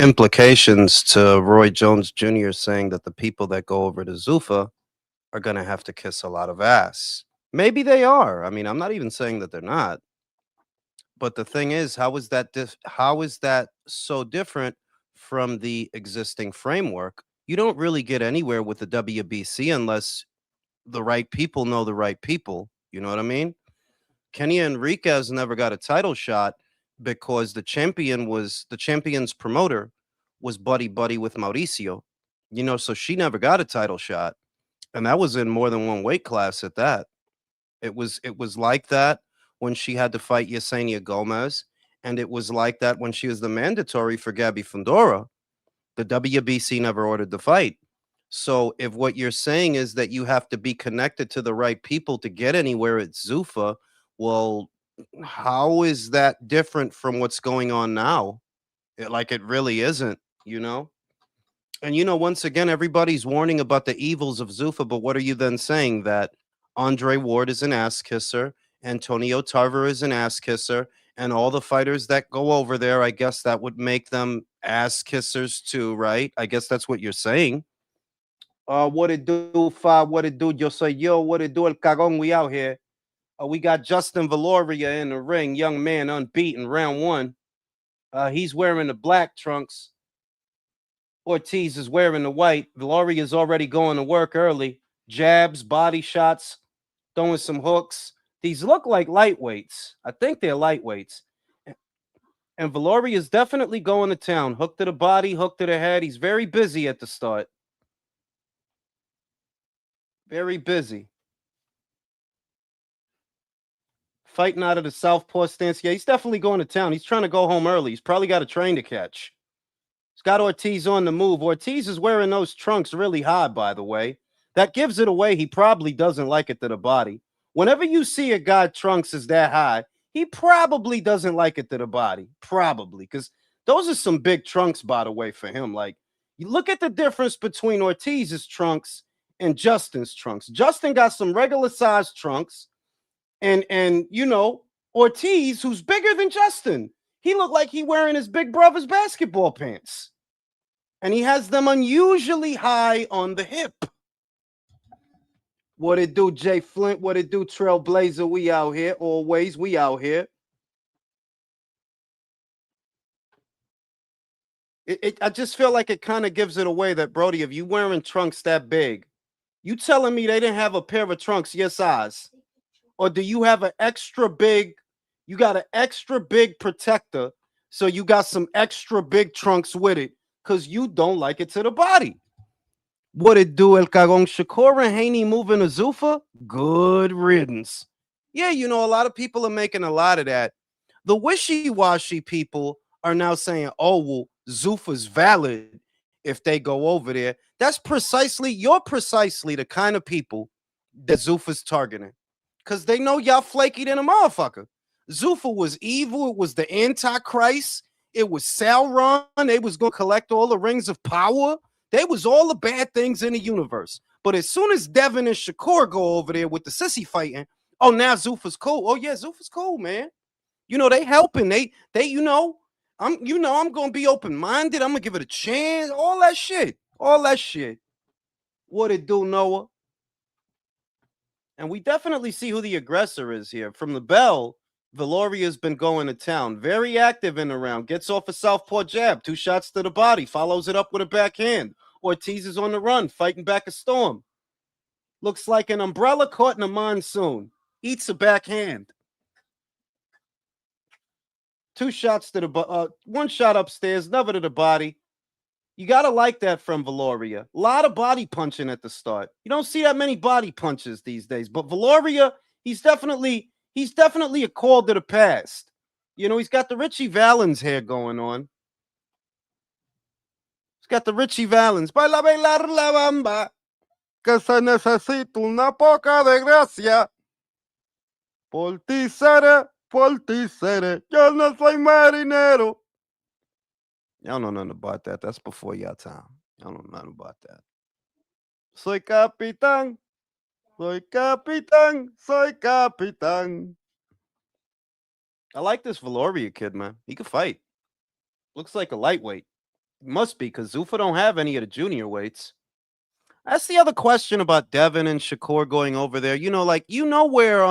implications to Roy Jones Jr. saying that the people that go over to Zuffa are going to have to kiss a lot of ass. Maybe they are. I mean, I'm not even saying that they're not. But the thing is, how is that so different from the existing framework? You don't really get anywhere with the WBC unless the right people know the right people. You know what I mean? Kenny Enriquez never got a title shot because the champion's promoter was buddy buddy with Mauricio. So she never got a title shot. And that was in more than one weight class at that. It was like that when she had to fight Yesenia Gomez, and it was like that when she was the mandatory for Gabby Fundora. The WBC never ordered the fight. So if what you're saying is that you have to be connected to the right people to get anywhere at Zuffa, well, how is that different from what's going on now? Like it really isn't, you know? And once again, everybody's warning about the evils of Zuffa, but what are you then saying? That Andre Ward is an ass kisser, Antonio Tarver is an ass kisser, and all the fighters that go over there, I guess that would make them ass kissers too, right? I guess that's what you're saying. What it do, Fa? What it do? Yo soy yo. What it do, El Cagón? We out here. We got Justin Valoria in the ring, young man, unbeaten, round one. He's wearing the black trunks. Ortiz is wearing the white. Valoria is already going to work early. Jabs, body shots, throwing some hooks. These look like lightweights. I think they're lightweights. And Valoria is definitely going to town. Hook to the body, hook to the head. He's very busy at the start. Very busy. Fighting out of the southpaw stance. Yeah, he's definitely going to town. He's trying to go home early. He's probably got a train to catch. He's got Ortiz on the move. Ortiz is wearing those trunks really high, by the way. That gives it away. He probably doesn't like it to the body. Whenever you see a guy trunks is that high, he probably doesn't like it to the body. Probably. Because those are some big trunks, by the way, for him. Like, you look at the difference between Ortiz's trunks and Justin's trunks. Justin got some regular sized trunks. And Ortiz, who's bigger than Justin, he looked like he wearing his big brother's basketball pants. And he has them unusually high on the hip. What it do, Jay Flint? What it do, Trailblazer? We out here. Always, we out here. I just feel like it kind of gives it away that, Brody, if you wearing trunks that big, you telling me they didn't have a pair of trunks your size? Or do you have you got an extra big protector, so you got some extra big trunks with it because you don't like it to the body? What it do, El Cagón? Shakur and Haney moving to Zuffa? Good riddance. Yeah, a lot of people are making a lot of that. The wishy-washy people are now saying, oh, well, Zuffa's valid if they go over there. You're precisely the kind of people that Zuffa's targeting. Because they know y'all flaky than a motherfucker. Zuffa was evil. It was the Antichrist. It was Sauron. They was going to collect all the rings of power. They was all the bad things in the universe. But as soon as Devin and Shakur go over there with the sissy fighting, oh, now Zuffa's cool. Oh, yeah, Zuffa's cool, man. They helping. I'm going to be open-minded. I'm going to give it a chance. All that shit. All that shit. What it do, Noah? And we definitely see who the aggressor is here. From the bell, Valoria's been going to town. Very active in the round. Gets off a southpaw jab. 2 shots to the body. Follows it up with a backhand. Ortiz is on the run, fighting back a storm. Looks like an umbrella caught in a monsoon. Eats a backhand. 2 shots to the 1 shot upstairs, never to the body. You got to like that from Valoria. A lot of body punching at the start. You don't see that many body punches these days. But Valoria, he's definitely a call to the past. He's got the Richie Valens hair going on. He's got the Richie Valens. Baila bailar la bamba, que se necesita una poca de gracia. Por ti seré, yo no soy marinero. Y'all know nothing about that. That's before y'all time. Y'all know nothing about that. Soy capitán, soy capitán, soy capitán. I like this Valoria kid, man. He can fight. Looks like a lightweight. Must be because Zuffa don't have any of the junior weights. That's the other question about Devin and Shakur going over there. Like where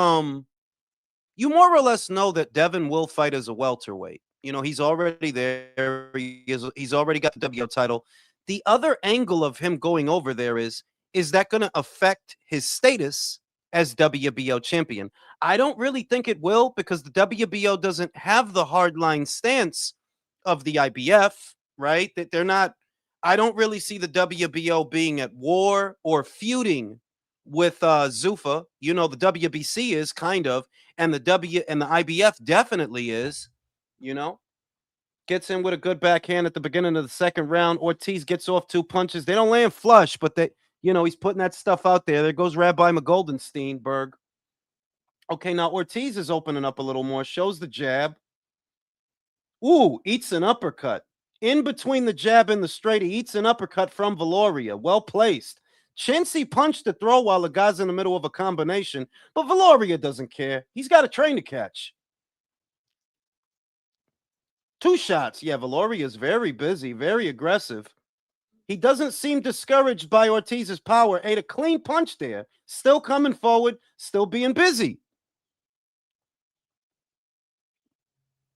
you more or less know that Devin will fight as a welterweight. He's already there. He's already got the WBO title. The other angle of him going over there is that going to affect his status as WBO champion? I don't really think it will because the WBO doesn't have the hardline stance of the IBF, right? That they're not. I don't really see the WBO being at war or feuding with Zuffa. The WBC is kind of, and the IBF definitely is. You know, gets in with a good backhand at the beginning of the second round. Ortiz gets off two punches. They don't land flush, but he's putting that stuff out there. There goes Rabbi McGoldensteinberg. Okay, now Ortiz is opening up a little more, shows the jab. Ooh, eats an uppercut. In between the jab and the straight, he eats an uppercut from Valoria. Well placed. Chintzy punched the throw while the guy's in the middle of a combination, but Valoria doesn't care. He's got a train to catch. Two shots. Yeah, Valoria is very busy, very aggressive. He doesn't seem discouraged by Ortiz's power. Ate a clean punch there. Still coming forward, still being busy.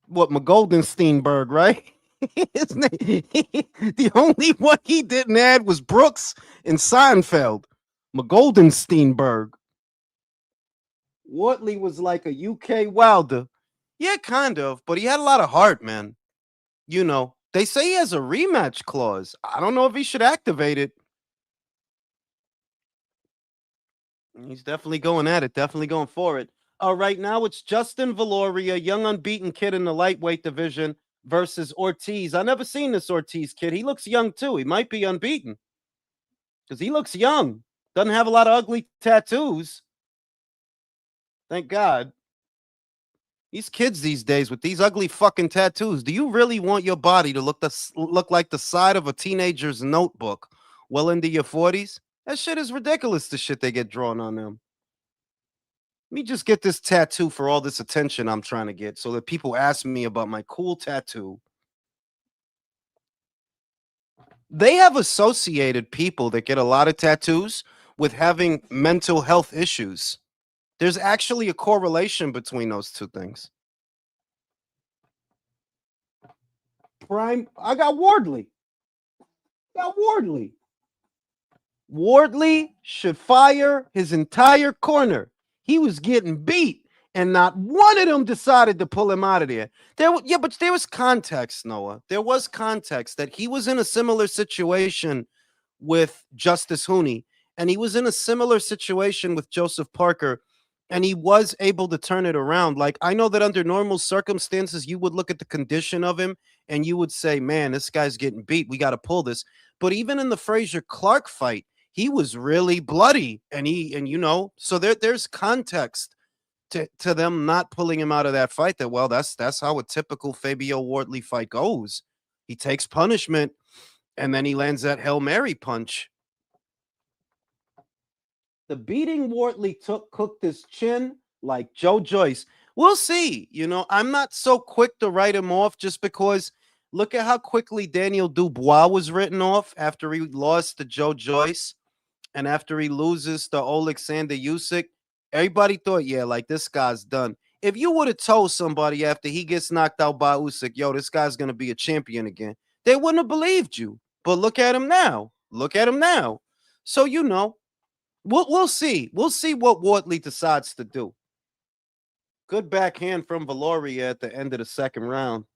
What, McGoldensteinberg, right? The only one he didn't add was Brooks and Seinfeld. McGoldensteinberg. Wortley was like a UK Wilder. Yeah, kind of, but he had a lot of heart, man. They say he has a rematch clause. I don't know if he should activate it. He's definitely going at it, definitely going for it. Right now it's Justin Valoria, young unbeaten kid in the lightweight division, versus Ortiz. I never seen this Ortiz kid. He looks young too. He might be unbeaten because he looks young. Doesn't have a lot of ugly tattoos. Thank God. These kids these days with these ugly fucking tattoos. Do you really want your body to look like the side of a teenager's notebook well into your 40s? That shit is ridiculous, the shit they get drawn on them. Let me just get this tattoo for all this attention I'm trying to get so that people ask me about my cool tattoo. They have associated people that get a lot of tattoos with having mental health issues. There's actually a correlation between those two things. I got Wardley. Wardley should fire his entire corner. He was getting beat, and not one of them decided to pull him out of there. But there was context, Noah. There was context that he was in a similar situation with Justice Hooney, and he was in a similar situation with Joseph Parker, and he was able to turn it around. Like, I know that under normal circumstances, you would look at the condition of him and you would say, man, this guy's getting beat. We got to pull this. But even in the Frazier Clark fight, he was really bloody, so there's context to them not pulling him out of that fight. That's how a typical Fabio Wardley fight goes. He takes punishment and then he lands that Hail Mary punch. The beating Wardley cooked his chin like Joe Joyce. We'll see. I'm not so quick to write him off just because look at how quickly Daniel Dubois was written off after he lost to Joe Joyce. And after he loses to Alexander Usyk, everybody thought, yeah, like this guy's done. If you would have told somebody after he gets knocked out by Usyk, yo, this guy's going to be a champion again, they wouldn't have believed you. But look at him now. So, we'll see. We'll see what Wardley decides to do. Good backhand from Valoria at the end of the second round.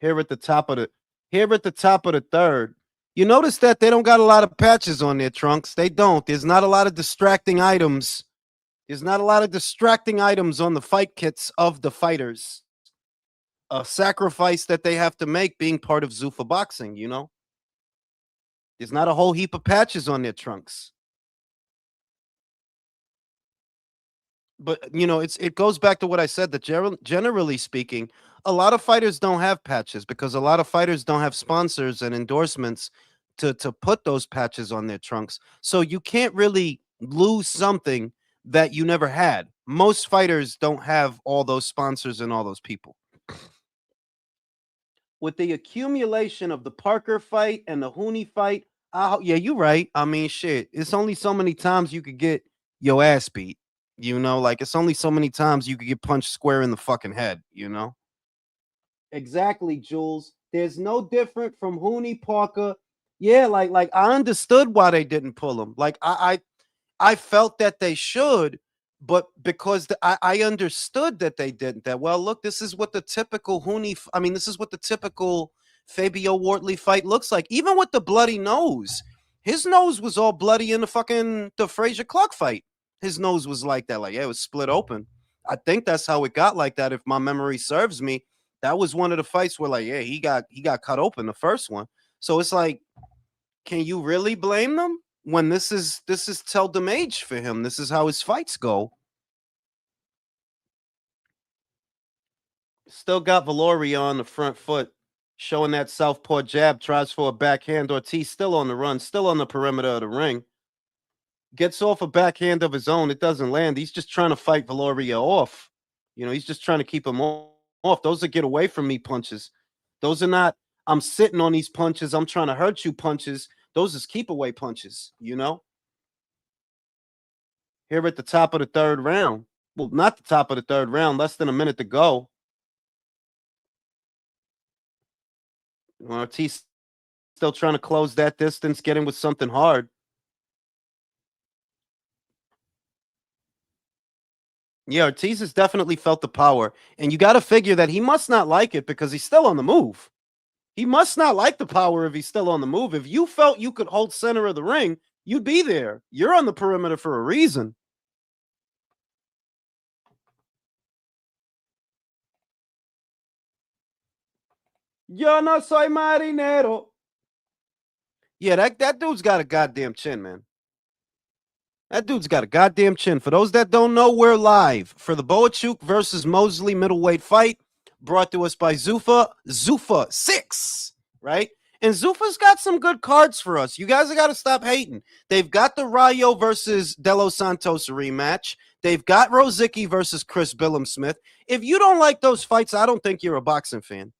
Here at the top of the third. You notice that they don't got a lot of patches on their trunks. They don't. There's not a lot of distracting items. On the fight kits of the fighters. A sacrifice that they have to make being part of Zuffa boxing, There's not a whole heap of patches on their trunks. But, it goes back to what I said, that generally speaking, a lot of fighters don't have patches because a lot of fighters don't have sponsors and endorsements to put those patches on their trunks. So you can't really lose something that you never had. Most fighters don't have all those sponsors and all those people. with the accumulation of the Parker fight and the Hooney fight, yeah, you're right. I mean, shit, it's only so many times you could get your ass beat. Like it's only so many times you could get punched square in the fucking head. Exactly, Jules. There's no different from Hooney Parker. Yeah, like I understood why they didn't pull him. Like I felt that they should, but because I understood that they didn't. That well, look, this is what the typical I mean, this is what the typical Fabio Wortley fight looks like. Even with the bloody nose, his nose was all bloody in the Frazier Clark fight. His nose was like that, like yeah, it was split open. I think that's how it got like that. If my memory serves me, that was one of the fights where like yeah, he got cut open the first one. So it's like can you really blame them when this is seldom age for him? This is how his fights go. Still got Valoria on the front foot, showing that southpaw jab, tries for a backhand. Ortiz still on the run, still on the perimeter of the ring. Gets off a backhand of his own. It doesn't land. He's just trying to fight Valoria off. He's just trying to keep him off. Those are get away from me punches. Those are not, I'm sitting on these punches. I'm trying to hurt you punches. Those is keep away punches. Here at the top of the third round. Well, not the top of the third round, less than a minute to go. Ortiz still trying to close that distance, get in with something hard. Yeah, Ortiz has definitely felt the power. And you got to figure that he must not like it because he's still on the move. He must not like the power if he's still on the move. If you felt you could hold center of the ring, you'd be there. You're on the perimeter for a reason. Yo no soy marinero. Yeah, that dude's got a goddamn chin, man. That dude's got a goddamn chin. For those that don't know, we're live for the Bohachuk versus Mosely middleweight fight brought to us by Zuffa 6, right? And Zuffa's got some good cards for us. You guys have got to stop hating. They've got the Rayo versus De Los Santos rematch. They've got Rosicki versus Chris Billum-Smith. If you don't like those fights, I don't think you're a boxing fan,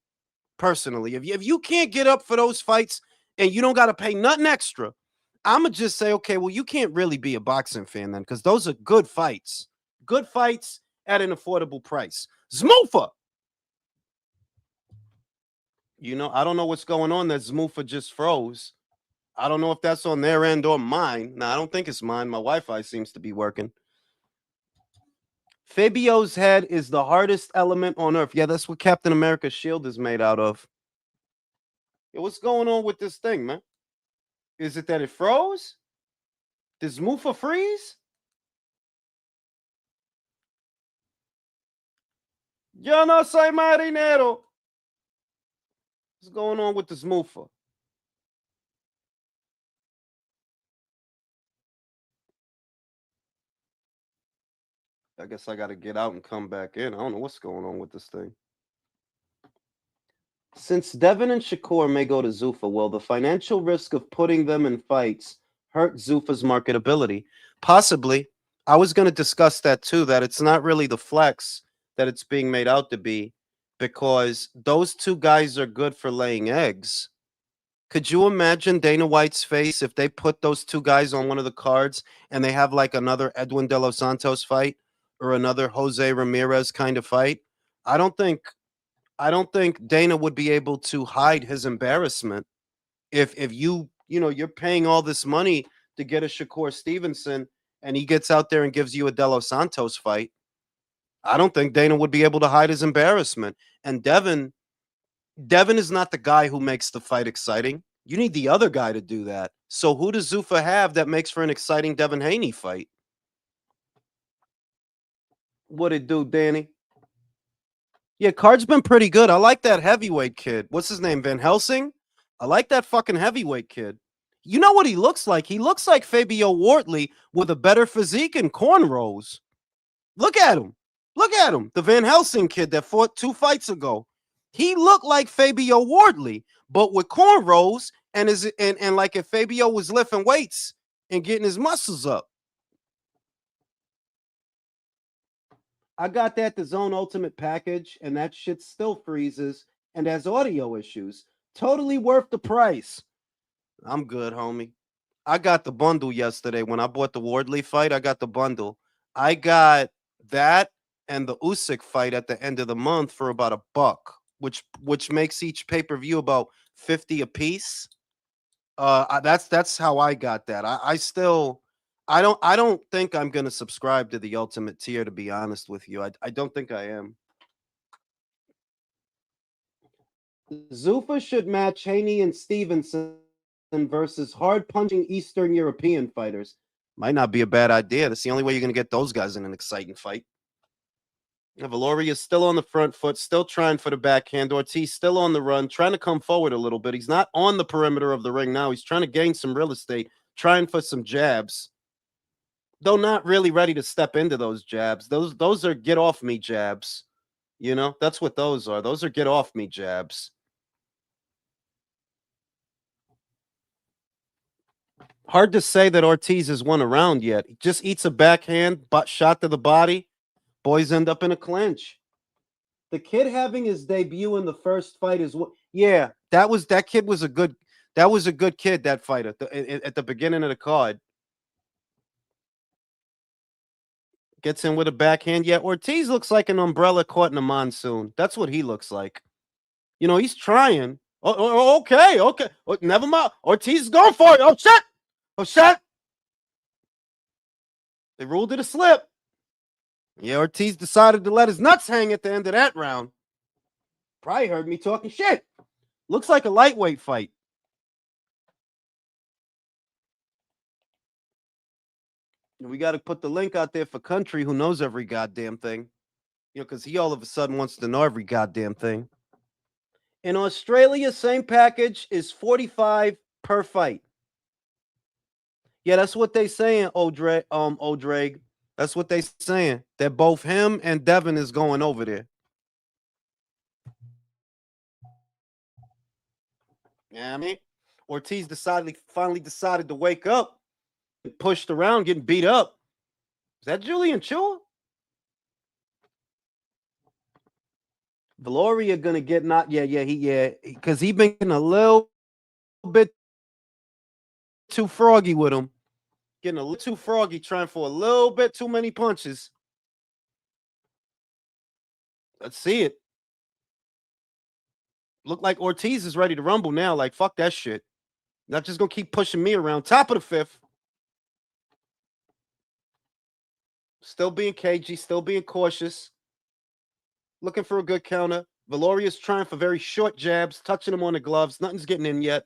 personally. If you can't get up for those fights and you don't got to pay nothing extra, I'm going to just say, okay, well, you can't really be a boxing fan then because those are good fights. Good fights at an affordable price. Zmufa! I don't know what's going on that Zmufa just froze. I don't know if that's on their end or mine. No, I don't think it's mine. My Wi-Fi seems to be working. Fabio's head is the hardest element on earth. Yeah, that's what Captain America's shield is made out of. Yeah, what's going on with this thing, man? Is it that it froze? Does Mufa freeze? Yo no soy marinero. What's going on with this Mufa? I guess I got to get out and come back in. I don't know what's going on with this thing. Since Devin and Shakur may go to Zuffa, will the financial risk of putting them in fights hurt Zuffa's marketability? Possibly. I was going to discuss that too, that it's not really the flex that it's being made out to be because those two guys are good for laying eggs. Could you imagine Dana White's face if they put those two guys on one of the cards and they have like another Edwin De Los Santos fight or another Jose Ramirez kind of fight? I don't think I don't think Dana would be able to hide his embarrassment if you're paying all this money to get a Shakur Stevenson and he gets out there and gives you a De Los Santos fight. I don't think Dana would be able to hide his embarrassment. And Devin is not the guy who makes the fight exciting. You need the other guy to do that. So who does Zuffa have that makes for an exciting Devin Haney fight? What it do, Danny? Yeah, card's been pretty good. I like that heavyweight kid. What's his name? Van Helsing? I like that fucking heavyweight kid. You know what he looks like? He looks like Fabio Wortley with a better physique and cornrows. Look at him. Look at him. The Van Helsing kid that fought 2 fights ago. He looked like Fabio Wortley, but with cornrows and like if Fabio was lifting weights and getting his muscles up. I got that the Zone Ultimate package, and that shit still freezes. and has audio issues. Totally worth the price. I'm good, homie. I got the bundle yesterday when I bought the Wardley fight. I got the bundle. I got that and the Usyk fight at the end of the month for about $1, which makes each pay per view about 50 a piece. That's how I got that. I still I don't think I'm gonna subscribe to the ultimate tier, to be honest with you. I don't think I am. Zuffa should match Haney and Stevenson versus hard punching Eastern European fighters. Might not be a bad idea. That's the only way you're gonna get those guys in an exciting fight. Valoria's still on the front foot, still trying for the backhand. Ortiz still on the run, trying to come forward a little bit. He's not on the perimeter of the ring now. He's trying to gain some real estate, trying for some jabs. Though not really ready to step into those jabs. Those are get off me jabs. You know, that's what those are. Those are get off me jabs. Hard to say that Ortiz has won a round yet. He just eats a backhand, but shot to the body. Boys end up in a clinch. The kid having his debut in the first fight is what? Yeah, that kid was a good. That was a good kid. That fight at the beginning of the card gets in with a backhand. Yeah, Ortiz looks like an umbrella caught in a monsoon. That's what he looks like. You know, he's trying. Okay. Oh, never mind. Ortiz is going for it. Oh shit! Oh shit! They ruled it a slip. Yeah, Ortiz decided to let his nuts hang at the end of that round. Probably heard me talking shit. Looks like a lightweight fight. We got to put the link out there for Country, who knows every goddamn thing. You know, because he all of a sudden wants to know every goddamn thing. In Australia, same package is 45 per fight. Yeah, that's what they saying, Odrag. That's what they saying. That both him and Devin is going over there. Yeah, I mean, Ortiz finally decided to wake up, pushed around, getting beat up. Is that Julian Chua? Valoria gonna get not because he been getting a little bit too froggy with him. Getting a little too froggy, trying for a little bit too many punches. Let's see it. Look like Ortiz is ready to rumble now. Like, fuck that shit. Not just gonna keep pushing me around. Top of the fifth. Still being cagey, still being cautious. Looking for a good counter. Valoria's trying for very short jabs, touching him on the gloves. Nothing's getting in yet.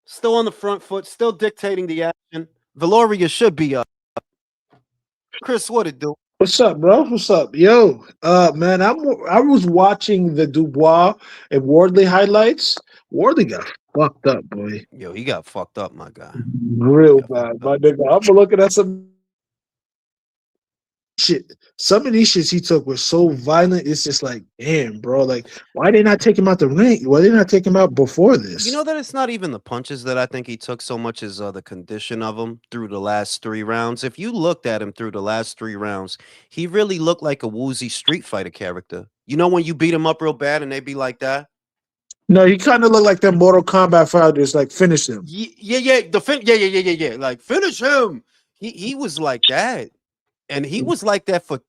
Still on the front foot, still dictating the action. Valoria should be up. Chris, what it do? What's up, bro? What's up, yo? Man, I was watching the Dubois and Wardley highlights. Wardley got fucked up, boy, Yo, he got fucked up, my guy. He real got bad, fucked up. my nigga. I'm looking at some shit. Some of these shits he took were so violent. It's just like, damn, bro. Like, why they not take him out the ring? Why they not take him out before You this? know that it's not even the punches that I think he took so much as the condition of him through the last 3 rounds. If you looked at him through the last 3 rounds, he really looked like a woozy Street Fighter character. You know when you beat him up real bad and they be like that? No, he kind of looked like them Mortal Kombat fighters. Like, finish him. Yeah. Like finish him. He was like that, and he was like that for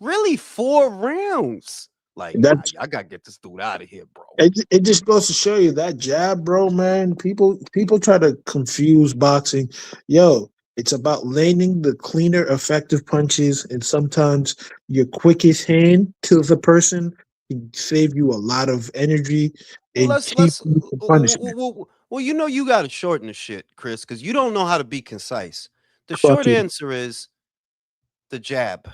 really 4 rounds. Like, nah, That's I gotta get this dude out of here, bro. it. Just goes to show you that jab, bro, man. People try to confuse boxing. Yo, it's about landing the cleaner, effective punches, and sometimes your quickest hand to the person can save you a lot of energy Well, and keep you from punishment. you know you got to shorten the shit, Chris, because you don't know how to be concise. The Fuck short you. answer is the jab.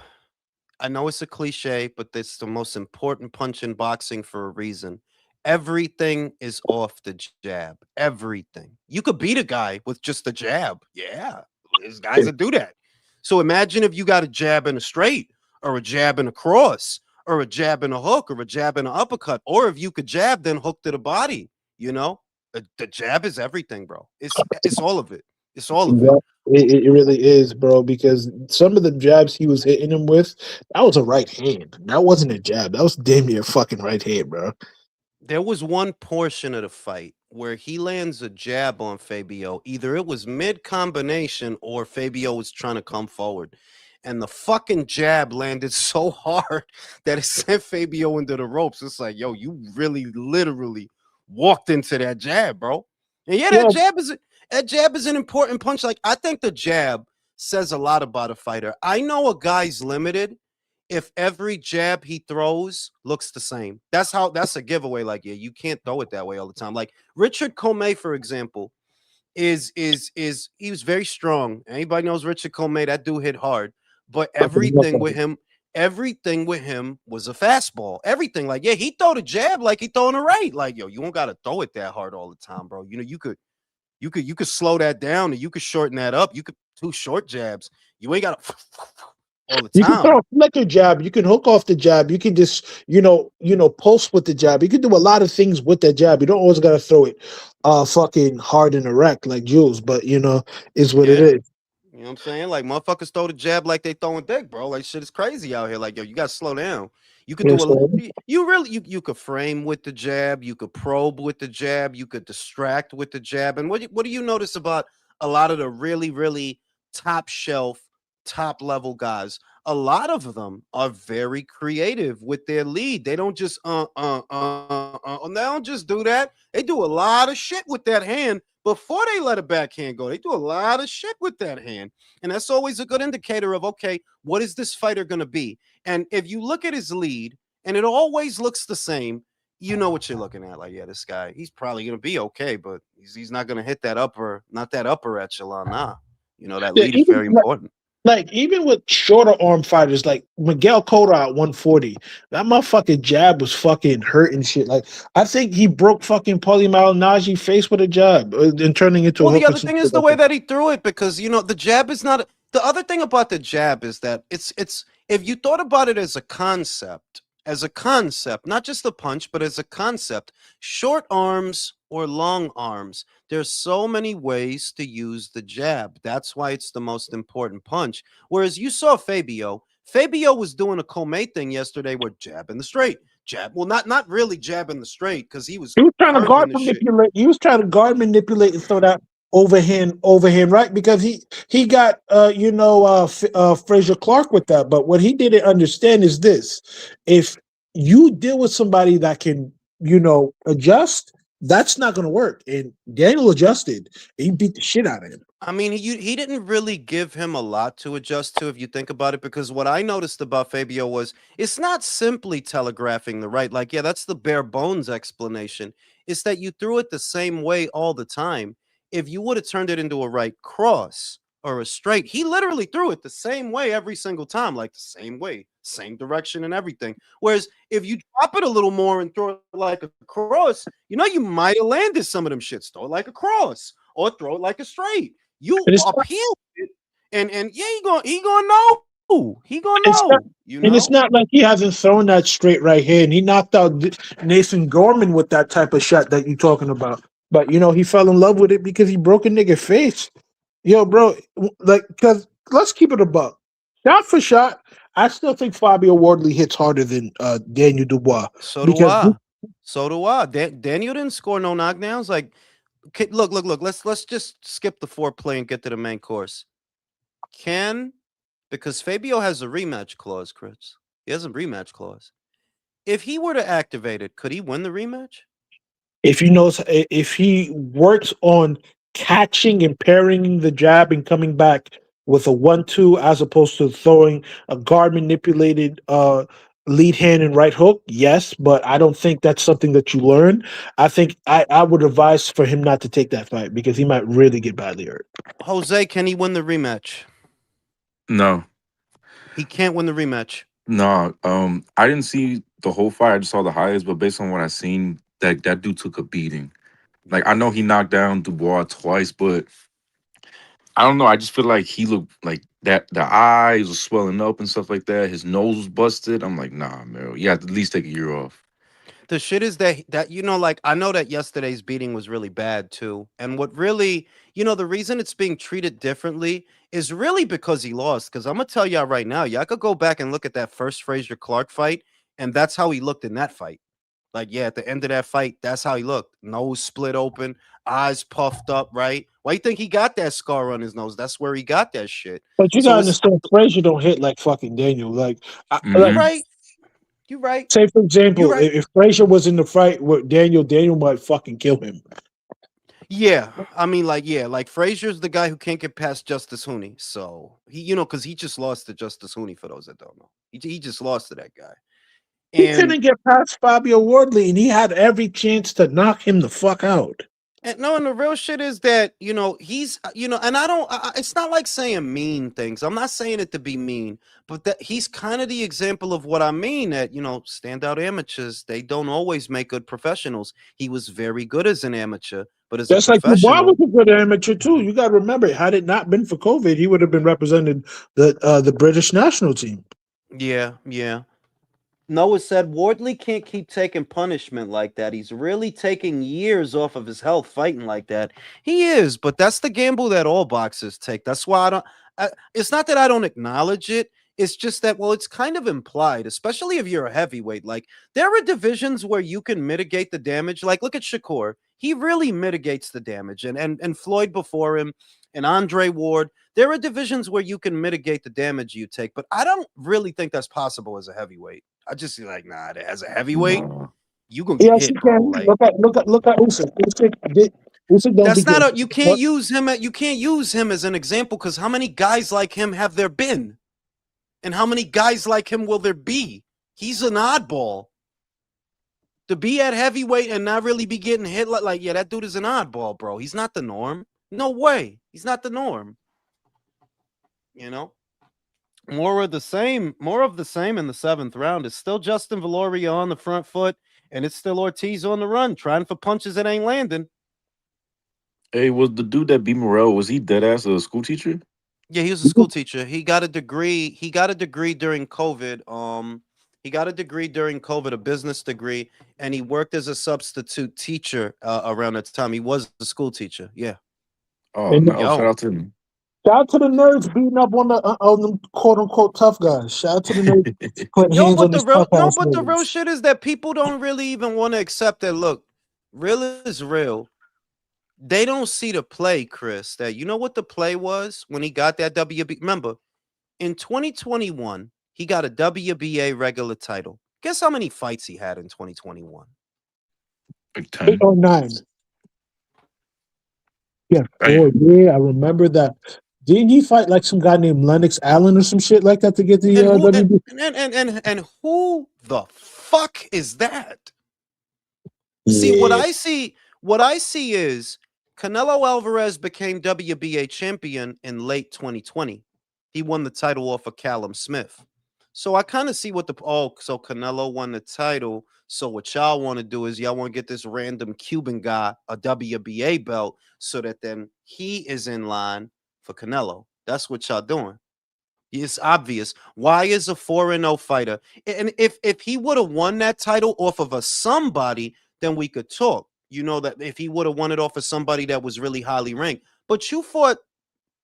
I know it's a cliche, but it's the most important punch in boxing for a reason. Everything is off the jab. Everything. You could beat a guy with just a jab. Yeah, there's guys that do that. So imagine if you got a jab and a straight, or a jab and a cross, or a jab and a hook, or a jab and an uppercut, or if you could jab, then hook to the body. You know, the jab is everything, bro. It's all of it. It's all of it. It really is, bro. Because some of the jabs he was hitting him with, that was a right hand. That wasn't a jab. That was damn near a fucking right hand, bro. There was one portion of the fight where he lands a jab on Fabio. Either it was mid combination or Fabio was trying to come forward. And the fucking jab landed so hard that it sent Fabio into the ropes. It's like, yo, you really literally walked into that jab, bro. And yeah, Yeah, that jab is an important punch. Like, I think the jab says a lot about a fighter. I know a guy's limited if every jab he throws looks the same. That's a giveaway. Like, yeah, you can't throw it that way all the time. Like Richard Comey, for example, is he was very strong. Anybody knows Richard Comey, that dude hit hard. But fucking everything with him was a fastball. Everything. Like, yeah, he throw the jab like he throwing a right. Like, yo, you don't gotta throw it that hard all the time, bro. You know, you could slow that down and you could shorten that up. You could two short jabs. You ain't gotta all the You can time. throw a flicker jab. You can hook off the jab. You can just, pulse with the jab. You can do a lot of things with that jab. You don't always gotta throw it, fucking hard and erect like Jules. But is what it Yeah. is. You know what I'm saying? Like motherfuckers throw the jab like they throwing dick, bro. Like shit is crazy out here. Like yo, you gotta slow down. You could You know do what I'm saying? you really you could frame with the jab, you could probe with the jab, you could distract with the jab. And what do you notice about a lot of the really top shelf, top level guys? A lot of them are very creative with their lead. They don't just they don't just do that. They do a lot of shit with that hand before they let a backhand go. They do a lot of shit with that hand. And that's always a good indicator of, okay, what is this fighter going to be? And if you look at his lead and it always looks the same, you know what you're looking at. Like, yeah, this guy, he's probably going to be okay, but he's not going to hit that not that upper echelon. Nah. You know, that Yeah, lead is even very important. even with shorter arm fighters like Miguel Cotto at 140, that motherfucking jab was fucking hurting shit. Like I think he broke fucking Paulie Malignaggi face with a jab and turning into a Well, the hook and other some thing is shit the like way that. that he threw it because the jab is not the other thing about the jab is that it's if you thought about it as a concept, not just a punch, but as a concept, short arms or long arms, there's so many ways to use the jab. That's why it's the most important punch. Whereas you saw Fabio was doing a Comey thing yesterday where jab in the straight, jab. Well, not really jab in the straight because he was He was trying to guard curving the shit. manipulate. He was trying to guard manipulate and throw that overhand right because he got Fraser Clark with that. But what he didn't understand is this: if you deal with somebody that can adjust, that's not going to work. And Daniel adjusted. He beat the shit out of him. I mean, he didn't really give him a lot to adjust to if you think about it, because what I noticed about Fabio was it's not simply telegraphing the right. Like, yeah, that's the bare bones explanation. It's that you threw it the same way all the time. If you would have turned it into a right cross or a straight, he literally threw it the same way every single time, like the same way, same direction and everything. Whereas if you drop it a little more and throw it like a cross, you might have landed some of them shits. Throw it like a cross or throw it like a straight. You And it's not, appeal it, and yeah, he gonna know. He gonna it's know. not and it's not like he hasn't thrown that straight right hand. He knocked out Nathan Gorman with that type of shot that you're talking about. But he fell in love with it because he broke a nigga face. Yo, bro, like, because let's keep it a buck. Shot for shot, I still think Fabio Wardley hits harder than Daniel Dubois So do because I. So do I. Daniel didn't score no knockdowns. Like, okay, look. Let's just skip the foreplay and get to the main course. Can Because Fabio has a rematch clause, Chris. He has a rematch clause. If he were to activate it, could he win the rematch? if he works on catching and parrying the jab and coming back with a 1-2 as opposed to throwing a guard manipulated lead hand and right hook, yes, but I don't think that's something that you learn. I think I would advise for him not to take that fight because he might really get badly hurt. Jose, can he win the rematch? No, He can't win the rematch. no. I didn't see the whole fight. I just saw the highlights, but based on what I seen, that dude took a beating. Like I know he knocked down Dubois twice, but I don't know. I just feel like he looked like that. The eyes was swelling up and stuff like that. His nose was busted. I'm like, nah, man. You have to at least take a year off. The shit is that like I know that yesterday's beating was really bad too. And what really, the reason it's being treated differently is really because he lost. Because I'm gonna tell y'all right now, y'all could go back and look at that first Frazier Clark fight, and that's how he looked in that fight. Like, yeah, at the end of that fight, that's how he looked. Nose split open, eyes puffed up, right? Why you think he got that scar on his nose? That's where he got that shit. But you So gotta it's understand, Frazier don't hit like fucking Daniel. you Like Hmm. right, you right, say for you example, right. if Frazier was in the fight with Daniel, Daniel might fucking kill him. Yeah, I mean, like, yeah, like Frazier's the guy who can't get past Justice Hooney. So because he just lost to Justice Hooney. For those that don't know, he just lost to that guy. He And couldn't get past Fabio Wardley, and he had every chance to knock him the fuck out. No, and the real shit is that he's and I don't. It's not like saying mean things. I'm not saying it to be mean, but that he's kind of the example of what I mean. That standout amateurs, they don't always make good professionals. He was very good as an amateur, but as a Just like Dubois was professional, a good amateur too. You got to remember, had it not been for COVID, he would have been representing the British national team. yeah, yeah. Noah said Wardley can't keep taking punishment like that. He's really taking years off of his health fighting like that. He is, but that's the gamble that all boxers take. That's why I don't. It's not that I don't acknowledge it. It's just that, well, it's kind of implied, especially if you're a heavyweight. Like, there are divisions where you can mitigate the damage. Like, look at Shakur. He really mitigates the damage. And Floyd before him and Andre Ward. There are divisions where you can mitigate the damage you take, but I don't really think that's possible as a heavyweight. I just see like, nah, as a heavyweight, No. you gonna get Yes, he hit, bro. can. Like, Look at Usyk. Usyk don't be that's not getting. a you can't use him as an example because how many guys like him have there been? And how many guys like him will there be? He's an oddball. To be at heavyweight and not really be getting hit like yeah, that dude is an oddball, bro. He's not the norm. No way. He's not the norm. You know? More of the same in the seventh round. It's still Justin Valoria on the front foot, and it's still Ortiz on the run, trying for punches that ain't landing. Hey, was the dude that beat Morel, was he dead ass a school teacher? Yeah, he was a school teacher. He got a degree. He got a degree during COVID. He got a degree during COVID, a business degree, and he worked as a substitute teacher around that time. He was a school teacher. Yeah. Oh And no, shout Yo, out to him. shout out to the nerds beating up on them quote unquote tough guys. Shout out to the nerds putting yo, hands but on the these real tough no, ass but the real niggas. shit is that people don't really even want to accept that. Look, real is real. They don't see the play, Chris. That what the play was when he got that WB. Remember, in 2021, he got a WBA regular title. Guess how many fights he had in 2021? Like Eight 10. or nine. Yeah, four. Damn. Yeah, I remember that. Didn't he fight like some guy named Lennox Allen or some shit like that to get the And who WB? and who the fuck is that? See, Yeah. what I see is Canelo Alvarez became WBA champion in late 2020. He won the title off of Callum Smith. So I kind of see what so Canelo won the title. So what y'all want to do is y'all want to get this random Cuban guy a WBA belt so that then he is in line for Canelo. That's what y'all doing. It's obvious. Why is a 4-0 fighter? And if he would have won that title off of a somebody, then we could talk. That if he would have won it off of somebody that was really highly ranked. But you fought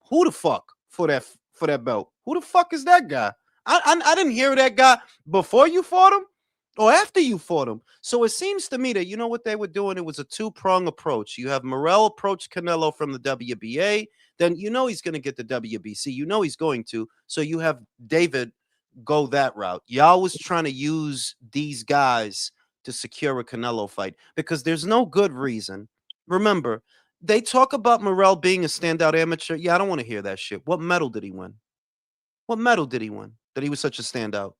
who the fuck for that belt? Who the fuck is that guy? I didn't hear that guy before you fought him or after you fought him. So it seems to me that what they were doing. It was a two-prong approach. You have Morel approach Canelo from the WBA, then he's going to get the WBC. He's going to. So you have David go that route. Y'all was trying to use these guys to secure a Canelo fight because there's no good reason. Remember, they talk about Morel being a standout amateur. Yeah, I don't want to hear that shit. What medal did he win? What medal did he win that he was such a standout?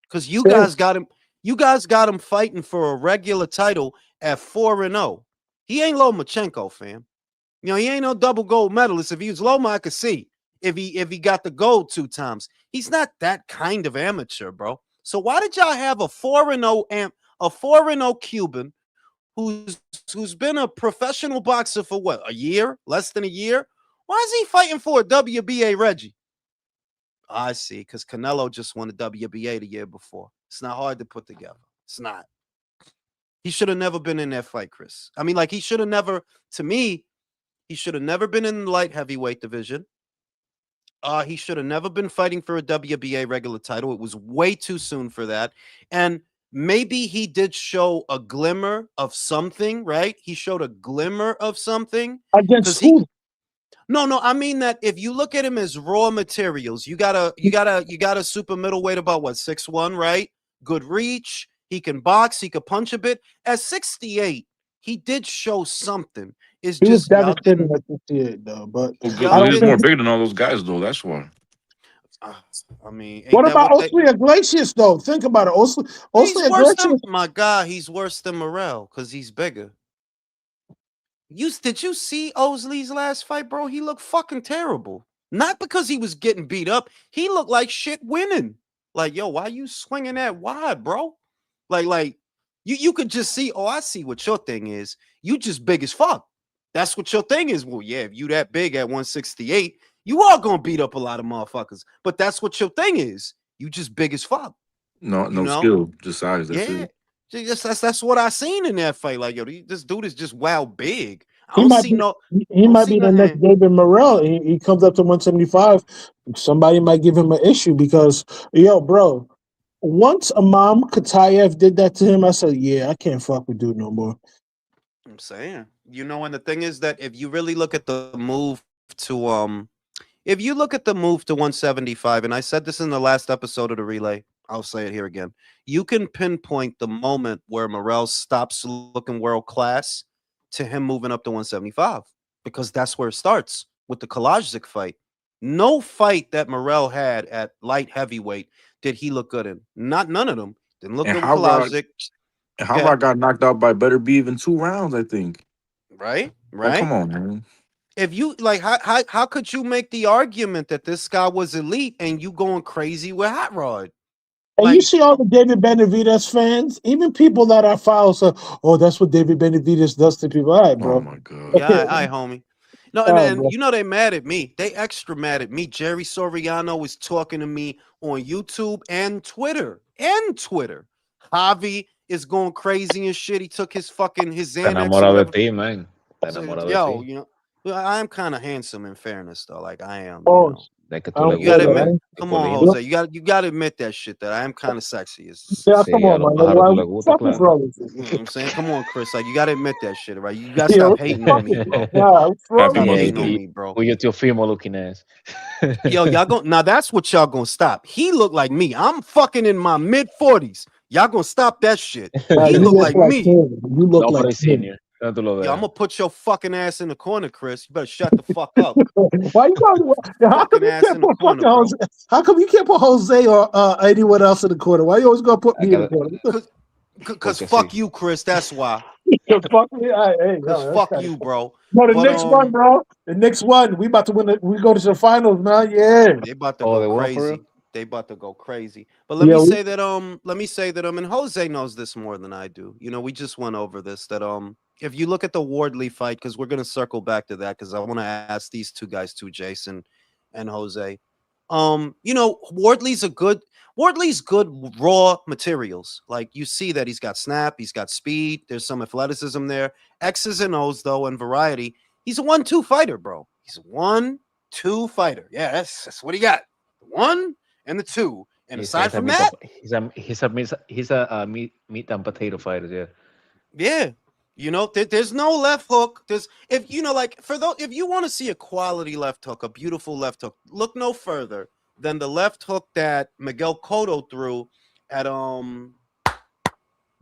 Because you Sure. guys got him. You guys got him fighting for a regular title at 4-0. He ain't Lomachenko, fam. He ain't no double gold medalist. If he was Loma, I could see if he got the gold 2 times. He's not that kind of amateur, bro. So why did y'all have a 4-0 Cuban who's been a professional boxer for what, a year, less than a year? Why is he fighting for a WBA Reggie? I see, because Canelo just won a WBA the year before. It's not hard to put together. It's not. He should have never been in that fight, Chris. I mean, like he should have never. To me, he should have never been in the light heavyweight division. He should have never been fighting for a WBA regular title. It was way too soon for that. And maybe he did show a glimmer of something, right? He showed a glimmer of something Against because he who? no, I mean that if you look at him as raw materials, you got a super middleweight about what 6'1", right? Good reach. He can box. He could punch a bit. At 68, he did show something. It's He was just devastating at 58, though. But y'all I don't He's didn't. more think. bigger than all those guys, though. That's why. Uh, I mean, ain't What that about what they? Osprey Iglesias, though? Think about it. He's Osprey worse than Iglesias. my God. He's worse than Morel because he's bigger. Did you see Osley's last fight, bro? He looked fucking terrible. Not because he was getting beat up. He looked like shit winning. Like, yo, why you swinging that wide, bro? Like you could just see. Oh, I see what your thing is. You just big as fuck. That's what your thing is. Well, yeah, if you that big at 168, you are gonna beat up a lot of motherfuckers. But that's what your thing is. You just big as fuck. No, You no know? skill, just size. That's Yeah. it. That's what I seen in that fight. Like, yo, this dude is just wild big. He might be. I He don't might see be the next nothing. David Morrell. He comes up to 175. Somebody might give him an issue because, yo, bro, once Imam Katayev did that to him, I said, yeah, I can't fuck with dude no more. I'm saying, and the thing is that if you really look at the move if you look at the move to 175, and I said this in the last episode of the relay, I'll say it here again. You can pinpoint the moment where Morel stops looking world class to him moving up to 175 because that's where it starts with the Kalajdzic fight. No fight that Morel had at light heavyweight did he look good in. Not none of them. Didn't look And good with Hot Rod, Kalajdzic. and Hot Okay, Rod got knocked out by Better Beef in 2 rounds, I think. right, Like, come right. on, man. If you like, how could you make the argument that this guy was elite and you going crazy with Hot Rod? And you Like, see all the David Benavidez fans, even people that are fouls, say, oh, that's what David Benavidez does to people. All right, Oh bro. my god. yeah, Okay, I homie. No, all right, and bro. they mad at me. They extra mad at me. Jerry Soriano is talking to me on YouTube and Twitter. Javi is going crazy and shit. He took his Está Xanax or enamorado de whatever. ti, man. Está So, enamorado de yo, ti. well, I am kind of handsome in fairness though. Like I am, Oh, De que I tú le don't You gotta feel that. gustas, admit, man. I come Tipo on, lindo. Jose. You gotta admit that shit that I am kind of sexy. Yeah, come Sí, a on, los man. Like, pájaros why tú what le the gusta, fuck is claro. wrong with You know you? what I'm saying? Come on, Chris. Like you gotta admit that shit, right? You gotta Yeah, stop what the hating fuck on is me, wrong? bro. Nah, what's wrong Happy with Stop you? Yeah, hating birthday. on me, bro. who your tío Fimo looking ass. Yo, y'all going now that's what y'all gonna stop. He look like me. I'm fucking in my mid-40s. Y'all gonna stop that shit. Nah, He you look look like like me. him. You look No, pero like es him. senior. No tú lo Yo, I'm dejas. gonna put your fucking ass in the corner, Chris. You better shut the fuck up. Why you got? How come Fucking you ass can't in the put corner, fucking bro. Jose? How come you can't put Jose or anyone else in the corner? Why you always gonna put me in the Acá- corner? What Cause Porque fuck sí. you, Chris. That's why. the fuck? Me? All right, hey, Cause yo, that's fuck kind of. you, bro. No, the But next one, bro. The next one, we about to win. We go to the finals, man. Yeah, they about to Oh, go they won for real? crazy. They about to go crazy. But yeah. let me say that and Jose knows this more than I do. We just went over this that if you look at the Wardley fight, because we're gonna circle back to that because I want to ask these two guys too, Jason and Jose. Wardley's good raw materials. Like you see that he's got snap, he's got speed, there's some athleticism there. X's and O's though, and variety. He's a 1-2 fighter, bro. He's a 1-2 fighter. Yeah, that's what he got. The 1 and the 2. And aside from that, meat and potato fighter, yeah. yeah. There's no left hook. There's if like for those if you want to see a quality left hook, a beautiful left hook, look no further than the left hook that Miguel Cotto threw at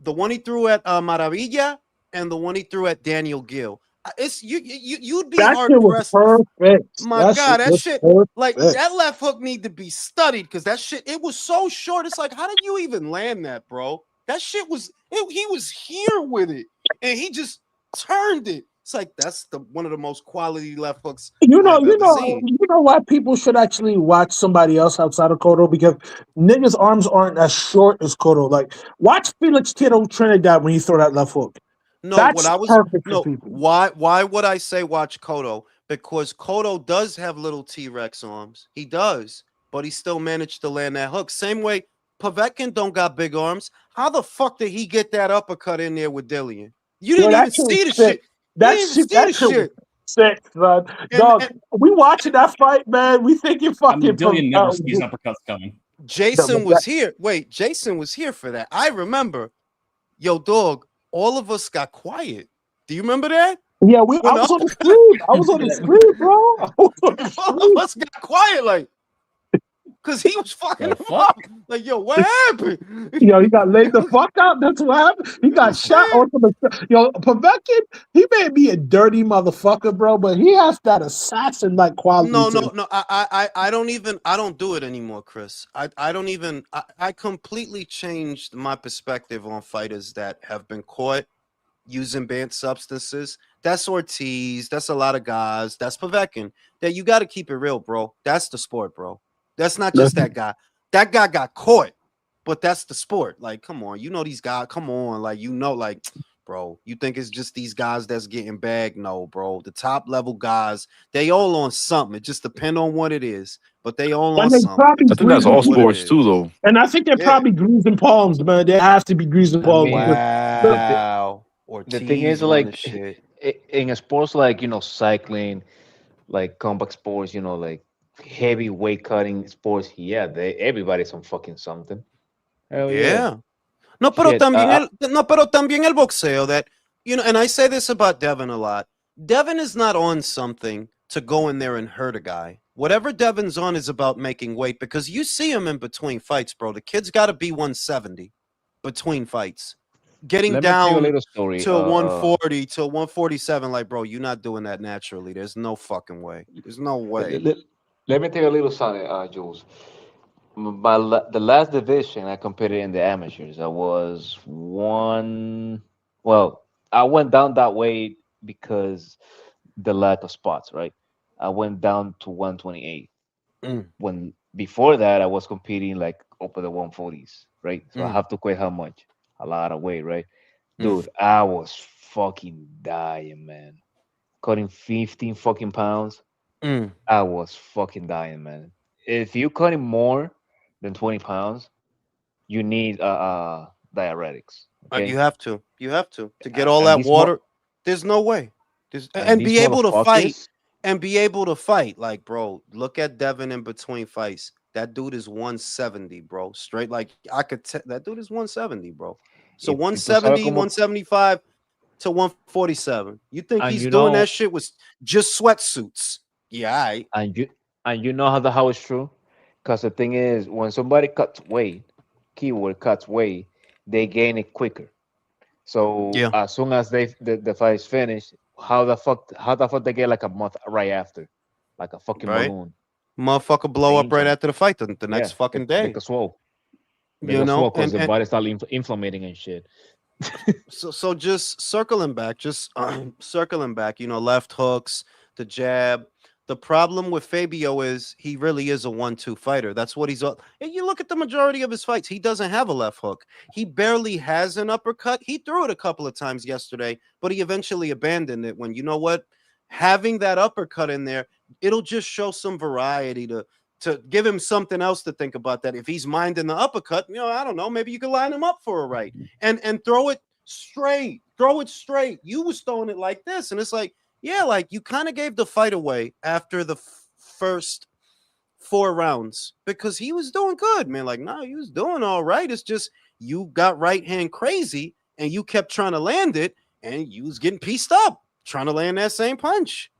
the one he threw at Maravilla and the one he threw at Daniel Gill. It's you'd be That hard shit was pressed. perfect. My That shit God, that was shit like perfect. that left hook need to be studied because that shit it was so short. It's like, how did you even land that, bro? That shit he was here with it and he just turned it. It's like that's the one of the most quality left hooks You know, I've you ever know, seen. you know why people should actually watch somebody else outside of Cotto because niggas' arms aren't as short as Cotto. Like, watch Felix Kiddo Trinidad when he throw that left hook. No, what That's I was perfect for no, people. why would I say watch Kodo? Because Kodo does have little T-Rex arms. He does, but he still managed to land that hook. Same way Povetkin don't got big arms. How the fuck did he get that uppercut in there with Dillian? You Yo, didn't that even shit was see the sick. shit. You didn't even see That the shit was shit. sick, son. And, Dog, and we watching that fight, man. We thinking I mean, fucking Dillian never sees uppercuts coming. no, Jason but was here. Wait, Jason was here for that. I remember. Yo, dog, all of us got quiet. Do you remember that? yeah, I When was up, on the screen. I was on the screen, bro. I was on the all of screen. us got quiet, like, because he was fucking The him fuck? up. Like, yo, what happened? Yo, he got laid the fuck out. That's what happened. He got shot onto the. Yo, Povetkin, he may be a dirty motherfucker, bro, but he has that assassin-like quality No, to no, no. I don't even. I don't do it anymore, Chris. I don't even. I completely changed my perspective on fighters that have been caught using banned substances. That's Ortiz. That's a lot of guys. That's Povetkin. That you got to keep it real, bro. That's the sport, bro. That's not just that guy. That guy got caught, but that's the sport. Like, come on, you know these guys. Come on, like you know, like, bro. You think it's just these guys that's getting bagged? No, bro. The top level guys, they all on something. It just depend on what it is, but they all on And they something. probably I think that's greasing, all What it sports too, is. though. and I think they're Yeah. probably greasing palms, man. They have to be greasing I palms. mean, the thi- Wow. the thing Ortiz is on the like shit. in a sports like cycling, like combat sports, like heavy weight cutting sports. Yeah, everybody's on fucking something. Hell yeah, Yeah. No, pero shit. también no, pero también el boxeo that, and I say this about Devin a lot. Devin is not on something to go in there and hurt a guy. Whatever Devin's on is about making weight because you see him in between fights, bro. The kid's got to be 170 between fights. Getting Let me tell you a down little story. to 140 to 147, like, bro, you're not doing that naturally. There's no fucking way. There's no let, way. let- let me tell you a little something, Jules. The last division I competed in the amateurs, I was one. Well, I went down that way because the lack of spots, right? I went down to 128. Mm, When before that, I was competing like over the 140s, right? So I mm, have to quit how much? A lot of weight, right? mm, Dude, I was fucking dying, man. Cutting 15 fucking pounds, mm. I was fucking dying, man. If you cutting more than 20 pounds, you need diuretics, You okay? have to. You have to get all And that these mo water. There's no way. and And these be able to fight motherfuckers, and be able to fight. Like, bro, look at Devin in between fights. That dude is 170, bro. Straight like I could that dude is 170, bro. So y tú sabes 170, cómo, 175 to 147. You think and he's you doing that know, shit with just sweatsuits? Yeah, and you and you know how it's true, because the thing is, when somebody cuts weight, keyword cuts weight, they gain it quicker. So yeah, as soon as the fight is finished, how the fuck they get like a month right after, like a fucking right. balloon. Motherfucker blow up right Danger. after the fight the next Yeah, fucking day. because swole. They You go know, swole because the body start inflamming and shit. so just circling back, just circling back, left hooks, the jab. The problem with Fabio is he really is a 1-2 fighter. That's what he's all. And you look at the majority of his fights, he doesn't have a left hook. He barely has an uppercut. He threw it a couple of times yesterday, but he eventually abandoned it when, you know what? Having that uppercut in there, it'll just show some variety to give him something else to think about. That if he's minding the uppercut, I don't know, maybe you could line him up for a right and throw it straight. Throw it straight. You was throwing it like this, and it's like, yeah, like you kind of gave the fight away after the first 4 rounds because he was doing good, man. Like, no, he was doing all right. It's just you got right hand crazy and you kept trying to land it, and you was getting pieced up trying to land that same punch.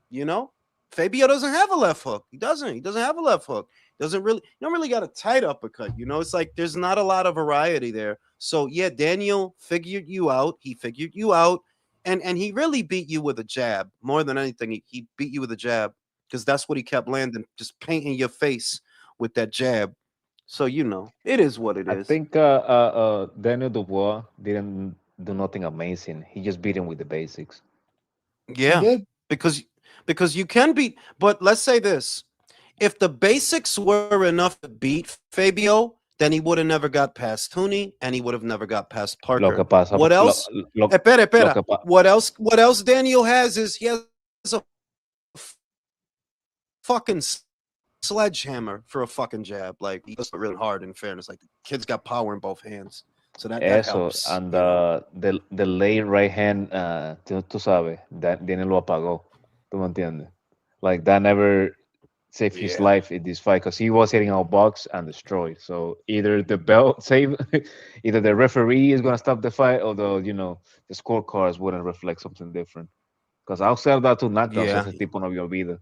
Fabio doesn't have a left hook. He doesn't. He doesn't have a left hook. Doesn't really. You don't really got a tight uppercut. It's like there's not a lot of variety there. So yeah, Daniel figured you out. He figured you out, and he really beat you with a jab more than anything. He beat you with a jab because that's what he kept landing, just painting your face with that jab. So it is what it I is. think Daniel Dubois didn't do nothing amazing. He just beat him with the basics. he Yeah, did. because you can beat. But let's say this: if the basics were enough to beat Fabio, then he would have never got past Tooney, and he would have never got past Lo que Parker. pasa, What lo, else? lo, Espera, lo espera. que pa- What else? What else Daniel has is he has a fucking sledgehammer for a fucking jab. Like he does it really hard. In fairness, like the kid's got power in both hands, so that Eso, helps. and You know. the late right hand, tú sabes, that Daniel lo apagó. ¿Tú me entiendes? Like that never saved his Yeah. life in this fight because he was hitting out box and destroyed. So either the belt save, either the referee is gonna stop the fight, or the scorecards wouldn't reflect something different. Because outside of that two knockdowns, Yeah. ese tipo no vio vida.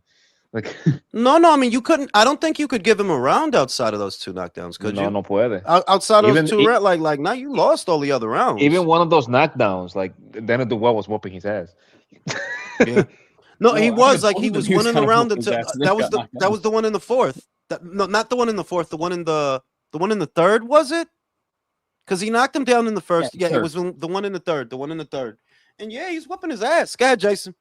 Like No. I mean, you couldn't. I don't think you could give him a round outside of those two knockdowns, could no, you? no puede. Outside of those Even two, like now you lost all the other even rounds. one of those knockdowns, like Daniel Dubois was whooping his ass. Yeah. No, he No, I was think like both he of them was he was winning the kind of round whooping his until ass, and then he got knocked that down. was the one in the fourth. No, not the one in the fourth. The one in the third, was it? Because he knocked him down in the Yeah, first. Yeah, it third. was the one in the third. The one in the third. And yeah, he's whooping his ass. Go ahead, Jason.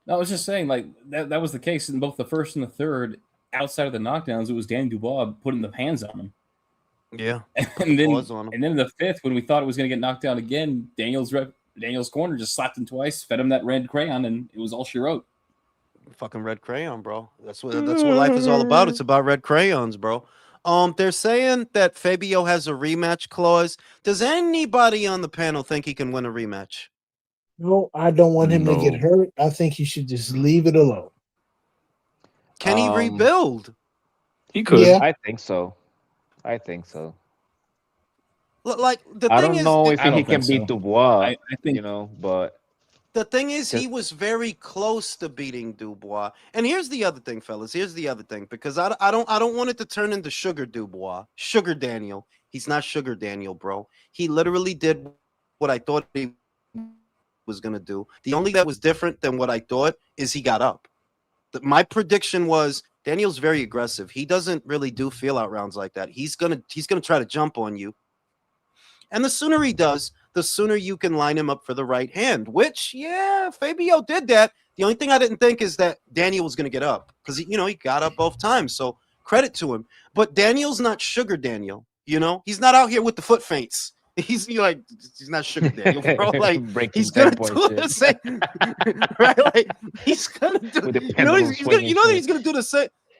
No, I was just saying, like that was the case in both the first and the third. Outside of the knockdowns, it was Dan Dubois putting the hands on him, Yeah. and then Paws on him. in the fifth, when we thought it was going to get knocked down again, Daniel's corner just slapped him twice, fed him that red crayon, and it was all she wrote. Fucking red crayon, bro. That's what life is all about. It's about red crayons, bro. They're saying that Fabio has a rematch clause. Does anybody on the panel think he can win a rematch? No, I don't want him to get No. hurt. I think he should just leave it alone. Can he Um, rebuild? He could. Yeah, I think so. I think so. Like the I thing don't is, know if I he don't think can beat so. Dubois, I think but the thing is, he 'cause- was very close to beating Dubois. And here's the other thing, fellas. Here's the other thing, because I don't want it to turn into Sugar Dubois, Sugar Daniel. He's not Sugar Daniel, bro. He literally did what I thought he was gonna do. The only that was different than what I thought is he got up. My prediction was Daniel's very aggressive. He doesn't really do feel out rounds like that. He's gonna try to jump on you. And the sooner he does, the sooner you can line him up for the right hand, which, yeah, Fabio did that. The only thing I didn't think is that Daniel was going to get up because, he got up both times. So credit to him. But Daniel's not Sugar Daniel, He's not out here with the foot feints. He's not Sugar Daniel, bro. Like, breaking he's going tempo to and do shit. the same, right? Like, he's going to do, With the he's pendulum gonna, swinging that shit. he's going to do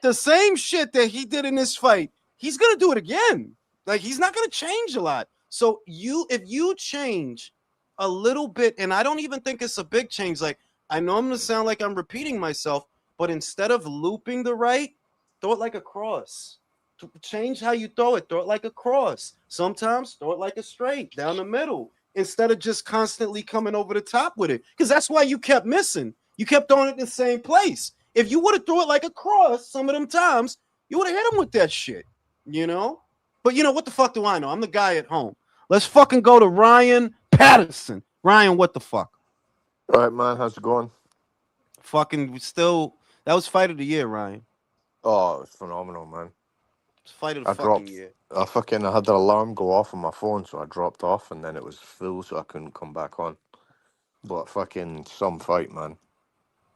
the same shit that he did in this fight. He's going to do it again. Like, he's not going to change a lot. So if you change a little bit, and I don't even think it's a big change. Like, I know I'm gonna sound like I'm repeating myself, but instead of looping the right, throw it like a cross. Change how you throw it. Throw it like a cross. Sometimes throw it like a straight down the middle instead of just constantly coming over the top with it. Because that's why you kept missing. You kept throwing it in the same place. If you would have threw it like a cross some of them times, you would have hit him with that shit. But what the fuck do I know? I'm the guy at home. Let's fucking go to Ryan Patterson. Ryan, what the fuck? All right, man. How's it going? Fucking still, that was fight of the year, Ryan. Oh, it's phenomenal, man. It's fight of the I fucking dropped. year. I had the alarm go off on my phone, so I dropped off, and then it was full, so I couldn't come back on. But fucking some fight, man.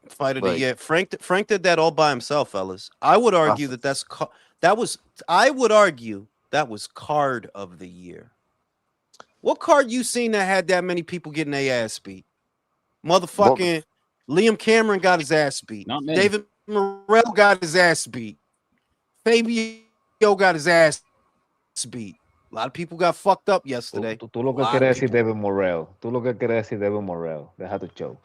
Fight of the Like year. Frank did that all by himself, fellas. I would I, argue I would argue that was card of the year. What card you seen that had that many people getting their ass beat? what Motherfucking Liam Cameron got his ass beat. not many. David Morrell got his ass beat. Fabio got his ass beat. A lot of people got fucked up yesterday. Tú lo A que lot quieres of decir people. David Morrell. Tú lo que quieres decir David Morrell. Deja tu show.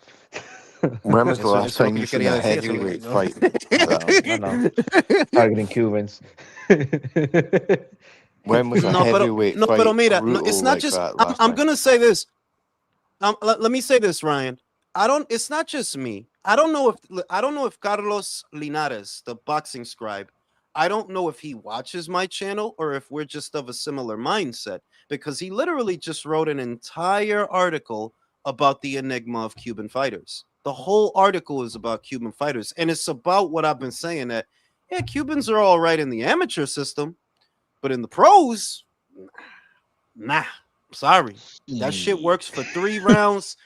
when was the Eso last es lo time que you yo seen quería a decir. Eso es lo que heavyweight fight? I That know. I know. Targeting Cubans. when was a heavyweight no, pero fight mira, no, it's brutal not like just. that last I'm time? gonna say this. Let me say this, Ryan. It's not just me. I don't know if Carlos Linares, the boxing scribe, I don't know if he watches my channel or if we're just of a similar mindset, because he literally just wrote an entire article about the enigma of Cuban fighters. The whole article is about Cuban fighters, and it's about what I've been saying, that yeah, Cubans are all right in the amateur system, but in the pros, nah. Sorry. That shit works for 3 rounds.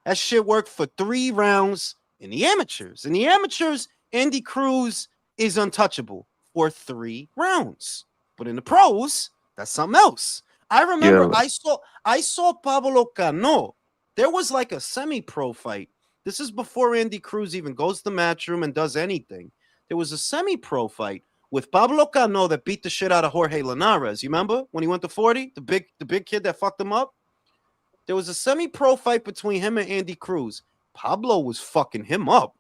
That shit worked for 3 rounds in the amateurs. In the amateurs, Andy Cruz is untouchable for 3 rounds. But in the pros, that's something else. I remember Yeah. I saw Pablo Cano. There was like a semi-pro fight. This is before Andy Cruz even goes to the matchroom and does anything. There was a semi-pro fight with Pablo Cano that beat the shit out of Jorge Linares. You remember when he went to 40? The big kid that fucked him up? There was a semi-pro fight between him and Andy Cruz. Pablo was fucking him up.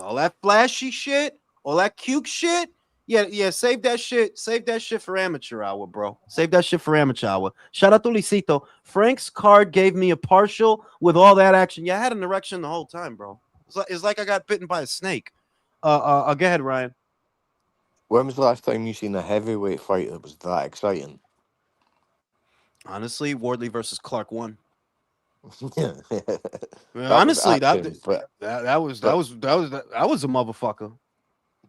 All that flashy shit, all that cute shit. Yeah, yeah, save that shit. Save that shit for amateur hour, bro. Save that shit for amateur hour. Shout out to Licito. Frank's card gave me a partial with all that action. Yeah, I had an erection the whole time, bro. It's like I got bitten by a snake. Go ahead, Ryan. When was the last time you seen a heavyweight fight that was that exciting? Honestly, Wardley versus Clark won. Yeah, that was Honestly, that action, that that was that but was that was that was a motherfucker.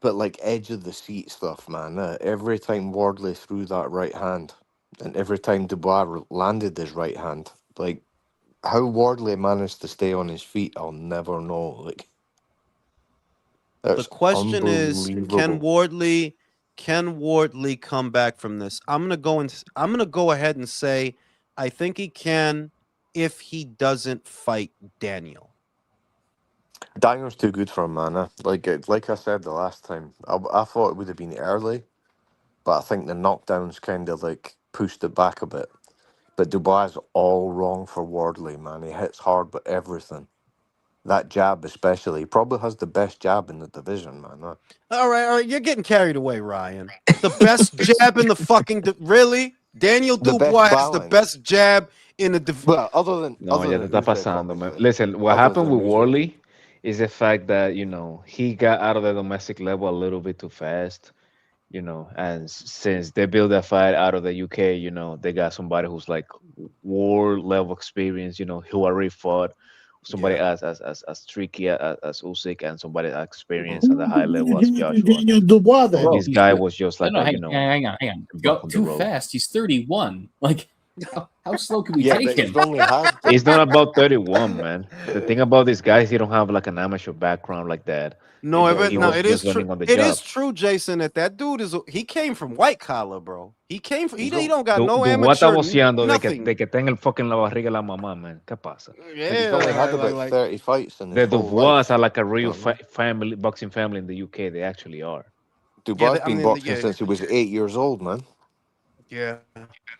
but like edge of the seat stuff, man. Every time Wardley threw that right hand, and every time Dubois landed his right hand, like how Wardley managed to stay on his feet, I'll never know. Like The that's question is, unbelievable. Can Wardley come back from this? I'm gonna go ahead and say I think he can if he doesn't fight Daniel. Daniel's too good for him, man. Like I said the last time, I thought it would have been early, but I think the knockdowns kind of like pushed it back a bit. But Dubois is all wrong for Wardley, man. He hits hard with everything. That jab, especially, he probably has the best jab in the division, man. All right, you're getting carried away, Ryan. The best jab in the fucking really? Daniel The best Dubois has the balance. best jab in the Well, No, other ya te than está Usyk, pasando, man. obviously. Listen, what Other happened than with Usyk. Worley is the fact that, he got out of the domestic level a little bit too fast, and since they built that fight out of the UK, they got somebody who's like world level experience, who already fought somebody Yeah. as tricky as Usyk and somebody as Mhm. experienced at the Who high did level as Joshua. Daniel Dubois And then? Bro, this he's guy was just no, like no, a, hang on. a bump Go on the too road. fast. He's 31. Like, how slow can we Yeah, take but he's him? only had. It's not about 31, man. The thing about this guy is he don't have like an amateur background like that. No, He no, was it Exactly. is just true. learning on the It is job. true, Jason, that dude he came from white collar, bro. He came from He's he on, don't got no Dubó está amateur voceando nothing. de que tenga el fucking la barriga de la mamá, man. ¿Qué pasa? but he's Yeah, only had about like 30 fights in his The whole Dubois life. are like a real You know? family, boxing family in the UK. They actually are. yeah, Dubois I been mean, boxing yeah, since he was 8 years old, man. yeah.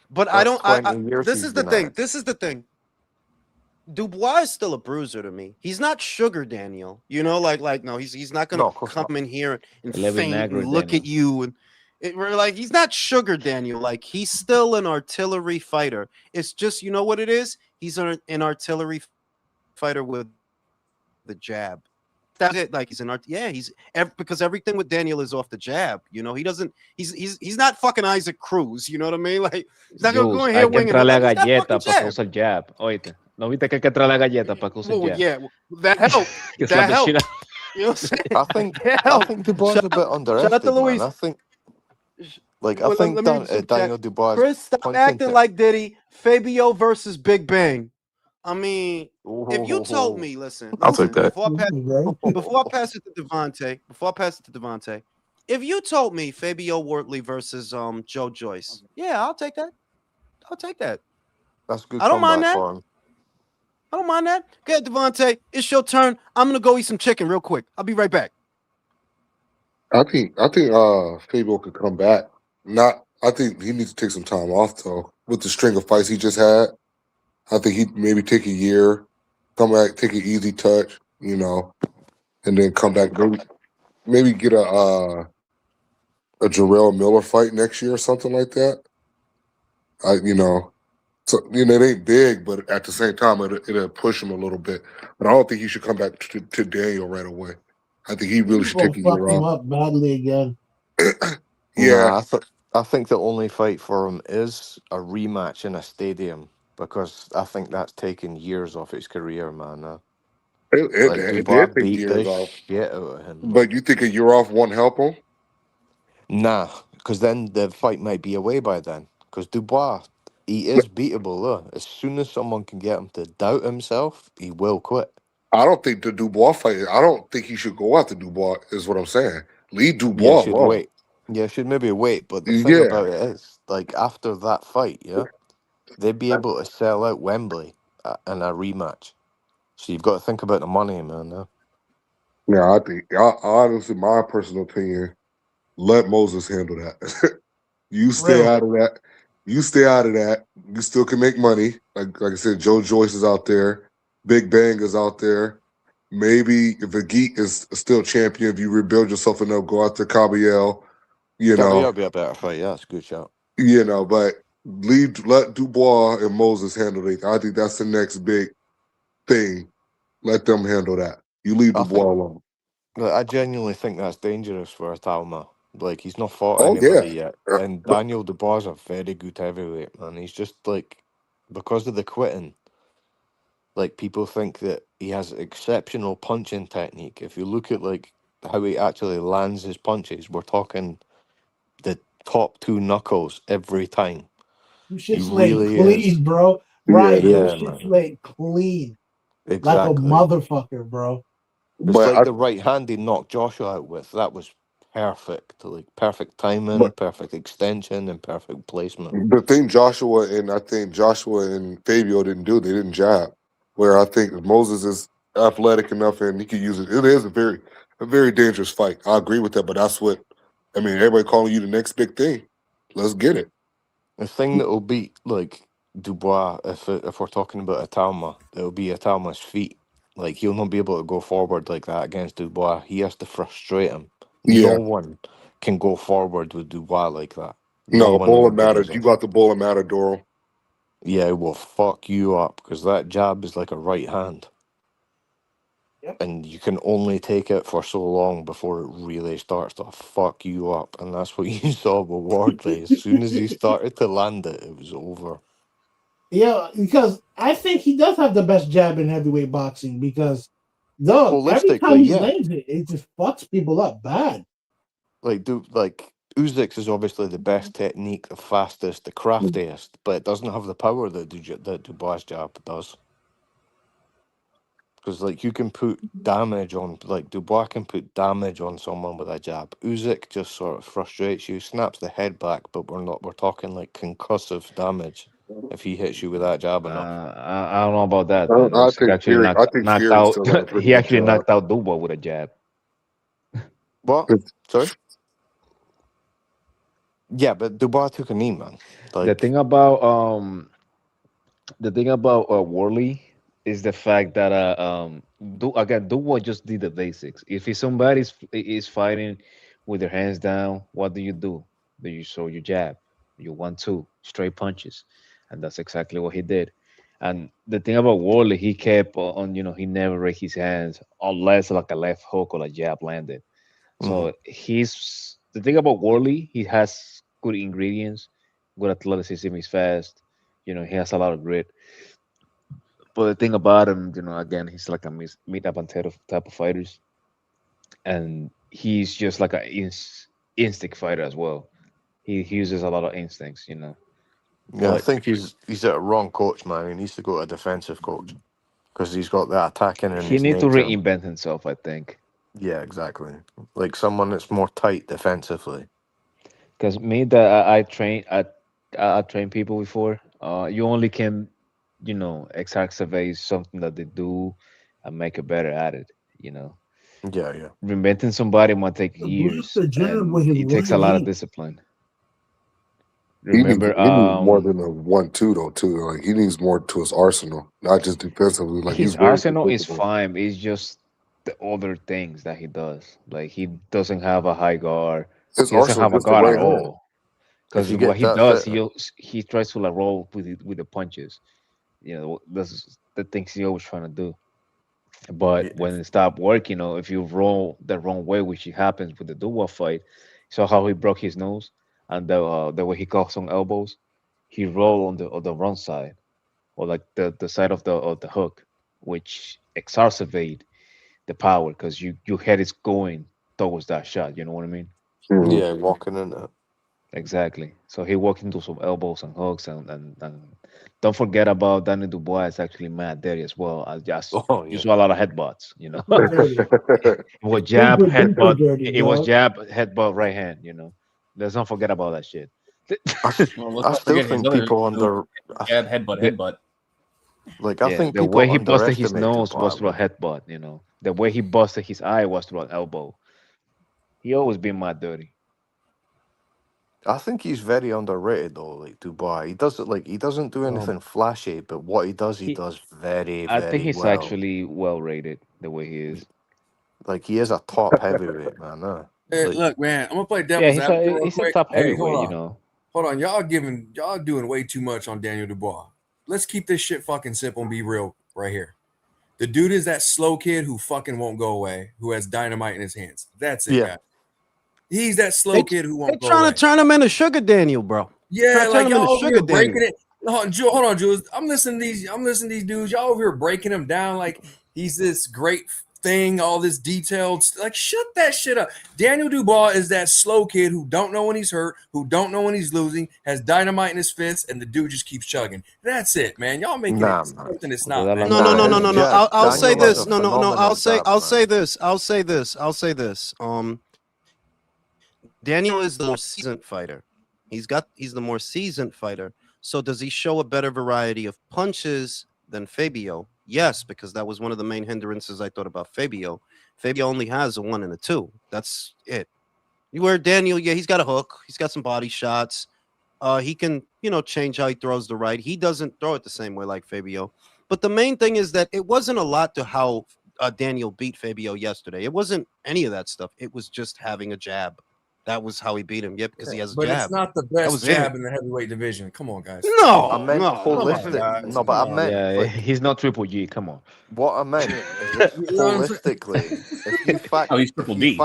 But I That's don't. I 20 years this he's is the been at thing. it. This is the thing. Dubois is still a bruiser to me. He's not Sugar Daniel. Like no, he's not gonna No, of course come not. in here and El feint vinagre, and look at Daniel. you we're like he's not Sugar Daniel. Like he's still an artillery fighter. It's just what it is. He's an artillery fighter with a jab. That's it. Like he's an art. Yeah, because everything with Daniel is off the jab. He doesn't. He's not fucking Isaac Cruz. You know what I mean? Like he's not gonna go in here Jules, winging hay it. que Like entrarle he's a not fucking galleta para jab. que use el jab. Oíste, ¿no viste que hay que entrarle a galleta para que use el Well, jab? yeah, that helped. Que es la That cochina. helped. You know what I'm saying? I think That I helped. think Dubois is Shout a out, bit shout out to underrated, man. Luis. I Well, think let me read the super chat. Daniel Dubois Chris, stop punching acting to. like Diddy. Fabio versus Big Bang. I mean, if you told Oh, me, listen, I'll take that. before I pass it to Devontae, if you told me Fabio Wortley versus Joe Joyce, yeah, I'll take that. I'll take that. that's a good I don't mind comeback that. for him. I don't mind that. Go ahead, Devontae. It's your turn. I'm gonna go eat some chicken real quick. I'll be right back. I think Fabio could come back. Not I think he needs to take some time off though. With the string of fights he just had. I think he'd maybe take a year, come back, take an easy touch, and then come back. Maybe get a Jarrell Miller fight next year or something like that. So it ain't big, but at the same time, it'll push him a little bit. But I don't think he should come back to Daniel right away. I think he really He's should gonna take a fuck year him off. up badly again. Yeah, Nah, I think the only fight for him is a rematch in a stadium because I think that's taken years off his career, man. Like it Dubois did take beat years the off. shit out of him. But you think a year off won't help him? Nah, because then the fight might be away by then. Because Dubois, he is beatable though. As soon as someone can get him to doubt himself, he will quit. I don't think the Dubois fight. I don't think he should go after Dubois. Is what I'm saying. Leave Yeah, Dubois should alone. wait. Yeah, should maybe wait. But the thing Yeah, about it is, like after that fight, yeah, they'd be able to sell out Wembley in a rematch. So you've got to think about the money, man. Yeah, I think honestly, my personal opinion, let Moses handle that. You stay Real. out of that. You stay out of that. You still can make money. Like I said, Joe Joyce is out there. Big Bang is out there. Maybe if a geek is still champion, if you rebuild yourself enough, go out to Cabriel, you Gabriel know, would be a better fight. Yeah, that's a good shout. but let Dubois and Moses handle it. I think that's the next big thing. Let them handle that. You leave I think Dubois alone. like, I genuinely think that's dangerous for Atalma. Like he's not fought Oh yeah. anybody yet, and Daniel Dubois is a very good heavyweight man. He's just like because of the quitting. Like people think that he has exceptional punching technique. If you look at like how he actually lands his punches, we're talking the top two knuckles every time. Them He shit's laid really is. clean, bro. Yeah, it Ryan, them is. Yeah, shit's man. laid clean. Like a Exactly. motherfucker, bro. It's But like I the right hand he knocked Joshua out with. That was perfect. Like perfect timing, but perfect extension, and perfect placement. the thing I think Joshua and Fabio didn't do, they didn't jab. Where I think Moses is athletic enough and he could use it. It is a very dangerous fight. I agree with that, but that's what I mean. Everybody calling you the next big thing. Let's get it. The thing that will beat like Dubois, if we're talking about Atalma, it'll be Atalma's feet. Like he'll not be able to go forward like that against Dubois. He has to frustrate him. No Yeah. one can go forward with Dubois like that. No No, one in Bola the matters. You division. got the Bola Matador. Yeah, it will fuck you up because that jab is like a right hand. Yep. And you can only take it for so long before it really starts to fuck you up. And that's what you saw with Wardley. As soon as he started to land it, it was over. Yeah, because I think he does have the best jab in heavyweight boxing because, dog, every time Holistically, he yeah. lands it, it just fucks people up bad. Like Uzyk's is obviously the best technique, the fastest, the craftiest, but it doesn't have the power that that Dubois jab does. Because like you can put damage on, like Dubois can put damage on someone with a jab. Usyk just sort of frustrates you, snaps the head back, but we're talking like concussive damage if he hits you with that jab enough. I don't know about that. Usyk actually I think knocked Fury out. still got a pretty He good actually job. knocked out Dubois with a jab. What? Sorry? Yeah, but Dubois took a knee, man. The Like, thing about the thing about Worley is the fact that Dubois just did the basics. If he's somebody's is fighting with their hands down, what do? Do you show your jab? You 1-2 straight punches, and that's exactly what he did. And the thing about Worley, he kept on, he never raised his hands unless like a left hook or a jab landed. mhm. So he's the thing about Worley. He has good ingredients, good athleticism. He's fast. He has a lot of grit. But the thing about him, again, he's like a meet up and type of fighters, and he's just like a instinct fighter as well. He uses a lot of instincts. Yeah, I But think he's at a wrong coach, man. He needs to go to a defensive coach because he's got that attacking in he his needs to nature. reinvent himself, I think. Yeah, exactly. Like someone that's more tight defensively. Because me that I train people before. You only can, exacerbate something that they do and make it better at it. You know, Yeah, yeah. Reinventing somebody might take The blast years, the jab and with his it takes a right lot of hand. discipline. Remember, He needs more than a 1-2 though too. Like he needs more to his arsenal, not just defensively. Like he's his very arsenal is defensive. fine. It's just the other things that he does. Like he doesn't have a high guard. His He doesn't arsenal have a just the guard at right hand. all. If Because you what get he that does, fit, he tries to like roll with the punches. That's the things he always trying to do. But yeah, when it stopped working, if you roll the wrong way, which it happens with the Duwa fight, so how he broke his nose and the way he caught some elbows, he rolled on the wrong side or like the side of the hook, which exacerbate the power because your head is going towards that shot. You know what I mean? Mhm. yeah, walking in it. Exactly. So he walked into some elbows and hooks and don't forget about Danny Dubois is actually mad dirty as well. I just Oh you yeah. saw a lot of headbutts. Super dirty. It was jab, Super duper headbutt. dirty, It was dog. jab, headbutt, right hand. Let's not forget about that shit. I, s- Well, let's I not still forget his think other people move, under. I, jab, headbutt, The- headbutt. Like I Yeah, think the way people he busted his underestimate nose was Dubois, through a man. headbutt. The way he busted his eye was through an elbow. He always been mad dirty. I think he's very underrated though, like Dubois. He doesn't do Um, anything flashy, but what he He, does very, I think very he's well. actually well rated the way he is. Like he is a top heavyweight, man. hey, Like look, man, I'm gonna play Yeah, devil's he's advocate a real he's a quick. top Hey, heavyweight. hold on, y'all doing way too much on Daniel Dubois. Let's keep this shit fucking simple and be real right here. The dude is that slow kid who fucking won't go away, who has dynamite in his hands. That's it, yeah, guys. He's that slow They kid who they won't go trying to away. turn him into Sugar Daniel, bro. Try Yeah, to turn like him y'all into over here Sugar breaking Daniel. it. Hold on, Jules. I'm listening to these dudes. Y'all over here breaking him down like he's this great thing, all this detailed. Like, shut that shit up. Daniel Dubois is that slow kid who don't know when he's hurt, who don't know when he's losing, has dynamite in his fists, and the dude just keeps chugging. That's it, man. Y'all making nah, it man. something it's Well, not, man. No, no, Nah, no, no, his no, no. jab. I'll say Daniel has a this. No. phenomenal jab, I'll man. say this. I'll say this. I'll say this. Daniel is the more seasoned fighter. He's the more seasoned fighter. So does he show a better variety of punches than Fabio? Yes, because that was one of the main hindrances I thought about Fabio. Fabio only has a 1 and a 2. That's it. Where Daniel, yeah, he's got a hook. He's got some body shots. He can, change how he throws the right. He doesn't throw it the same way like Fabio. But the main thing is that it wasn't a lot to how Daniel beat Fabio yesterday. It wasn't any of that stuff. It was just having a jab. That was how he beat him. Yeah, because he has a But it's jab. not the That best was it. jab in the heavyweight division. Come on, guys. I No, meant no, Come no. on, holistic. guys. No, but Come I on. meant yeah, like he's not Triple G. Come on. what I meant is if You know what I'm saying? holistically, if you Oh, he's fact, Triple D.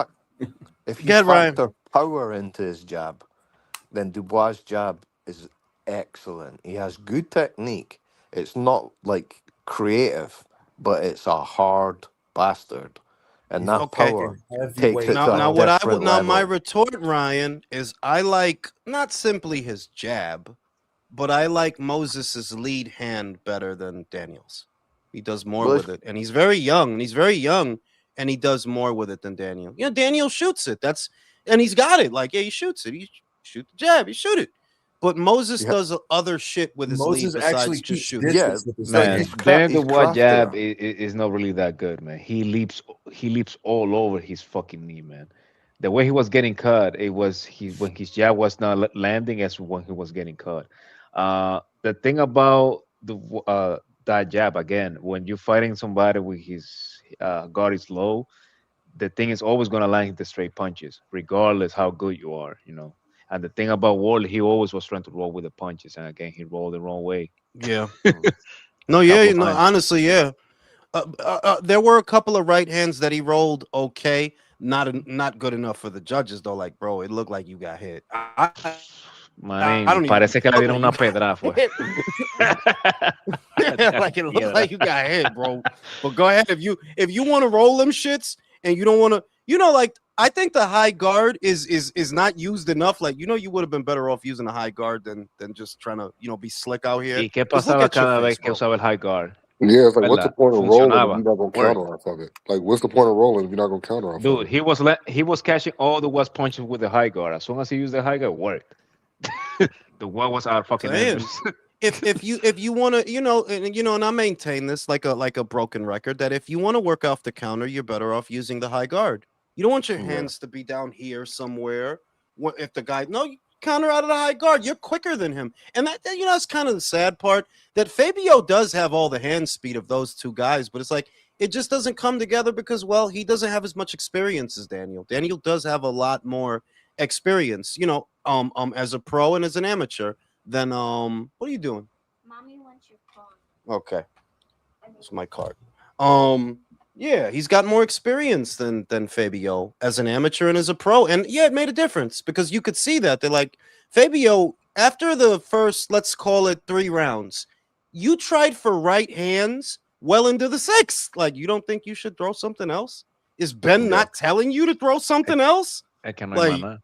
if you Go ahead, Ryan. factor power into his jab, then Dubois' jab is excellent. He has good technique. It's not like creative, but it's a hard bastard, and He's a that Okay. power fucking takes it heavyweight Now, to a now, dog. what I different would now my level. retort, Ryan, is I like not simply his jab, but I like Moses's lead hand better than Daniel's. He does more Well, with it, and he's very young. And he's very young, and he does more with it than Daniel. Daniel shoots it. And he's got it. Like, yeah, he shoots it. He shoot the jab. He shoot it. But Moses yeah, does other shit with his lead Moses actually besides just keeps shooting. yeah, distance with his like lead. Man, he's Daniel he's Dubois jab craftier. is not really that good, man. He leaps all over his fucking knee, man. The way he was getting cut, it was he when his jab was not landing as when he was getting cut. The thing about that jab again, when you're fighting somebody with his guard is low, the thing is always gonna land the straight punches, regardless how good you are. And the thing about Ward, he always was trying to roll with the punches, and again, he rolled the wrong way Yeah. Mm. No, a yeah, couple of no, times. honestly, yeah. There were a couple of right hands that he rolled okay, not good enough for the judges though. Like, bro, it looked like you got hit. I don't Manín, even parece que le look dieron like you una got pedra, fue. hit. Una Like it looked piedra. like you got hit, bro. But go ahead if you want to roll them shits and you don't want to, like I think the high guard is not used enough. Like you would have been better off using a high guard than just trying to be slick out here. ¿Y qué Because look pasaba at your cada face, vez que bro. usaba el high guard? Yeah, it's like, what's the ¿Verdad? point of rolling if Funcionaba. you're not gonna Work. counter off of it? Like, what's the point of rolling if you're not gonna counter off of Dude, it? he was catching all the was punches with the high guard. As soon as he used the high guard, worked. The one was our fucking Saying. nervous. If you want to and I maintain this like a broken record that if you want to work off the counter, you're better off using the high guard. You don't want your Yeah, hands to be down here somewhere. If the guy you counter out of the high guard, you're quicker than him, and that's kind of the sad part that Fabio does have all the hand speed of those two guys, but it's like it just doesn't come together because he doesn't have as much experience as Daniel. Daniel does have a lot more experience, as a pro and as an amateur. Then what are you doing? Mommy wants your phone. Okay, it's my card. Yeah, he's got more experience than Fabio as an amateur and as a pro, and yeah, it made a difference because you could see that they're like Fabio after the first, let's call it 3 rounds, you tried for right hands well into the 6th. Like, you don't think you should throw something else? Is Ben yeah. not telling you to throw something else? Es que no hay Like, maná.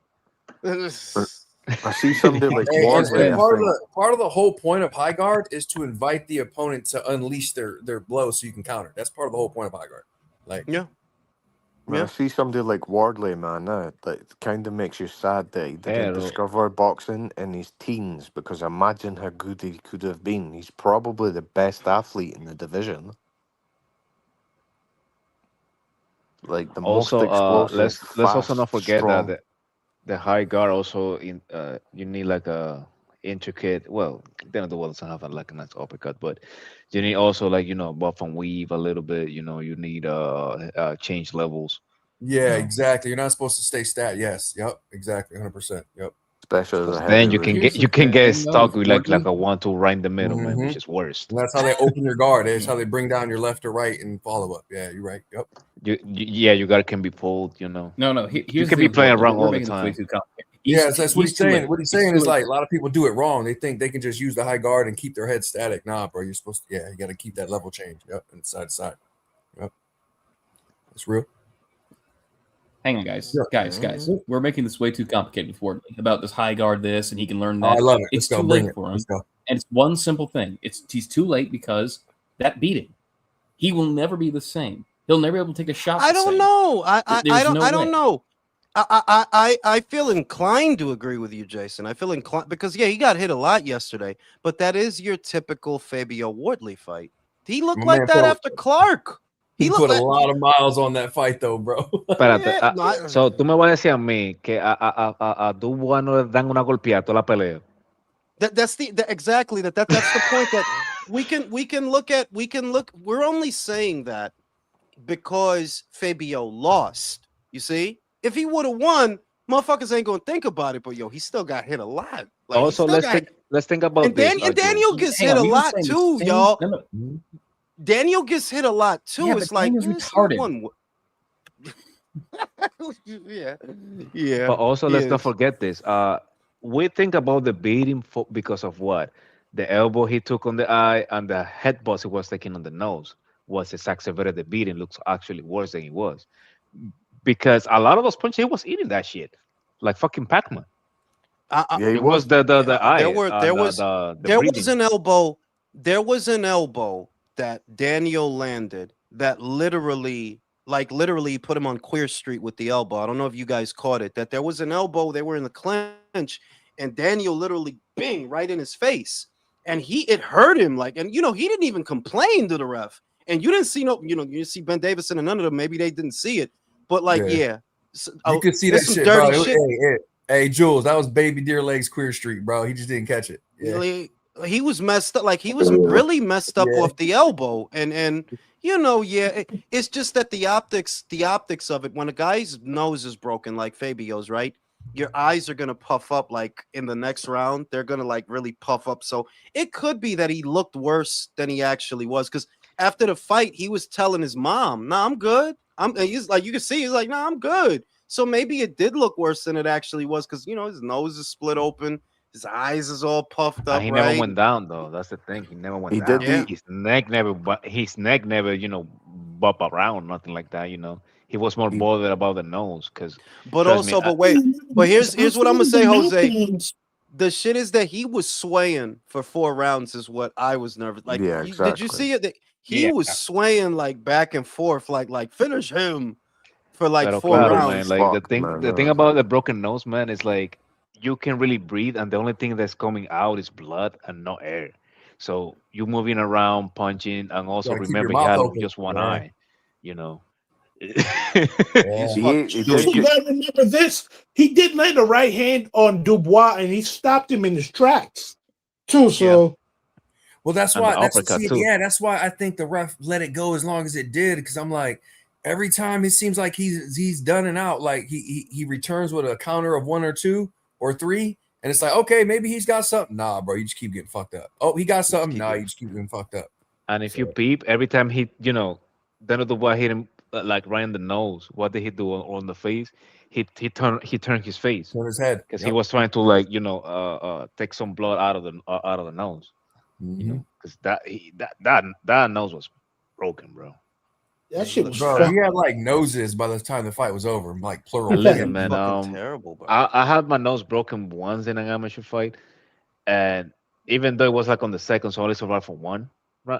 I see somebody like Hey, Mosely. and I part of think the whole point of high guard is to invite the opponent to unleash their blow so you can counter. That's part of the whole point of high guard. Like, yeah. When I Yeah. see somebody like Wardley, man, that kind of makes you sad that he didn't Pero discover boxing in his teens. Because imagine how good he could have been. He's probably the best athlete in the division, like the most also, explosive, let's also not fast, forget that strong. the high guard also you need like a intricate. Well, then the world doesn't have like a nice uppercut, but you need also like buff and weave a little bit. You need change levels. You Yeah, know, exactly. You're not supposed to stay stat. Yes. Yep. Exactly. 100%. Yep. Especially as a because then you can heavyweight. get Here's the you can get thing, though, stuck with with like Wardley. a 1-2 right in the middle, man, Mm-hmm. which is worst. And that's how they open your guard. That's how they bring down your left or right and follow up. Yeah, you're right. Yep. Yeah, you got can be pulled. No, no. You Here's the can thing be with playing Wardley. around We're all the making this way time. too complicated. Yeah, so that's what He's he's too saying. late. What he's He's saying too is late. like a lot of people do it wrong. They think they can just use the high guard and keep their head static. Nah, bro, you're supposed to. Yeah, you got to keep that level change. Yep, and side to side. Yep, that's real. Hang on, guys, Yeah. guys. We're making this way too complicated with Wardley about this high guard this, and he can learn Oh, I that. love it. Let's It's go. too Bring late it. for him, Let's go. and it's one simple thing. He's too late because that beating. He will never be the same. He'll never be able to take a shot I the don't same. know. I There's don't no I don't way. know. I feel inclined to agree with you, Jason. I feel inclined because yeah, he got hit a lot yesterday, but that is your typical Fabio Wardley fight. He looked My like man that after Clark. he He looked put a like lot of miles on that fight, though, bro. Espérate, yeah. No, so tú me vas a decir a mí que a Dubois no le dan una golpeada toda la pelea. that's exactly that's the point that we can look. We're only saying that because Fabio lost. You see, if he would have won, motherfuckers ain't gonna think about it. But yo, he still got hit a lot. Like he Also, still got. let's think about And this, Daniel Jules. gets Hang hit on, a he was lot saying the too, same. y'all. No. Daniel gets hit a lot too. Yeah, but It's like Daniel's it's not retarded. one. Yeah, yeah, But also, he let's not is. forget this. We think about the beating because of what? The elbow he took on the eye and the headbutt he was taking on the nose was exacerbated. The beating looks actually worse than it was because a lot of those punches he was eating that shit like fucking Pac-Man. Yeah, he It was was. the There eye were and there was the there was breathing. an elbow. There was an elbow that Daniel landed that literally put him on Queer Street with the elbow. I don't know if you guys caught it. That there was an elbow. They were in the clinch, and Daniel literally bing right in his face, and it hurt him. Like, and he didn't even complain to the ref. And you didn't see you didn't see Ben Davison and none of them. Maybe they didn't see it, but like, Yeah, yeah, you could see it's that some shit, bro. dirty shit. Hey, Jules, that was Baby Deer Legs Queer Street, bro. He just didn't catch it. Yeah, Really, he was messed up. Like he was really messed up yeah. off the elbow, and yeah, it's just that the optics of it. When a guy's nose is broken, like Fabio's, right? Your eyes are gonna puff up. Like in the next round, they're gonna like really puff up. So it could be that he looked worse than he actually was. Because after the fight, he was telling his mom, "Nah, I'm good. And he's like, you can see, he's like, "Nah, I'm good." So maybe it did look worse than it actually was, because his nose is split open, his eyes is all puffed And up, he never right? went down though. That's the thing. He never went He did down. Yeah. the. His neck never bop around, nothing like that. He was more He, bothered about the nose. Because But trust me, also, but wait, but here's what I'm gonna say, Jose. The shit is that he was swaying for 4 rounds, is what I was nervous. Like, yeah, did you exactly. see it? That he Yeah. was swaying like back and forth, like finish him for like pero four He claro, was man. rounds. Like the fucked, thing, man. the thing about the broken nose, man, is like you can really breathe, and the only thing that's coming out is blood and no air. So you moving around, punching, and also Got to keep your remember he mouth had open. just one Yeah, eye. You know. He's yeah. fucking He But did stupid. you get. gotta remember this. He did land a right hand on Dubois and he stopped him in his tracks too. Yeah. So Well, that's And why. the uppercut too. Yeah, that's why I think the ref let it go as long as it did. Because I'm like, every time it seems like he's done and out. Like he returns with a counter of 1 or 2 or 3, and it's like, okay, maybe he's got something. Nah, bro, you just keep getting fucked up. Oh, he got Just something. keep Nah, getting you just keep getting fucked up. And if you So peep, every time Daniel Dubois hit him like right in the nose. What did he do on the face? He turned his face turn his head. because he Yep. was trying to take some blood out of the nose. Mm-hmm. Because that nose was broken, bro. that he shit was looked Bro, he fucked. had like noses by the time the fight was over, like plural. And he listen, looked man. fucking terrible, bro. I had my nose broken once in an amateur fight, and even though it was like on the second, so I only survived for one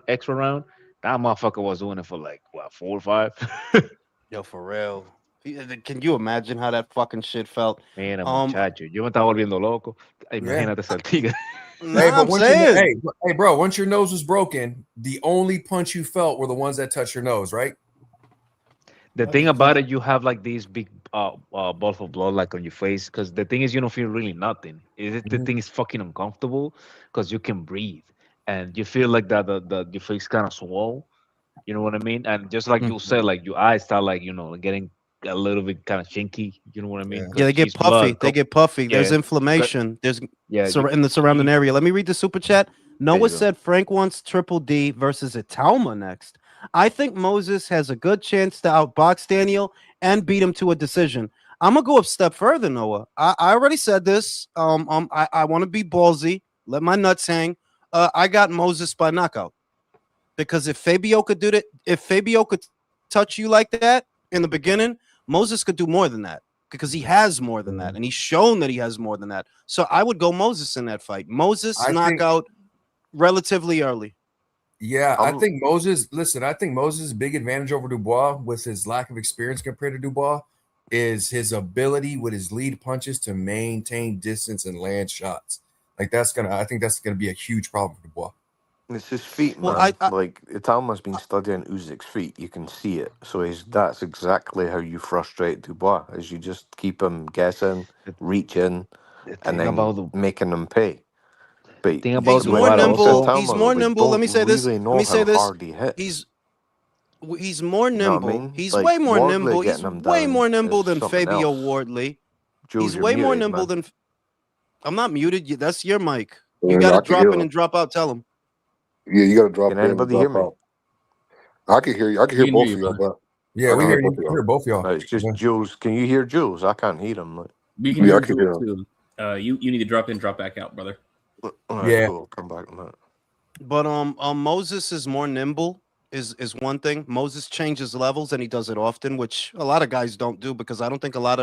extra round. That motherfucker was doing it for like what 4 or 5. Yo, for real. Can you imagine how that fucking shit felt? Mira, Um, muchacho, yo me estaba volviendo loco. Yeah. Imagínate ese tigre. Hey, nah, but I'm saying. hey, bro, once your nose was broken, the only punch you felt were the ones that touched your nose, right? The That's thing about exact. it, you have like these big balls of blood like on your face, because the thing is, you don't feel really nothing. Is it the Mhm. thing is fucking uncomfortable because you can breathe and you feel like that the your face kind of swell. You know what I mean? And just like you said, like your eyes start like getting a little bit kind of chinky. You know what I mean? Yeah. Yeah, Because they get she's puffy. blood. They get puffy. There's Yeah, inflammation. There's yeah. in the surrounding area. Let me read the super chat. There you Noah go. said Frank wants Triple D versus Italma next. I think Moses has a good chance to outbox Daniel and beat him to a decision. I'm gonna go a step further, Noah. I already said this. I want to be ballsy. Let my nuts hang. I got Moses by knockout because if Fabio could do that, if Fabio could touch you like that in the beginning, Moses could do more than that because he has more than that, and he's shown that he has more than that. So I would go Moses in that fight. Moses I think, knockout relatively early. yeah, I I'm think Moses. Listen, I think Moses' big advantage over Dubois, with his lack of experience compared to Dubois, is his ability with his lead punches to maintain distance and land shots. I think that's gonna be a huge problem for Dubois. It's his feet, Well, man. Like Italma's been studying Uzyk's feet. You can see it. So that's exactly how you frustrate Dubois, is you just keep him guessing, The, reaching, the and thing then about the making him pay. But thing about he's more when it Dubois comes to nimble. also. He's Italma, though, more we nimble. Let don't me say this. really Let know me say how this. hard he hits. He's he's more You know what I nimble. mean? He's Like way more Wardley nimble. He's getting him way down more nimble is than something Fabio else. Wardley. Jules, He's you're way more muted, nimble man. than. I'm not muted. That's your mic. You got Yeah, to I can hear drop in him. and drop out. Tell him. Yeah, you got to Can drop in and anybody hear drop me? out. I can hear you. I can hear We can hear both you, of y'all, brother. but Yeah, I we can Uh, hear hear both you. of We y'all. hear both of y'all. it's just Yeah. Jules. Can you hear Jules? I can't hear him. Like, We can Yeah, I hear can hear Jules him. too. You need to drop in, drop back out, brother. all right, Yeah. cool. Come back, man. But Moses is more nimble. Is one thing. Moses changes levels and he does it often, which a lot of guys don't do because I don't think a lot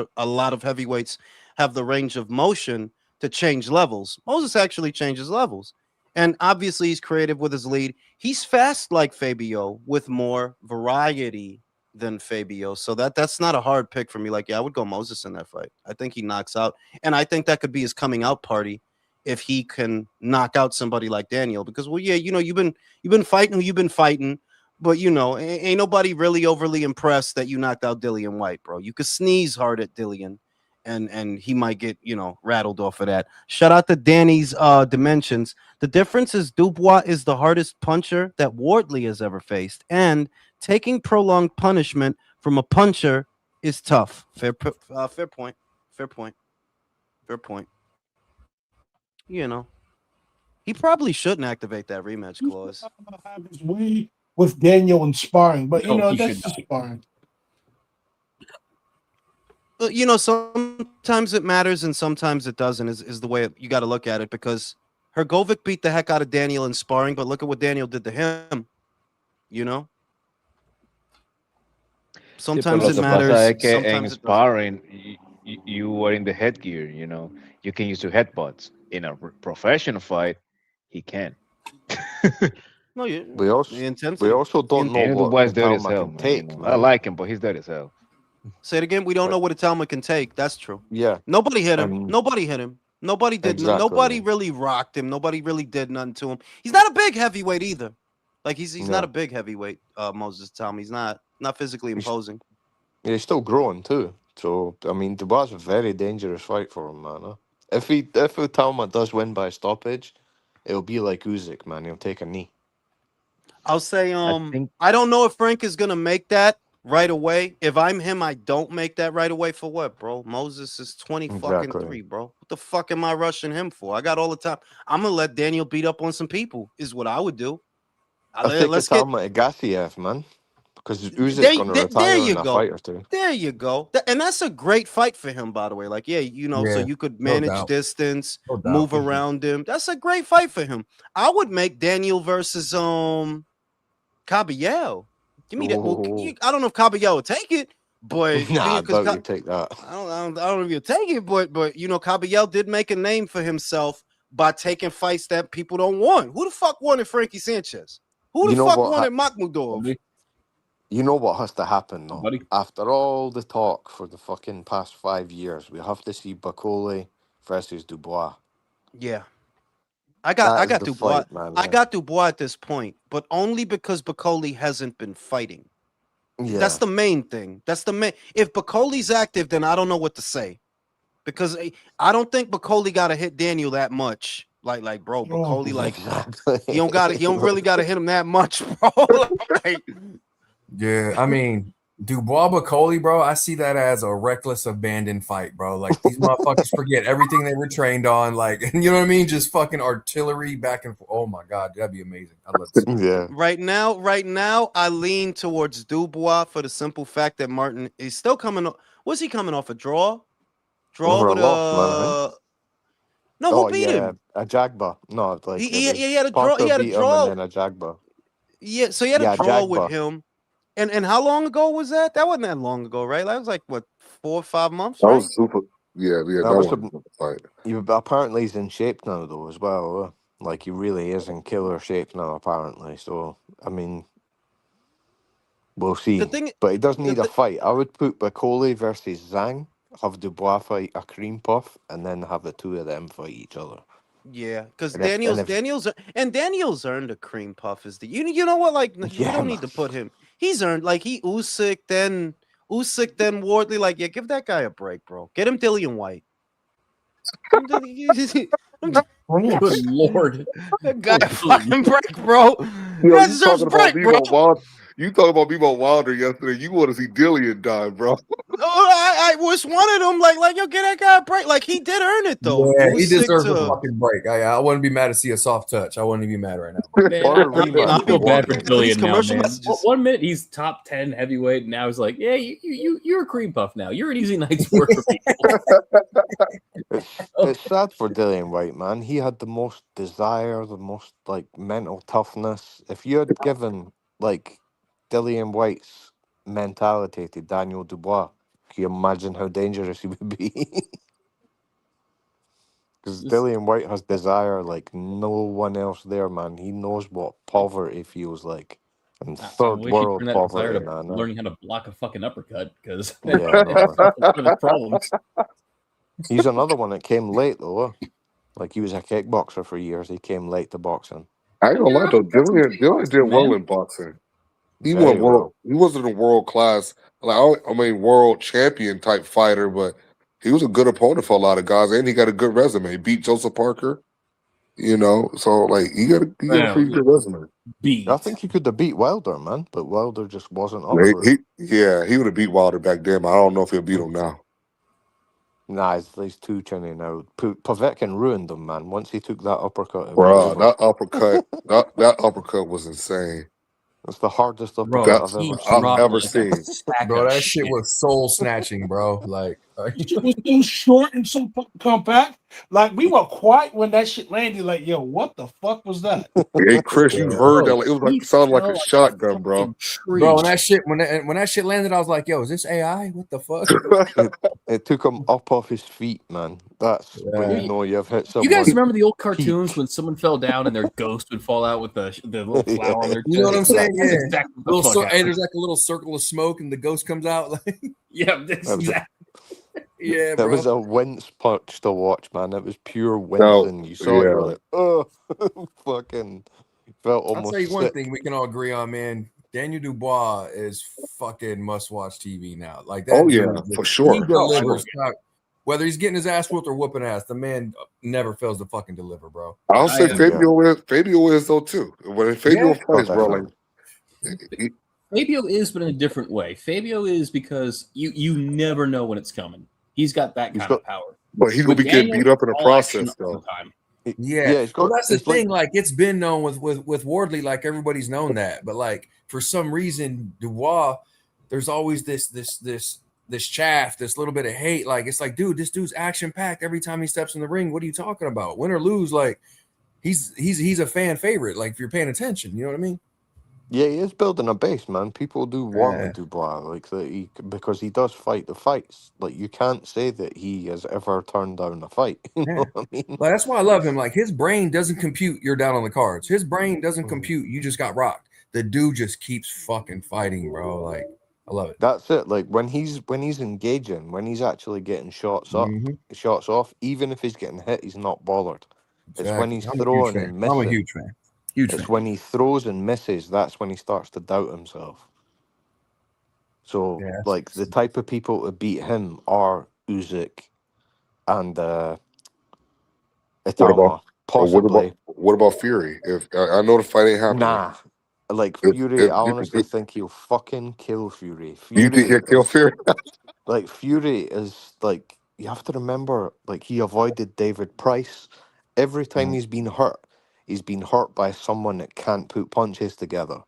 of heavyweights have the range of motion to change levels. Moses actually changes levels. And obviously he's creative with his lead. He's fast like Fabio with more variety than Fabio. So that's not a hard pick for me. Like, yeah, I would go Moses in that fight. I think he knocks out. And I think that could be his coming out party if he can knock out somebody like Daniel. Because well, yeah, you've been fighting who you've been fighting, but ain't nobody really overly impressed that you knocked out Dillian White, bro. You could sneeze hard at Dillian, and he might get rattled off of that. Shout out to Danny's dimensions. The difference is Dubois is the hardest puncher that Wardley has ever faced, and taking prolonged punishment from a puncher is tough. Fair point. Fair point. Fair point. You know, he probably shouldn't activate that rematch He's clause. gonna have his way with Daniel in sparring, but No, he that's should just not. sparring. But sometimes it matters and sometimes it doesn't. Is the way you got to look at it because Hergovic beat the heck out of Daniel in sparring, but look at what Daniel did to him. You know, Sí, pero sometimes lo it que pasa matters, es que en sometimes it doesn't. sparring, you are in the headgear, you can use your headbutts. In a professional fight, he can. No, We the also we intensity. also don't know Daniel what Dubois is dirty as Italma hell, can man. take, I man. like him, but he's dirty as hell. Say it again. We don't Like, know what Italma can take. That's true. yeah, Nobody hit him. and Nobody hit him. Nobody did. Nobody exactly. really rocked him. Nobody really did nothing to him. He's not a big heavyweight either. Like he's not Yeah, a big heavyweight. Moses Tom. He's not physically he's imposing. he's still growing too. So I mean, Dubois is a very dangerous fight for him, man. Huh? If Italma does win by stoppage, it'll be like Usyk, man. He'll take a knee. I'll say I think I don't know if Frank is gonna make that right away. If I'm him, I don't make that right away for what, bro? Moses is 20 fucking Exactly. 3, bro. What the fuck am I rushing him for? I got all the time. I'm gonna let Daniel beat up on some people, is what I would do. I think Let's get Italma Gassiev, man, because Usyk's there, gonna there, there retire you in a go. fight or two. There you go. And that's a great fight for him, by the way. Like, yeah, so Yeah. you could No manage doubt. distance, No doubt. move around him. That's a great fight for him. I would make Daniel versus Caballero. Give me that. Well, Oh, I don't know if Caballero will take it, but nah, I because doubt you take that. I don't know if he'll take it, but Caballero did make a name for himself by taking fights that people don't want. Who the fuck wanted Frankie Sanchez? Who the You know fuck what? wanted Makhmudov? Nobody. You know what has to happen though? Buddy. After all the talk for the fucking past 5 years, we have to see Bacoli versus Dubois. Yeah. I That is got the Dubois. fight, man. I got Dubois at this point, but only because Bacoli hasn't been fighting. That's Yeah. the main thing. That's the main. If Bacoli's active, then I don't know what to say, because I don't think Bacoli got to hit Daniel that much. Like, bro, Bacoli, like Exactly. he don't got it. He don't really got to hit him that much, bro. Like, Yeah, I mean, Dubois Bacoli, bro, I see that as a reckless abandon fight, bro. Like these motherfuckers forget everything they were trained on, like you know what I mean? Just fucking artillery back and forth. Oh my god, that'd be amazing. I'd love to see it. Yeah. right now, I lean towards Dubois for the simple fact that Martin is still coming. Was he coming off a draw? Draw Over a with loss, man, I think. No, Oh who beat yeah, him? a Jagba. No, like it was He had a draw. Parker He had a beat him and draw. then a Jagba. Yeah, so he had Yeah, a draw with Jagba. him. And how long ago was that? That wasn't that long ago, right? That was like what, 4 or 5 months, That right? was super. Yeah, That that was one was a fight. apparently he's in shape now though as well. Like he really is in killer shape now, apparently. So I mean, we'll The see. thing, But he does the need a th- fight. I would put Bacoli versus Zhang, have Dubois fight a cream puff, and then have the two of them fight each other. yeah, because And if Daniel's earned a cream puff. Is the you know what? Like we yeah, don't man. need to put him. He's earned like he Usyk then Wardley. Like yeah, give that guy a break, bro. Get him Dillian White. Good lord. That guy a Good fucking break, bro. Yo, That you deserves talking a about break, bro. Bebo Wilder? You talking about Bebo Wilder yesterday? You want to see Dillian die, bro? No, I was one of them. Like, yo, get that guy a break. Like, he did earn it though. Yeah, he Usyk deserves a to fucking break. I wouldn't be mad to see a soft touch. I wouldn't be mad right now. Man, Or a I rematch feel with bad for Wardley. These Dillian now, commercial man. messages. 1 minute he's top 10 heavyweight, and now he's like, yeah, you're a cream puff now. You're an easy night's work for people. It's sad for Dillian White, man. He had the most desire, the most like mental toughness. If you had given like Dillian White's mentality to Daniel Dubois, can you imagine how dangerous he would be? Because This- Dillian White has desire like no one else there, man. He knows what poverty feels like. And I third wish he world turned that desire poverty, to man. learning how to block a fucking uppercut, because Yeah, I know, man. one of the problems. He's another one that came late though. Like he was a kickboxer for years. He came late to boxing. I ain't gonna lie though, Dillian did well Man. in boxing. He Very went well. He wasn't a world class, world champion type fighter, but he was a good opponent for a lot of guys, and he got a good resume. He beat Joseph Parker, so like he got a pretty good resume. Beat. I think he could have beat Wilder, man, but Wilder just wasn't up Like, for it. he would have beat Wilder back then. But I don't know if he'll beat him now. Nah, he's too chinny now. Povetkin ruined him, man. Once he took that uppercut, it was Bro, over. that uppercut, that uppercut was insane. It's the hardest Bro, uppercut I've he ever I've seen. dropped ever like a seen. sack Bro, of that shit was soul snatching, bro. Like, It was so short and so compact. Like we were quiet when that shit landed. Like, yo, what the fuck was that? Hey, Chris, you heard that? Bro, Like, it was he like sounded like fell a like shotgun, bro. fucking tree. bro, when that shit landed, I was like, yo, is this AI? What the fuck? It took him up off his feet, man. That's when Yeah. you know you've hit You someone. guys remember the old cartoons peak. when someone fell down and their ghost would fall out with the little flower on their You know what I'm chest? saying? That's Yeah. exactly what the Little fuck hey, happened. there's like a little circle of smoke and the ghost comes out. Like, Yeah, that's That was a- exactly. yeah, It bro. was a wince punch to watch, man. It was pure No, wincing. You saw it, yeah. you're like, oh, fucking felt I'll almost tell you one sick. thing we can all agree on, man. Daniel Dubois is fucking must-watch TV now. Like that. Oh yeah, dude, for he sure. delivers. Whether he's getting his ass whooped or whooping ass, the man never fails to fucking deliver, bro. I'll I say am- Fabio is though too. When Fabio Yeah. fights, Oh, bro, like definitely. Fabio is, but in a different way. Fabio is because you never know when it's coming. He's got that He's kind got- of power. but he will With be getting Daniel, beat up in the all action process all though. the time. Yeah, he's got. well, that's the it's like- thing. Like, it's been known with Wardley, like everybody's known that, but like for some reason, Dubois, there's always this chaff, this little bit of hate. Like, it's like, dude, this dude's action packed every time he steps in the ring. What are you talking about? Win or lose, like he's a fan favorite. Like, if you're paying attention, you know what I mean? Yeah, he is building a base, man. People do want Yeah. to Dubois, like that because he does fight the fights. Like you can't say that he has ever turned down a fight. You know what I mean? Like, that's why I love him. Like, his brain doesn't compute you're down on the cards. His brain doesn't compute you just got rocked. the dude just keeps fucking fighting, bro. Like, I love it. That's it. Like when he's engaging, when he's actually getting shots up, Mm-hmm. shots off, even if he's getting hit, he's not bothered. It's when Exactly. he's I'm a huge throwing fan. and I'm a missing. huge fan. Huge It's fan. when he throws and misses, that's when he starts to doubt himself. So Yeah. like the type of people to beat him are Usyk and What about Itama, possibly. what about Fury? If I know the fight ain't happening, Nah. Like Fury, I honestly think he'll fucking kill Fury. you think Fury he'll kill is Fury? like Fury is like you have to remember like he avoided David Price. Every time he's been hurt by someone that can't put punches together.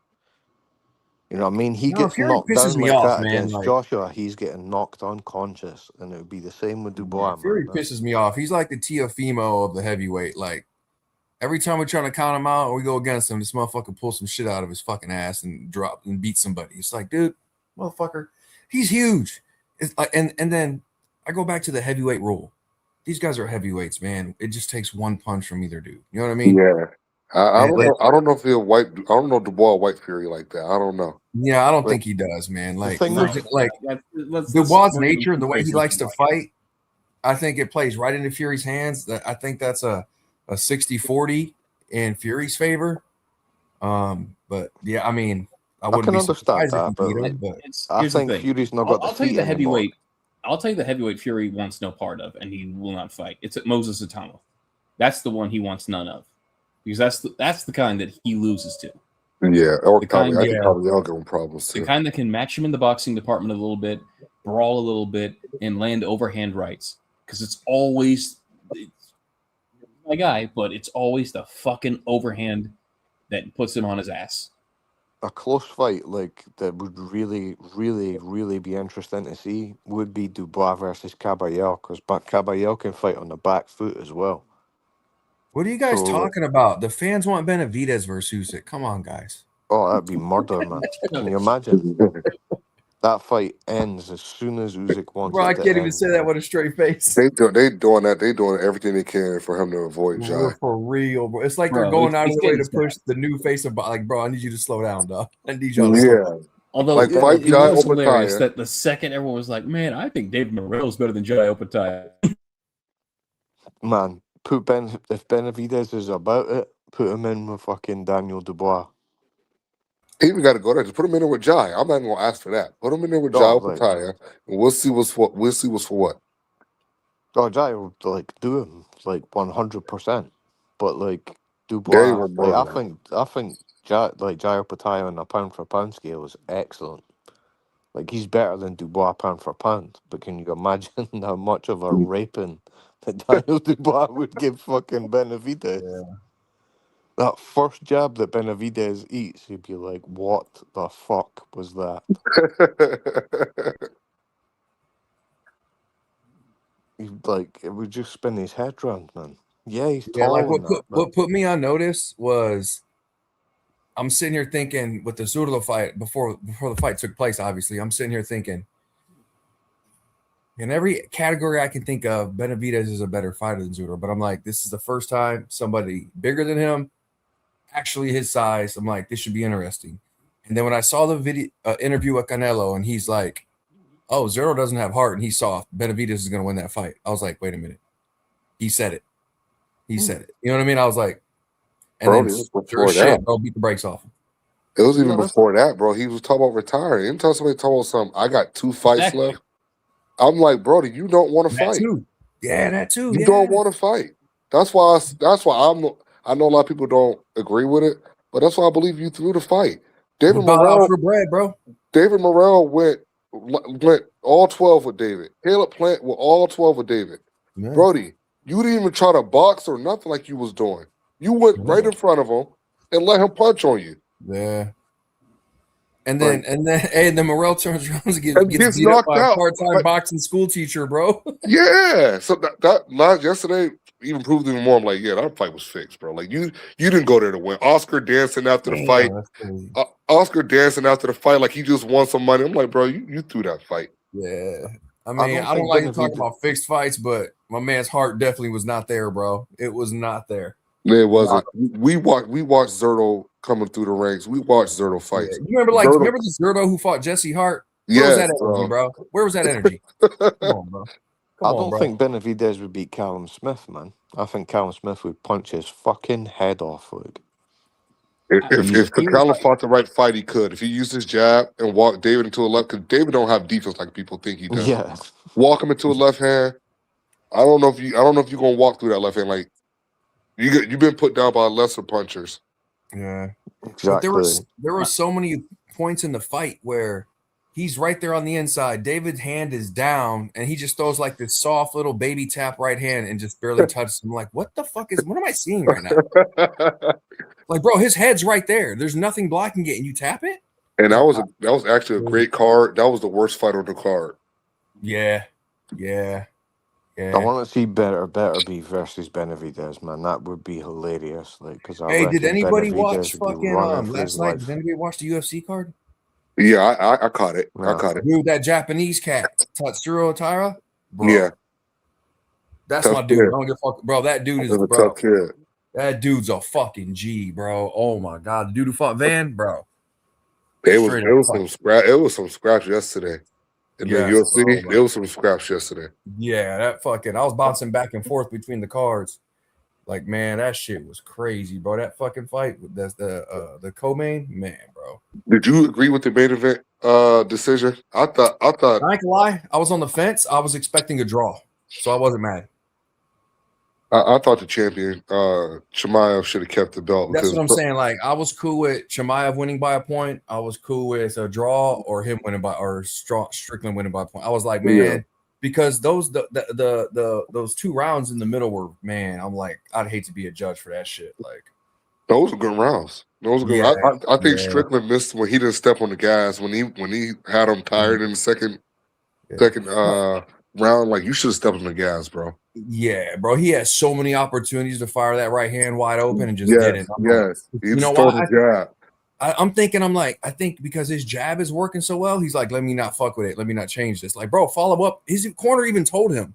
You know what I mean? He No, gets Fury knocked pisses down me like off, that man. against Like, Joshua, he's getting knocked unconscious. And it would be the same with Dubois, Fury man. pisses me off. He's like the Tiafimo of the heavyweight. Like, every time we're trying to count him out or we go against him, this motherfucker pulls some shit out of his fucking ass and drop and beat somebody. It's like, dude, motherfucker, he's huge. It's like, and then I go back to the heavyweight rule. These guys are heavyweights, man. It just takes one punch from either dude. You know what I mean? Yeah, I And don't know. I don't know if he'll white. I don't know Dubois white Fury like that. I don't know. yeah, I don't But think he does, man. the Like, thing for with example, like Let's Dubois' we're nature, the way he faces likes to too much. fight, I think it plays right into Fury's hands. I think that's a 60-40 in Fury's favor. But yeah, I mean, I I wouldn't can be understand surprised if he that, but beat like him. But I Here's the think thing. Fury's not got the I'll tell you feet the anymore. heavyweight. I'll tell you the heavyweight Fury wants no part of, and he will not fight. It's Moses Itama. That's the one he wants none of, because that's the kind that he loses to. Yeah, or The probably kind, I think probably I'll give him problems the too. kind that can match him in the boxing department a little bit, brawl a little bit, and land overhand rights. Because it's my guy, but it's always the fucking overhand that puts him on his ass. A close fight like that would really, really, really be interesting to see would be Dubois versus Caballero, because Caballero can fight on the back foot as well. what are you guys So, talking about? The fans want Benavidez versus Usyk. Come on, guys. oh, that'd be murder, man. Can you imagine? That fight ends as soon as Usyk wants Bro, I it to can't even end. say that with a straight face. They doing that. They doing everything they can for him to avoid Jai. For real, bro. It's like they're Bro, going out of it's the way to getting push sad. the new face of like, bro, I need you to slow down, dog. I need y'all to slow down. Yeah, Although like fight it Jai was hilarious Opetaia. that the second everyone was like, "Man, I think David Morrell's better than Jai Opetaia." Man, if Benavidez is about it, put him in with fucking Daniel Dubois. He even got to go there. Just put him in there with Jai. I'm not even gonna ask for that. Put him in there with Jai Oh, like, Opetaia, and we'll see what's what. We'll see what's for what. oh, Jai will like do him like 100%. But like They Dubois, were like I murder. think Jai Opetaia on a pound for pound scale is excellent. Like he's better than Dubois pound for pound. But can you imagine how much of a raping that Daniel Dubois would give fucking Benavidez? Yeah. That first jab that Benavidez eats, he'd be like, "What the fuck was that?" He'd, like it would just spin his head round, man. Yeah, he's Yeah, like tall and that, but what put me on notice was I'm sitting here thinking with the Zurdo fight before the fight took place, obviously. I'm sitting here thinking in every category I can think of, Benavidez is a better fighter than Zurdo. But I'm like, this is the first time somebody bigger than him, actually his size. I'm like, this should be interesting. And then when I saw the video interview with Canelo, and he's like, "Oh, Zurdo doesn't have heart, and he's soft. Benavidez is going to win that fight." I was like, "Wait a minute." He said it. He said it. You know what I mean? I was like, and Bro, then it was sure before as shit, that. bro, beat the brakes off him. It was to be even honest, before that, bro. He was talking about retiring. Anytime somebody talking about something, I got 2 fights Exactly. left. I'm like, bro, you don't want to That fight. too. Yeah, that too. You Yeah. don't want to fight. That's why. I know a lot of people don't agree with it, but that's why I believe you threw the fight. We David bought out Morrell. for bread, bro. David Morrell went all 12 with David. Caleb Plant with all 12 with David. Yeah. Brody, you didn't even try to box or nothing like you was doing. You went right in front of him and let him punch on you. Yeah. And then Morrell turns around and And gets gets beat up knocked by a out. part-time Like, boxing school teacher, bro. yeah. So that last yesterday even proved even more. I'm like, yeah, that fight was fixed, bro. Like you didn't go there to win. Oscar dancing after the fight. That's crazy. Oscar dancing after the fight like he just won some money. I'm like, bro, you threw that fight. Yeah. I I mean, don't I don't think like to talk Benavidez. about fixed fights, but my man's heart definitely was not there, bro. It was not there. It wasn't. We watched Zerto coming through the ranks. We watched Zerto Yeah. fights. You remember Zerto, remember the Zerto who fought Jesse Hart? Where was yes, that energy, bro? Where was that energy? Come on, bro. Come I on, don't bro. think Benavidez would beat Callum Smith, man. I think Callum Smith would punch his fucking head off, like. If Here's Kakala fought the right fight, he could. If he used his jab and walked David into a left, because David don't have defense like people think he does. Yeah, Walk him into a left hand. I don't know if you're gonna walk through that left hand. Like you've been put down by lesser punchers. Yeah. But exactly. there were so many points in the fight where he's right there on the inside. David's hand is down, and he just throws like this soft little baby tap right hand and just barely touches him. Like, what the fuck what am I seeing right now? Like, bro, his head's right there. There's nothing blocking it, and you tap it? And that was actually a great card. That was the worst fight on the card. Yeah. I want to see better be versus Benavidez, man. That would be hilarious. Like, because I Hey, did reckon anybody Benavidez watch would be fucking running for his last night? life. Did anybody watch the UFC card? Yeah, I caught it. I Yeah. caught it. Dude, that Japanese cat, Tatsuro Taira, bro. Yeah, That's tough my dude. kid. I don't give a fuck, bro. That dude is That's a bro. tough kid. That dude's a fucking G, bro. Oh my god, the dude who fought Van, bro. It was Straight it up was fuck. some scrap. It was some scraps yesterday. In the Yes, UFC, oh my- it was some scraps yesterday. Yeah, that fucking. I was bouncing back and forth between the cards. Like, man, that shit was crazy, bro. That fucking fight. That's the co-main, man, bro. Did you agree with the main event decision? I thought I ain't gonna lie. I was on the fence. I was expecting a draw, so I wasn't mad. I thought the champion Chimaev should have kept the belt. That's Because what I'm saying. Like, I was cool with Chimaev winning by a point. I was cool with a draw or him winning by or Strickland winning by a point. I was like, man, Yeah. because those those 2 rounds in the middle were, man. I'm like, I'd hate to be a judge for that shit. Like, those were good rounds. Those were good. Yeah, I think yeah. Strickland missed when he didn't step on the gas when he had him tired in the second round. Like, you should have stepped on the gas, bro. yeah, bro, he had so many opportunities to fire that right hand wide open and just Yes, didn't. I'm yes. like, He you just know throw what? the jab. I'm thinking, I think because his jab is working so well, he's like, let me not fuck with it. Let me not change this. Like, bro, follow up. His corner even told him,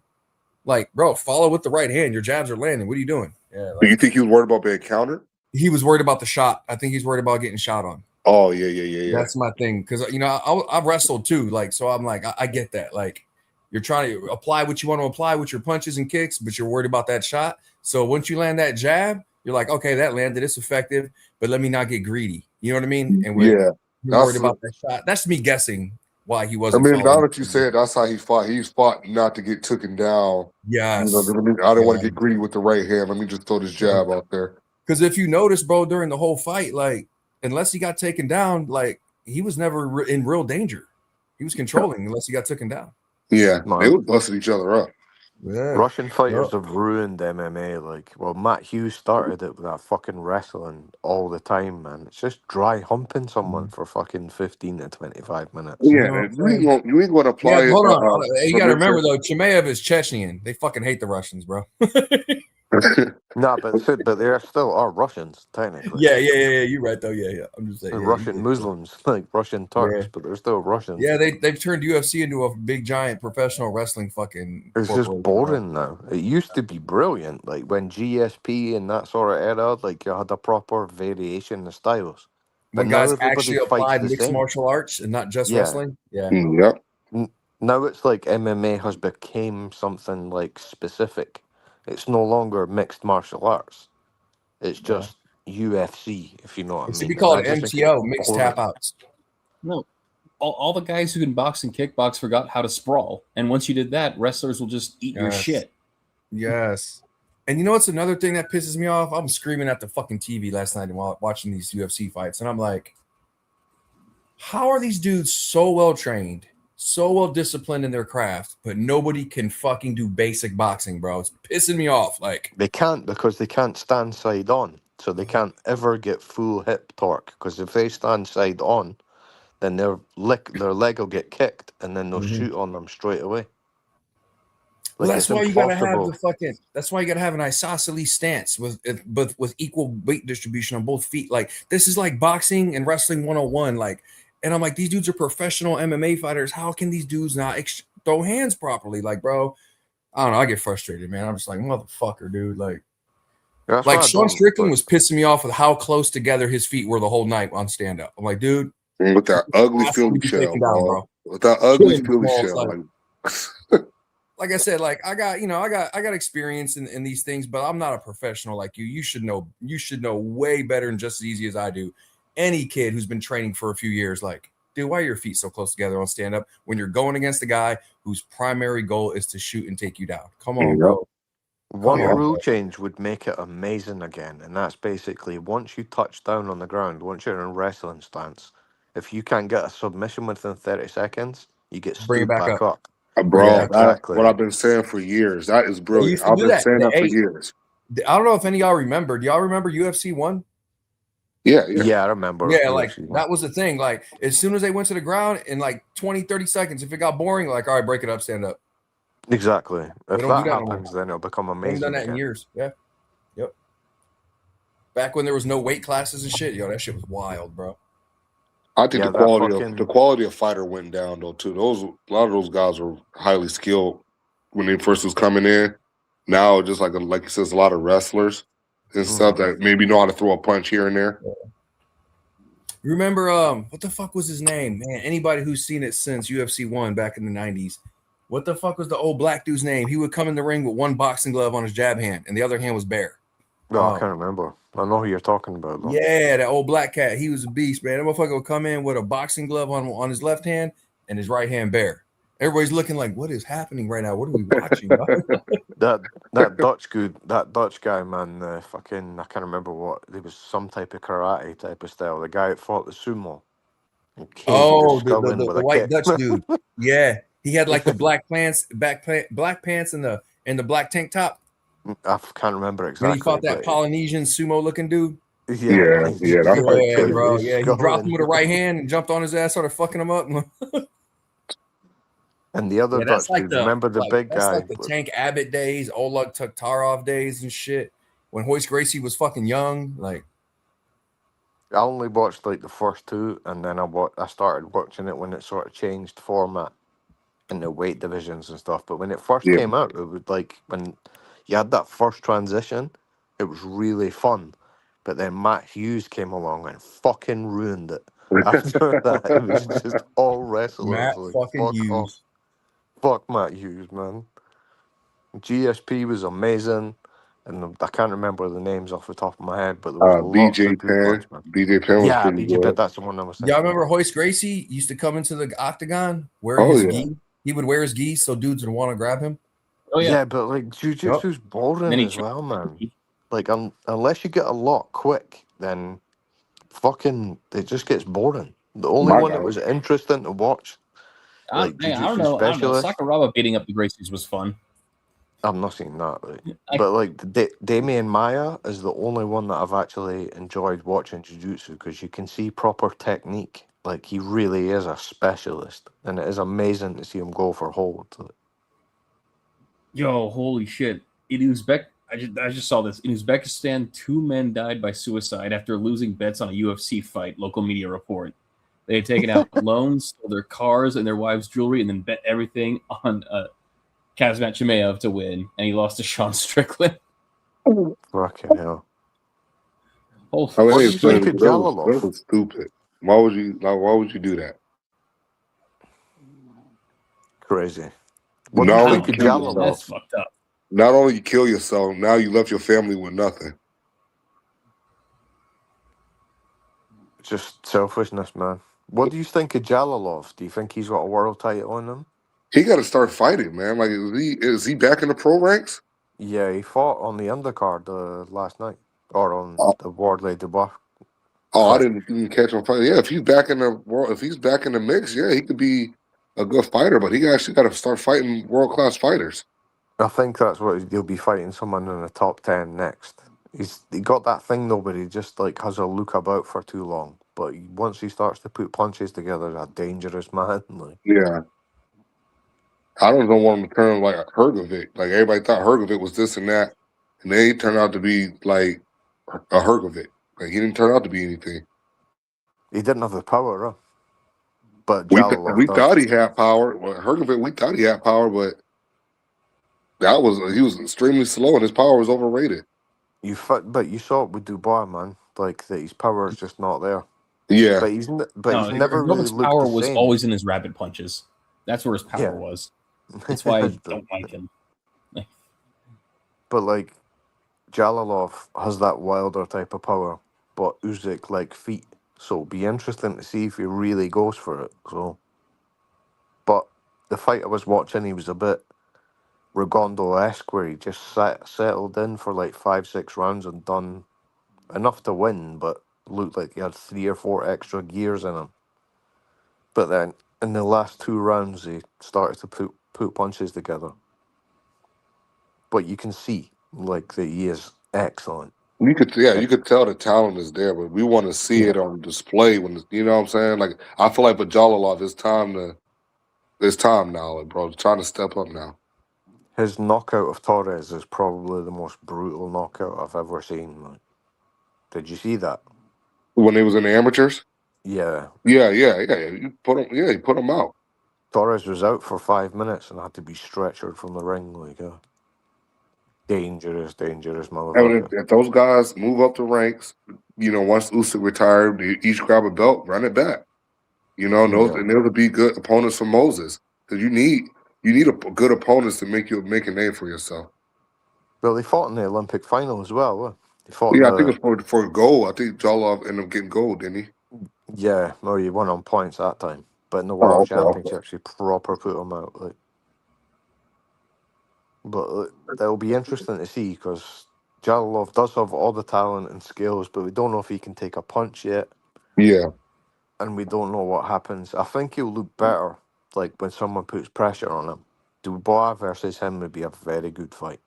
like, bro, follow with the right hand. Your jabs are landing. What are you doing? Yeah. Do Like, you think he was worried about being countered? he was worried about the shot. I think he's worried about getting shot on. Oh yeah. That's my thing. Because, you know, I wrestled too. Like, so I'm like, I get that. Like, you're trying to apply what you want to apply with your punches and kicks, but you're worried about that shot. So once you land that jab, you're like, okay, that landed. It's effective, but let me not get greedy. You know what I mean? And when Yeah. you're worried about that shot, that's me guessing why he I wasn't. mean, now following. that you said that's how he fought. He fought not to get taken down. Yes. You know, I didn't want to get greedy with the right hand. Let me just throw this jab out there. Because if you notice, bro, during the whole fight, like, unless he got taken down, like, he was never in real danger. He was controlling unless he got taken down. Yeah, Man. they were busting each other up. Yeah. Russian fighters have ruined MMA. Like, well, Matt Hughes started it with that fucking wrestling all the time, man. It's just dry humping someone for fucking 15 to 25 minutes. Yeah, You know what I'm saying? you ain't going to apply Yeah, it. hold on. You got to remember, though, Chimaev is Chechnyan. They fucking hate the Russians, bro. Nah, but there still are Russians, technically. Yeah. You're right, though. Yeah. I'm just saying. And Yeah, Russian Muslims, like Russian Turks, but they're still Russians. Yeah, they've turned UFC into a big, giant professional wrestling fucking. It's just boring now. It used to be brilliant, like when GSP and that sort of era, like you had a proper variation in the styles. When But now guys everybody actually fights applied the mixed same. martial arts and not just Yeah. wrestling. Yeah. Yep. Now it's like MMA has become something like specific. It's no longer mixed martial arts. It's just UFC, if you know what It I should mean. be And called I just think MTO, it's mixed boring. tap outs. No, all the guys who can box and kickbox forgot how to sprawl, and once you did that, wrestlers will just eat your Yes. shit. Yes. And you know what's another thing that pisses me off? I'm screaming at the fucking TV last night while watching these UFC fights, and I'm like, how are these dudes so well trained, so well disciplined in their craft, but nobody can fucking do basic boxing, bro? It's pissing me off. Like, They can't because they can't stand side on. So they can't ever get full hip torque. Because if they stand side on, then their leg will get kicked and then they'll shoot on them straight away. well, Like, that's it's why you gotta have impossible. the fucking. That's why you gotta have an isosceles stance with equal weight distribution on both feet. Like, this is like boxing and wrestling 101. Like, and I'm like, these dudes are professional MMA fighters. How can these dudes not throw hands properly? Like, bro, I don't know. I get frustrated, man. I'm just like, motherfucker, dude. Like, That's Like why I Sean don't. Strickland Like, was pissing me off with how close together his feet were the whole night on stand up. I'm like, dude, And with that ugly has to Philly be shell, taken down, bro. bro. With that ugly Killing Philly balls, shell, like I said, like I got experience in these things, but I'm not a professional like you. You should know way better and just as easy as I do. Any kid who's been training for a few years, like, dude, why are your feet so close together on stand up when you're going against a guy whose primary goal is to shoot and take you down? Come on, Yep. bro. one Yeah. rule change would make it amazing again, and that's basically once you touch down on the ground, once you're in wrestling stance, if you can't get a submission within 30 seconds, you get Bring it stood back back up. up. Bring it Yeah, Bro, back up. that's exactly. what I've been saying for years. That is They brilliant. used to I've do been that. saying that for years. I don't know if any of y'all remember. Do y'all remember UFC 1? Yeah. Yeah, I remember. Yeah, like UFC one. that was the thing. Like as soon as they went to the ground in like 20, 30 seconds, if it got boring, like, all right, break it up, stand up. Exactly. They If don't do that that no more. happens, then it'll become They haven't amazing done that in again. years. Yeah. Yep. Back when there was no weight classes and shit, yo, that shit was wild, bro. I think Yeah, the that quality fucking of the quality of fighter went down though too. A lot of those guys were highly skilled when they first was coming in. Now just like you said, a lot of wrestlers and stuff that maybe know how to throw a punch here and there. You remember what the fuck was his name? Man, anybody who's seen it since UFC 1 back in the 90s. What the fuck was the old black dude's name? He would come in the ring with one boxing glove on his jab hand and the other hand was bare. No, I can't remember. I know who you're talking about, though. Yeah, that old black cat. He was a beast, man. That motherfucker would come in with a boxing glove on his left hand and his right hand bare. Everybody's looking like, what is happening right now? What are we watching? that Dutch guy, man, fucking I can't remember what. There was some type of karate type of style. The guy that fought the sumo and caved your Oh, skull in the with a white kick. Dutch dude. Yeah, he had like the black pants, black pants, and the black tank top. I can't remember When he exactly, fought that but Polynesian sumo looking dude. Yeah, that's like Yeah, crazy. bro. Yeah, he dropped him in. with a right hand and jumped on his ass, started fucking him up. And the other Yeah, that's Dutch like dude, remember the big that's guy? like the Tank Abbott days, Oleg Tuktarov days and shit. When Hoist Gracie was fucking young, like I only watched like the first two, and then I started watching it when it sort of changed format in the weight divisions and stuff. But when it first Yeah. came out, it was like when you had that first transition, it was really fun. But then Matt Hughes came along and fucking ruined it. After that, it was just all wrestlers. Matt Like, fucking fuck off. Hughes. Fuck Matt Hughes, man. GSP was amazing. And I can't remember the names off the top of my head, but there was lots BJ of good Penn. punch, man. BJ Penn was Yeah, pretty BJ Pitt, good. that's the one I was Y'all thinking remember of. Hoist Gracie used to come into the octagon wearing Oh his yeah. gi? He would wear his gi so dudes would want to grab him. Oh yeah. Yeah, but like jiu-jitsu's boring Then he as well, man. Like unless you get a lot quick, then fucking it just gets boring. The only My one that God. was interesting to watch, like I don't jiu-jitsu know. I don't know. specialist. Sakuraba beating up the Gracies was fun. I've not seen that, like. I- But like Damien Maya is the only one that I've actually enjoyed watching jiu-jitsu because you can see proper technique. Like he really is a specialist, and it is amazing to see him go for holds. Yo, holy shit! In Uzbek, I just saw this. In Uzbekistan, 2 men died by suicide after losing bets on a UFC fight. Local media report. They had taken out loans, stole their cars and their wives' jewelry, and then bet everything on Kazmat Chimaev to win, and he lost to Sean Strickland. Fucking hell! Oh, I mean, What do it's you funny, think of but that Jalalov? was stupid. Why would you do that? Crazy. What do Not you only think you of kill man, that's yourself, Jalalov? fucked up. not only you kill yourself, now you left your family with nothing. Just selfishness, man. What do you think of Jalalov? Do you think he's got a world title on him? He got to start fighting, man. Like, is he back in the pro ranks? Yeah, he fought on the undercard last night, or on Oh, the Wardley Dubois. I Fight. didn't even catch him fighting. Yeah, if he's back in the world, if he's back in the mix, yeah, he could be a good fighter. But he actually got to start fighting world class fighters. I think that's what he'll be fighting someone in the top 10 next. He got that thing though, but he just like has a look about for too long. But once he starts to put punches together, he's a dangerous man. Like, Yeah, I don't want him to turn like a Hergovic. Like everybody thought Hergovic was this and that, and then he turned out to be like a Hergovic. Like he didn't turn out to be anything. he didn't have the power, huh? But We Jalalov we does. thought he had power. Well, Hergovic, we thought he had power, but he was extremely slow, and his power was overrated. But you saw it with Dubois, man. Like that, his power is just not there. Yeah, But he's No, never really Roman's looked the power was same. always in his rapid punches. That's where his power Yeah. was. That's why I but, don't like him. but like Jalalov has that wilder type of power, but Usyk like feet. So it'll be interesting to see if he really goes for it. So, but the fight I was watching, he was a bit Regondo-esque, where he just settled in for like 5-6 rounds and done enough to win, but looked like he had 3 or 4 extra gears in him. But then in the last 2 rounds, he started to put punches together. But you can see like that he is excellent. you could tell the talent is there, but we want to see Yeah. it on display when you know what I'm saying. Like I feel like with Jalalov, it's time now, like, bro. It's trying to step up now. His knockout of Torres is probably the most brutal knockout I've ever seen. Like, did you see that? When they was in the amateurs, Yeah. yeah. You put him out. Torres was out for 5 minutes and had to be stretchered from the ring. Like a dangerous And motherfucker. if those guys move up the ranks, once Usyk retired, they each grab a belt, run it back. And those Yeah. would be good opponents for Moses because you need good opponents to make a name for yourself. Well, they fought in the Olympic final as well. They fought in Yeah, I think the it's for gold. I think Jalov ended up getting gold, didn't he? yeah. No, he won on points that time, but in the Oh, World okay. Championships, he proper put him out. Like, but it'll be interesting to see because Jalilov does have all the talent and skills, but we don't know if he can take a punch yet, Yeah. and we don't know what happens. I think he'll look better like when someone puts pressure on him. Dubois versus him would be a very good fight.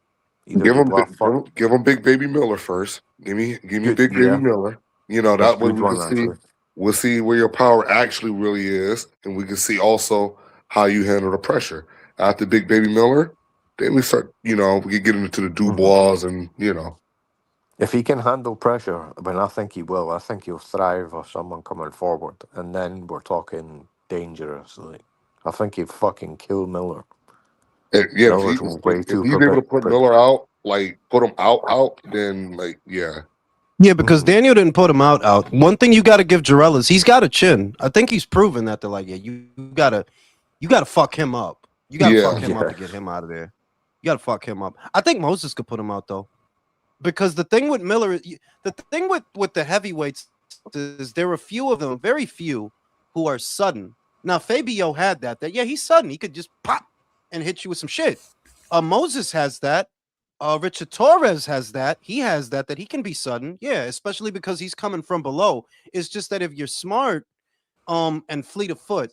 Either Give him, Dubois Big- give fuck him, give him Big Baby Miller first. Give me good, Big Baby yeah, Miller. that's a That way good we can one see actually. we'll see where your power actually really is, and we can see also how you handle the pressure. After Big Baby Miller, then we start. We can get into the Hmm. Dubois and If he can handle pressure, I mean, I think he will. I think he'll thrive off someone coming forward, and then we're talking dangerous. Like, I think he'd fucking kill Miller. Yeah. If, he, Miller's way if too he's able to put Miller out, like put him out, then like yeah, Yeah, because Mhm. Daniel didn't put him out. One thing you got to give Jarrell is he's got a chin. I think he's proven that they're like, yeah, you gotta fuck him up. You gotta fuck yeah. him up Yeah. to get him out of there. You gotta fuck him up. I think Moses could put him out though, because the thing with Miller, the thing with the heavyweights is there are a few of them, very few, who are sudden. Now Fabio had that. That yeah, he's sudden. He could just pop and hit you with some shit. Moses has that. Richard Torres has that. He has that he can be sudden. Yeah, especially because he's coming from below. It's just that if you're smart, and fleet of foot,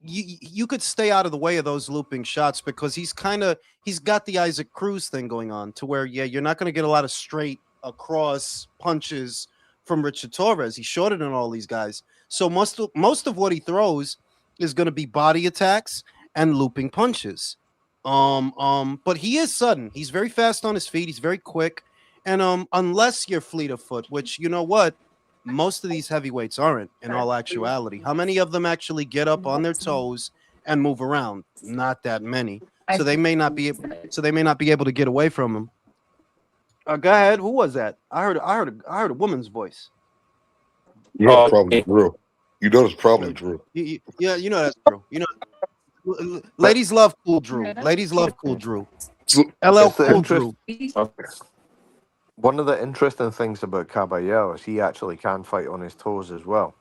you could stay out of the way of those looping shots because he's got the Isaac Cruz thing going on to where yeah, you're not going to get a lot of straight across punches from Richard Torres. He's shorter than all these guys. So most of what he throws is going to be body attacks and looping punches. But he is sudden. He's very fast on his feet. He's very quick. And unless you're fleet of foot, which you know what, most of these heavyweights aren't in all actuality. How many of them actually get up on their toes and move around? Not that many. So they may not be able to get away from him. Go ahead. Who was that? I heard a woman's voice. Yeah, it's probably Drew. It's probably Drew. Yeah, you know that's true. But Ladies love cool Drew. Ladies love cool Drew. So, LL it's the Cool interest. Drew. One of the interesting things about Caballero is he actually can fight on his toes as well.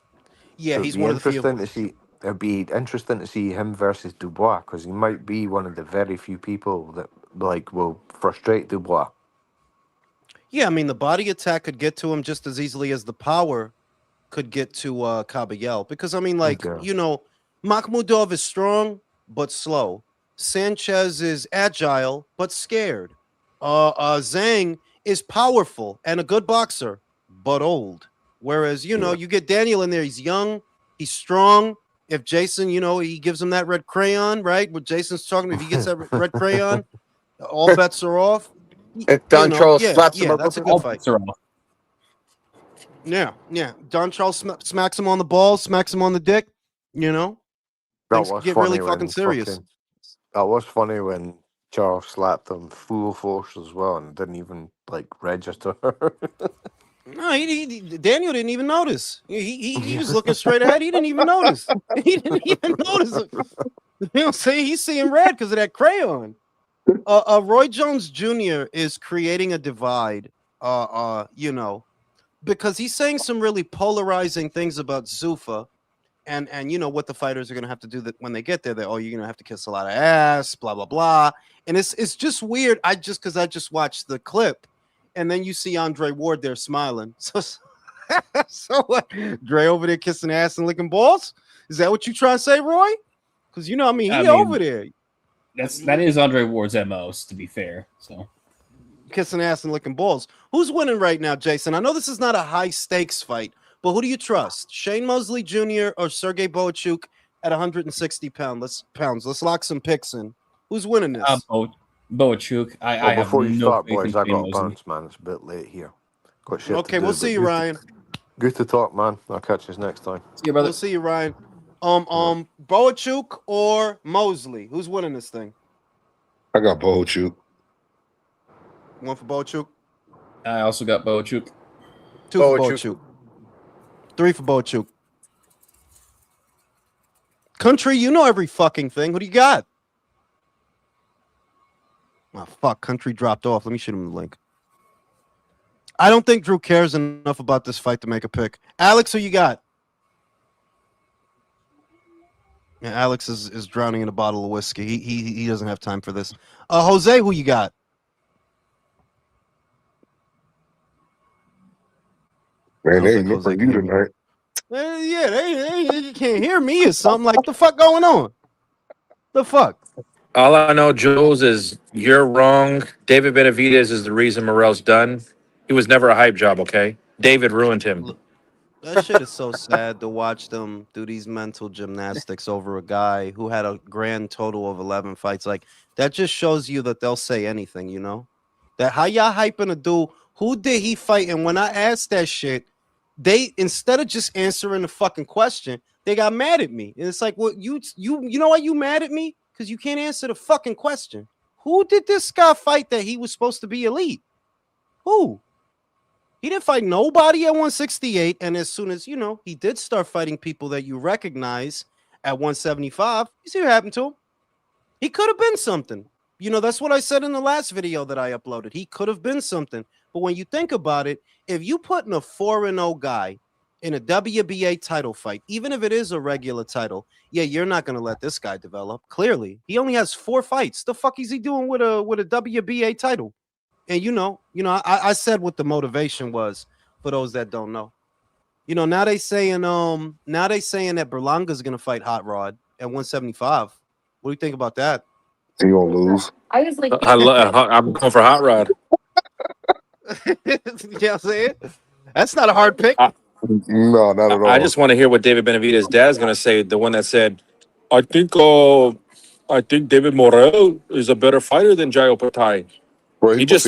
Yeah, So it'd he's be one of the few. interesting to see. It'd be interesting to see him versus Dubois because he might be one of the very few people that like will frustrate Dubois. Yeah, I mean the body attack could get to him just as easily as the power could get to Caballero. Because I mean, like, Okay. Makhmudov is strong but slow. Sanchez is agile but scared. Zhang is powerful and a good boxer but old. Whereas, Yeah. you get Daniel in there, he's young, he's strong. If Jason, he gives him that red crayon, right? What Jason's talking about, if he gets that red crayon, all bets are off. If Don Charles Yeah, slaps him yeah, a that's a little good All fight. bets are off. Yeah, yeah. Don Charles smacks him on the balls, smacks him on the dick. That Things was get really funny fucking when serious. That was funny when Charles slapped him full force as well and didn't even like register. No, Daniel didn't even notice. He was looking straight ahead. He didn't even notice. He didn't even notice it. You know, see, he's seeing red because of that crayon. Roy Jones Jr. is creating a divide. You know, because he's saying some really polarizing things about Zuffa, and you know what the fighters are gonna have to do that when they get there. That you're gonna have to kiss a lot of ass, blah blah blah, and it's just weird. I just watched the clip, and then you see Andre Ward there smiling. So what? Dre over there kissing ass and licking balls? Is that what you trying to say, Roy? Because you know, I mean, over there That is Andre Ward's MO, to be fair. So kissing ass and licking balls. Who's winning right now, Jason? I know this is not a high stakes fight, but who do you trust? Shane Mosley Jr. or Sergey Bohachuk at 160 pounds? Let's lock some picks in. Who's winning this? Bohachuk. I have before you no start, faith boys, in I Shane got Mosley. bounced, man. It's a bit late here. Got shit Okay, to do, we'll see you, Ryan. Good to talk, man. I'll catch you next time. See you, brother. We'll see you, Ryan. Bohachuk or Mosley? Who's winning this thing? I got Bohachuk. One for Bohachuk. I also got Bohachuk. Two for Bohachuk. Three for Bohachuk. Country, you know every fucking thing. Who do you got? Oh, fuck. Country dropped off. Let me shoot him the link. I don't think Drew cares enough about this fight to make a pick. Alex, who you got? Yeah, Alex is drowning in a bottle of whiskey. He doesn't have time for this. Jose, who you got? Man, they think Jose ignoring you can hear me. tonight. Yeah, they can't hear me or something. Like, the fuck going on? The fuck? All I know, Jules, is you're wrong. David Benavidez is the reason Morel's done. He was never a hype job, okay? David ruined him. Look, that shit is so sad to watch them do these mental gymnastics over a guy who had a grand total of 11 fights. Like, that just shows you that they'll say anything, you know? That how y'all hyping a dude, who did he fight? And when I asked that shit, they, instead of just answering the fucking question, they got mad at me. And it's like, well, you know why you mad at me? Because you can't answer the fucking question. Who did this guy fight that he was supposed to be elite? Who? He didn't fight nobody at 168. And as soon as, you know, he did start fighting people that you recognize at 175, you see what happened to him? He could have been something. You know, that's what I said in the last video that I uploaded. He could have been something. But when you think about it, if you put in a 4-0 guy in a WBA title fight, even if it is a regular title, yeah, you're not going to let this guy develop. Clearly, he only has 4 fights. The fuck is he doing with a WBA title? And you know, I said what the motivation was for those that don't know. You know, now they saying that Berlanga's going to fight Hot Rod at 175. What do you think about that? He gonna lose. I'm going for Hot Rod. You know what I'm saying? That's not a hard pick. No, not at all. I just want to hear what David Benavidez' dad's going to say. The one that said, I think David Morel is a better fighter than Jairo Patai. Bro, He just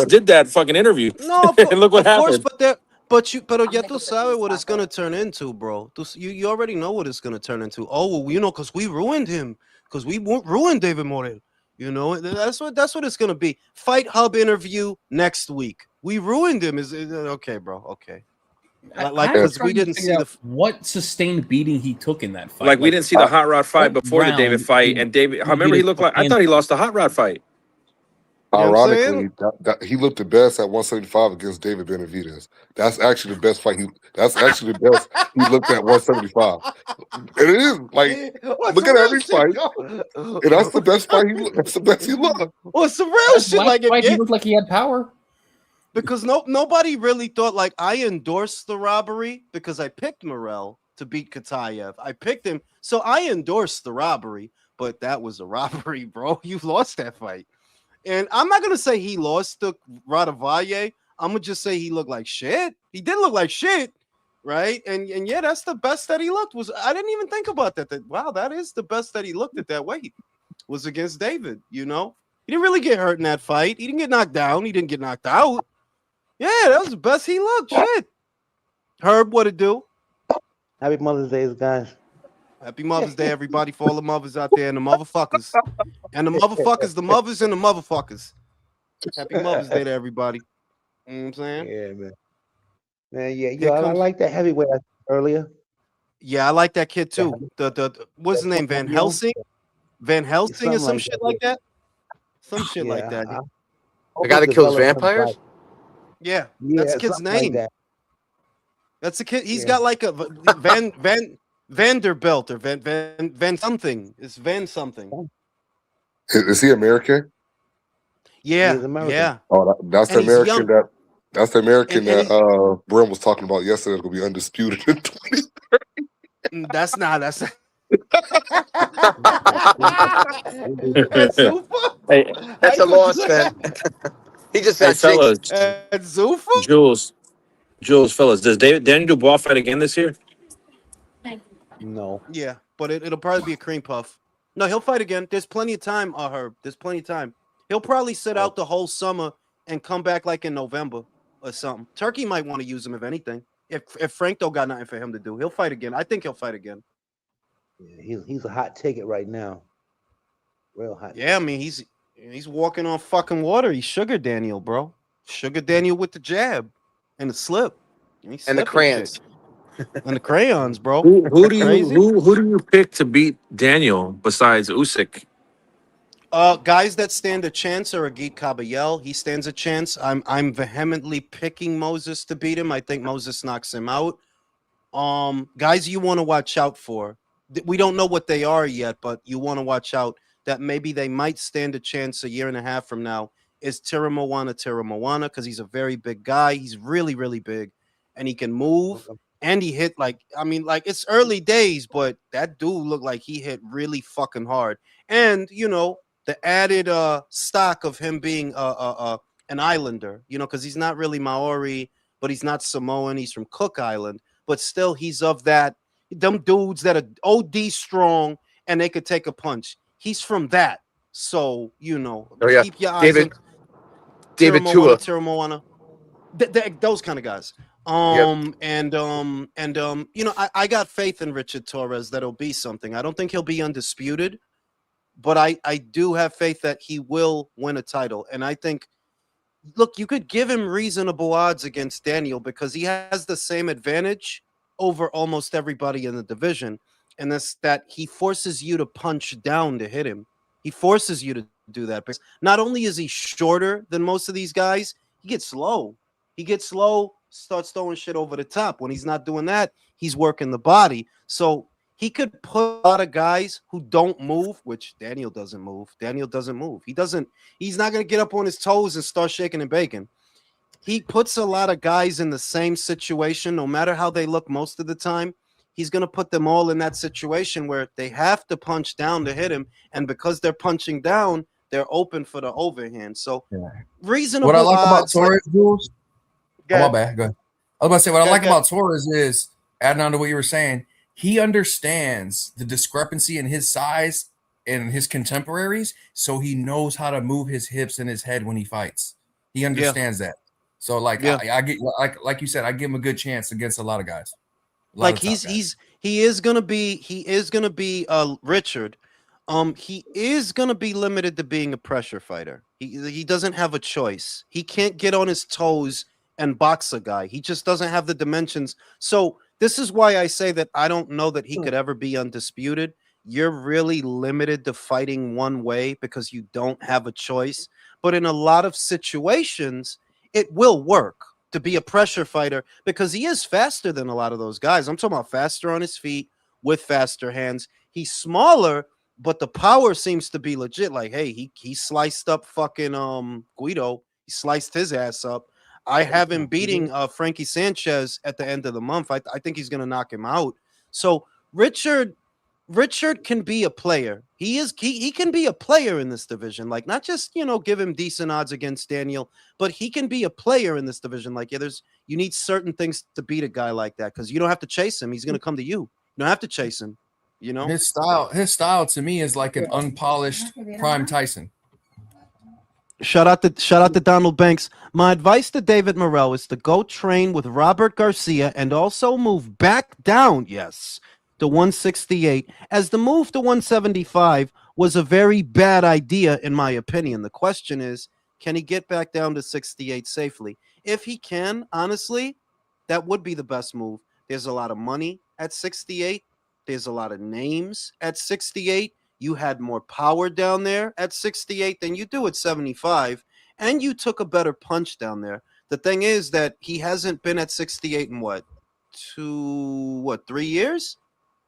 did that fucking interview. No, And look what of course, happened. but ya tú sabes what it's gonna turn into, bro. You already know what it's gonna turn into. Oh, well, you know, because we ruined him, because we ruined David Morel. You know, that's what it's gonna be. Fight Hub interview next week. We ruined him. Is okay, bro? Okay. Like, because we didn't see what sustained beating he took in that fight. Like we didn't see the Hot Rod fight what before the David round fight. did- And David, did I remember he he looked like, I thought he lost the Hot Rod fight. You know what I'm Ironically, he looked the best at 175 against David Benavidez. That's actually the best fight. That's actually the best he looked at 175. And it is like look at every fight, and that's the best fight. That's the best he looked. What's the real shit? Like he looked like he had power. Because nobody really thought, like, I endorsed the robbery because I picked Morel to beat Katayev. I picked him, so I endorsed the robbery, but that was a robbery, bro. You lost that fight. And I'm not going to say he lost to Radavalle. I'm going to just say he looked like shit. He did look like shit, right? And yeah, that's the best that he looked. I didn't even think about that. Wow, that is the best that he looked at that weight, was against David, you know? He didn't really get hurt in that fight. He didn't get knocked down. He didn't get knocked out. Yeah, that was the best he looked. Shit. Herb, what it do? Happy Mother's Day, guys. Happy Mother's Day, everybody, for all the mothers out there and the motherfuckers. And the motherfuckers, the mothers and the motherfuckers. Happy Mother's Day to everybody. You know what I'm saying? Yeah, man. Man, yeah, Here I comes. like that heavyweight I said earlier. Yeah, I like that kid That, too. The what's his name? Van Daniel, Helsing? Van Helsing or something some like shit that. like that? Some shit like Yeah, that. I The hope guy it that kills develops some like vampires. Yeah, that's the yeah, kid's something like name. that. That's the kid. He's Yeah, got like a Vanderbilt or Van something. It's Van something. Is he American? he is Yeah, American. yeah. Oh, that's the And he's American young. that that's the American And that he's Brim was talking about yesterday. Is gonna be undisputed in 20. that's Yeah, that's Zufa. Hey, How That's a you gonna do loss, man. that? He just hey, got fellas, jinxed. That's Zufa? Jules, fellas, does Daniel Dubois fight again this year? no. Yeah, but it'll probably be a cream puff. No, he'll fight again. There's plenty of time, Herb. There's plenty of time. He'll probably sit Oh, out the whole summer and come back like in November or something. Turkey might want to use him if anything. If Frank don't got nothing for him to do, he'll fight again. I think he'll fight again. yeah, he's a hot ticket right now. Real hot Yeah, I ticket. mean he's walking on fucking water. He's Sugar Daniel, bro. Sugar Daniel with the jab and the slip. He's And the slipping shit crayons. and the crayons, bro. Who do you Crazy. who do you pick to beat Daniel besides Usyk? Guys that stand a chance are Agit Kabayel. He stands a chance. I'm vehemently picking Moses to beat him. I think Moses knocks him out. Guys you want to watch out for. We don't know what they are yet, but you want to watch out that maybe they might stand a chance a year and a half from now is Tira Moana because he's a very big guy. He's really, really big and he can move Okay. and he hit like I mean, like it's early days, but that dude looked like he hit really fucking hard. And the added stock of him being an islander, because he's not really Maori, but he's not Samoan, he's from Cook Island, but still he's of that them dudes that are OD strong and they could take a punch. He's from that. So, Oh yeah, keep your eyes on David Tua. Tira Moana. Those kind of guys. Yep. I got faith in Richard Torres that he'll be something. I don't think he'll be undisputed, but I do have faith that he will win a title. And I think look, you could give him reasonable odds against Daniel because he has the same advantage over almost everybody in the division. And that's that he forces you to punch down to hit him. He forces you to do that because not only is he shorter than most of these guys, he gets low. He gets low, starts throwing shit over the top. When he's not doing that, he's working the body. So he could put a lot of guys who don't move, which Daniel doesn't move. Daniel doesn't move. He's not going to get up on his toes and start shaking and baking. He puts a lot of guys in the same situation, no matter how they look most of the time. He's going to put them all in that situation where they have to punch down to hit him. And because they're punching down, they're open for the overhand. So reasonable What I like about odds. Torres, Jules. Go Oh, my ahead. bad. Go ahead. I was about to say what I Go like ahead. about Torres is adding on to what you were saying. He understands the discrepancy in his size and his contemporaries, so he knows how to move his hips and his head when he fights. He understands that. So, like, Yeah. I get like you said, I give him a good chance against a lot of guys. Like he is gonna be Richard. He is gonna be limited to being a pressure fighter. He doesn't have a choice. He can't get on his toes and box a guy. He just doesn't have the dimensions. So this is why I say that I don't know that he could ever be undisputed. You're really limited to fighting one way because you don't have a choice. But in a lot of situations, it will work to be a pressure fighter because he is faster than a lot of those guys. I'm talking about faster on his feet with faster hands. He's smaller, but the power seems to be legit. Like, hey, he sliced up fucking Guido. He sliced his ass up. I have him beating Frankie Sanchez at the end of the month. I think he's gonna knock him out. So Richard can be a player. He can be a player in this division. Like not just, give him decent odds against Daniel, but he can be a player in this division. Like, you need certain things to beat a guy like that because you don't have to chase him. He's going to come to you. You don't have to chase him, His style to me is like an unpolished Prime Tyson. Shout out to Donald Banks. My advice to David Morrell is to go train with Robert Garcia and also move back down, yes, to 168, as the move to 175 was a very bad idea, in my opinion. The question is, Can he get back down to 68 safely? If he can, honestly, that would be the best move. There's a lot of money at 68. There's a lot of names at 68. You had more power down there at 68 than you do at 75, and you took a better punch down there. The thing is that he hasn't been at 68 in what, 3 years?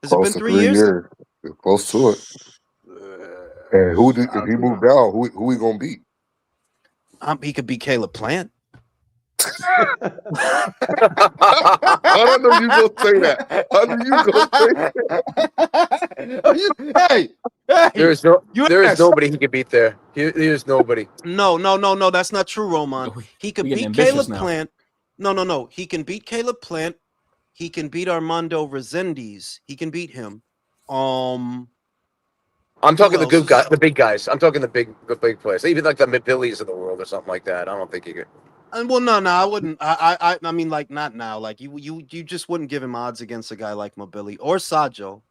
Has it Close been to 3 3 years? years. Close to it. And if he moved down, who he gonna beat? He could beat Caleb Plant. I don't know you gonna say that. How do you gonna say that? hey, There's nobody he could beat there. There's nobody. No, that's not true, Roman. He could getting beat ambitious Caleb now. Plant. No. He can beat Caleb Plant. He can beat Armando Resendiz. He can beat him. I'm talking the else good is- guy, the big guys. I'm talking the big players, even like the McBillies of the world or something like that. I don't think he could. Well, no, I wouldn't. I mean, like, not now. Like, you just wouldn't give him odds against a guy like Mobility or Sajo.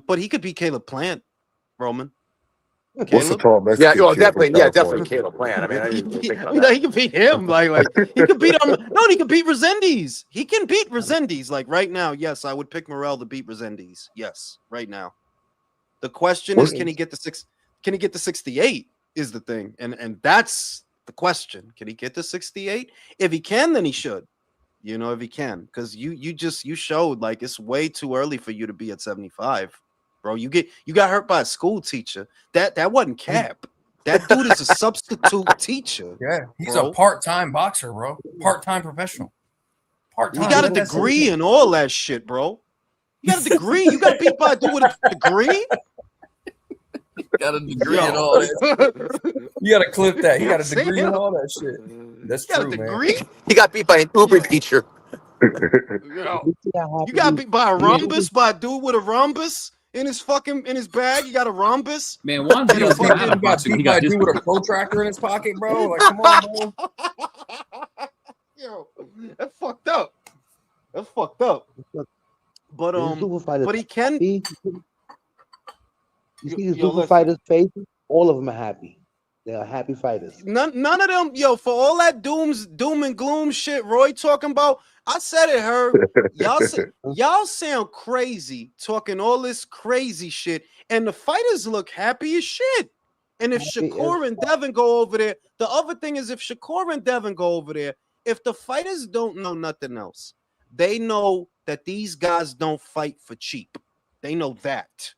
But he could beat Caleb Plant, Roman. What's the Caleb? tall Mexican kid from definitely California? Caleb Plant. I mean, I didn't even think about You know, that. he can beat him. Like he could beat him. No, he can beat Resendiz. He can beat Resendiz. Like right now, yes, I would pick Morel to beat Resendiz. Yes, right now. The question is, can he get the 68? Is the thing, and that's the question. Can he get to 68? If he can, then he should. You know, if he can, because you showed like it's way too early for you to be at 75, bro. You got hurt by a school teacher. That wasn't Cap. That dude is a substitute teacher. Yeah, he's bro. a part-time boxer, bro. Part-time professional. Part-time. He got a degree and all that shit, bro. You got a degree. You got beat by a dude with a degree. Got a degree and all that. You got to clip that. He got a degree and all that shit. That's You got true, a man. degree. He got beat by an Uber teacher. You got beat by a rhombus, by a dude with a rhombus in his bag. You got a rhombus. Man, Juan He Diaz got got out of beat by boxing. a He got dude with a protractor in his pocket, bro. Like, come on, bro. Yo, that's fucked up. That's fucked up. But but he can. You see the Yo, super listen. fighters' faces? All of them are happy. They are happy fighters. None of them, yo, for all that doom and gloom shit Roy talking about, I said it, her. Y'all sound crazy talking all this crazy shit, and the fighters look happy as shit. And if Happy Shakur as and Devin go over there, the other thing is if Shakur and Devin go over there, if the fighters don't know nothing else, they know that these guys don't fight for cheap. They know that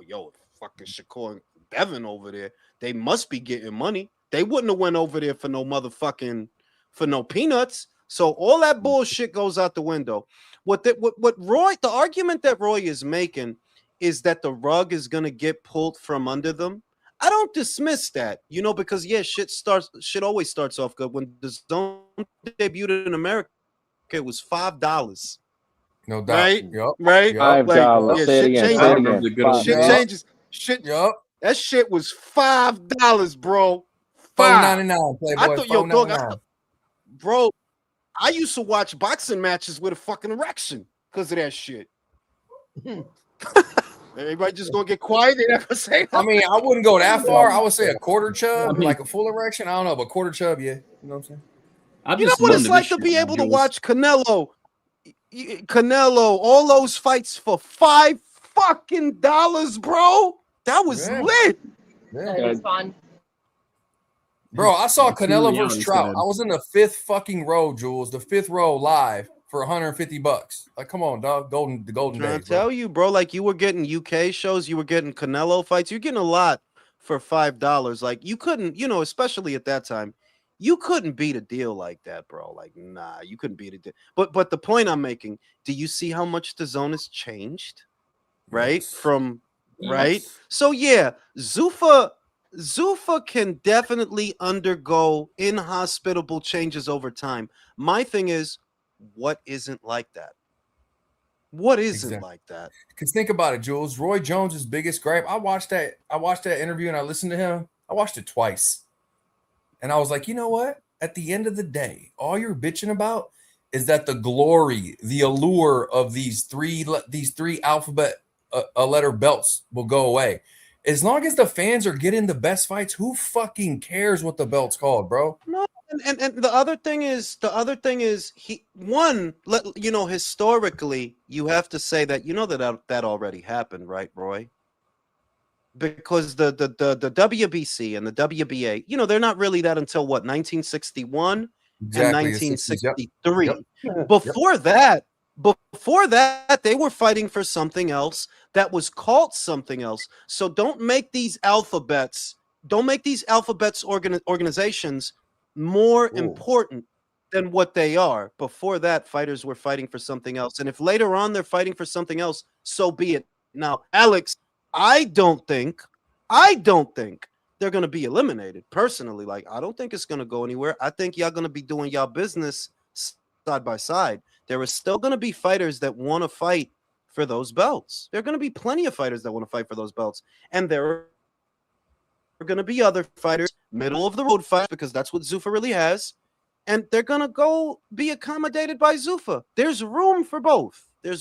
yo, fucking Shakur and Devin over there, they must be getting money. They wouldn't have went over there for no peanuts. So all that bullshit goes out the window. What Roy, the argument that Roy is making is that the rug is gonna get pulled from under them. I don't dismiss that, because shit always starts off good. When the Zone debuted in America, it was $5. No doubt. Right? Yep. Right? Yep. $5. Yeah, Say it shit again. changes. Say it Remember again. the good old Shit days. changes. Shit. Yep. That shit was $5, bro. $4.99, Playboy. I thought, yo, dog, $4.99. bro, I used to watch boxing matches with a fucking erection because of that shit. Everybody just gonna get quiet. They never say I nothing. mean, I wouldn't go that far. I would say a quarter chub, like a full erection. I don't know, but quarter chub, yeah. You know what I'm saying? I've You know just what learned it's of like this to shit, be man, able to Jules. watch Canelo, all those fights for $5 fucking dollars, bro. That was Yeah. lit. Yeah. It was fun. Bro, I saw It's Canelo really versus on, Trout. said. I was in the fifth fucking row, Jules. The fifth row live for $150. Like, come on, dog. The golden Trying days, to bro. tell you, bro, like you were getting UK shows, you were getting Canelo fights, you're getting a lot for $5. Like you couldn't, especially at that time, you couldn't beat a deal like that, bro. Like, nah, you couldn't beat a deal. But the point I'm making, do you see how much the zone has changed? Right? Yes. From right? So yeah, Zuffa can definitely undergo inhospitable changes over time. My thing is, what isn't like that? What isn't Exactly. like that? Because think about it, Jules. Roy Jones's biggest gripe. I watched that interview and I listened to him. I watched it twice. And I was like, you know what? At the end of the day, all you're bitching about is that the glory, the allure of these three alphabet letter belts will go away. As long as the fans are getting the best fights, who fucking cares what the belt's called, bro? No, and the other thing is historically, you have to say that that already happened, right, Roy? Because the WBC and the WBA, they're not really that until what, 1961 and Exactly. The 60s. Yep. 1963. Yep. Before that, they were fighting for something else that was called something else. So don't make these organizations more important than what they are. Before that, fighters were fighting for something else. And if later on they're fighting for something else, so be it. Now, Alex, I don't think they're going to be eliminated. Personally, like, I don't think it's going to go anywhere. I think y'all going to be doing y'all business side by side. There is still going to be fighters that want to fight for those belts. There are going to be plenty of fighters that want to fight for those belts. And there are going to be other fighters, middle of the road fights, because that's what Zuffa really has. And they're going to go be accommodated by Zuffa. There's room for both. You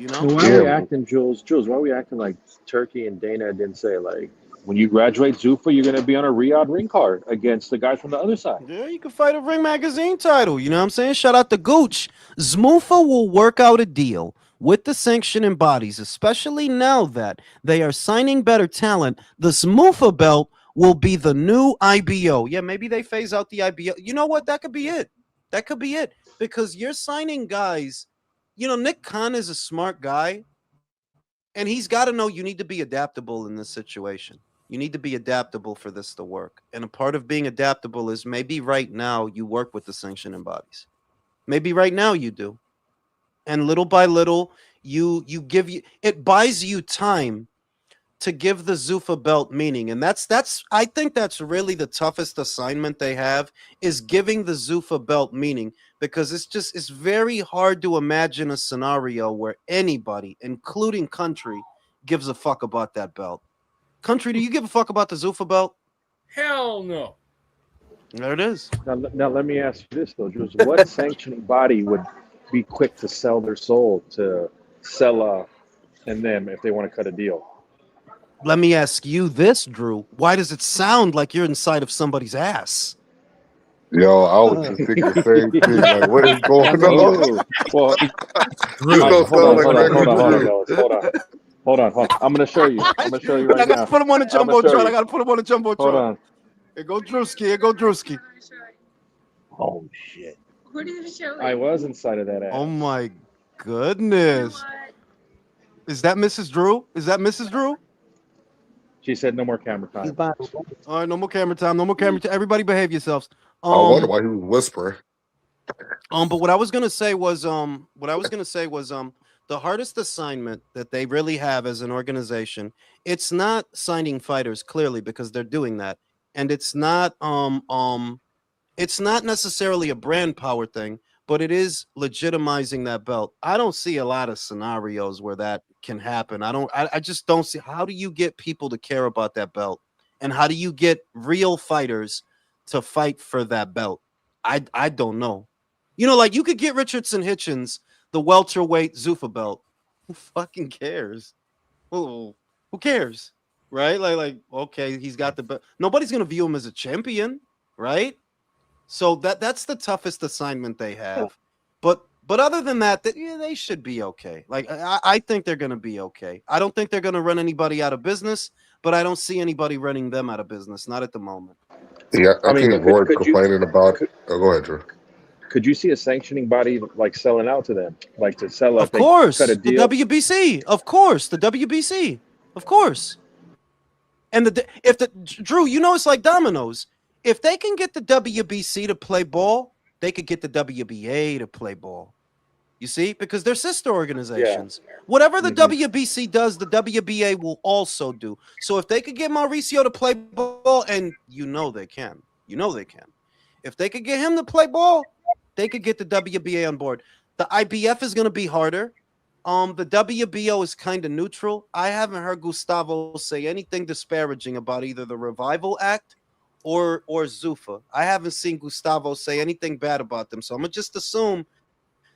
know? Why are we acting, Jules? Jules, why are we acting like Turkey and Dana didn't say, like, when you graduate Zuffa, you're going to be on a Riyadh ring card against the guys from the other side? Yeah, you can fight a Ring Magazine title. You know what I'm saying? Shout out to Gooch. Zmufa will work out a deal with the sanctioning bodies, especially now that they are signing better talent. The Zmufa belt will be the new IBO. Yeah, maybe they phase out the IBO. You know what? That could be it. Because you're signing guys. Nick Khan is a smart guy, and he's got to know you need to be adaptable in this situation. You need to be adaptable for this to work. And a part of being adaptable is maybe right now you work with the sanctioning bodies. Maybe right now you do. And little by little, it buys you time to give the Zuffa belt meaning. And I think that's really the toughest assignment they have, is giving the Zuffa belt meaning, because it's very hard to imagine a scenario where anybody, including Country, gives a fuck about that belt. Country, do you give a fuck about the Zuffa belt? Hell no. There it is. Now let me ask you this, though, Jules. What sanctioning body would be quick to sell their soul to Sella and them if they want to cut a deal? Let me ask you this, Drew. Why does it sound like you're inside of somebody's ass? Yo, I was just thinking the same thing. Like, what is going on? Well, hold on. I'm gonna show you. Right I gotta put him on the jumbotron. Hold on. Here go Drewski. Oh shit! Who did it show? I was inside of that ass. Oh my goodness! Is that Mrs. Drew? She said no more camera time. All right, no more camera time. Everybody behave yourselves. I wonder why he was whispering. But what I was gonna say was the hardest assignment that they really have as an organization. It's not signing fighters, clearly, because they're doing that, and it's not necessarily a brand power thing, but it is legitimizing that belt. I don't see a lot of scenarios where that can happen. I just don't see. How do you get people to care about that belt? And how do you get real fighters to fight for that belt? I don't know. Like, you could get Richardson Hitchens the welterweight Zuffa belt. Who fucking cares? Who cares? Right? Like, okay, he's got the belt. Nobody's gonna view him as a champion, right? So that's the toughest assignment they have. But other than that, they should be okay. Like, I think they're gonna be okay. I don't think they're gonna run anybody out of business, but I don't see anybody running them out of business. Not at the moment. Yeah, I mean, think Roy complaining about. Go ahead, Drew. Could you see a sanctioning body like selling out to them, like to sell? Of course, cut a deal? the WBC. Of course, the WBC. Of course. And Drew, it's like dominoes. If they can get the WBC to play ball, they could get the WBA to play ball. You see, because they're sister organizations. Yeah. Whatever the WBC does, the WBA will also do. So if they could get Mauricio to play ball, and they can. If they could get him to play ball, they could get the WBA on board. The IBF is going to be harder. The WBO is kind of neutral. I haven't heard Gustavo say anything disparaging about either the Revival Act or Zuffa. I haven't seen Gustavo say anything bad about them. So I'm going to just assume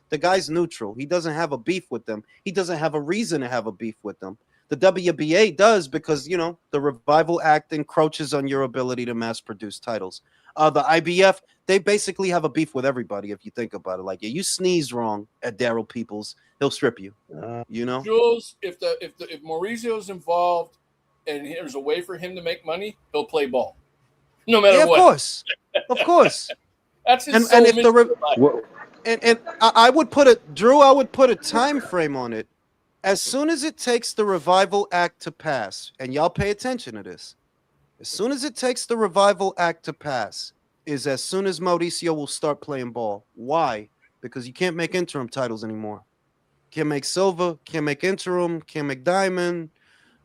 the guy's neutral. He doesn't have a beef with them. He doesn't have a reason to have a beef with them. The WBA does because, you know, the Revival Act encroaches on your ability to mass produce titles. The IBF, they basically have a beef with everybody if you think about it. Like, yeah, you sneeze wrong at Daryl Peoples, he'll strip you. You know? Jules, if Mauricio's involved and there's a way for him to make money, he'll play ball, no matter Yeah, of what. course. Of course. That's his And sole if mission in life. What, and I would put it, Drew, I would put a time frame on it. As soon as it takes the Revival Act to pass, and y'all pay attention to this, as soon as it takes the Revival Act to pass, is as soon as Mauricio will start playing ball. Why? Because you can't make interim titles anymore. Can't make silver, can't make interim, can't make diamond,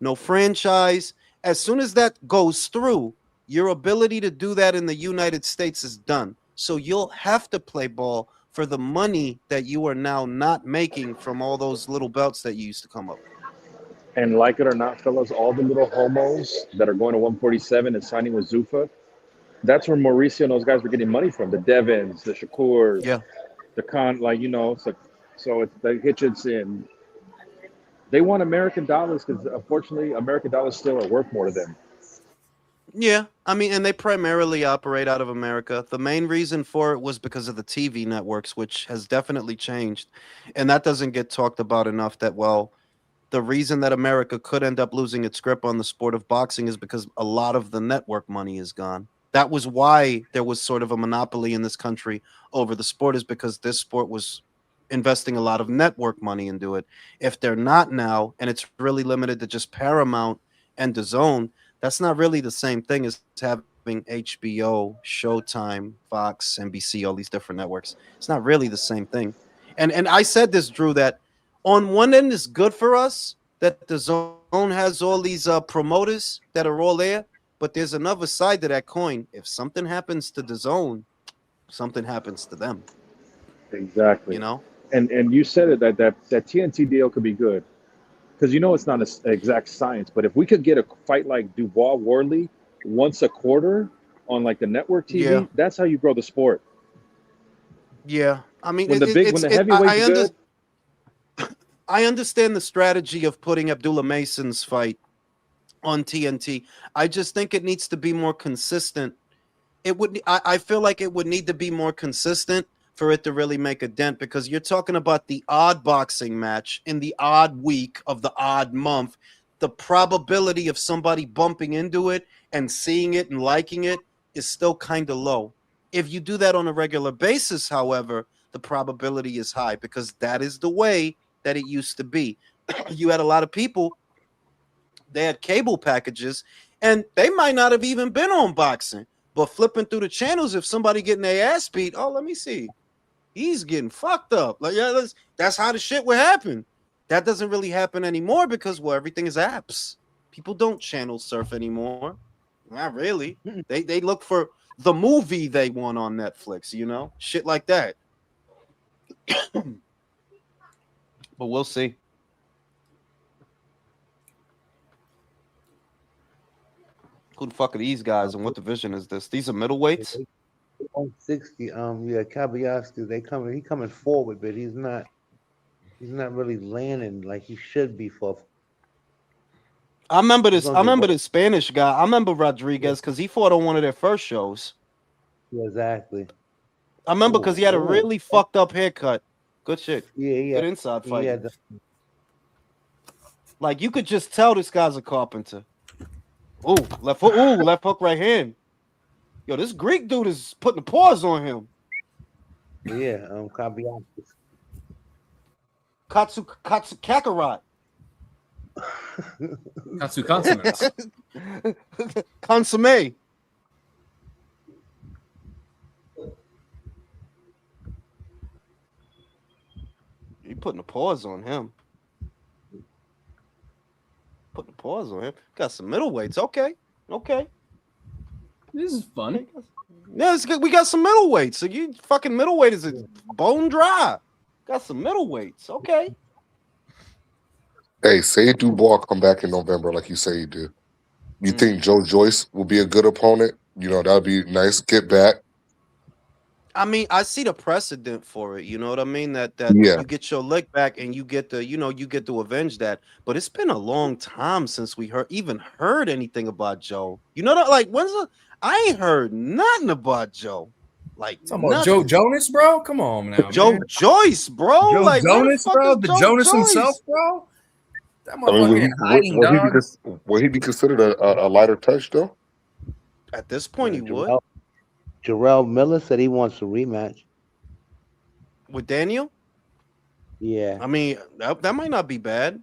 no franchise. As soon as that goes through, your ability to do that in the United States is done. So you'll have to play ball for the money that you are now not making from all those little belts that you used to come up with. and like it or not, fellas, all the little homos that are going to 147 and signing with Zuffa, that's where Mauricio and those guys were getting money from. The Devins, the Shakurs, Yeah. the like, so it's the Hitchinson. They want American dollars because unfortunately, American dollars still are worth more to them. Yeah, I mean, and they primarily operate out of America. The main reason for it was because of the TV networks, which has definitely changed. And that doesn't get talked about enough that, well, the reason that America could end up losing its grip on the sport of boxing is because a lot of the network money is gone. That was why there was sort of a monopoly in this country over the sport, is because this sport was investing a lot of network money into it. If they're not now, and it's really limited to just Paramount and DAZN, that's not really the same thing as having HBO, Showtime, Fox, NBC, all these different networks. It's not really the same thing. And I said this, Drew, that on one end it's good for us that the zone has all these promoters that are all there, but there's another side to that coin. If something happens to the zone, something happens to them. Exactly. You know? And you said it that TNT deal could be good because it's not an exact science, but if we could get a fight like Dubois Wardley once a quarter on like the network Yeah. TV, that's how you grow the sport. Yeah. I mean, When the heavyweights good, I understand the strategy of putting Abdullah Mason's fight on TNT. I just think it needs to be more consistent. I feel like it would need to be more consistent for it to really make a dent, because you're talking about the odd boxing match in the odd week of the odd month. The probability of somebody bumping into it and seeing it and liking it is still kind of low. If you do that on a regular basis, however, the probability is high, because that is the way that it used to be. You had a lot of people, they had cable packages, and they might not have even been on boxing, but flipping through the channels, if somebody getting their ass beat, oh, let me see, he's getting fucked up. Like, yeah, that's how the shit would happen. That doesn't really happen anymore because, well, everything is apps. People don't channel surf anymore. Not really. They look for the movie they want on Netflix, shit like that. But we'll see. Who the fuck are these guys, and what division is this? These are middleweights? 160. Yeah, Kabayasky. He coming forward, but he's not really landing like he should be for. I remember this Spanish guy. I remember Rodriguez because he fought on one of their first shows. Yeah, exactly. I remember because he had a really fucked up haircut. Good shit. Yeah, good inside fight. Like, you could just tell this guy's a carpenter. Ooh, left hook. Ooh, left hook, right hand. Yo, this Greek dude is putting a pause on him. Yeah, Kabayasky. Katsu Kakarot. Katsu consonants. Consomme. You putting a pause on him. Putting a pause on him. Got some middleweights. Okay. This is fun. Yeah, it's good. We got some middleweights. So you fucking middleweight is bone dry. Got some middleweights. Okay. Hey, say Dubois come back in November like you say he did. You think Joe Joyce will be a good opponent? That would be nice. Get back. I mean, I see the precedent for it. You know what I mean? That Yeah. you get your lick back and you get to, you get to avenge that. But it's been a long time since we even heard anything about Joe. You know that, like, I ain't heard nothing about Joe. Like Talking about Joe nothing. Jonas, bro. Come on now, Joe man. Joyce, bro. Joe Like, where the Jonas, fuck bro. is The Joe Jonas himself, Joyce? bro. That I mean, motherfucker in hiding, dog. would he be considered a lighter touch though? At this point, he would. Jarrell Miller said he wants a rematch. With Daniel. Yeah. I mean, that might not be bad.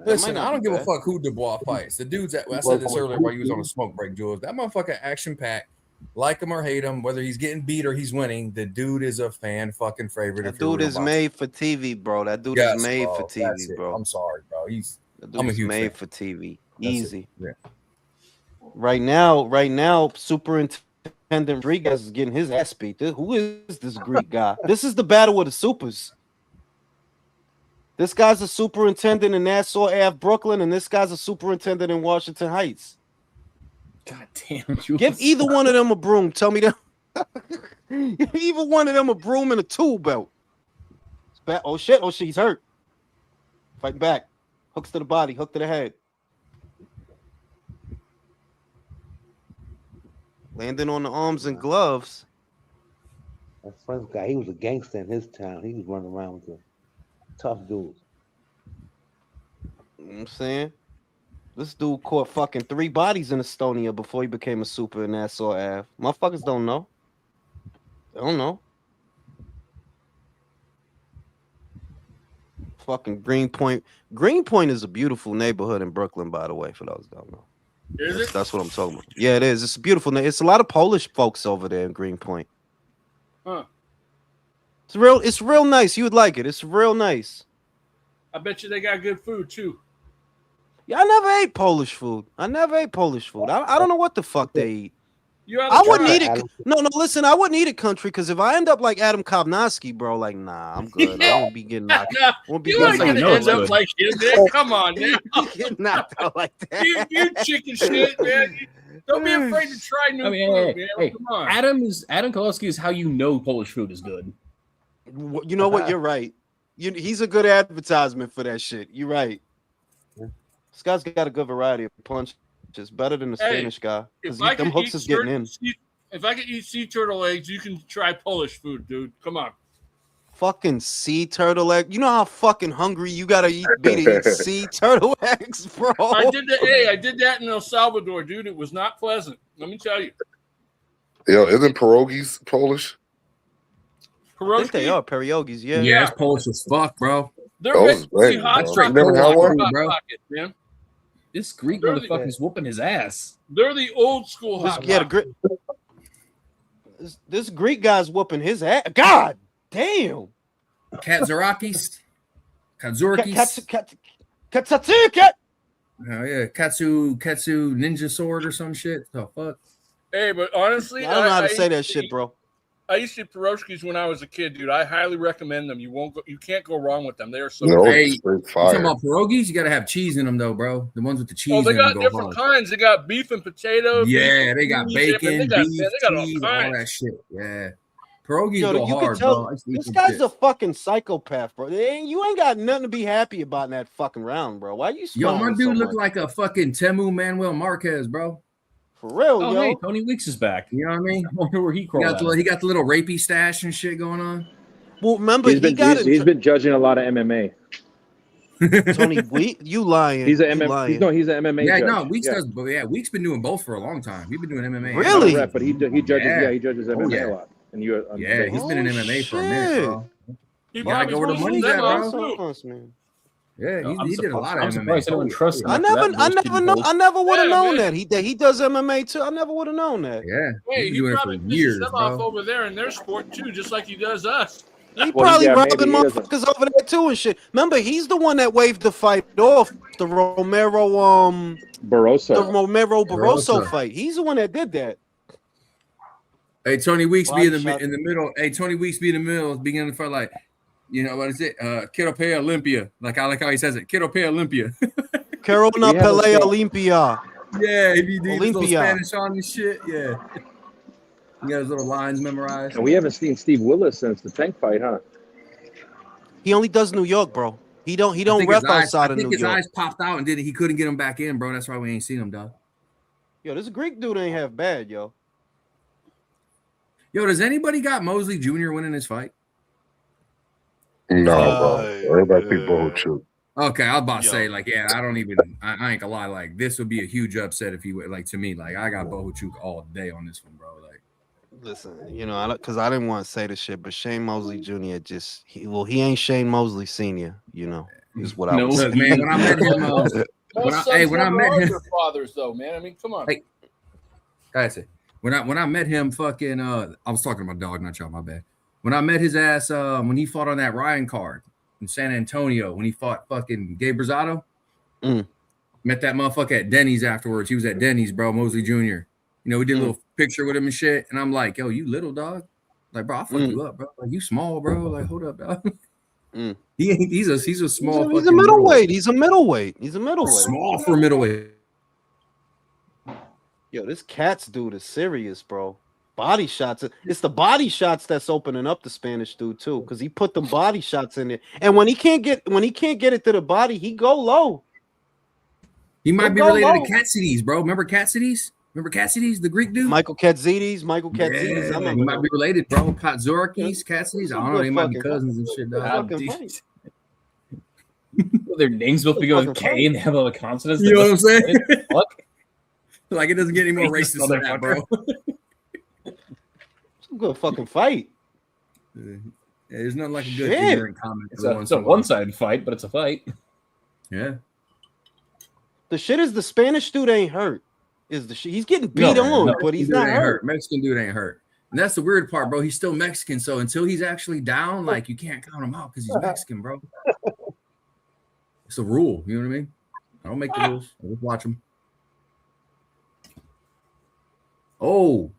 Listen, I don't give a fuck who Dubois fights. The dude's I said this earlier while he was on a smoke break, Jules. That motherfucker action packed, like him or hate him, whether he's getting beat or he's winning. The dude is a fan fucking favorite. That dude is made for TV, bro. That dude is made for TV, bro. I'm sorry, bro. I'm a huge made fan. for TV. That's Easy. Yeah. Right now, Superintendent Rodriguez is getting his ass beat. Who is this Greek guy? This is the battle of the supers. This guy's a superintendent in Nassau Ave, Brooklyn, and this guy's a superintendent in Washington Heights. God damn. Give either one of them a broom. Tell me that. Either one of them a broom and a tool belt. Oh shit! Oh shit! He's hurt. Fighting back. Hooks to the body. Hook to the head. Landing on the arms and gloves. My friend's guy, he was a gangster in his town. He was running around with the tough dudes. You know what I'm saying? This dude caught fucking 3 bodies in Estonia before he became a super in Nassau Ave. Motherfuckers don't know. They don't know. Fucking Greenpoint. Greenpoint is a beautiful neighborhood in Brooklyn, by the way, for those who don't know. That's what I'm talking about. Yeah, it is. It's a beautiful neighborhood. It's a lot of Polish folks over there in Greenpoint. Huh. It's real nice. You would like it. It's real nice. I bet you they got good food too. Yeah, I never ate Polish food. I don't know what the fuck they eat. I wouldn't eat it. No, listen, I wouldn't eat it, country, because if I end up like Adam Kovnowski, bro, like, nah, I'm good. I won't be getting knocked. You ain't gonna end up like him, man. Come on, man. Getting knocked out like that. You chicken shit, man. Don't be afraid to try new food, man. Hey, Come on. Adam Kolowski is how you know Polish food is good. You know what? You're right. He's a good advertisement for that shit. You're right. This guy's got a good variety of punches. Better than the Spanish guy. Because them hooks is getting in. If I could eat sea turtle eggs, you can try Polish food, dude. Come on. Fucking sea turtle egg. You know how fucking hungry you gotta be to eat sea turtle eggs, bro. I did that in El Salvador, dude. It was not pleasant. Let me tell you. Yo, isn't pierogies Polish? I think they are pierogies, yeah. Yeah, it's Polish as fuck, bro. They're great, hot bro. straight You never had one? hot bro. pocket, man. This Greek They're motherfucker's whooping his ass. They're the old school hot pocket. This Greek guy's whooping his ass. God damn. Katsurakis. Katsurakis. Katsurakis. Oh yeah, Katsu ninja sword or some shit. The fuck. Hey, but honestly, I don't know how to say that shit, bro. I used to eat pierogies when I was a kid, dude. I highly recommend them. You can't go wrong with them. They are so Hey, you talking about pierogies? You gotta have cheese in them though, bro. The ones with the cheese. Oh, they in got them different kinds. They got beef and potato. Yeah, they got bacon, they got beef, all cheese, kinds. all that shit. Yeah. Pierogies Yo, go you hard, can tell bro. this guy's a fucking psychopath, bro. You ain't got nothing to be happy about in that fucking round, bro. Why you Yo, my smiling dude so look much? like a fucking Temu Manuel Marquez, bro. For real, Oh, yo. hey, Tony Weeks is back. You know what I mean? I wonder where he He crawled got, out. he got the little rapey stash and shit going on. Well, remember, He's been judging a lot of MMA. Tony Weeks, you lying. He's an You MMA. lying. He's an MMA. Yeah, judge. no, Weeks does. But yeah, Weeks been doing both for a long time. He's been doing MMA. Really? Rep, but he judges. Yeah. He judges MMA a lot. And you, Yeah, he's been in MMA for a minute, bro. He Gotta probably go where the pushes money's them at, off, bro. too. Yeah, he did a lot of I'm MMA. surprised anyone trusts him. I never would have known that. He does MMA too. I never would have known that. Yeah, Hey, he's been he doing it for probably pisses years, them off bro. over there in their sport, too, just like he does us. He Well, probably yeah, maybe robbing he doesn't. motherfuckers over there too and shit. Remember, he's the one that waved the fight off, the Romero Barroso. the Romero Barroso Barroso. fight. He's the one that did that. Hey, Tony Weeks be in the Body shot. in the middle. Hey, Tony Weeks be in the middle, beginning the fight like, you know what is it? Quiero pay Olympia. I like how he says it. Quiero pay Olympia. Corona We haven't Pelea seen- Olympia. Yeah, he be doing his little Olympia. Spanish on and shit. Yeah. He got his little lines memorized. And we haven't seen Steve Willis since the Tank fight, huh? He only does New York, bro. He don't I think his ref eyes. I outside of think New his York. eyes popped out and he couldn't get him back in, bro. That's why we ain't seen him, dog. Yo, this Greek dude ain't half bad, yo. Yo, does anybody got Mosely Jr. winning this fight? No, bro. Everybody pick Bohachuk. Okay, I was about to Yo. say, like, yeah, I don't even. I ain't gonna lie. Like, this would be a huge upset if he would. Like, to me, like, I got Bohachuk all day on this one, bro. Like, Listen, you know, because I didn't want to say this shit, but Shane Mosley Jr. he ain't Shane Mosley Sr. You know, is what I No, was look, saying. man, when I met him, Most sons never are their fathers, though, man. I mean, come on. Hey, that's it. When I met him, fucking, I was talking to my dog, not y'all. My bad. When I met his ass, when he fought on that Ryan card in San Antonio, when he fought fucking Gabe Rosado, met that motherfucker at Denny's afterwards. He was at Denny's, bro, Mosley Jr. You know, we did a little picture with him and shit. And I'm like, yo, you little dog. Like, bro, I'll fuck you up, bro. Like, you small, bro. Like, hold up, dog. He's a small. He's a middleweight. He's a middleweight. He's a middleweight. Small for middleweight. Yo, this Cats dude is serious, bro. Body shots. It's the body shots that's opening up the Spanish dude too, because he put them body shots in there. And when he can't get it to the body, he go low. He might be related to Katsides, bro. Remember Katsides? Remember Katsides, the Greek dude? Michael Katsides. Yeah, he might be related, bro. Patzorakis, Katsides. I don't know. They might be cousins and shit, dog. Their names both begin with K and they have all the consonants. You know what I'm saying? Fuck. Like, it doesn't get any more racist than that, bro. It's a good fucking fight. There's nothing like a good ignorant comment. It's a one-sided fight, but it's a fight. Yeah. The shit is the Spanish dude ain't hurt. He's getting beat on, but he's not hurt. Mexican dude ain't hurt. And that's the weird part, bro. He's still Mexican. So until he's actually down, like, you can't count him out because he's Mexican, bro. It's a rule. You know what I mean? I don't make the rules. I just watch them. Oh.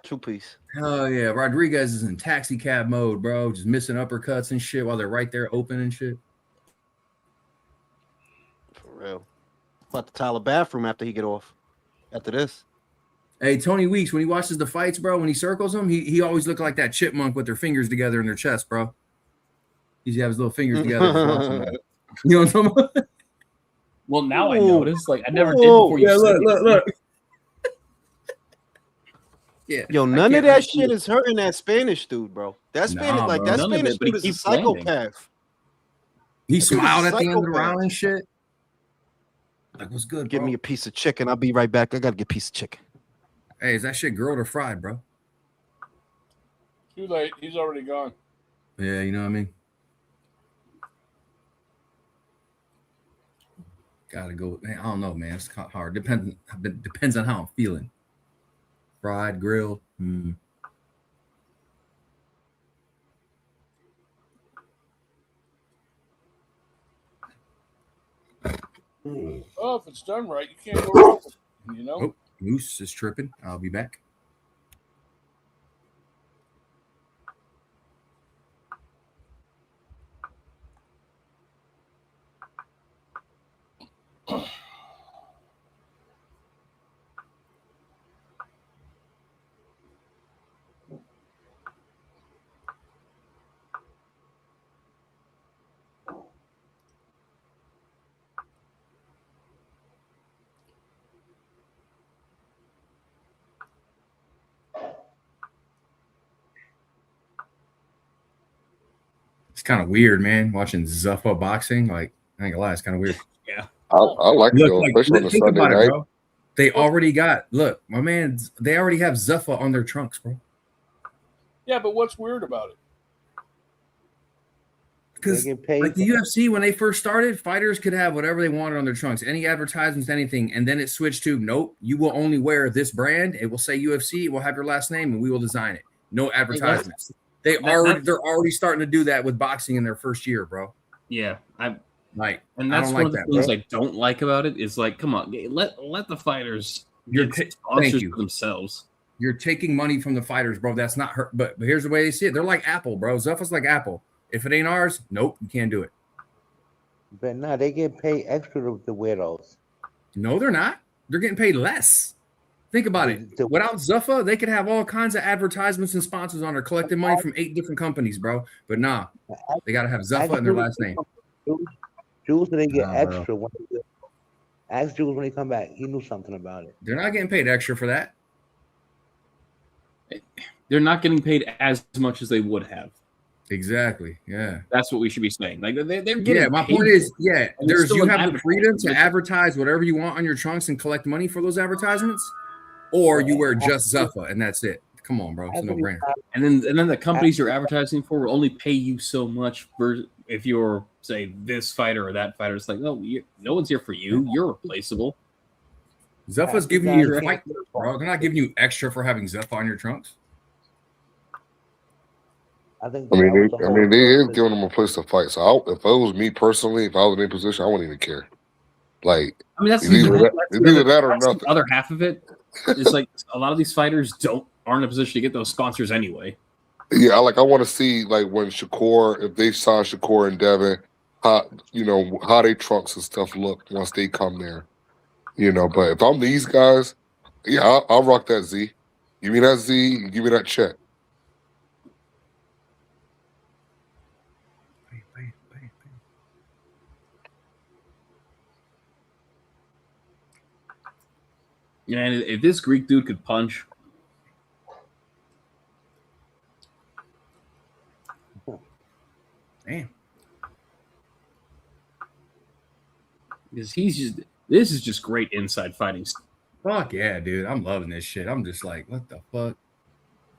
Two piece. Hell yeah. Rodriguez is in taxi cab mode, bro. Just missing uppercuts and shit while they're right there open and shit. For real. About to tile a bathroom after he get off. After this. Hey, Tony Weeks, when he watches the fights, bro, when he circles them, he always look like that chipmunk with their fingers together in their chest, bro. He's have his little fingers together. You know what I'm talking about? Well, now I notice. Like, I never did before you said it. Look. Yeah. Yo, none of that shit is hurting that Spanish dude, bro. That Spanish, bro. that Spanish dude is a psychopath. He smiled at the end of the round and shit. Like, what's good, Give bro? me a piece of chicken. I'll be right back. I gotta get a piece of chicken. Hey, is that shit grilled or fried, bro? Too late. He's already gone. Yeah, you know what I mean? Gotta go. Man, I don't know, man. It's hard. Depends on how I'm feeling. Fried, grilled. Oh, if it's done right, you can't go wrong with it, you know? Oh, Moose is tripping. I'll be back. It's kind of weird, man, watching Zuffa boxing. Like, I ain't gonna lie, it's kind of weird. Yeah. I like it, though, especially on the think Sunday about night. it, bro. They already got, look, my man, they already have Zuffa on their trunks, bro. Yeah, but what's weird about it? Because like the UFC, when they first started, fighters could have whatever they wanted on their trunks, any advertisements, anything, and then it switched to nope, you will only wear this brand. It will say UFC. It will have your last name, and we will design it. No advertisements. They're already starting to do that with boxing in their first year, bro. Yeah, and that's one of the things I don't like about it. Is like, come on, let the fighters get sponsors for themselves. You're taking money from the fighters, bro. That's not her. But here's the way they see it. They're like Apple, bro. Zuffa's like Apple. If it ain't ours, nope, you can't do it. But no, they get paid extra to wear those. No, they're not. They're getting paid less. Think about it. Without Zuffa, they could have all kinds of advertisements and sponsors on there collecting money from 8 different companies, bro. But nah, they got to have Zuffa in their last name. Jules, they get Nah, bro. extra. Ask Jules when he come back. He knew something about it. They're not getting paid extra for that. They're not getting paid as much as they would have. Exactly. Yeah. That's what we should be saying. Like they're getting. Yeah. My paid point is, for it. yeah, And it's still you an have the freedom to advertisement. advertise whatever you want on your trunks and collect money for those advertisements, or you wear just Zuffa and that's it. Come on, bro. It's a no-brainer. And then the companies you're advertising for will only pay you so much for if you're say this fighter or that fighter. It's like no one's here for you. You're replaceable. Zuffa's giving you your fight, bro. They're not giving you extra for having Zuffa on your trunks. I think. They is giving them a place to fight. So if it was me personally, if I was in a position, I wouldn't even care. Like, I mean, that's either that or nothing. The other half of it is like a lot of these fighters aren't in a position to get those sponsors anyway. Yeah, I want to see like when Shakur, if they sign Shakur and Devin, how they trunks and stuff look once they come there. But if I'm these guys, yeah, I'll rock that Z. Give me that Z. Give me that check. Yeah, and if this Greek dude could punch, damn, because this is just great inside fighting. Fuck yeah, dude! I'm loving this shit. I'm just like, what the fuck?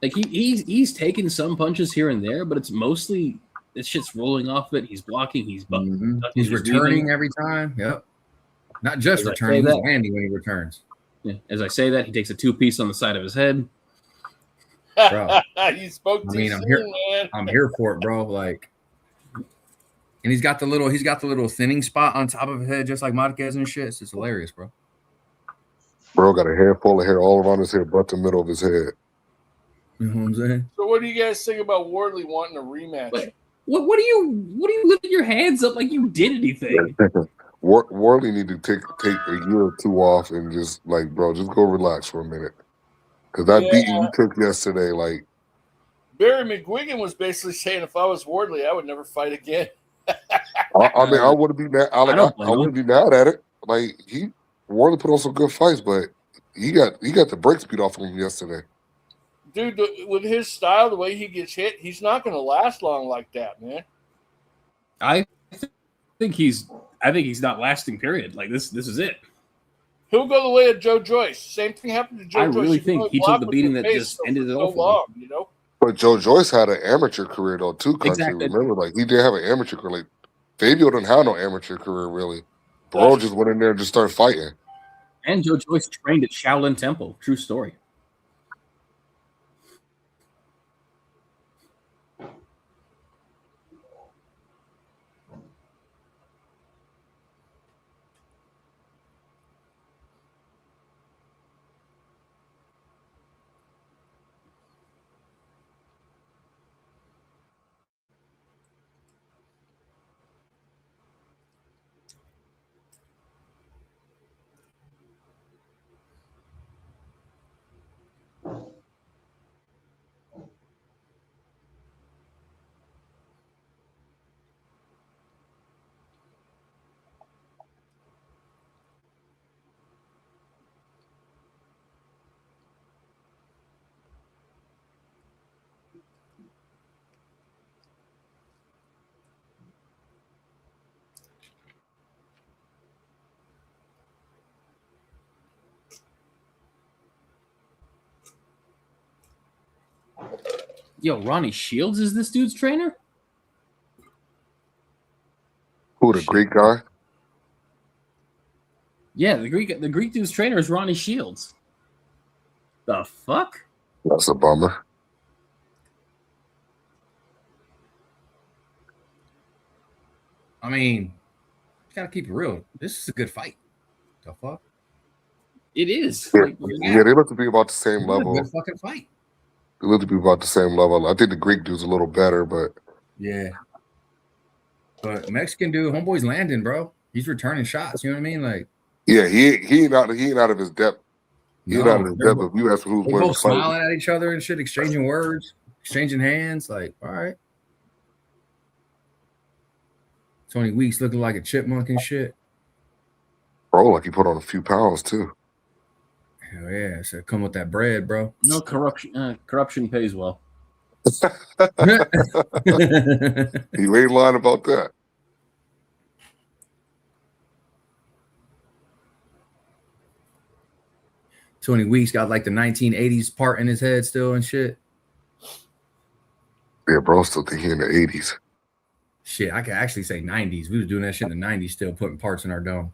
Like he's taking some punches here and there, but it's mostly this shit's rolling off it. He's blocking. He's he's returning every time. Yep, not just returning. He's landing when he returns. Yeah. As I say that, he takes a 2-piece on the side of his head. Bro, you spoke too soon, man. I'm here for it, bro. Like, and he's got the little thinning spot on top of his head, just like Marquez and shit. It's just hilarious, bro. Bro got a handful of hair all around his head, but the middle of his head. You know what I'm saying? So, what do you guys think about Wardley wanting a rematch? What do you lifting your hands up like you did anything? Wardley need to take a year or two off and just bro, just go relax for a minute. Because that beating you took yesterday, like Barry McGuigan was basically saying, if I was Wardley, I would never fight again. I wouldn't be mad. I wouldn't be mad at it. Like Wardley put on some good fights, but he got the brakes beat off of him yesterday. Dude, with his style, the way he gets hit, he's not going to last long like that, man. I think he's not lasting. Period. Like this is it. He'll go the way of Joe Joyce. Same thing happened to Joe Joyce. I really think he took the beating that just ended it all for him. But Joe Joyce had an amateur career though too. Country, exactly. Remember, like he did have an amateur career. Like Fabio didn't have no amateur career really. Bro just went in there and just started fighting. And Joe Joyce trained at Shaolin Temple. True story. Yo, Ronnie Shields is this dude's trainer? Who, the Greek guy? Yeah, the Greek dude's trainer is Ronnie Shields. The fuck? That's a bummer. I mean, you gotta keep it real. This is a good fight. The fuck? It is. Yeah, they look to be about the same level. Good fucking fight. They look to be about the same level. I think the Greek dude's a little better, but yeah. But Mexican dude, homeboy's landing, bro. He's returning shots. You know what I mean? Like, Yeah, he ain't out of his depth. He ain't out of No, his depth. If you ask who's they winning both the fight, smiling at each other and shit, exchanging words, exchanging hands. Like, all right. Tony Weeks looking like a chipmunk and shit. bro, like he put on a few pounds too. Hell yeah. So come with that bread, bro. No corruption. Corruption pays well. You ain't lying about that. Tony Weeks got like the 1980s part in his head still and shit. Yeah, bro, still think he in the 80s. Shit, I could actually say 90s. We was doing that shit in the 90s, still putting parts in our dome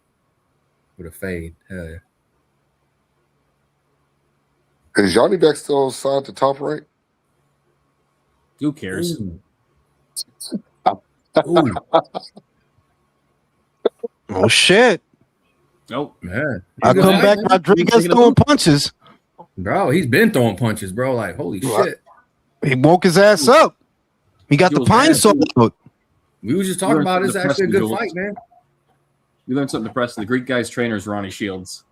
with a fade. Hell yeah. Is Johnny Beck still signed to Top Rank? Who cares? Ooh. Ooh. Oh shit! Nope. Man. I come back, back. man. Rodriguez throwing punches. Bro, he's been throwing punches, bro. Like, holy shit. He woke his ass up. He got the pine saw out. We was just talking about it's actually a good fight, man. You learned something depressing. The Greek guy's trainer is Ronnie Shields.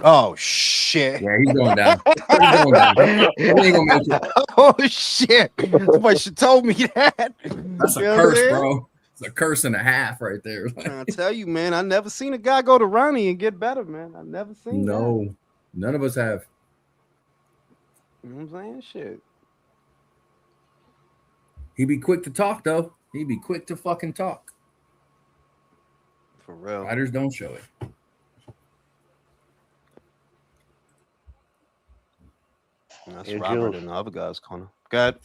Oh shit! Yeah, he's going down. He's going down. He ain't gonna make it. Oh shit! Somebody should told me that. That's a curse, bro. It's a curse and a half right there. I tell you, man, I never seen a guy go to Ronnie and get better, man. I never seen that. No, none of us have. You know what I'm saying? Shit. He'd be quick to talk, though. He'd be quick to fucking talk. For real. Fighters don't show it. That's Hey, Robert Jules. in the other guy's corner. Good.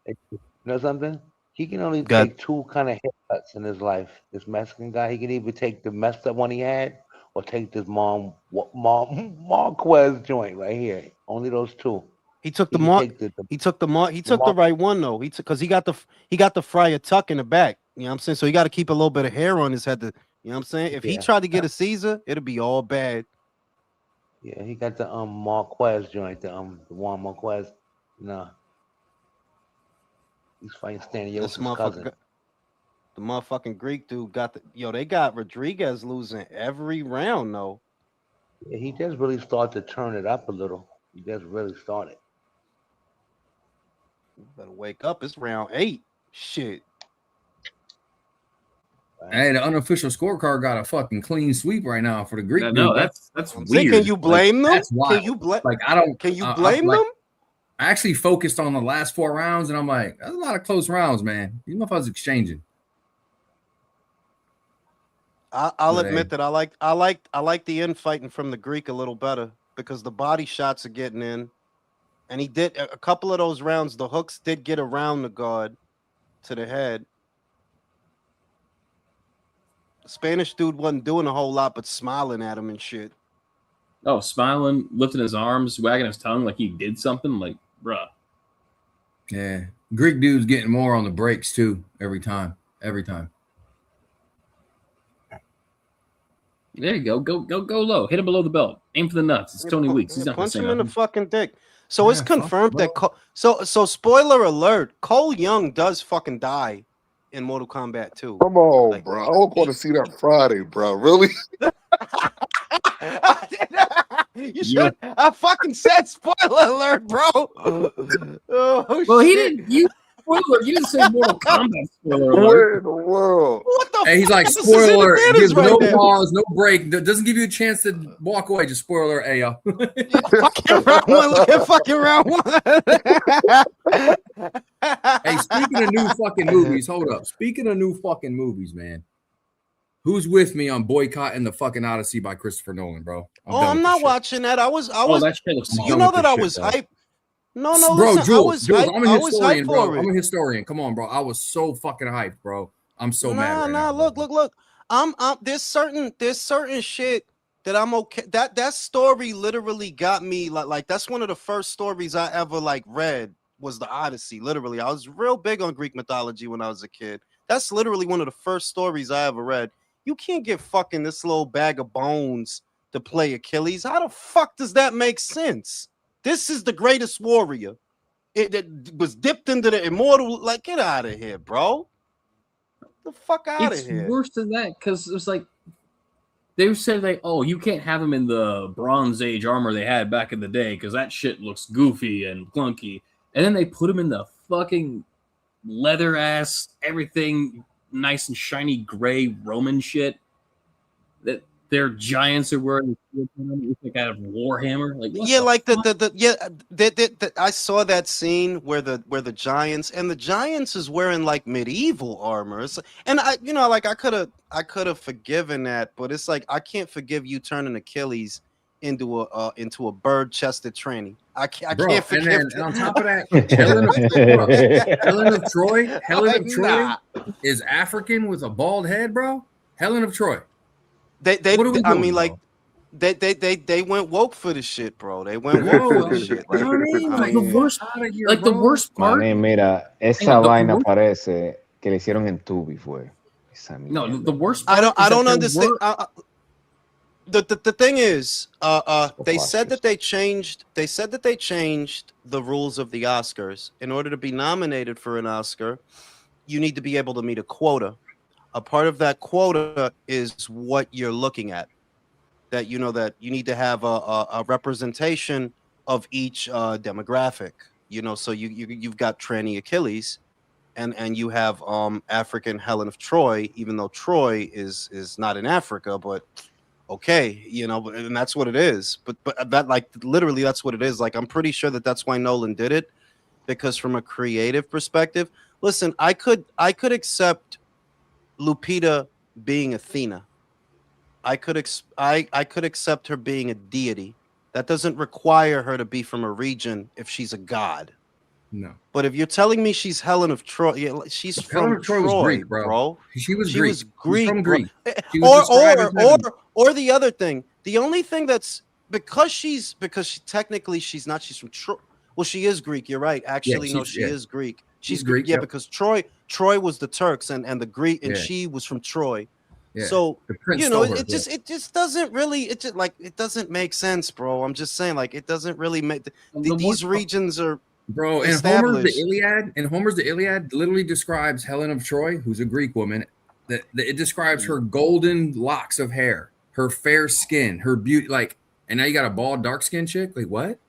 You know something? He can only Go ahead. take two kind of haircuts in his life. This Mexican guy, he can either take the messed up one he had or take this Marquez joint right here. Only those two. He took the can mark. take the He took the right one though. He took because he got the Friar tuck in the back. You know what I'm saying? So he got to keep a little bit of hair on his head. You know what I'm saying? If he Yeah. tried to get a Caesar, it'd be all bad. Yeah, he got the Marquez joint, the Juan Marquez. No. He's fighting This Stanios' cousin. The motherfucking Greek dude got they got Rodriguez losing every round though. Yeah, he just really started to turn it up a little. He just really started. You better wake up. It's round 8. Shit. Hey, the unofficial scorecard got a fucking clean sweep right now for the Greek dude. No, that's weird. Can you blame them? That's wild. Can you blame? Like I don't. Can you blame like, them? I actually focused on the last 4 rounds, and I'm like, that's a lot of close rounds, man. These motherfuckers exchanging. I'll admit that I like the infighting from the Greek a little better because the body shots are getting in, and he did a couple of those rounds. The hooks did get around the guard to the head. The Spanish dude wasn't doing a whole lot but smiling at him and shit. Oh, smiling, lifting his arms, wagging his tongue like he did something. Like, bruh. Yeah, Greek dude's getting more on the breaks too every time. Every time. There you go. Go low. Hit him below the belt. Aim for the nuts. It's Tony Weeks. He's not gonna Punch say him in the nothing. fucking dick. So it's confirmed that so spoiler alert, Cole Young does fucking die in Mortal Kombat 2. Come on, bro. I don't want to see that Friday, bro. Really? You should. I fucking said spoiler alert, bro. Oh, well, he shit. didn't. You spoiler. You didn't say Mortal Kombat spoiler Where alert. in the world? What the? Hey, he's like, This is in the spoiler alert. theaters Gives right no now. pause, no break. Doesn't give you a chance to walk away. Just spoiler alert. Hey, yo. Fucking round 1. Look at fucking round 1. Hey, speaking of new fucking movies, hold up. Speaking of new fucking movies, man. Who's with me on boycotting the fucking Odyssey by Christopher Nolan, bro? I'm not watching that. I was. that shit looks You know that I was hyped. No, bro, listen, Jules, I was hyped. I'm a historian, for bro. it. I'm a historian. Come on, bro. I was so fucking hyped, bro. I'm so mad right now. Look. There's certain shit that I'm okay. That story literally got me like that's one of the first stories I ever like read was the Odyssey. Literally, I was real big on Greek mythology when I was a kid. That's literally one of the first stories I ever read. You can't get fucking this little bag of bones to play Achilles. How the fuck does that make sense? This is the greatest warrior. It was dipped into the immortal. Like, get out of here, bro. The fuck out of here. It's worse than that because it was like They said you can't have him in the Bronze Age armor they had back in the day because that shit looks goofy and clunky. And then they put him in the fucking leather ass, everything nice and shiny gray Roman shit that their giants are wearing. It's like out of Warhammer. Like what Yeah, the like fuck? I saw that scene where the giants is wearing like medieval armor. And I like I could have forgiven that, but it's like I can't forgive you turning Achilles into a bird chested tranny. I Bro, can't and forgive then that. on top of that, Helen of Troy, Like, nah. is African with a bald head, bro. Helen of Troy. What are we I doing, mean, bro? like they went woke for the shit, bro. They went woke Bro, for the shit. you Like, know what I mean? I Like, The mean, worst, out of here, like the bro. worst part. Mané, mira, Hang esa on, the vaina worst, parece que le hicieron en Tubi, fue. Esa no, mierda. the worst I part don't is that there understand. were. The thing is, they said Bohachuk. that they changed the rules of the Oscars. In order to be nominated for an Oscar, you need to be able to meet a quota. A part of that quota is what you're looking at. That that you need to have a representation of each demographic. So you've got tranny Achilles, and you have African Helen of Troy, even though Troy is not in Africa, but okay, and that's what it is. But that, like, literally that's what it is. Like, I'm pretty sure that that's why Nolan did it, because from a creative perspective, listen, I could accept Lupita being Athena. I could accept her being a deity. That doesn't require her to be from a region if she's a god. No. But if you're telling me she's Helen of Troy, yeah, she's Helen from of Troy was Troy, Greek, bro. bro. She was She Greek. was She's from Greek, bro. Greek. She was described as having Or the other thing. The only thing that's because technically she's not. She's from Troy. Well, she is Greek. You're right. Actually, no, she is Greek. She's Greek. Yeah, Yep. because Troy was the Turks and the Greek, and Yeah. she was from Troy. Yeah. So The prince stole her. it just doesn't really it doesn't make sense, bro. I'm just saying, like, it doesn't really make these regions are. Bro, and Homer's the Iliad literally describes Helen of Troy, who's a Greek woman, that it describes her golden locks of hair, her fair skin, her beauty, like, and now you got a bald, dark-skinned chick? Like, what? It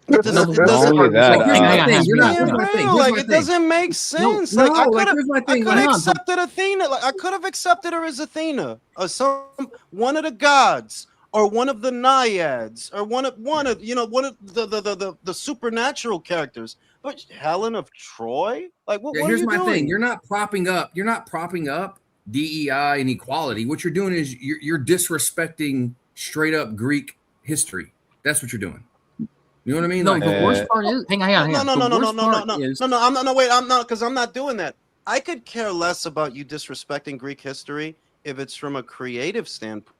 Not doesn't only that, Here's my thing. Here's my real. thing. Like, it doesn't make sense. No, Like, here's my thing. I could have accepted Athena. Like, I could have accepted her as Athena, or one of the gods, or one of the naiads, or one of the supernatural characters. But Helen of Troy, like, what are here's you my doing? thing. You're not propping up DEI and equality. What you're doing is you're disrespecting straight up Greek history. That's what you're doing. You know what I mean? No, Like, the worst part is hang on. No, I'm not. Wait, I'm not, because I'm not doing that. I could care less about you disrespecting Greek history if it's from a creative standpoint.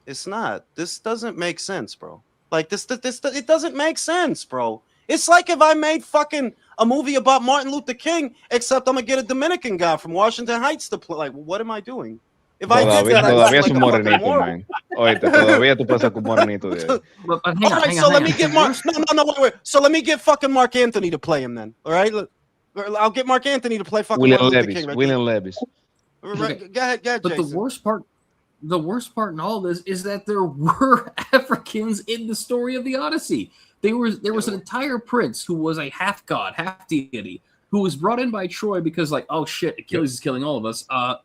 It's not. This doesn't make sense, bro. Like, this it doesn't make sense, bro. It's like if I made fucking a movie about Martin Luther King, except I'm gonna get a Dominican guy from Washington Heights to play. Like, what am I doing? If I did that, Todavía I'd es un like a fucking morenito, moron. man. Oíste, todavía tú puedes sacar un morenito de ahí. But hang All on, right, hang so on, let hang me get on. Mark. Wait. So let me get fucking Mark Anthony to play him then. All right, I'll get Mark Anthony to play fucking William Martin Luther Levis. King. Right? William Levis. Right, Okay. go ahead, But Jason. the worst part in all this is that there were Africans in the story of the Odyssey. There was an entire prince who was a half god, half deity, who was brought in by Troy because, like, oh shit, Achilles is killing all of us.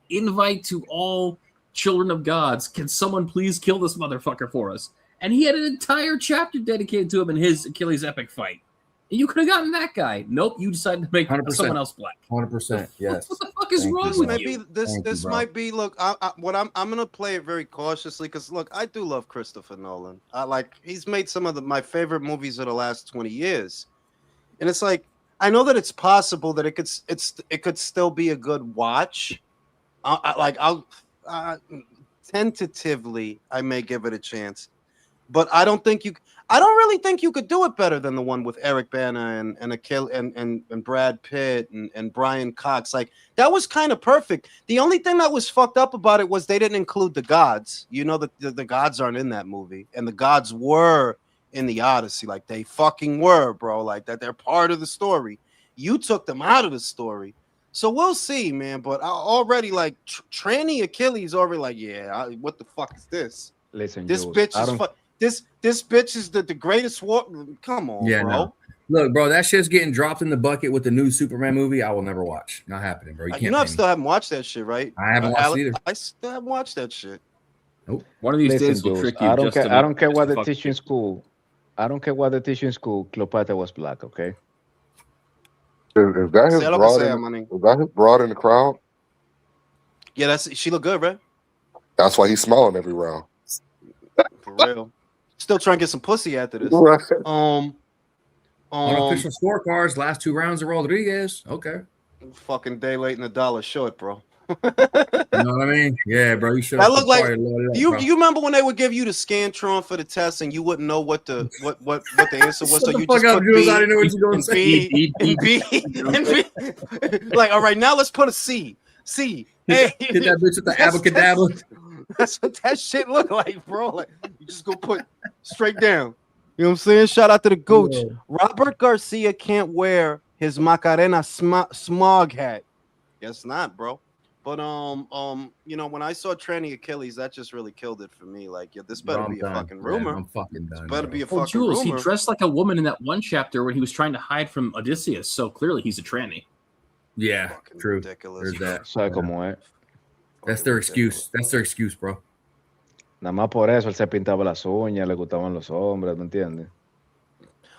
Invite to all children of gods. Can someone please kill this motherfucker for us? And he had an entire chapter dedicated to him in his Achilles epic fight. And you could have gotten that guy. Nope, you decided to make 100%. someone else black. 100%. Yes. What the fuck is wrong This with might you? be this might be. Look, I'm gonna play it very cautiously, because look, I do love Christopher Nolan. He's made some of my favorite movies of the last 20 years, and it's like, I know that it's possible that it could still be a good watch. Tentatively, I may give it a chance, but I don't really think you could do it better than the one with Eric Bana and Brad Pitt and Brian Cox. Like, that was kind of perfect. The only thing that was fucked up about it was they didn't include the gods. You know that the gods aren't in that movie, and the gods were in the Odyssey. Like, they fucking were, bro. Like, that they're part of the story. You took them out of the story. So we'll see, man. But I already like tranny Achilles already like, yeah. What the fuck is this? Listen, This Jules, bitch is this bitch is the greatest war. Come on, Yeah, bro. no. Look, bro, that shit's getting dropped in the bucket with the new Superman movie. I will never watch. Not happening, bro. You can't. I still haven't watched that shit, right? I haven't watched it either. I still haven't watched that shit. Nope. One of these listen, days will Jules. trick you. I don't just care. to I make- don't care just what to they fuck teach you in you. school. I don't care what they teach you in school. Cleopatra was black. Okay. Is that his Say lo que broad sea, in? manín. Is that his broad in the crowd? Yeah, she look good, right? That's why he's smiling every round. For real. Still trying to get some pussy after this. Right. Unofficial scorecards, last 2 rounds of Rodriguez. Okay. Fucking day late and a dollar short, bro. You know what I mean? Yeah, bro. You should have. That looked like you remember when they would give you the Scantron for the test and you wouldn't know what the answer was, so you just put B, I didn't know what you were going to say. and B. Like, all right, now let's put a C. C. Hit that bitch with the abracadabra. That's what that shit look like, bro. Like, you just go put straight down. You know what I'm saying? Shout out to the Gooch. Yeah. Robert Garcia can't wear his Macarena smog hat. Guess not, bro. But you know, when I saw Tranny Achilles, that just really killed it for me. Like, yeah, this better be a fucking rumor. I'm fucking done. Better be a Well, fucking Jules, rumor. he dressed like a woman in that one chapter when he was trying to hide from Odysseus. So clearly, he's a tranny. Yeah, fucking true. Ridiculous. There's that. ¿Sabes cómo es? That's their excuse. That's their excuse, bro. Nada más por eso él se pintaba las uñas, le gustaban los hombres, ¿me entiendes?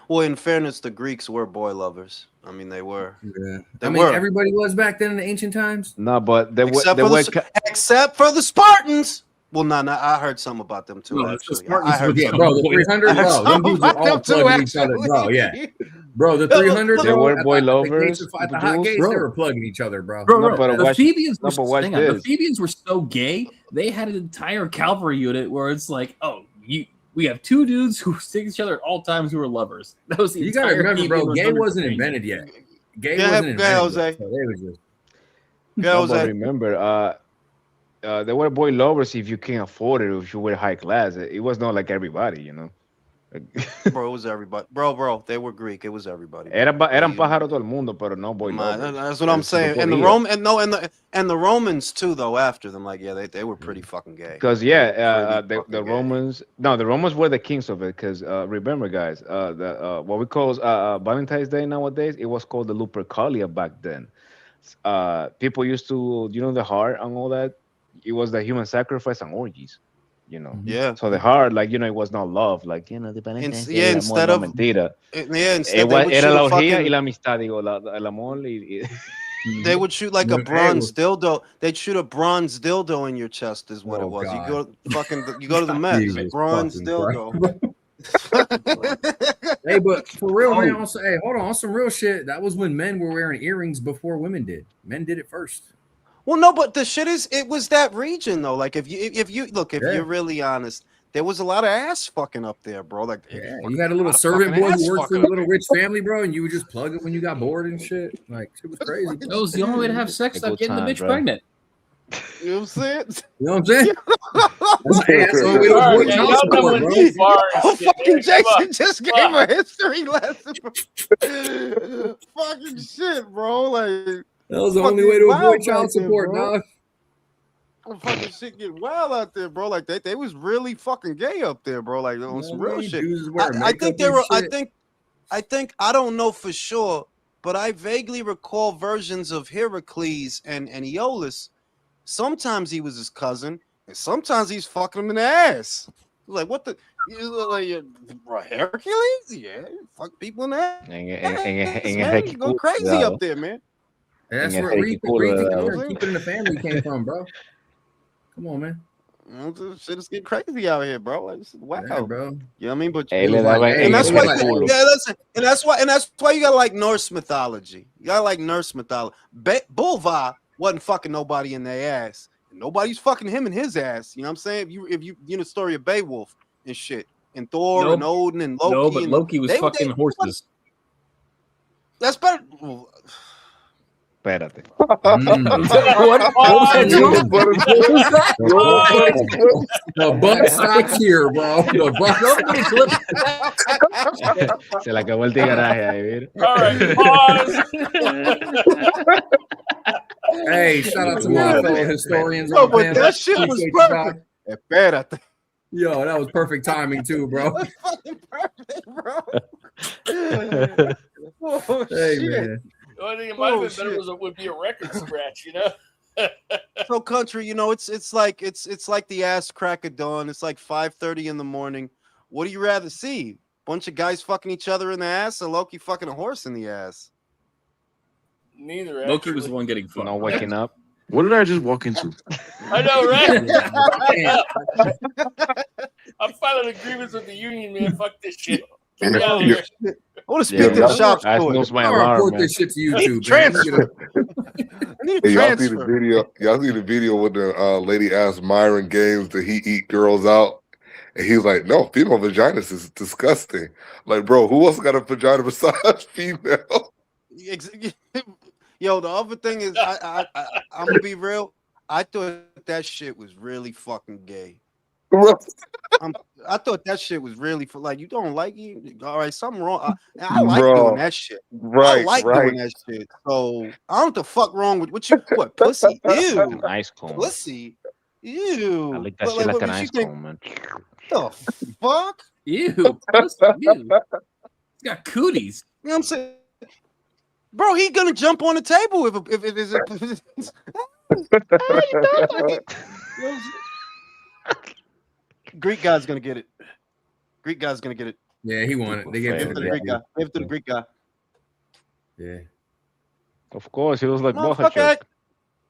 Well, in fairness, the Greeks were boy lovers. I mean, they were. Yeah. They I mean, were. everybody was back then in the ancient times. No, but except for the Spartans. Well, no, I heard some about them too. No, actually, the Spartans I heard yeah, some. bro. The 300, bro. Them dudes were all plugging each other, bro. Yeah, bro. The 300, they were boy lovers. At the hot gates, they were plugging each other, bro. No, but the Thebans were the Thebans were so gay. They had an entire cavalry unit where it's like, oh, we have 2 dudes who stick each other at all times who are lovers. That was the you gotta remember, bro. Gay wasn't invented yet. Gay wasn't invented. Jose. So they was just. No, but remember, they were boy lovers if you can't afford it, or if you were high class. It was not like everybody, you know. Bro, it was everybody. Bro, they were Greek. It was everybody. Eran pájaros todo el mundo, pero no boy lovers. That's what I'm saying. And the the Romans too, though. After them, like, yeah, they were pretty fucking gay. Because the Romans, the Romans were the kings of it. Because remember, guys, what we call Valentine's Day nowadays, it was called the Lupercalia back then. People used to, the heart and all that. It was the human sacrifice and orgies, Yeah. So the heart, like, it was not love, like, the Valentine's Day, instead of mentira. Instead Era la orgía y la amistad, digo, el amor. They would shoot like a bronze dildo. They'd shoot a bronze dildo in your chest, is what it was. God. You go to the Met, bronze dildo. Hey, but for real, man. Also, hey, hold on some real shit. That was when men were wearing earrings before women did. Men did it first. Well, no, but the shit is, it was that region though. Like, if you look, if you're really honest, there was a lot of ass fucking up there, bro. Like, yeah, you had a little servant boy who worked for a little rich family, bro, and you would just plug it when you got bored and shit. Like, it was crazy. That was the only way to have sex without getting the bitch pregnant. You know what I'm saying? You know what I'm saying? That's the only way to avoid child support, bro. Fucking Jason just gave a history lesson. Fucking shit, bro. Like, that was the only way to avoid child support, dog. Fucking shit get wild out there, bro. Like, they was really fucking gay up there, bro. Like, on some real shit. I think they were. I think I don't know for sure, but I vaguely recall versions of Heracles and Aeolus. Sometimes he was his cousin, and sometimes he's fucking him in the ass. Like, what the? Like, Hercules? Yeah, fuck people in the ass. Man, you go crazy up there, man. And that's where keep it in the family came from, bro. Come on, man. Shit is getting crazy out here, bro. Like, wow, yeah, bro. You know what I mean? But and that's why, listen, and that's why you gotta like Norse mythology. You gotta like Norse mythology. Bulva wasn't fucking nobody in their ass. Nobody's fucking him in his ass. You know what I'm saying? If you know the story of Beowulf and shit, and Thor and Odin and Loki. No, but Loki was fucking horses. That's better. Espérate. What was that, You Jules? almost let him What was that? You almost let him slip. The buck stops here, bro. The buck Somebody clip. Se le acabó el tigaraje ahí, mira. All right, pause. Hey, shout out to my fellow historians No, on the but panel. that shit was Appreciate you, perfect. Doc. Espérate. Yo, that was perfect timing too, bro. That was fucking perfect, bro. Oh, Hey, shit. man. The only thing that might have been better shit. would be a record scratch, you know. So country, it's like the ass crack of dawn. It's like 5:30 in the morning. What do you rather see? Bunch of guys fucking each other in the ass, or Loki fucking a horse in the ass? Neither. Actually. Loki was the one getting fucked. No waking up. What did I just walk into? I know, right? Yeah. I'm filing agreements with the union, man. Fuck this shit. Yeah, Get me out of yeah. here. I want to speak to Yeah, the shop I steward. snooze my I'll alarm, report man. this shit to I need YouTube, man. transfer. I need Hey, y'all see the transfer. video? Y'all see the video when the lady asked Myron Gaines did he eat girls out? And he's like, no, female vaginas is disgusting. Like, bro, who else got a vagina besides female? Yo, the other thing is, I'm gonna be real. I thought that shit was really fucking gay. I thought that shit was really like, you don't like it? All right, something wrong. I like Bro, doing that shit. I right, like right. doing that shit. So I don't know what the fuck wrong with what you pussy? Ew, An ice cone. pussy. I Ew. lick that shit like an ice cone, man. The fuck? Ew. Pussy, ew. He's got cooties. You know what I'm saying? Bro, he gonna jump on the table if Greek guy's gonna get it. Greek guy's gonna get it. Yeah, he won it. They gave Give it it to to the the Greek guy. Give it to the Greek guy. Yeah. Of course, he was like Motherfucker, Bohachuk.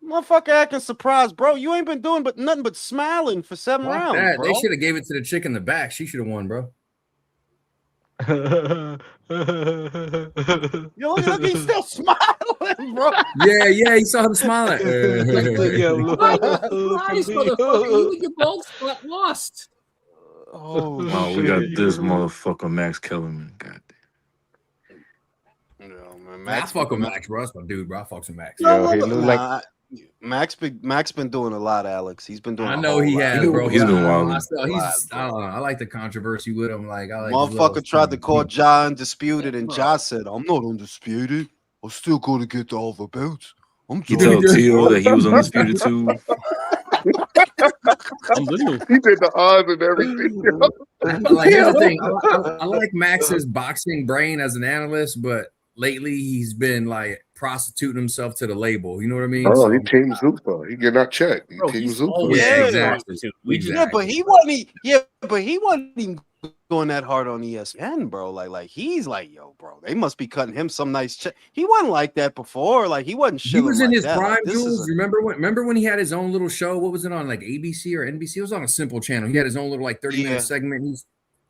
motherfucker acting surprised, bro. You ain't been doing but nothing but smiling for 7 Fuck rounds, that. bro. They should have gave it to the chick in the back. She should have won, bro. Yo, look, he's still smiling, bro. Yeah, you saw him smiling. Surprise, motherfucker. You and your bald spot lost. Oh, Wow, we got this motherfucker Max Kellerman. God Yo, man, Man, I fuck with Max, bro. That's my dude, bro. I fuck with Max. Yo, he looked like Max been doing a lot, Alex. He's been doing. I a know whole he lot. has, bro. He's been I wilding. don't know. I like the controversy with him. Like, I like his Motherfucker little- tried to call Ja undisputed, and Ja said, "I'm not undisputed. I'm still going to get all the belts." I'm You tell Tio that he was undisputed too. He did the odds and everything. But like, here's the thing. I like Max's boxing brain as an analyst, but lately he's been like prostituting himself to the label. You know what I mean? Oh, he Team Zupa. He get out checked. He Bro, Team he's Zupa. always Yeah, been exactly. prostitute. We just Yeah, but he wasn't even going that hard on ESPN, bro. Like he's like, yo, bro, they must be cutting him some nice check. He wasn't like that before. Like he wasn't. He was in like his that. prime, Like, this is Jules. Remember when he had his own little show? What was it on, like ABC or NBC? It was on a simple channel. He had his own little like 30-minute segment.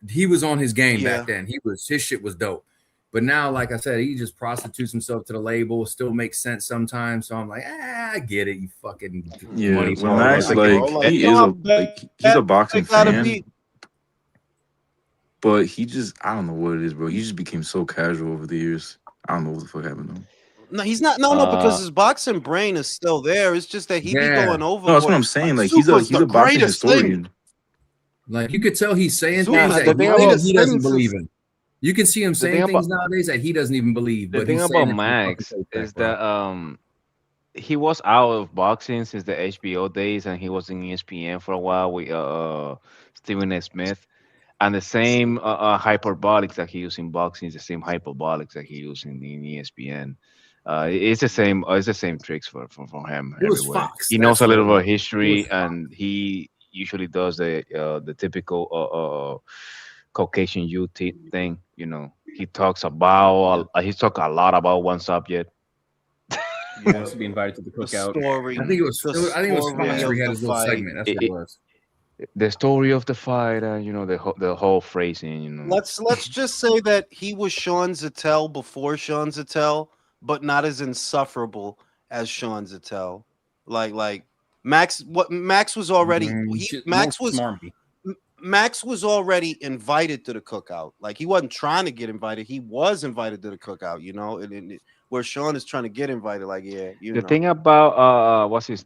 He was on his game back then. His shit was dope. But now, like I said, he just prostitutes himself to the label. Still makes sense sometimes. So I'm like, I get it. You fucking money. When Max he's a boxing fan, but he just I don't know what it is, bro. He just became so casual over the years. I don't know what the fuck happened to him. No, he's not. No, because his boxing brain is still there. It's just that he be going over. No, that's what I'm saying. Like he's a boxing historian. Like you could tell he's saying Yeah, things the that thing he doesn't believe in. You can see him saying thing things nowadays that he doesn't even believe. The But thing he's about saying it to Max fucking is face back, that he was out of boxing since the HBO days, and he was in ESPN for a while with Stephen A. Smith, and the same hyperbolics that he used in boxing is the same hyperbolics that he used in ESPN. It's the same. It's the same tricks for him It was everywhere. Fox, He knows that's a little what bit of it history, was. and he usually does the typical Caucasian youth thing. You know, he talks a lot about one subject. He wants to be invited to the cookout. I think it was Fox where he had his little segment. That's what it was. The story of the fight, you know, the whole phrasing. You know, Let's just say that he was Sean Zettel before Sean Zettel, but not as insufferable as Sean Zettel. Like Max was already Max was already invited to the cookout. Like he wasn't trying to get invited. He was invited to the cookout, you know. where Sean is trying to get invited. Like, yeah, you The know. thing about what's his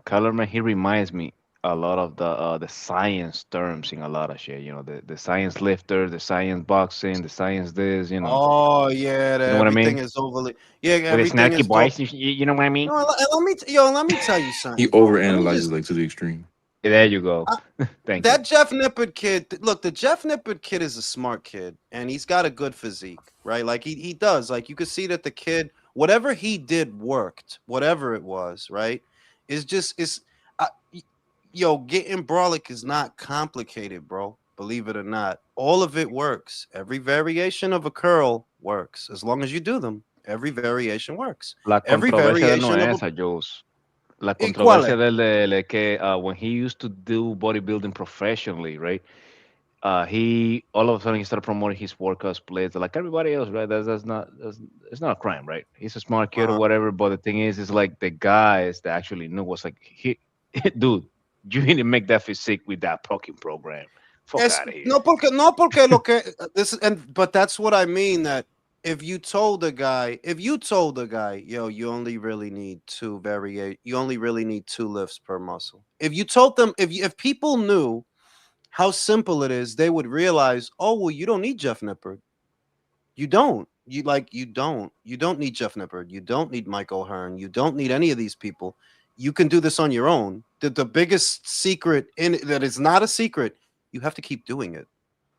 Kellerman, he reminds me a lot of the science terms in a lot of shit. You know, the science lifter, the science boxing, the science this. Oh yeah, You that know what I everything mean? is overly. Yeah, With a everything snarky is so. voice, you know what I mean? No, let me yo, let me tell you He something, bro. Let me overanalyzes just like to the extreme. There you go. I, Thank you. that Jeff Nippert kid. Look, the Jeff Nippert kid is a smart kid, and he's got a good physique, right? Like he does. Like you could see that the kid, whatever he did, worked. Whatever it was, right? Is just is. Y- Yo, getting brolic is not complicated, bro. Believe it or not, all of it works. Every variation of a curl works as long as you do them. Every variation works. La Every controversia de él no variation of es a esa, Jules. La ¿cuál controversia es? de él de que when he used to do bodybuilding professionally, right? He all of a sudden he started promoting his workouts plays like everybody else, right? That's it's not a crime, right? He's a smart kid or Uh-huh. whatever. But the thing is like the guys that actually knew was like, dude, you didn't make that physique with that fucking program. Fuck Es out of here. no porque lo que this and but that's what I mean that if you told the guy, yo, you only really need you only really need two lifts per muscle. If you told them, if people knew how simple it is, they would realize, oh well, you don't need Jeff Nippard. You don't. You don't need Jeff Nippard. You don't need Mike O'Hearn. You don't need any of these people. You can do this on your own. The biggest secret in it, that is not a secret, you have to keep doing it.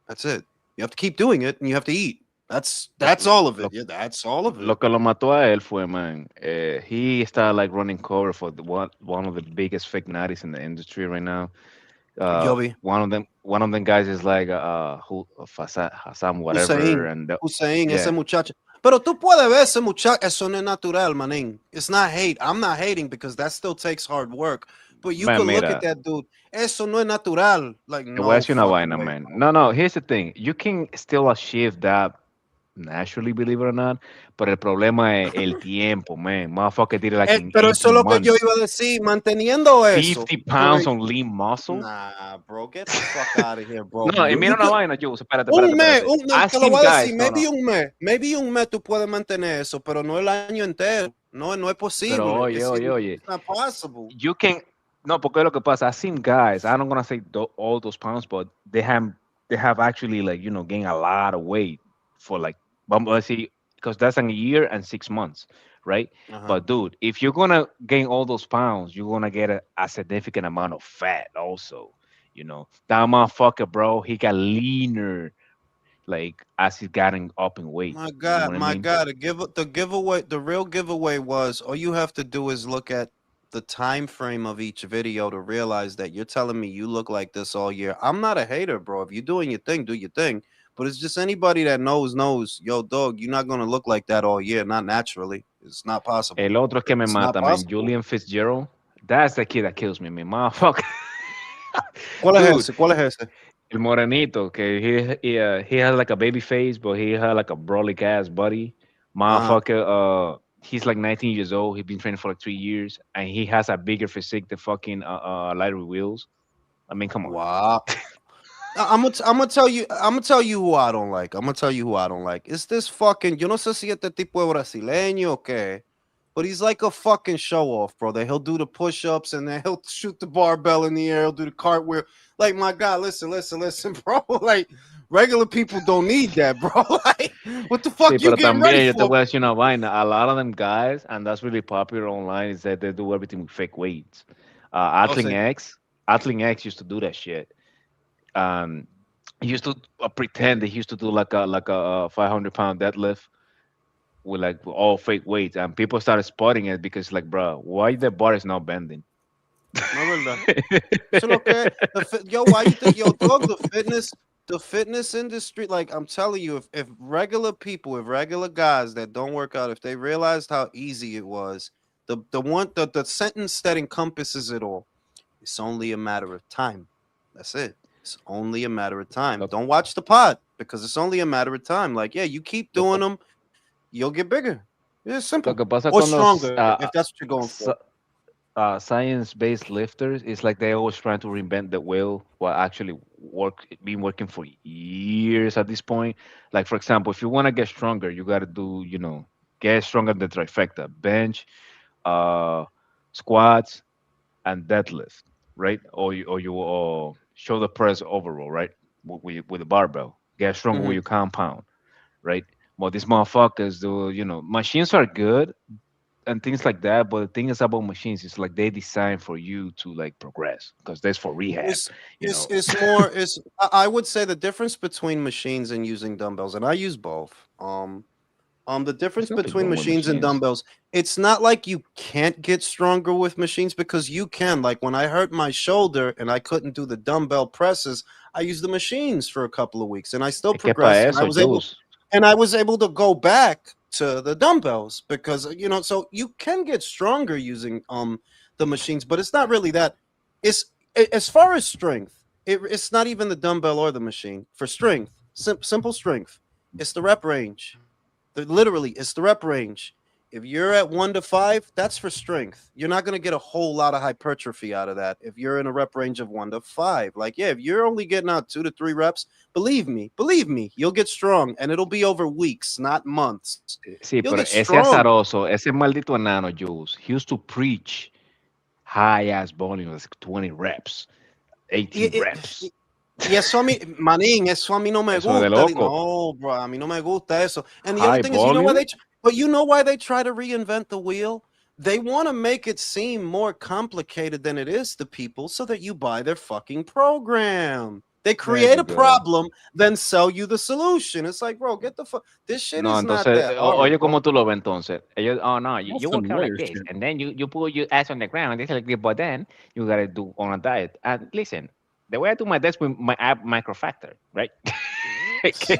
That's it. You have to keep doing it and you have to eat. That's Lo, all of it. lo, Yeah, that's all of lo it. que lo mató a él fue, man. He started like running cover for one of the biggest fake natties in the industry right now. Yo vi. One of them guys is like who Hassan whatever, Hussein. and Hussein, ese yeah, muchacho. Pero tú puedes ver ese muchacho. Eso no es natural, manín. It's not hate. I'm not hating because that still takes hard work. But you man, could look at mira, that dude. Eso no es natural. Like, te voy a no decir una fucking vaina, way, man. bro. No, no, here's the thing. You can still achieve that naturally, believe it or not, pero el problema es el tiempo, man. Motherfucker did it like in Pero eso es 18 lo que yo months. iba a decir. Manteniendo eso. 50 Por pounds on lean muscle. nah, bro. Get the fuck out of here, bro. No, y mira You una could. vaina, Jules, espérate. I've Te lo seen voy a decir, guys, no, no. maybe un mes tú puedes mantener eso, pero no el año entero. No, no es Pero posible. oye, It's not possible. you can no, porque lo que pasa, I've seen guys, I'm not gonna say all those pounds, but they have actually like gained a lot of weight for like let's see, because that's in a year and 6 months, right? Uh-huh. But dude, if you're gonna gain all those pounds, you're gonna get a significant amount of fat also. That motherfucker, bro, he got leaner like as he's gotten up in weight. You know what I My mean? God, the giveaway, the real giveaway was all you have to do is look at the time frame of each video to realize that you're telling me you look like this all year. I'm not a hater, bro. If you're doing your thing, do your thing. But it's just anybody that knows, yo, dog, you're not gonna look like that all year, not naturally. It's not possible. El otro que me It's not mata, man, possible. Julian Fitzgerald. That's the kid that kills me, man. Motherfucker. ¿Cuál es Dude, ese? ¿Cuál es ese? el morenito, que he has like a baby face, but he had like a brolic ass body. Uh-huh. Motherfucker, he's like 19 years old. He's been training for like 3 years, and he has a bigger physique than fucking Lighter Wheels. I mean, come on. Wow. I'm gonna tell you who I don't like. I'm gonna tell you who I don't like. It's this fucking. Yo no sé si este tipo es brasileño o qué, but he's like a fucking show off, bro. That he'll do the push ups and then he'll shoot the barbell in the air. He'll do the cartwheel. Like my God, listen, bro. Like regular people don't need that, bro. Like what the Sí, fuck you pero getting ready también yo te for? voy a decir una vaina. A lot of them guys, and that's really popular online, is that they do everything with fake weights. Oh, Atling say X, Atling X used to do that shit. Um, he used to pretend that he used to do like a 500-pound deadlift with like all fake weights, and people started spotting it because like, bro, why the bar is not bending? no, verdad. So look at yo, why you think yo dog the fitness industry, like I'm telling you, if regular people, if regular guys that don't work out, if they realized how easy it was, the sentence that encompasses it all, it's only a matter of time. That's it. It's only a matter of time. lo, Don't watch the pod because it's only a matter of time. Like, yeah, you keep lo doing que them, you'll get bigger. It's lo simple. que pasa Or con los stronger, if that's what you're going for. science-based lifters is like they always trying to reinvent the wheel while actually been working for years at this point. Like for example, if you want to get stronger, you got to do get stronger the trifecta: bench, uh, squats, and deadlift, right? Or shoulder press overall, right? With the barbell, get stronger with Mhm. your compound, right? Well, these motherfuckers do, machines are good and things like that, but the thing is about machines is like they designed for you to like progress because that's for rehab, It's you know. it's more it's I would say the difference between machines and using dumbbells, and I use both. The There's difference nothing between wrong with machines and machines. dumbbells, it's not like you can't get stronger with machines because you can. Like when I hurt my shoulder and I couldn't do the dumbbell presses, I used the machines for a couple of weeks and I still Es que para progressed eso, Jules. and I was able to go back to the dumbbells because so you can get stronger using the machines, but it's not really that. As far as strength, it's not even the dumbbell or the machine. For strength, simple strength, it's the rep range. Literally, it's the rep range. If you're at 1 to 5, that's for strength. You're not going to get a whole lot of hypertrophy out of that if you're in a rep range of 1 to 5. Like, yeah, if you're only getting out 2 to 3 reps, believe me, you'll get strong and it'll be over weeks, not months. Sí, You'll pero get ese strong. azaroso, ese maldito enano, Jules, he used to preach high ass volumes, 20 reps, 18 Y, reps. y eso a mí, manín, eso a mí no me Eso es de gusta. loco. No, bro, a mí no me gusta eso. And the other High thing is, you know why volume? but you know why they try to reinvent the wheel? They want to make it seem more complicated than it is to people so that you buy their fucking program. They There create you a go. problem, then sell you the solution. It's like, bro, get the fuck. This shit No, is not entonces, that hard, oye, bro. como tú lo ves entonces. Ellos, oh no, you, That's you work some out like lawyer this, shit. and then you put your ass on the ground, this like this, but then you gotta do on a diet. And listen, the way I do my desk with my app microfactor, right?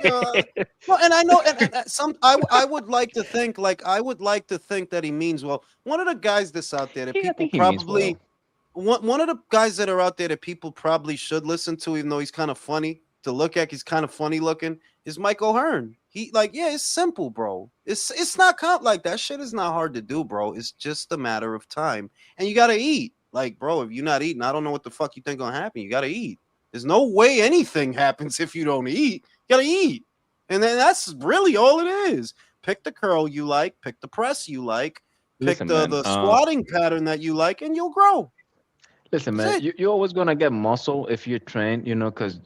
Well, and I know, and some I would like to think, that he means well. One of the guys that's out there that I people think he means well. probably one of the guys that are out there that people probably should listen to, even though he's kind of funny to look at, he's kind of funny looking, is Mike O'Hearn. He like, yeah, it's simple, bro. It's not like that shit is not hard to do, bro. It's just a matter of time, and you gotta eat. Like, bro, if you're not eating, I don't know what the fuck you think gonna happen. You gotta eat. There's no way anything happens if you don't eat. You gotta eat, and then that's really all it is. Pick the curl you like, pick the press you like, pick Listen, the man. squatting pattern that you like, and you'll grow. Listen, That's man. it. You're always gonna get muscle if you train, because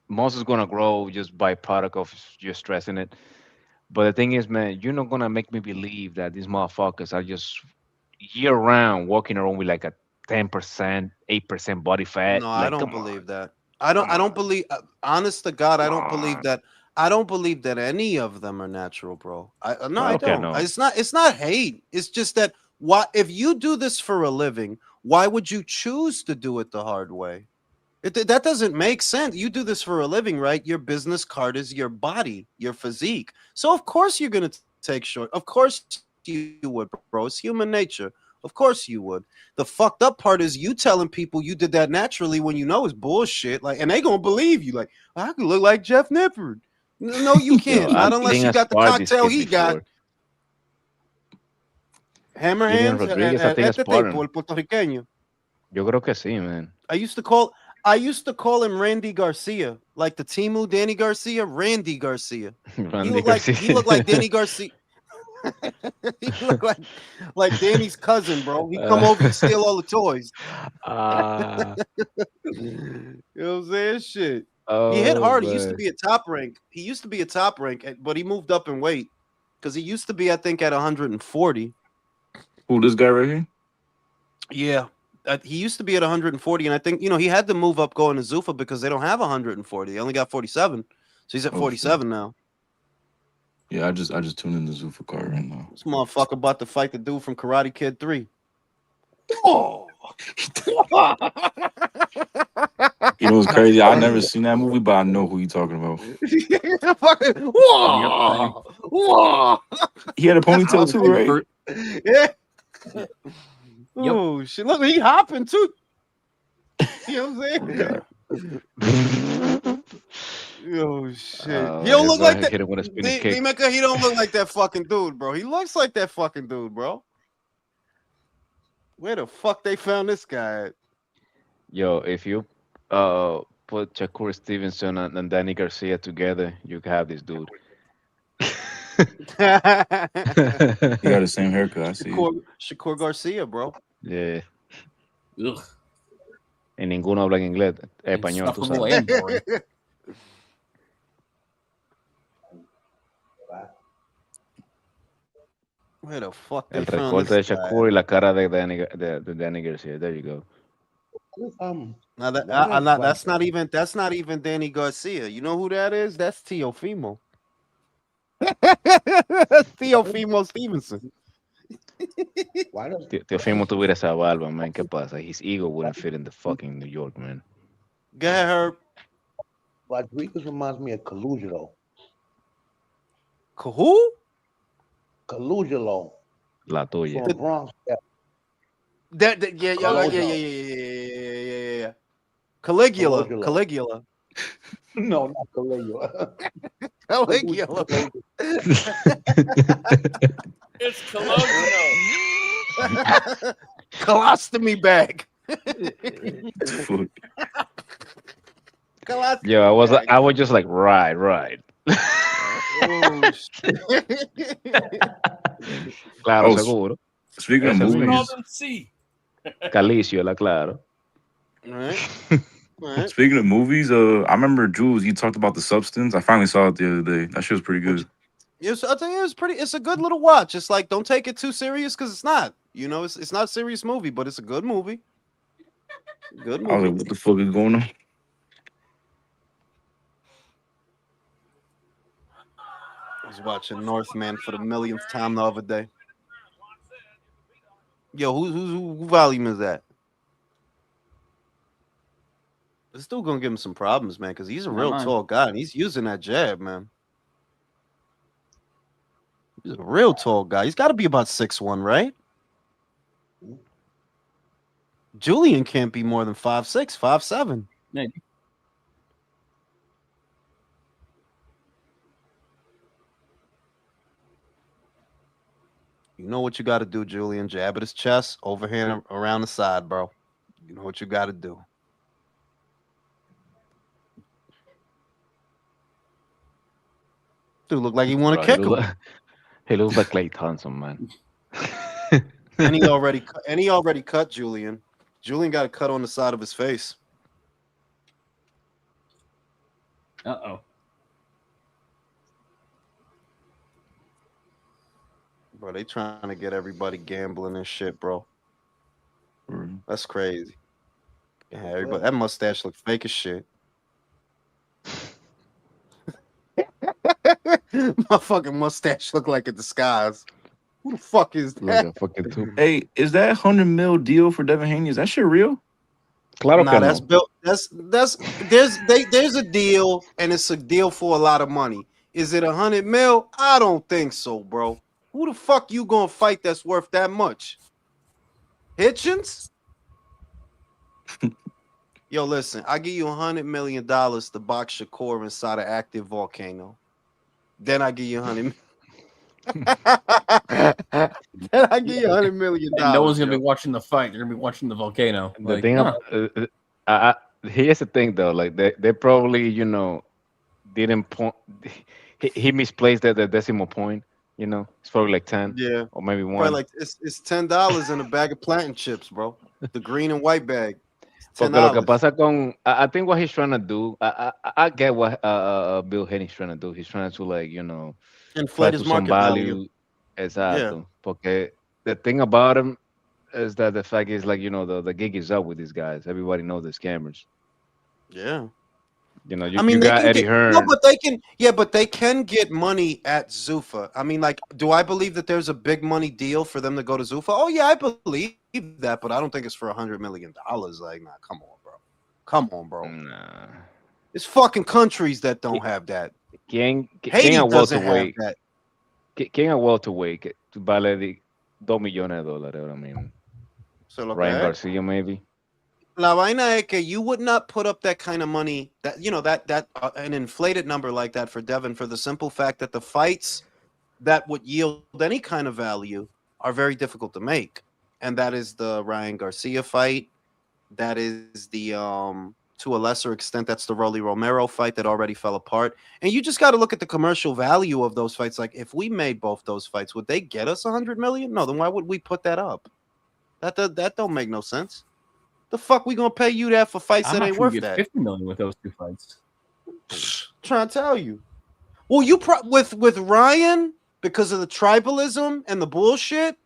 muscle's gonna grow just by product of you stressing it. But the thing is, man, you're not gonna make me believe that these motherfuckers are just year round walking around with like a 10%, 8% body fat. No, I Like, don't come on, believe that. I don't. come I don't on, believe. Honest to God, I come don't believe on. that. I don't believe that any of them are natural, bro. No, I Claro que don't. no. It's not hate. It's just that why if you do this for a living, why would you choose to do it the hard way? That doesn't make sense. You do this for a living, right? Your business card is your body, your physique. So of course you're gonna take short. Of course you would, bro. It's human nature. Of course you would. The fucked up part is you telling people you did that naturally when you know it's bullshit. Like, and they gonna believe you. Like, I could look like Jeff Nippard. No, you Yo, can't. I Not unless think you I got the sparred this cocktail kid he got. before. Julian Hammerhands. Rodriguez, I think I Este sparred tipo, him. el puertorriqueño. Yo creo que sí, man. I used to call. I used to call him Randy Garcia, like the Timu Danny Garcia. Randy Garcia. Randy He looked like Garcia. Danny Garcia. He looked like Danny's cousin, bro. He come Uh, over, he steal all the toys. uh, You know what I'm saying? Shit. He hit oh, hard. He used to man. be a top rank. He used to be a top rank, but he moved up in weight because he used to be, I think, at 140. Who, this guy right here? Yeah. He used to be at 140, and I think he had to move up going to Zuffa because they don't have 140. They only got 47, so he's at Oh shit. 47 now. Yeah, I just tuned in the Zuffa car right now. This motherfucker about to fight the dude from Karate Kid 3. Oh. You know what's crazy? I never seen that movie, but I know who you talking about. Yep. Same. Whoa, whoa. He had a ponytail too, Dude, right? Yeah. Yep. Oh shit! Look, he hopping too. You know what I'm saying? Oh shit! He don't He's look gonna like that. hit him with a spinning kick. Mecca, he don't look like that fucking dude, bro. He looks like that fucking dude, bro. Where the fuck they found this guy at? Yo, if you put Shakur Stevenson and Danny Garcia together, you have this dude. He got the same haircut. I see it. Shakur Garcia, bro. Yeah. Ugh, Y ninguno habla en inglés, español, tú insufferable sabes. and boring. Where the fuck they El found recorte this de guy? Shakur y la cara de Danny Garcia. There you go. Now that Why does that's not even Danny Garcia. You know who that is? That's Teofimo. That's Teofimo Stevenson. why does Teofimo tuviera esa barba, man. ¿Qué pasa? His ego wouldn't fit in the fucking New York, man. Go ahead, Herb. Rodriguez reminds me of Colugilo. Who? Colugilo La tuya. from Bronx. Yeah. Yeah. Caligula. Colugilo. Caligula. No, not Caligula. Caligula. It's Cologino. Colostomy bag. Fuck. Colostomy Yo, bag. I was just like, right. Oh, shit. Claro, Oh, seguro. speaking of Ese Who mismo. movies, called him C? Calicio, la claro. Right. Right. speaking of movies, I remember Jules. You talked about The Substance. I finally saw it the other day. That shit was pretty good. Yes, I'll tell you, it's a good little watch. It's like, don't take it too serious because it's not. You know, it's not a serious movie, but it's a good movie. Good I was like, movie. what the fuck is going on? I was watching Northman for the millionth time the other day. Yo, who volume is that? It's still gonna give him some problems, man, because he's a Not real mine. tall guy and he's using that jab, man. He's a real tall guy. He's got to be about 6'1", right? Julian can't be more than 5'6", 5'7". Maybe. You know what you got to do, Julian. Jab at his chest, overhand around the side, bro. You know what you got to do. Dude look like he want to Bro, kick him. he looks like Clay Thompson, man. And he already cut Julian. Julian got a cut on the side of his face. Uh-oh. Bro, they trying to get everybody gambling and shit, bro. That's crazy. Yeah, everybody, that mustache look fake as shit. My fucking mustache look like a disguise. Who the fuck is Like that? a fucking tube. Hey, is that $100 million deal for Devin Haney? Is that shit real? Claro Nah, que that's no. built. There's a deal, and it's a deal for a lot of money. Is it 100 mil? I don't think so, bro. Who the fuck you gonna fight that's worth that much? Hitchens? Yo, listen, I give you $100 million to box Shakur inside an active volcano. Then I give you 100. Then I give you $100 million. And no one's gonna be watching the fight. They're gonna be watching the volcano. The Like, thing, here's the thing though. Like they probably, didn't point. He misplaced the decimal point. It's probably like 10. Yeah, Or maybe probably 1. like it's $10 in a bag of plantain chips, bro. The green and white bag. It's Porque lo que $10. pasa I think what he's trying to do, I get what Bill Haney's trying to do. He's trying to try Inflate to his some market value. value. Exacto. Porque the thing about him is that the fact is the gig is up with these guys. Everybody knows the scammers. Yeah. You, I mean, you they got can Eddie get Hearn. but they can get money at Zuffa. I mean, like, do I believe that there's a big money deal for them to go to Zuffa? Oh yeah, I believe that, but I don't think it's for $100 million. Like, nah, come on, bro. Nah. It's fucking countries that don't have that. ¿Quién Haiti a doesn't have welterweight? that. ¿Quién a welterweight que vale $2 millones ahora mismo? So look, Ryan Garcia, maybe. La vaina es que you would not put up that kind of money, that an inflated number like that for Devin, for the simple fact that the fights that would yield any kind of value are very difficult to make, and that is the Ryan Garcia fight. That is the To a lesser extent, that's the Rolly Romero fight that already fell apart. And you just got to look at the commercial value of those fights. Like, if we made both those fights, would they get us 100 million? No, then why would we put that up? That don't make no sense. The fuck we gonna pay you that for fights I'm that not ain't sure we worth get that? 50 million with those two fights. Trying to tell you. Well, you with Ryan, because of the tribalism and the bullshit.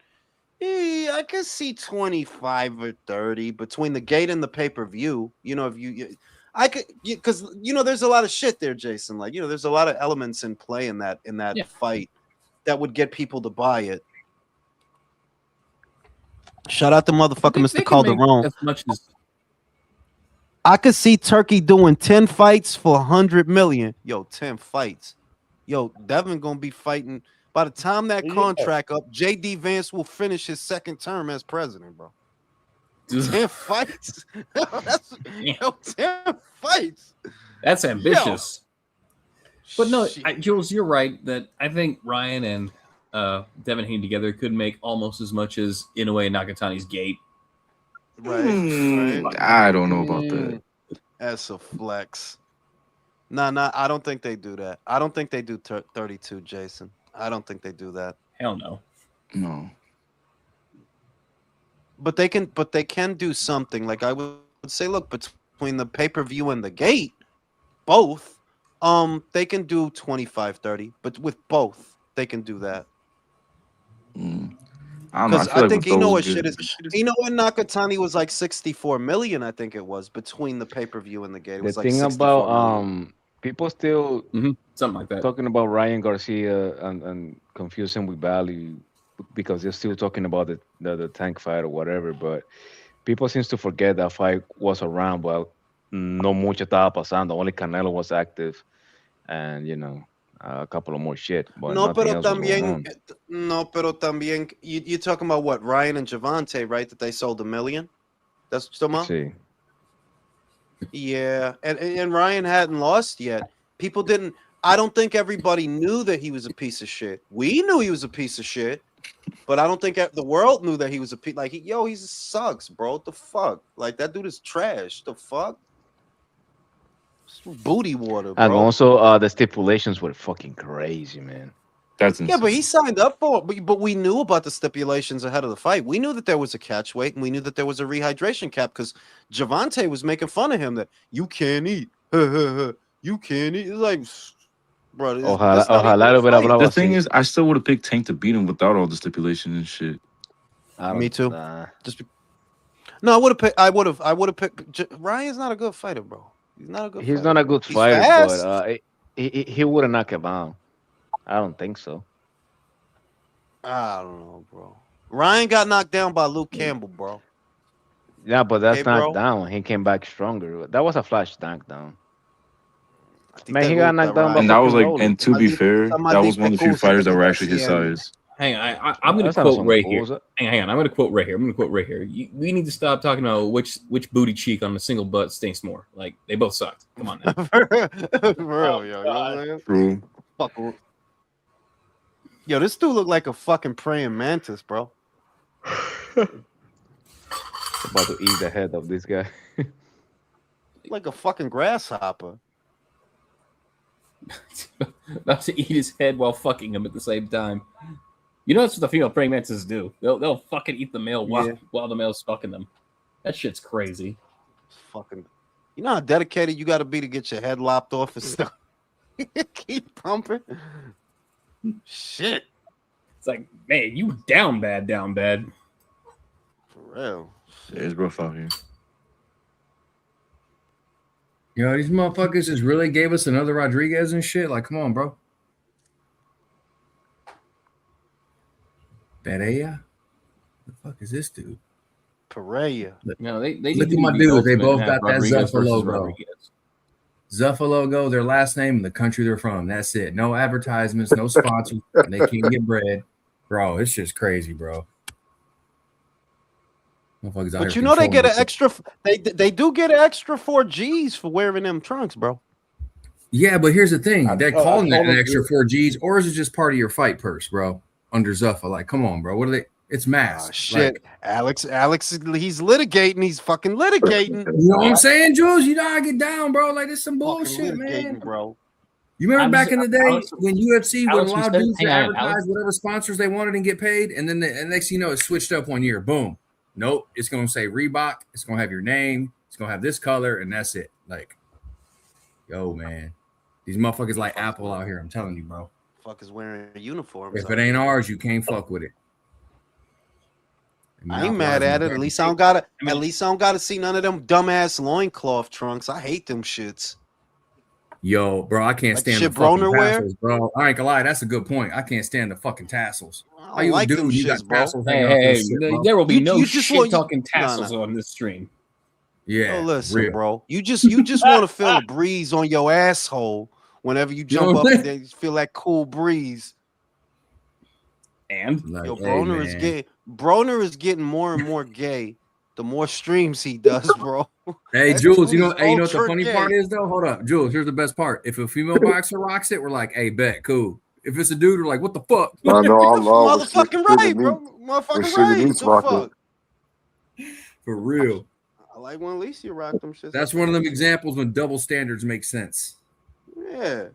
Yeah, I could see 25 or 30 between the gate and the pay-per-view. You know, if I could, because there's a lot of shit there, Jason. Like, there's a lot of elements in play in that Yeah. fight that would get people to buy it. Shout out to motherfucking Mr. They can make Calderon. as much as I could see Turkey doing 10 fights for 100 million. Yo, 10 fights. Yo, Devin gonna be fighting. By the time that contract up, JD Vance will finish his second term as president, bro. 10 fights. That's 10 fights. That's ambitious. But no, Jules, you're right that I think Ryan and Devin Haney together could make almost as much as Inoue and Nakatani's gate. Right. I don't know about that. That's a flex. Nah, I don't think they do that. I don't think they do 32, Jason. I don't think they do that. Hell no. No. But they can do something. Like, I would say, look, between the pay-per-view and the gate, both, they can do 25, 30. But with both, they can do that. Because I think Inoue shit is. Inoue and Nakatani was like 64 million, I think it was, between the pay-per-view and the gate. It was The like thing 64 about million. people still something like that talking about Ryan Garcia and confusing with value because they're still talking about the tank fight or whatever. But people seems to forget that fight was around, but no mucho estaba pasando. Only Canelo was active, and a couple of more shit. But No, nothing pero else was going on. también, you're talking about what, Ryan and Javante, right? That they sold $1 million. That's still more. See. Yeah, and Ryan hadn't lost yet. People didn't. I don't think everybody knew that he was a piece of shit. We knew he was a piece of shit, but I don't think the world knew that he was a piece. Like, he sucks, bro. What the fuck? Like, that dude is trash. The fuck? Booty water, bro. And also, the stipulations were fucking crazy, man. That's insane. Yeah, but he signed up for it. But we knew about the stipulations ahead of the fight. We knew that there was a catch weight, and we knew that there was a rehydration cap because Javante was making fun of him that you can't eat. You can't eat. It's like, bro. The thing is, I still would have picked Tank to beat him without all the stipulations and shit. Me too. No, I would have picked. Ryan's not a good fighter, bro. He's not a good. He's fighter. not a good He's fighter, fast. but he wouldn't knock him out. I don't think so. I don't know, bro. Ryan got knocked down by Luke Campbell, bro. Yeah, but that's Okay, not bro. down. He came back stronger. That was a flash knockdown. think Man, that he got Luke- knocked that down by And that was fucking like, Rolly. and to be fair, that was one of the few fighters that were actually his size. Hang on, I'm going to That's not quote some right here. bullshit. Hang on, I'm going to quote right here. We need to stop talking about which booty cheek on a single butt stinks more. Like, they both sucked. Come on now. For real, yo. You know what I'm saying? True. Fuck. Yo, this dude look like a fucking praying mantis, bro. About to eat the head of this guy. Like a fucking grasshopper. About to eat his head while fucking him at the same time. You know that's what the female praying mantises do. They'll fucking eat the male while the male's fucking them. That shit's crazy. Fucking. You know how dedicated you got to be to get your head lopped off and stuff. Keep pumping. Shit. It's like, man, you down bad. For real. It's rough out here. You know, these motherfuckers just really gave us another Rodriguez and shit. Like, come on, bro. Pereira? The fuck is this dude? Pereira. No, they Look need at my to be dudes. They ultimate both and have got that Rodriguez Zuffa versus logo. Rodriguez. Zuffa logo, their last name, and the country they're from. That's it. No advertisements, no sponsors. They can't get bread. Bro, it's just crazy, bro. Motherfuckers out But here you know they get an controlling extra. They do get an extra 4 G's for wearing them trunks, bro. Yeah, but here's the thing. They're calling that an told extra you. 4 G's, or is it just part of your fight purse, bro? Under Zuffa. Like, come on, bro. What are they? It's masked. Shit, Like, Alex, he's litigating. He's fucking litigating. you know what I'm saying, Jules? You know how I get down, bro. Like, this some Fucking bullshit, man. litigating, bro. You remember Alex- back in the day Alex- when UFC would Alex, you allow said- dudes to hang on, advertise Alex. whatever sponsors they wanted and get paid, and then the next thing you know, it switched up 1 year. Boom. Nope. It's gonna say Reebok. It's gonna have your name. It's gonna have this color, and that's it. Like, yo, man, these motherfuckers like Apple out here. I'm telling you, bro. Fuck is wearing uniforms. If it ain't ours, you can't fuck with it. I ain't mad at it. At least I don't gotta. At least I don't gotta see none of them dumbass loincloth trunks. I hate them shits. Yo, bro, I can't Like stand shit the fucking Broner wear? tassels, bro. I ain't gonna lie, that's a good point. I can't stand the fucking tassels. I How don't you like dude, them you got shits, bro. tassels hanging off Hey, this shit, bro. there will be You- no you just shit want- talking no, tassels no. on this stream. Yeah, Oh, listen, real. bro. You just want to feel a breeze on your asshole whenever you jump know up what and then you feel that cool breeze. And Like, Yo, hey, Broner is getting more and more gay the more streams he does, bro. Hey, That Jules, dude you know, is hey, you know what the ultra funny gay. part is though? Hold up, Jules. Here's the best part. If a female boxer rocks it, we're like, hey, bet, cool. If it's a dude, we're like, what the fuck? I know I love when Motherfucking Sugar right, bro. Neat- Motherfucking when Sugar right. Neat's The rocking. fuck? For real. I like when Alicia rocked them shits. That's one of them examples when double standards make sense. Yeah.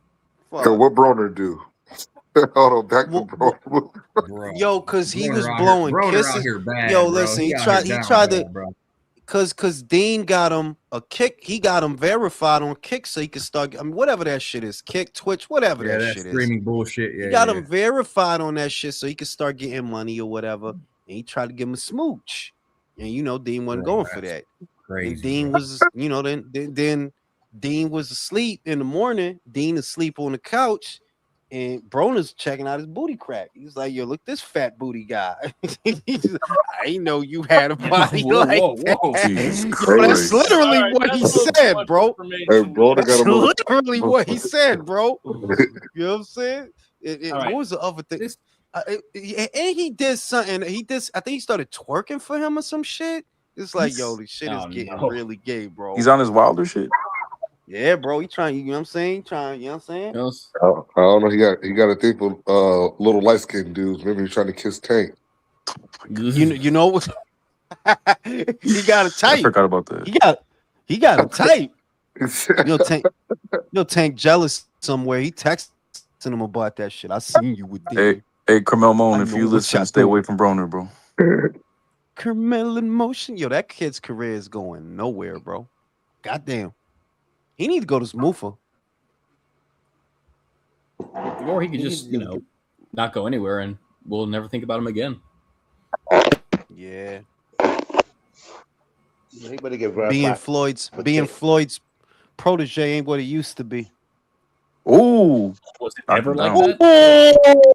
Yo, Fuck. what Broner do? Hold on, back to Well, Broner. Bro. Yo, cause he Broner was out blowing here, Broner out kisses. here bad, Yo, bro. listen, he out tried here down to bad, bro. cause Dean got him a kick. He got him verified on Kick so he could start. I mean, whatever that shit is, Kick, Twitch, whatever Yeah, that that shit is. streaming bullshit. Yeah, He got yeah. him verified on that shit so he could start getting money or whatever. And he tried to give him a smooch. And you know, Dean wasn't Bro, going for that's that. crazy. And Dean bro. was, you know, then Dean was asleep in the morning. Dean asleep on the couch. And Broner's checking out his booty crack. He's like, yo, look, this fat booty guy. I ain't know you had a body Whoa, like whoa, that. whoa. Jesus Yo, Christ. that's literally All right, what he that's a little too said, much bro. information. Hey, Broner That's got a little. literally what he said, bro. You know what I'm saying? All right. What was the other thing? This- And he did something. I think he started twerking for him or some shit. It's like, yo, this shit is Oh, getting no. really gay, bro. He's on his Wilder shit. Yeah, bro. He trying, you know what I'm saying? You know what I'm saying? Yes. I don't know. He got a thing for little light skinned dudes. Maybe he's trying to kiss Tank. You know what? He got a I type. forgot about that. He got a type. Tank jealous somewhere. He texting him about that shit. I seen you with Dean. Hey, Carmel Moan, I if know you what listen, y'all stay doing. away from Broner, bro. Carmel in motion. Yo, that kid's career is going nowhere, bro. Goddamn. He need to go to Smoother. Or he could just, you know, not go anywhere and we'll never think about him again. Yeah. He better get Being verified. Floyd's protege ain't what he used to be. Ooh. Was it Knock ever him like down. that?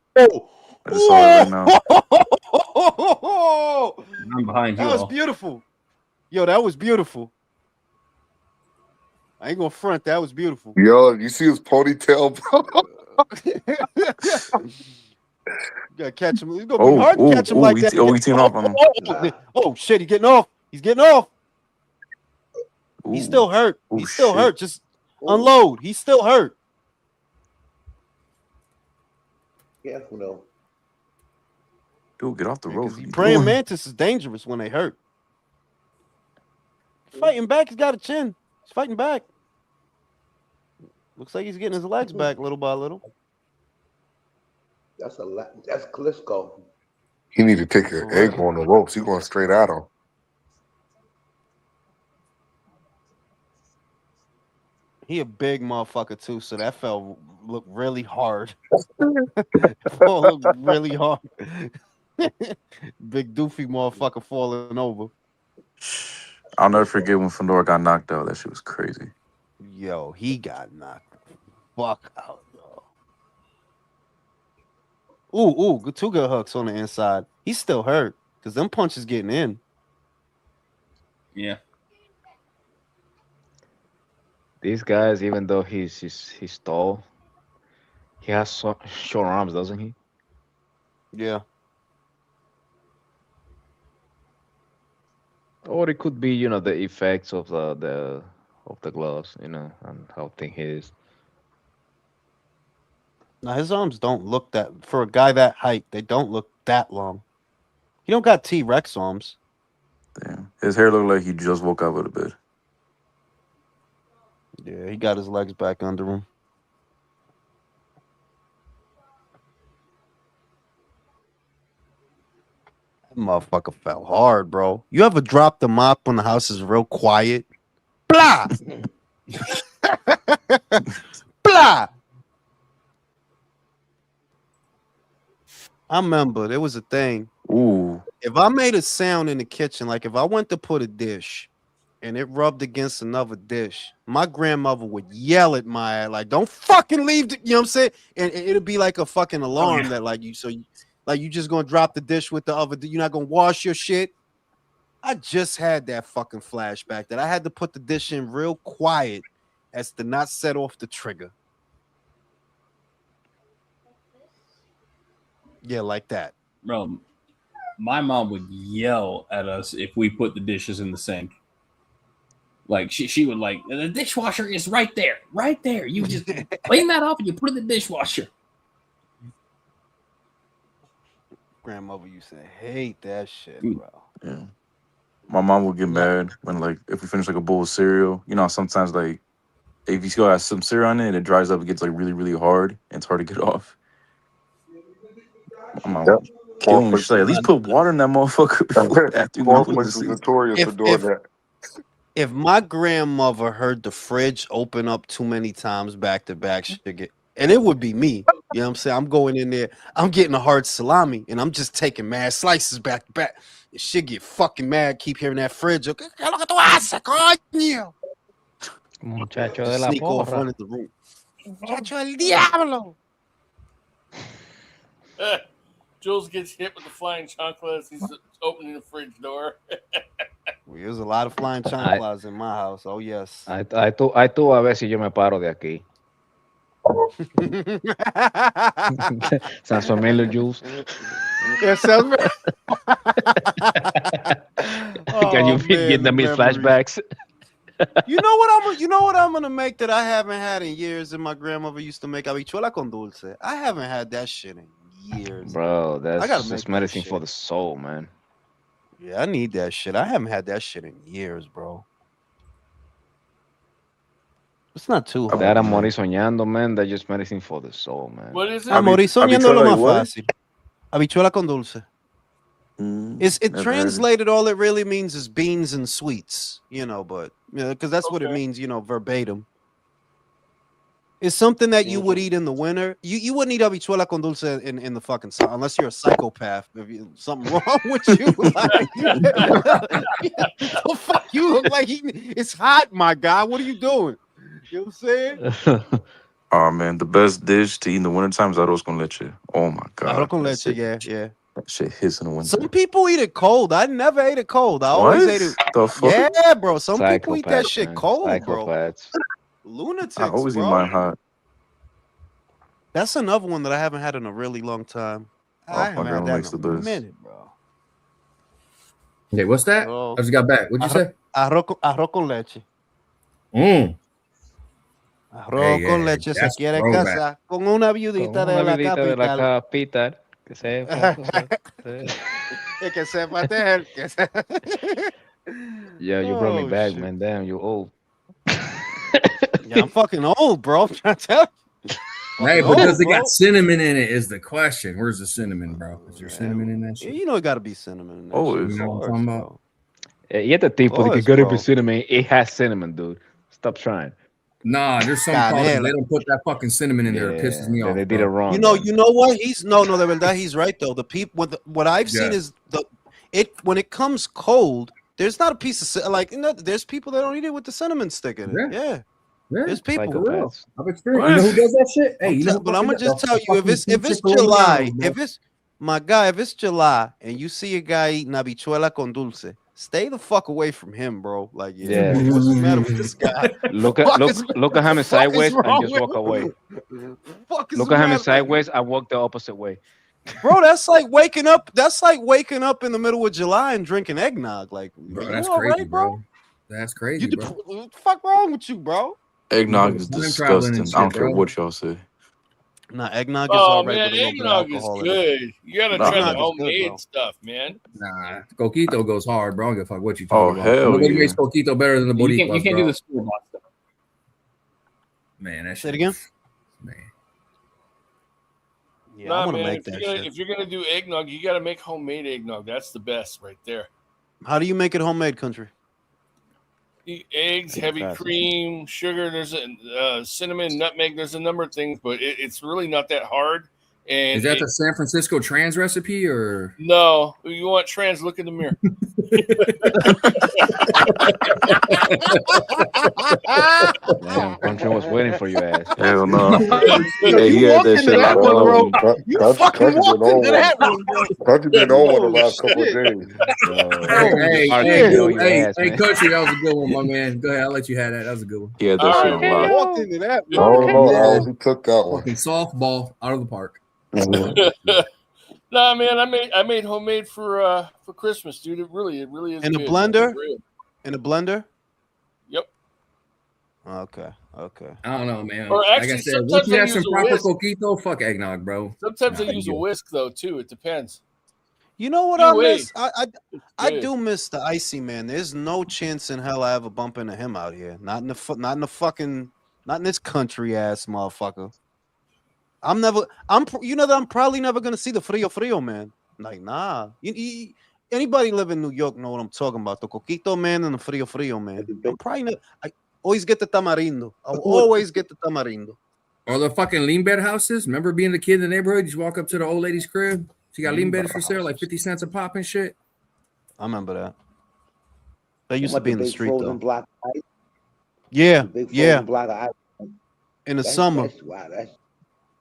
I just saw it right now. I'm behind you That was all. beautiful. Yo, that was beautiful. I ain't gonna front. That was beautiful. Yo, you see his ponytail, bro? You gotta catch him. It's gonna be hard to catch him like that. He teamed off on him. Oh shit, he's getting off. He's getting off. He's Ooh. still hurt. Ooh, He's still shit. hurt. Just unload. He's still hurt. Careful though. Dude, get off the road. Praying mantis is dangerous when they hurt. Fighting back, he's got a chin. He's fighting back. Looks like he's getting his legs back little by little. That's that's Klitschko. He need to take an egg on the ropes. He going straight at him. He a big motherfucker too, so that fell look really hard. Look really hard. Big doofy motherfucker falling over. I'll never forget when Fedor got knocked out. That shit was crazy. Yo, he got knocked the fuck out, yo. Ooh, two good hooks on the inside. He's still hurt because them punches getting in. Yeah. These guys, even though he's tall, he has short arms, doesn't he? Yeah. Or it could be, you know, the effects of the gloves, you know, and how thin he is. Now his arms don't look that for a guy that height. They don't look that long. He don't got T-Rex arms. Damn. His hair looked like he just woke out of the bed. Yeah, he got his legs back under him. That motherfucker fell hard, bro. You ever drop the mop when the house is real quiet? Blah! Blah! I remember there was a thing. Ooh. If I made a sound in the kitchen, like if I went to put a dish and it rubbed against another dish, my grandmother would yell at my ass, like, don't fucking leave, you know what I'm saying? And it'd be like a fucking alarm that like you just gonna drop the dish with the other, you're not gonna wash your shit. I just had that fucking flashback that I had to put the dish in real quiet as to not set off the trigger. Yeah, like that. Bro, my mom would yell at us if we put the dishes in the sink. Like she would like, the dishwasher is right there. You just clean that off and you put it in the dishwasher. Grandmother used to hate that shit, bro. Yeah. My mom would get mad when, like, if we finish like a bowl of cereal. You know, sometimes like if you still have some cereal on it and it dries up, it gets like really, really hard and it's hard to get off. My mom would kill me. She's like, at least put water in that motherfucker before after Cornflakes is notorious for doing that. If my grandmother heard the fridge open up too many times back to back, she'd get, and it would be me. You know what I'm saying? I'm going in there, I'm getting a hard salami, and I'm just taking mad slices back to back. And she'd get fucking mad, keep hearing that fridge. Okay, ¿qué es lo que tú haces, coño? Muchacho de Just la sneak off, porra. run at the room. Muchacho del diablo. Jules gets hit with the flying chancla as he's opening the fridge door. Well, there's a lot of flying chanclas in my house. Oh, yes. Ahí tú a ver si yo me paro de aquí. Sounds familiar, Jules? That sounds Can you get them flashbacks? You know what I'm gonna make that I haven't had in years, and my grandmother used to make habichuela con dulce. I haven't had that shit in years. Bro, I gotta that's make just that medicine shit. for the soul, man. Yeah, I need that shit. I haven't had that shit in years, bro. It's not too hard. That morir soñando, man, that's just medicine for the soul, man. What is it? Morir soñando lo más fácil. Habichuela con dulce. It never heard it. translated, all it really means is beans and sweets, you know, but because that's what it means, you know, verbatim. It's something that you would eat in the winter. You wouldn't eat habichuela con dulce in the fucking sun unless you're a psychopath. If something wrong with you, like, the fuck you look like it's hot, my guy. What are you doing? You know what I'm saying? Oh man, the best dish to eat in the wintertime is arroz con leche. Oh my god. Arroz con leche, yeah. That shit hits in the winter. Some people eat it cold. I never ate it cold. I always ate it. The fuck? Yeah, bro. Some people eat that shit cold, Psychopaths. bro. Lunatics, I always eat bro. mine hot. That's another one that I haven't had in a really long time. I haven't had that in a minute, bro. Okay, what's that? Oh. I just got back. What'd you say? Arroz con leche. Arroz con leche se quiere casar con una viudita de la capital. Que sepa. Que sepa tejer. Yeah, you brought me back, man. Damn, you old. Yeah, I'm fucking old, bro. I'm trying to tell you. Hey, but does it got cinnamon in it? Is the question. Where's the cinnamon, bro? Is there cinnamon in that shit? You know it got to be cinnamon in that shit. You know what I'm talking about? Y este tipo de que gotta be cinnamon, it has cinnamon, dude. Stop trying. Nah, there's some cultures, they don't put that fucking cinnamon in there. It pisses me off. They did it wrong. You know what? He's no, de verdad, he's right though. The people, what I've seen is when it comes cold, there's not a piece of like, there's people that don't eat it with the cinnamon stick in it. Yeah. There's people. I've experienced. You know who does that shit? Hey, but I'm gonna just tell you, if it's July, if it's July and you see a guy eating habichuela con dulce, stay the fuck away from him, bro. Like, yeah. What's the matter with this guy? Look at him sideways and just walk away. Look at him sideways. I walk the opposite way. Bro, that's like waking up. That's like waking up in the middle of July and drinking eggnog. Like, bro, that's crazy, bro. That's crazy, bro. What the fuck wrong with you, bro? Eggnog is disgusting. I don't care what y'all say. Nah, eggnog is Oh all right man, with a little bit of eggnog is alcohol in it. good. You gotta Nah, try the Eggnog is good, homemade bro. stuff, man. Nah, coquito goes hard, bro. I don't give a fuck what you oh talking about. hell Nobody yeah. makes coquito better than the You can't Boricuas, do bro. the store bought stuff. Man, that Say it shit. again. Man. Yeah, I Nah, want to man, make that shit. if you're gonna do eggnog, you gotta make homemade eggnog. That's the best right there. How do you make it homemade, country? Eggs, heavy fast. cream, sugar. There's a cinnamon, nutmeg. There's a number of things, but it's really not that hard. And Is that the San Francisco trans recipe or? no, you want trans? Look in the mirror. Damn, country was waiting for your ass. Hell no. Yo, Hey, he you had walked that into shit that locked one, bro. on. You Country fucking been walked on into one. that one, bro. Country been on one the Oh last couple of shit. days. Yo, Hey, Oh hey, Mark hey, can shit. on good, your hey, ass, hey, man. country, that was a good one, my man. Go ahead, I'll let you have that. That was a good one. He had that All shit right, on You lock. walked into that I one. don't know how Yeah, he took that one. fucking softball out of the park. Nah, man, I made homemade for Christmas, dude. It really is In a good, man. blender? For real. In a blender? Yep. Okay. Okay. I don't know, man. Or Like I actually, said, once sometimes you I have use some a proper whisk. coquito, fuck eggnog, bro. Sometimes I Nah, use a you whisk though too. It depends. You know what I Either way, miss? I it's I good. do miss the icy man. There's no chance in hell I ever bump into him out here. Not in the not in the fucking not in this country ass motherfucker. You know that I'm probably never gonna see the frio man. Like nah. Anybody live in New York know what I'm talking about. The coquito man and the frio man. I'm probably not, I always get the tamarindo. I will always get the tamarindo. Or the fucking lean bed houses. Remember being the kid in the neighborhood? You just walk up to the old lady's crib. She got lean beds for sale, like 50 cents a pop and shit. I remember that. That used to What be the in the big street frozen though. block of ice? Yeah, The big yeah. frozen block of ice. In the summer. That's wow. That's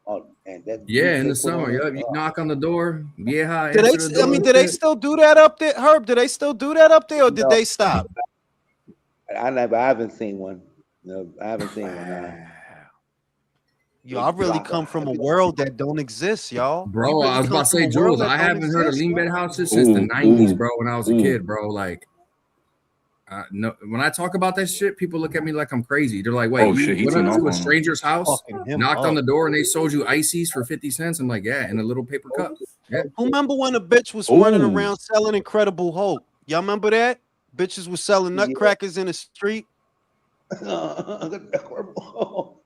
oh, and that Yeah, juice in they the put on summer. it. Yep. You Oh, knock on the door. Yeah, Do answer the they? I door. mean, And do they shit. still do that up there, Herb? Do they still do that up there, or did no, they stop? I haven't seen one. No, I haven't seen one. Yo, I Big really block of come from a ice. world that don't exist, y'all. We Bro, I really was come about to from say, a world Jules, that I don't haven't heard of exist, lean bro. bed houses since the Ooh, 90s, ooh, bro, when I was a ooh. kid, bro. Like, no, when I talk about that shit, people look at me like I'm crazy. They're like, wait, Oh you shit, he went teeing up off to a on him. stranger's house, Fucking him knocked on up. the door, and they sold you ices for 50 cents? I'm like, yeah, in a little paper cup. Yeah. Who remember when a bitch was running Oh, around selling Incredible Hulk? Y'all remember that? Bitches was selling Yeah. nutcrackers in the street. Oh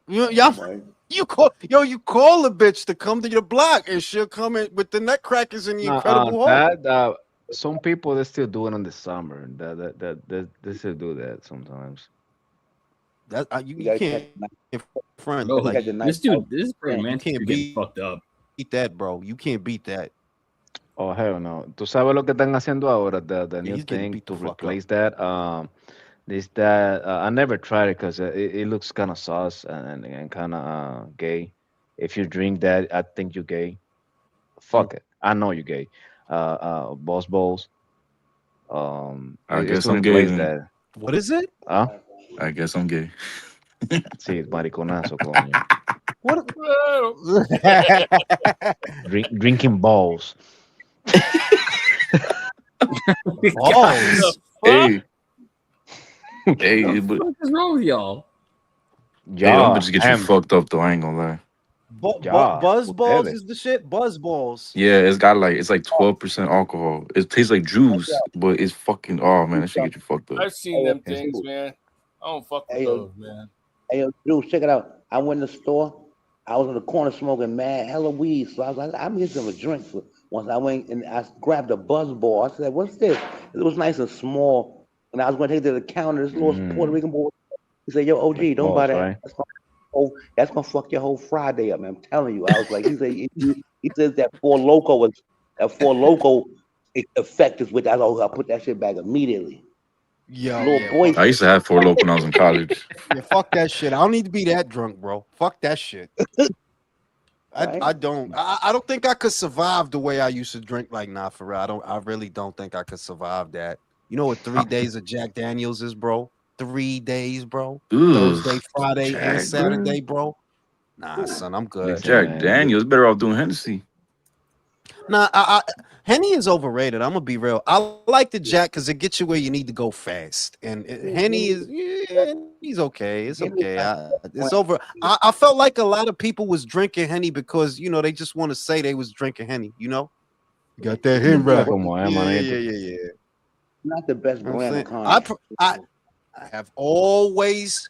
Y'all, my! you call a bitch to come to your block, and she'll come in with the nutcrackers and the No, Incredible Hulk. some people they still do it in the summer. They still do that sometimes. That You you gotta can't catch the night. friend Bro, like Catch the night. this dude, this is Yeah. you romantic. can't Getting fucked up. beat that, bro. You can't beat that. Oh hell no! ¿Tú sabes lo que están haciendo ahora? The Yeah, new he's getting thing beat to the fuck up. replace that. This that I never tried it because it looks kind of sus and kind of gay. If you drink that, I think you're gay. Fuck it. I know you're gay. Boss balls. I It's guess to I'm gay replace then. that. What is it? Huh? I guess I'm gay. Sí, mariconazo, coño. What? Drinking balls. Balls. Hey, What hey, the but fuck is wrong with y'all? hey, I'm gonna Ya, just get you fucked up though. I ain't gonna lie. ya, Buzz balls ustedes. is the shit. Buzz balls. Yeah, it's like 12% alcohol. It tastes like juice, but it's fucking oh man, that shit get you fucked up. I've seen them things, man. I don't fuck with Hey, those, man. hey, Drew, check it out. I went in the store. I was in the corner smoking mad hella weed. So I was like, I'm getting some a drink. So once I went and I grabbed a buzz ball, I said, "What's this?" It was nice and small. And I was going to take it to the counter. This little Puerto Rican boy, he said, "Yo, OG, Like don't buy balls, that. right? That's gonna fuck your whole Friday up, man. I'm telling you." I was like, he says that four loco effect is with that. I put that shit back immediately. Yo, Little yeah, boy, I used to have Four Loko when I was in college. yeah, fuck that shit. I don't need to be that drunk, bro. Fuck that shit. I right? don't. I don't think I could survive the way I used to drink. Like, nah, for real. I really don't think I could survive that. You know what 3 days of Jack Daniels is, bro? 3 days, bro. Ugh, Thursday, Friday, and Jack, bro. Saturday, bro. Nah, son, I'm good. Listen, Jack man. Daniels better off doing Hennessy. Nah, Henny is overrated. I'm gonna be real. I like the Jack because it gets you where you need to go fast, and Henny is Henny's okay. It's Give me okay. like It's when over. I felt like a lot of people was drinking Henny because they just want to say they was drinking Henny. You got that it's hen the Ya right. best, como es, Yeah, yeah, manito. yeah, yeah, yeah. not the best I'm brand saying of cognac. I have always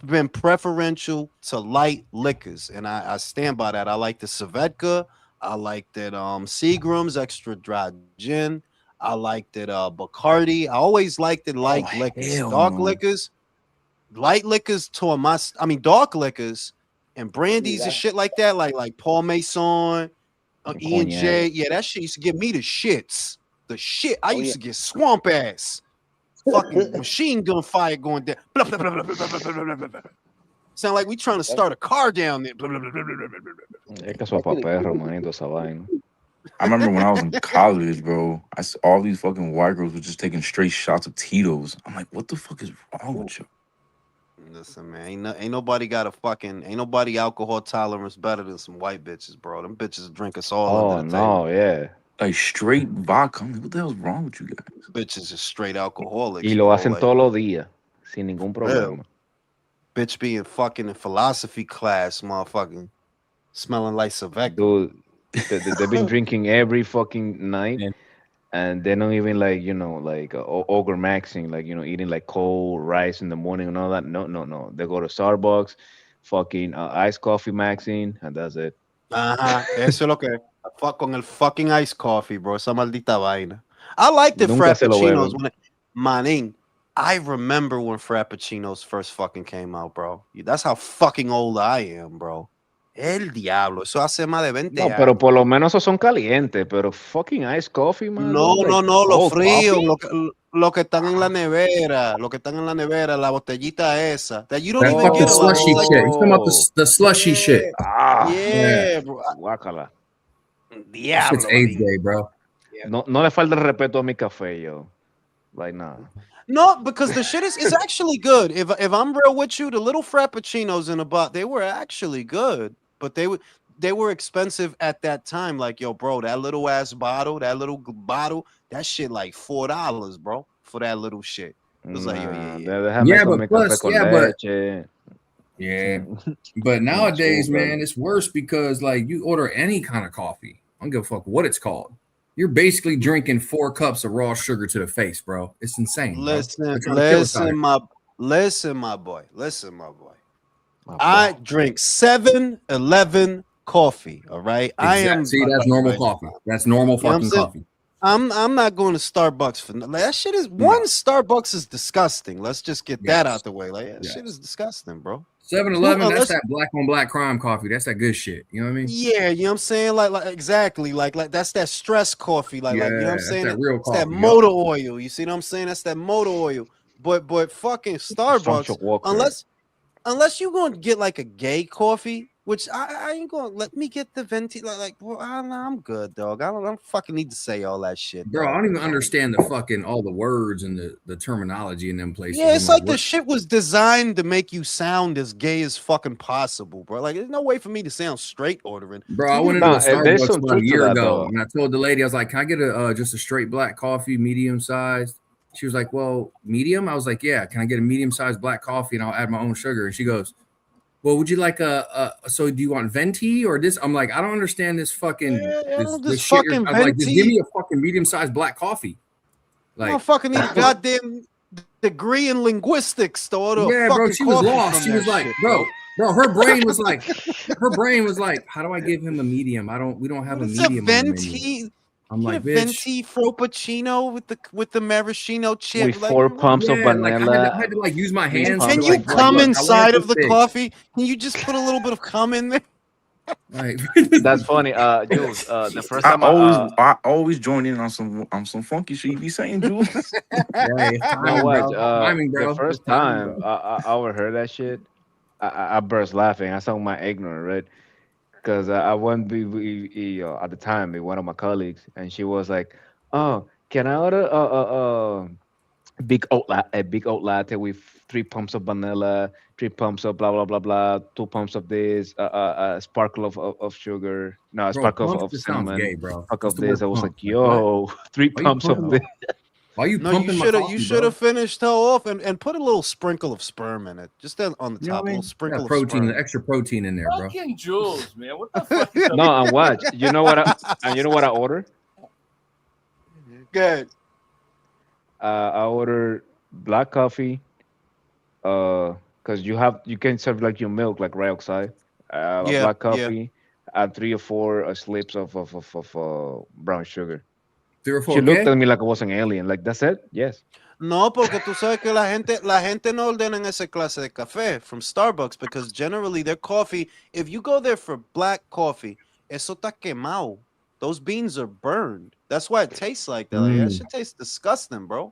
been preferential to light liquors, and I stand by that. I like the Svedka. I like that Seagram's extra dry gin. I like that Bacardi. I always liked the Oh light liquors, hell dark no. liquors, light liquors to my. I mean, dark liquors and See, brandies and that's shit like that, like Paul Mason, E and Cognac. J. Yeah, that shit used to give me the shits. The shit. I oh used yeah. to get swamp ass fucking machine gun fire going down. Blah, blah, blah, blah, blah, blah, blah, blah, blah, blah. Sound like we trying to that, start a car down there. Blah, blah, blah, blah, blah, blah, blah, blah. Es que eso es that pa' shit perro, manito, esa vaina. I remember when I was in college, bro. All these fucking white girls were just taking straight shots of Tito's. I'm like, what the fuck is wrong with you? Listen, man, ain't nobody got a fucking ain't nobody alcohol tolerance better than some white bitches, bro. Them bitches drink us all under Oh, the table. no, yeah. Like straight vodka. I'm like, what the hell's wrong with you guys? Bitches are straight Y alcoholics, lo bro. hacen Like todos los días, sin ningún real problema. bitch being fucking in philosophy class, motherfucking smelling like Saveca. Dude, they've been drinking every fucking night, And and they don't even like, like ogre maxing, like, eating like cold rice in the morning and all that. No, no, no. They go to Starbucks, fucking iced coffee maxing, and that's it. Ajá, eso es lo que fuck con el fucking iced coffee, bro. Esa maldita vaina. I like the Nunca se lo frappuccinos beben. manín. I remember when frappuccinos first fucking came out, bro. That's how fucking old I am, bro. El diablo, eso hace más de 20 No, pero años, por lo bro. menos esos son calientes, pero fucking iced coffee, man, No, those no, like no, los cold fríos, coffee. lo que están en la Ah, nevera, lo que están en la nevera, la botellita esa. That you don't That even fucking get a lot. slushy It's like shit. He's talking about oh, the slushy yeah, shit. ah, Yeah, yeah, bro. guácala. that shit's Diablo, age manín. day, bro. No, no le falta el respeto a mi café, yo. Like, nah. No, because the shit is actually good. If I'm real with you, the little frappuccinos in a bot, they were actually good, but they were expensive at that time. Like, yo, bro, that little ass bottle, that little bottle, that shit like $4, bro, for that little shit. It was like, yo, yeah, Nah, yeah, yeah. déjame Yeah, con but mi café plus, con yeah, but leche, yeah, sin, but sin nowadays, azúcar. man, it's worse because like you order any kind of coffee. I don't give a fuck what it's called. You're basically drinking 4 cups of raw sugar to the face, bro. It's insane, bro. Listen, They're trying to kill us out listen, here. my boy, listen, my boy. Ah, I boy. drink 7-Eleven coffee. All right, I Exact. am. See, that's normal coffee. That's normal You know what I'm fucking saying? coffee. I'm not going to Starbucks for like, that shit is No. one Starbucks is disgusting. Let's just get that Yes. out the way. Like that shit Yes. is disgusting, bro. 7-Eleven, that's Unless that black on black crime coffee. That's that good shit. You know what I mean? yeah, you know what I'm saying? Like exactly. Like that's that stress coffee. Like you know what I'm Yeah, that's saying? that real It's that coffee. Yup. motor oil. You see what I'm saying? That's that motor oil. But fucking Starbucks, Sancho Walker. unless you going to get like a gay coffee, which I ain't going to let me get the venti well, I'm good, dog. I don't fucking need to say all that shit, Bro, I dog. don't even understand the fucking all the words and the terminology in them places. Yeah, I'm it's like, like the what? shit was designed to make you sound as gay as fucking possible, bro. Like, there's no way for me to sound straight ordering. Bro, I You went can into do a Nah, it. there's Starbucks some about a truth to year that ago, though. and I told the lady, I was like, "Can I get a just a straight black coffee, medium sized?" She was like, "Well, medium." I was like, "Yeah." Can I get a medium sized black coffee and I'll add my own sugar? And she goes, "Well, would you like so do you want venti or this?" I'm like, "I don't understand this fucking Yeah, this this shit." fucking I was like, "Just give venti. me a fucking medium sized black coffee." Like, Motherfucker the need a fuck? goddamn degree in linguistics to order a Yeah, bro, fucking she was coffee lost. from She that was like, shit, bro, bro. bro, her brain was like, how do I give him a medium? We don't have What a is a medium on the menu. venti? I'm Get a like, bitch, venti frappuccino with the maraschino chip. With Like, 4 pumps of yeah, like I had vanilla, to like use my three hands to can pumps be you of like, bro, come look, vodka. I want inside this of the thick. coffee? Can you just put a little bit of cum in there? Like, That's funny. Jules, the first I time always I always join in on some funky shit you be saying, Jules. hey, it's no, timing, watch. bro. Timing, The bro. It's first timing, time bro. I overheard that shit, I burst laughing. I sound my ignorant, right? Because I went at the time with one of my colleagues, and she was like, "Oh, can I order a big oat latte with 3 pumps of vanilla, 3 pumps of blah blah blah blah, 2 pumps of this, a sparkle of sugar, no, a Bro, sparkle pumps of just sounds cinnamon, gay, bro. sparkle What's of the this. word I was pump? like, Like what? yo, three Why you pumps of pumping? this. Why you No, you pumping my should have coffee, bro? finished her off and put a little sprinkle of sperm in it. Just on the You know top, what a I little mean? Got sprinkle of protein, sperm. extra protein in there, bro. Fucking Jules, man. What the fuck is up? No, and watch. You know what? And you know what I ordered? Good. I ordered black coffee. Because you can serve like your milk like right outside. A Yeah, black yeah. coffee, and 3 or 4 slips of brown sugar. Three or She four looked K? at me like I was an alien. Like that's it? Yes. No, porque tú sabes que la gente no ordenan esa clase de café from Starbucks because generally their coffee, if you go there for black coffee, eso está quemado. Those beans are burned. That's why it tastes like that. Like, that Mm. shit tastes disgusting, bro.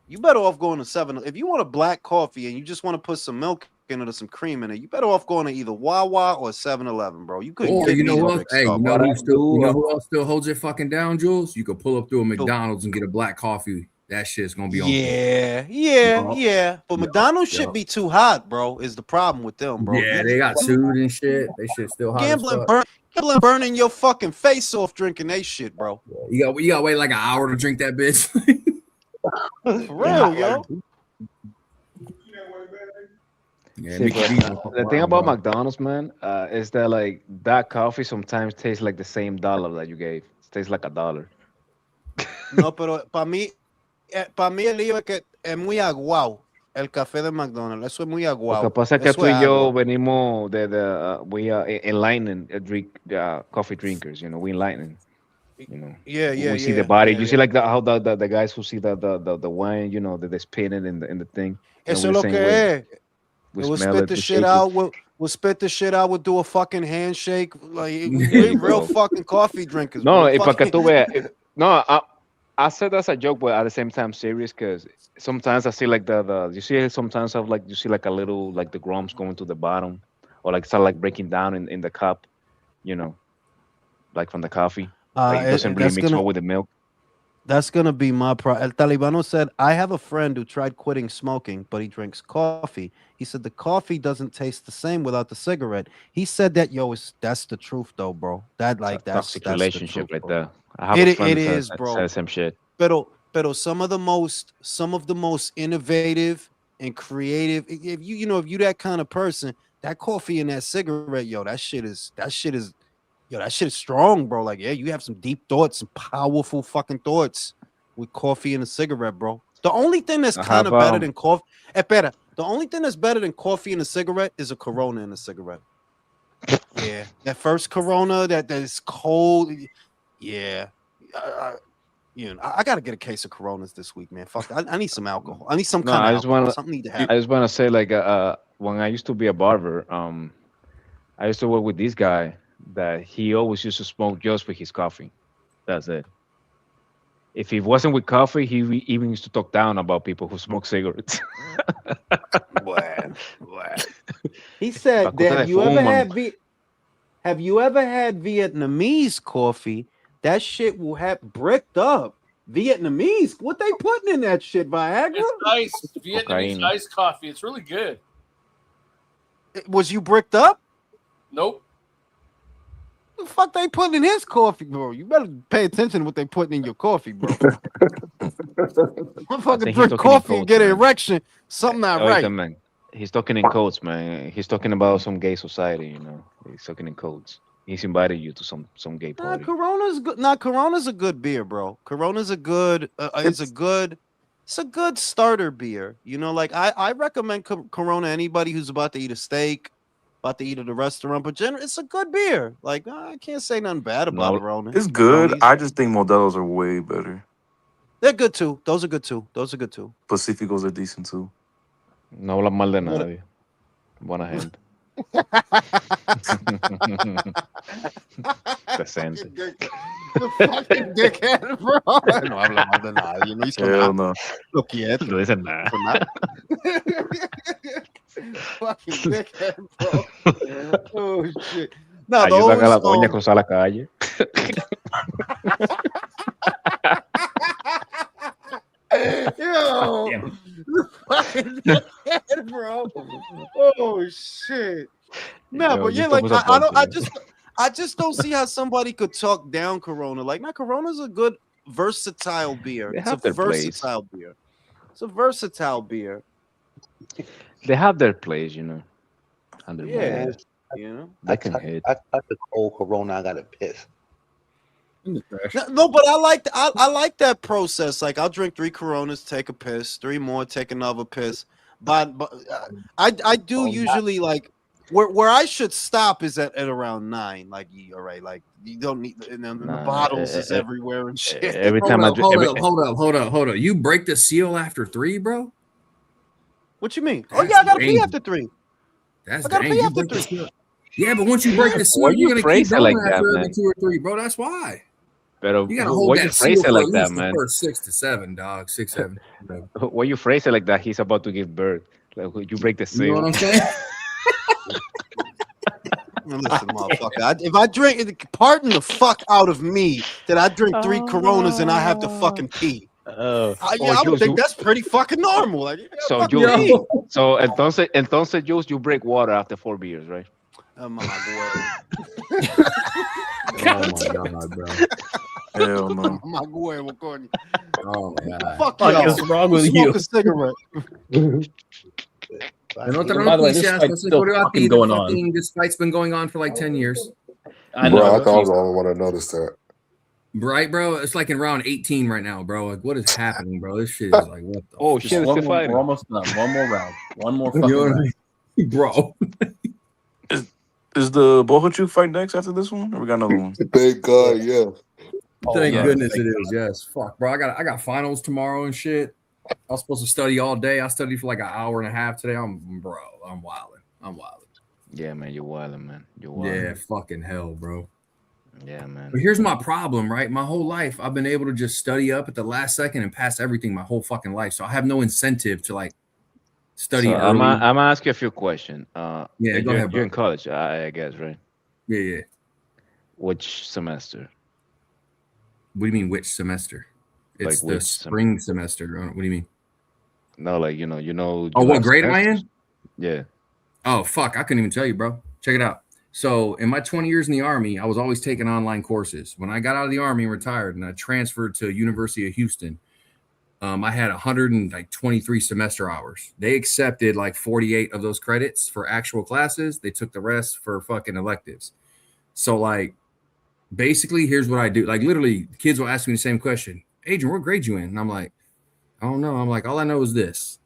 You better off going to 7. If you want a black coffee and you just want to put some milk in it or some cream in it, you better off going to either Wawa or 7-Eleven, bro. You couldn't Or get you know me who to else? drink Hey, you know What I Starbucks. who still? You do? know who else still holds it fucking down, Jules? You could pull up to a Who? McDonald's and get a black coffee. That shit's gonna be on point. Yeah, Yup, yeah. But yup, McDonald's should yup. be too hot, bro. Is the problem with them, bro? Yeah, they got sued and shit. They shit still hot as fuck. Gambling, burning your fucking face off drinking they shit, bro. You got to wait like an hour to drink that bitch. For real, yo. Yeah, See, Mickey but D's gonna fuck the thing around, about bro. McDonald's, man, is that like that coffee sometimes tastes like the same dollar that you gave. It tastes like $1. No, pero para mí el lío es que es muy aguao el café de McDonald's. Eso es muy Lo que aguao. pasa es que Eso tú es y yo agua. venimos we are enlightening drink coffee drinkers. We enlightening. Yeah, yeah, We see the yeah, body. yeah, You see yeah. like how the guys who see the wine, that they spin it in the thing. Eso We're es the lo same way. que es. We We'll smell spit it, the we shit shake it. out. We'll spit the shit out. We'll do a fucking handshake. Like There we you real go. fucking coffee drinkers, No, bro. para que Fucking tú veas. No, I said that's a joke, but at the same time serious because sometimes I see like the you see sometimes have like you see like a little like the grums going to the bottom or like start like breaking down in the cup, you know, like from the coffee. Like it doesn't really that's mix gonna well with the milk. be my El Talibano said, I have a friend who tried quitting smoking, but he drinks coffee. He said the coffee doesn't taste the same without the cigarette. He said that, that's the truth though, bro. That It's a like toxic that's the relationship truth, right bro. there. I have a friend It that is, says bro. the same shit. Pero some of the most innovative and creative. If if you that kind of person, that coffee and that cigarette, that shit is strong, bro. Like, yeah, you have some deep thoughts, some powerful fucking thoughts with coffee and a cigarette, bro. The only thing that's I kind have of better than coffee, better. The only thing that's better than coffee and a cigarette is a Corona and a cigarette. Yeah, that first Corona that is cold. Yeah, I gotta get a case of Coronas this week, man. Fuck, I need some alcohol. I need some no. kind of alcohol. Something need to happen. I just want to say like when I used to be a barber, I used to work with this guy that he always used to smoke just with his coffee. That's it. If he wasn't with coffee, even used to talk down about people who smoke cigarettes. Bueno, bueno. He said, Para que ustedes Have you ever fuman. had Vietnamese coffee? That shit will have bricked up. Vietnamese? What they putting in that shit? Viagra? It's nice Vietnamese Cocaine. iced coffee. It's really good. Was you bricked up? Nope. The fuck they putting in his coffee, bro? You better pay attention to what they putting in your coffee, bro. I Motherfucker think he's drink talking in coffee and codes, get an man. erection. Something not Oiga, right. man. He's talking in codes, man. He's talking about some gay society, He's talking in codes. He's invited you to some gay Nah, party. Corona's good. Nah, Corona's a good beer, bro. Corona's a good. It's a good starter beer. Like I recommend Corona anybody who's about to eat a steak, about to eat at a restaurant. But it's a good beer. Like I can't say nothing bad about No, Corona. It's good. Coronies. I just think Modelo's are way better. They're good too. Those are good too. Pacificos are decent too. no habla mal de nadie. Buena gente. Decente. The fucking dickhead, bro. No habla mal de nadie. No hizo Hell nada. no. Lo quieto. No dicen nada. Fucking dickhead, bro. Oh shit. No, Ayudan a la those. doña a cruzar la calle. Yo, Damn. the fucking dead, bro. Oh shit. Nah, Yo, but you yeah, like estamos a punto, I just don't see how somebody could talk down Corona. Like, now Corona's a good versatile beer. They It's a have their place. versatile beer. It's a versatile beer. They have their place, you know, and their Yeah, moment. you know. They can hit. I touch the cold Corona. I gotta piss. In the trash. No, but I like that process. Like, I'll drink 3 Coronas, take a piss, 3 more, take another piss. But I do usually like where I should stop is at around 9. Like, all right, like you don't need, and then the Nah, bottles is everywhere and shit. every Hold time I up, drink, hold up, hold up, hold up, hold up. You break the seal after 3, bro? What you mean? Oh That's yeah, I gotta pee dangerous. after 3. That's I gotta dang. pee You after break the 3. seal. Yeah, but once you break the why seal, you you're gonna keep phrase it going like that, after every man? 2 or 3, bro. That's why. Pero You gotta hold why you that seal phrase it for at like that, least the man? first 6 to 7, dog. 6, 7. Whatever. Why you phrase it like that? He's about to give birth. Like you break the You know what seal. I'm saying? Listen, motherfucker. If I drink, pardon the fuck out of me that I drink 3 Coronas and I have to fucking pee. Yeah, I would Jules, think that's pretty fucking normal. Like, you gotta so fucking Jules, pee. so entonces, Jules, you break water after 4 beers, right? Mamá huevo. Oh my god, bro. Hell no. Mamá huevo, coño. Oh my god. Fuck Fuck y'all. is wrong with Smoke you? a cigarette. En otra By the way, this noticias, fight's no se still ocurrió a fucking ti, going on. this fight's been going on for like 10 years. I Bro, I know. thought I was Jeez. the only one that noticed that. Right, bro? It's like in round 18 right now, bro. Like, what is happening, bro? This shit is like, what the Oh Just shit, it's one still more, fighting. we're almost done. One more round. One more You fucking know what I round. mean? Bro. Is the Bohachuk fight next after this one? Or we got another one? Thank God, yeah. Thank yeah. goodness it is. Yes. Fuck, bro. I got finals tomorrow and shit. I was supposed to study all day. I studied for like an hour and a half today. I'm wilding. I'm wilding. Yeah, man, you're wilding, man. You're wilding. Yeah, fucking hell, bro. Yeah, man. But here's my problem, right? My whole life, I've been able to just study up at the last second and pass everything my whole fucking life. So I have no incentive to like study So I'm early. gonna ask you a few questions. Yeah, go ahead, You're bro. in college, I guess, right? Yeah. Which semester? What do you mean, which semester? Like It's the which spring semester. What do you mean? No, like Oh, you what have grade am I semesters. in? Yeah. Oh, fuck. I couldn't even tell you, bro. Check it out. So, in my 20 years in the Army, I was always taking online courses. When I got out of the Army and retired and I transferred to University of Houston, I had 123 semester hours. They accepted like 48 of those credits for actual classes. They took the rest for fucking electives. So, like, basically, here's what I do. Like, literally, kids will ask me the same question. Adrian, what grade you in? And I'm like, I don't know. I'm like, all I know is this.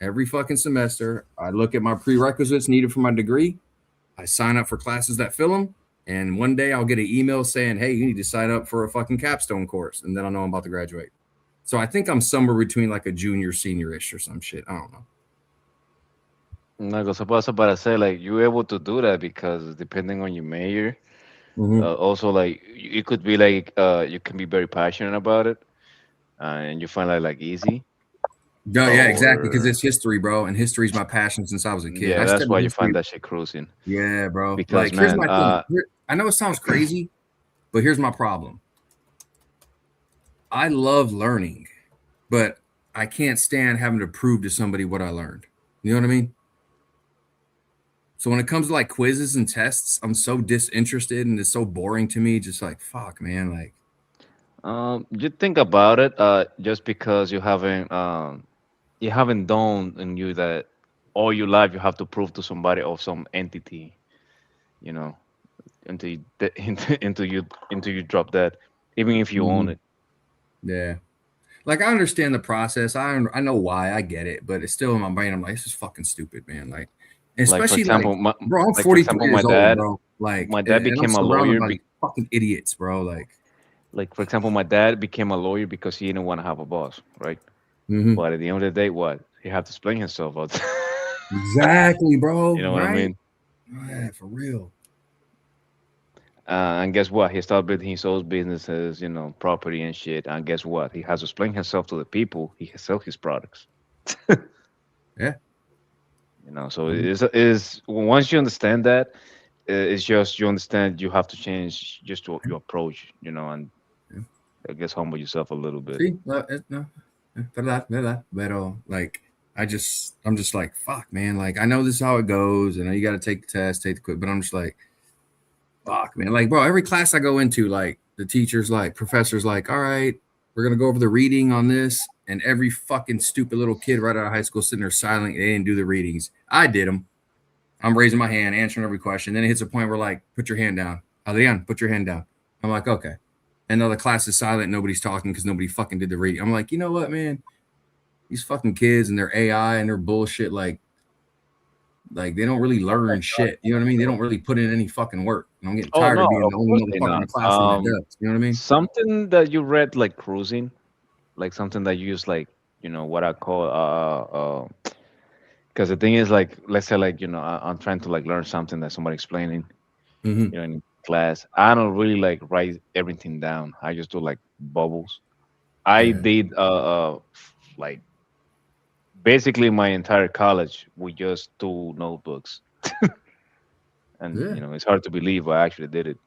Every fucking semester, I look at my prerequisites needed for my degree. I sign up for classes that fill them. And one day I'll get an email saying, hey, you need to sign up for a fucking capstone course. And then I'll know I'm about to graduate. So I think I'm somewhere between like a junior, senior-ish or some shit. I don't know. No, cosa pasa para say like you're able to do that because depending on your major, Mhm. also like it could be like you can be very passionate about it, and you find that like easy. Yeah, exactly. Because Or it's history, bro. And history is my passion since I was a kid. yeah, I that's studied why you history. find that shit cruising. Yeah, bro. Because Like, here's man, my thing. I know it sounds crazy, but here's my problem. I love learning, but I can't stand having to prove to somebody what I learned. You know what I mean? So when it comes to like quizzes and tests, I'm so disinterested and it's so boring to me. Just like, fuck, man. Like, you think about it, just because you haven't done in you that all your life you have to prove to somebody or some entity, you know, until you, until you drop that, even if you own Mhm. it. Yeah. Like, I understand the process. I know why. I get it, but it's still in my brain. I'm like, this is fucking stupid, man. Like, Like for especially like, example, bro, I'm like for 43 example, years old, bro. Like, my dad and I'm became a surrounded lawyer. by these fucking idiots, bro. Like for example, my dad became a lawyer because he didn't want to have a boss, right? Mhm. But at the end of the day, what he had to explain himself out. Exactly, bro. You know what I Right? mean? Yeah, for real. And guess what? He started building his own businesses, you know, property and shit. And guess what? He has to explain himself to the people. He can sell his products. Yeah. You know, so Mhm. is once you understand that, it's just you understand you have to change just your approach, you know, and Yeah. I guess humble yourself a little bit. See, no, verdad. Pero like I'm just like, fuck, man. Like I know this is how it goes, and you got to take the test, take the quiz, but I'm just like, fuck, man. Like, bro, every class I go into, like the teachers, like professors, like, all right, we're gonna go over the reading on this, and every fucking stupid little kid right out of high school sitting there silent. They didn't do the readings. I did them. I'm raising my hand, answering every question. Then it hits a point where like, put your hand down. Adrian, put your hand down. I'm like, okay. And now the class is silent. Nobody's talking because nobody fucking did the reading. I'm like, you know what, man? These fucking kids and their AI and their bullshit, like they don't really learn shit. You know what I mean? They don't really put in any fucking work. And I'm getting Oh tired no, of being of the only course they motherfucker in not. the classroom that does. You know what I mean? Something that you read like cruising, like something that you use like what I call because the thing is like let's say like I'm trying to like learn something that somebody explaining Mm-hmm. in class. I don't really like write everything down. I just do like bubbles. I Yeah. did like basically my entire college with just two notebooks, and Yeah. it's hard to believe I actually did it.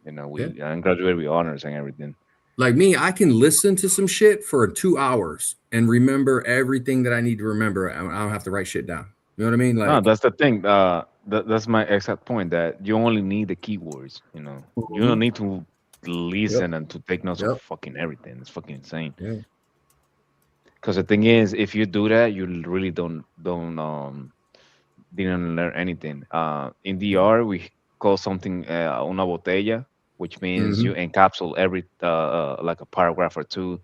Yeah. We I graduated with honors and everything. Like me, I can listen to some shit for 2 hours and remember everything that I need to remember. I don't have to write shit down. You know what I mean? No, Like, that's the thing. That's my exact point. That you only need the keywords. You don't mhm. need to Yep. listen and to take notes of Yep. fucking everything. It's fucking insane. Yeah. Because the thing is, if you do that, you really don't didn't learn anything. In DR, we call something una botella, which means Mm-hmm. you encapsulate every like a paragraph or two,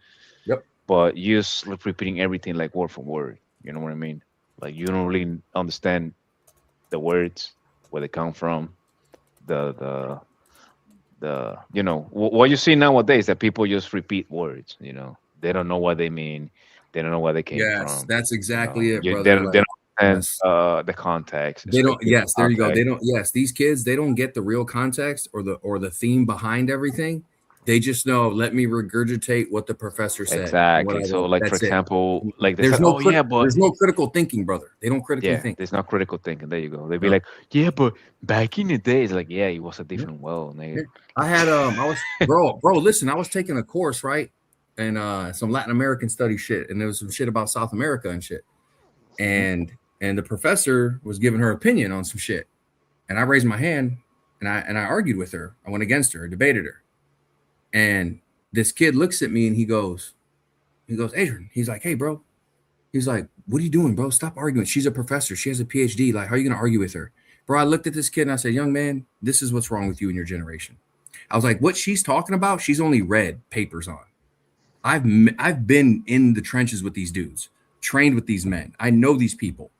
Yep. but you just like repeating everything like word for word. You know what I mean? Like you don't really understand the words, where they come from, the the what you see nowadays that people just repeat words. They don't know what they mean, they don't know where they came Yes, from. that's exactly it, They brother. don't Like, understand yes. the context, They don't. especially Yes, there you go. context. They don't. Yes, these kids, they don't get the real context or the theme behind everything. They just know. Let me regurgitate what the professor said and what Exactly. I So, wrote. like for That's it. example, like they There's said, no "Oh yeah, but there's no critical thinking, brother. They don't critically yeah, think. there's no critical thinking." There you go. They'd be No. like, "Yeah, but back in the days, like, yeah, it was a Yeah, different world, yeah. nigga." I was bro. Listen, I was taking a course right, and some Latin American study shit, and there was some shit about South America and shit, and the professor was giving her opinion on some shit, and I raised my hand, and I argued with her. I went against her, debated her. And this kid looks at me and he goes, Adrian, he's like, hey, bro. He's like, what are you doing, bro? Stop arguing. She's a professor. She has a PhD. Like, how are you going to argue with her? Bro, I looked at this kid and I said, young man, this is what's wrong with you and your generation. I was like, what she's talking about, she's only read papers on. I've been in the trenches with these dudes, trained with these men. I know these people.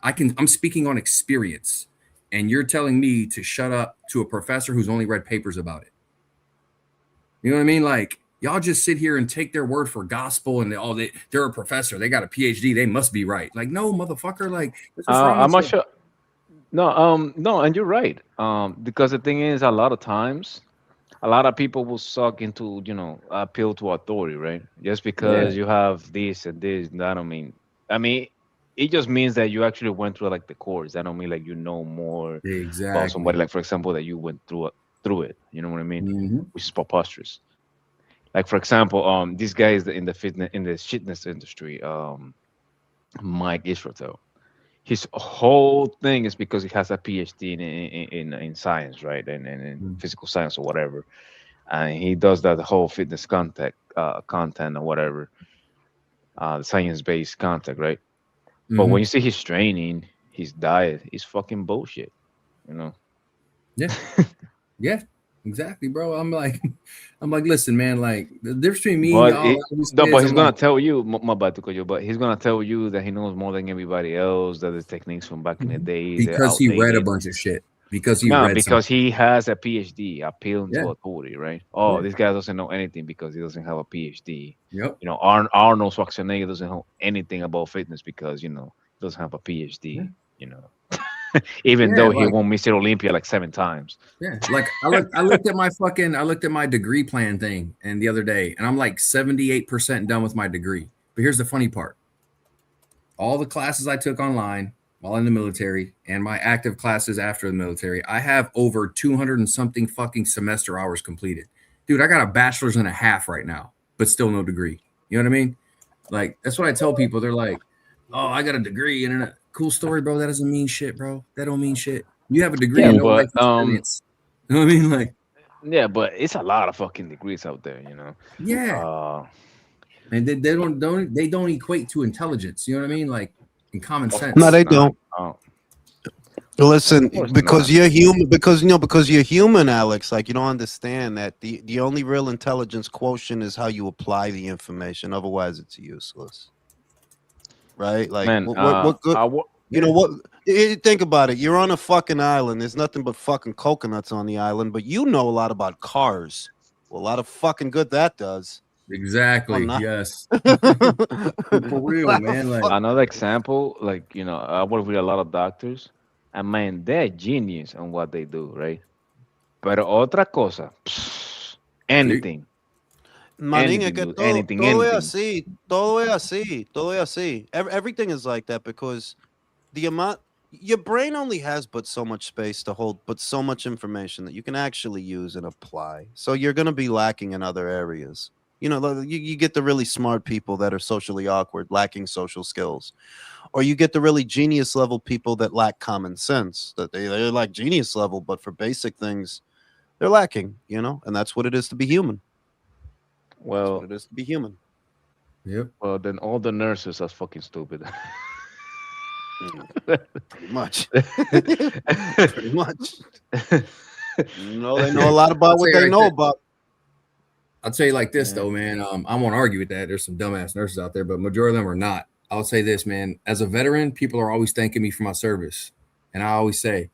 I'm speaking on experience. And you're telling me to shut up to a professor who's only read papers about it. You know what I mean? Like y'all just sit here and take their word for gospel, and they're a professor, they got a PhD, they must be right. Like, no, motherfucker. Like, that's what's wrong I'm with not you. sure. No, and you're right. Because the thing is, a lot of times, a lot of people will suck into, appeal to authority, right? Just Yeah, because you have this and this, that don't mean. I mean, it just means that you actually went through like the course. That don't mean like you know more about somebody. exactly. Like for example, that you went through it. You know what I mean? Hmm. Which is preposterous. Like for example, this guy is in the fitness industry. Mike Israel. His whole thing is because he has a PhD in science, right, and in physical science or whatever, and he does that whole fitness content or whatever, science based content, right? But when Hmm. you see his training, his diet, is fucking bullshit, you know. Yeah, yeah, exactly, bro. I'm like, listen, man. Like, the difference between me and But y'all, a it, lot of these no, but kids, he's I'm gonna like, tell you, my bad to cut you, but he's gonna tell you that he knows more than everybody else. That the techniques from back in the days they're because he read a outdated. bunch of shit, because he No, read because something. he has a PhD, appealing Yeah, to authority, right? Oh, yeah, this guy doesn't know anything because he doesn't have a PhD. yep, Arnold Schwarzenegger doesn't know anything about fitness because he doesn't have a yeah, PhD. You know, even yeah. though he Like, won Mr. Olympia like 7 times. yeah, like I looked at my degree plan thing and the other day, and I'm like 78% done with my degree. But here's the funny part: all the classes I took online while in the military and my active classes after the military, I have over 200 and something fucking semester hours completed. Dude, I got a bachelor's and a half right now, but still no degree. You know what I mean? Like that's what I tell people. They're like, "Oh, I got a degree and a cool story, bro. That doesn't mean shit, bro. That don't mean shit. You have a degree Yeah, and no life but experience. You know what I mean? Like, yeah, but it's a lot of fucking degrees out there, you know. yeah. And they don't equate to intelligence. You know what I mean? Like in common Of No, sense. course they not. don't. Listen, Of course because not. you're human, because you're human, Alex. Like you don't understand that the only real intelligence quotient is how you apply the information. Otherwise, it's useless, right? Like Man, what good? You know what? Think about it. You're on a fucking island. There's nothing but fucking coconuts on the island, but you know a lot about cars. Well, a lot of fucking good that does. Exactly. I'm not. Yes. For real, man. Like Another example, like I work with a lot of doctors, and man, they're genius on what they do, right? Pero otra cosa, anything, Manín, es anything, que dude, anything, todo es anything. así, todo es así, todo es así. Everything is like that because the amount your brain only has but so much space to hold but so much information that you can actually use and apply. So you're going to be lacking in other areas. You get the really smart people that are socially awkward, lacking social skills, or you get the really genius level people that lack common sense. That they're like genius level, but for basic things, they're lacking. And that's what it is to be human. That's what Well, it is to be human. Yep. well, then all the nurses are fucking stupid. Pretty much. Pretty much. They know a lot about what they know about. I'll tell you like this though, man. I won't argue with that. There's some dumbass nurses out there, but majority of them are not. I'll say this, man. As a veteran, people are always thanking me for my service, and I always say,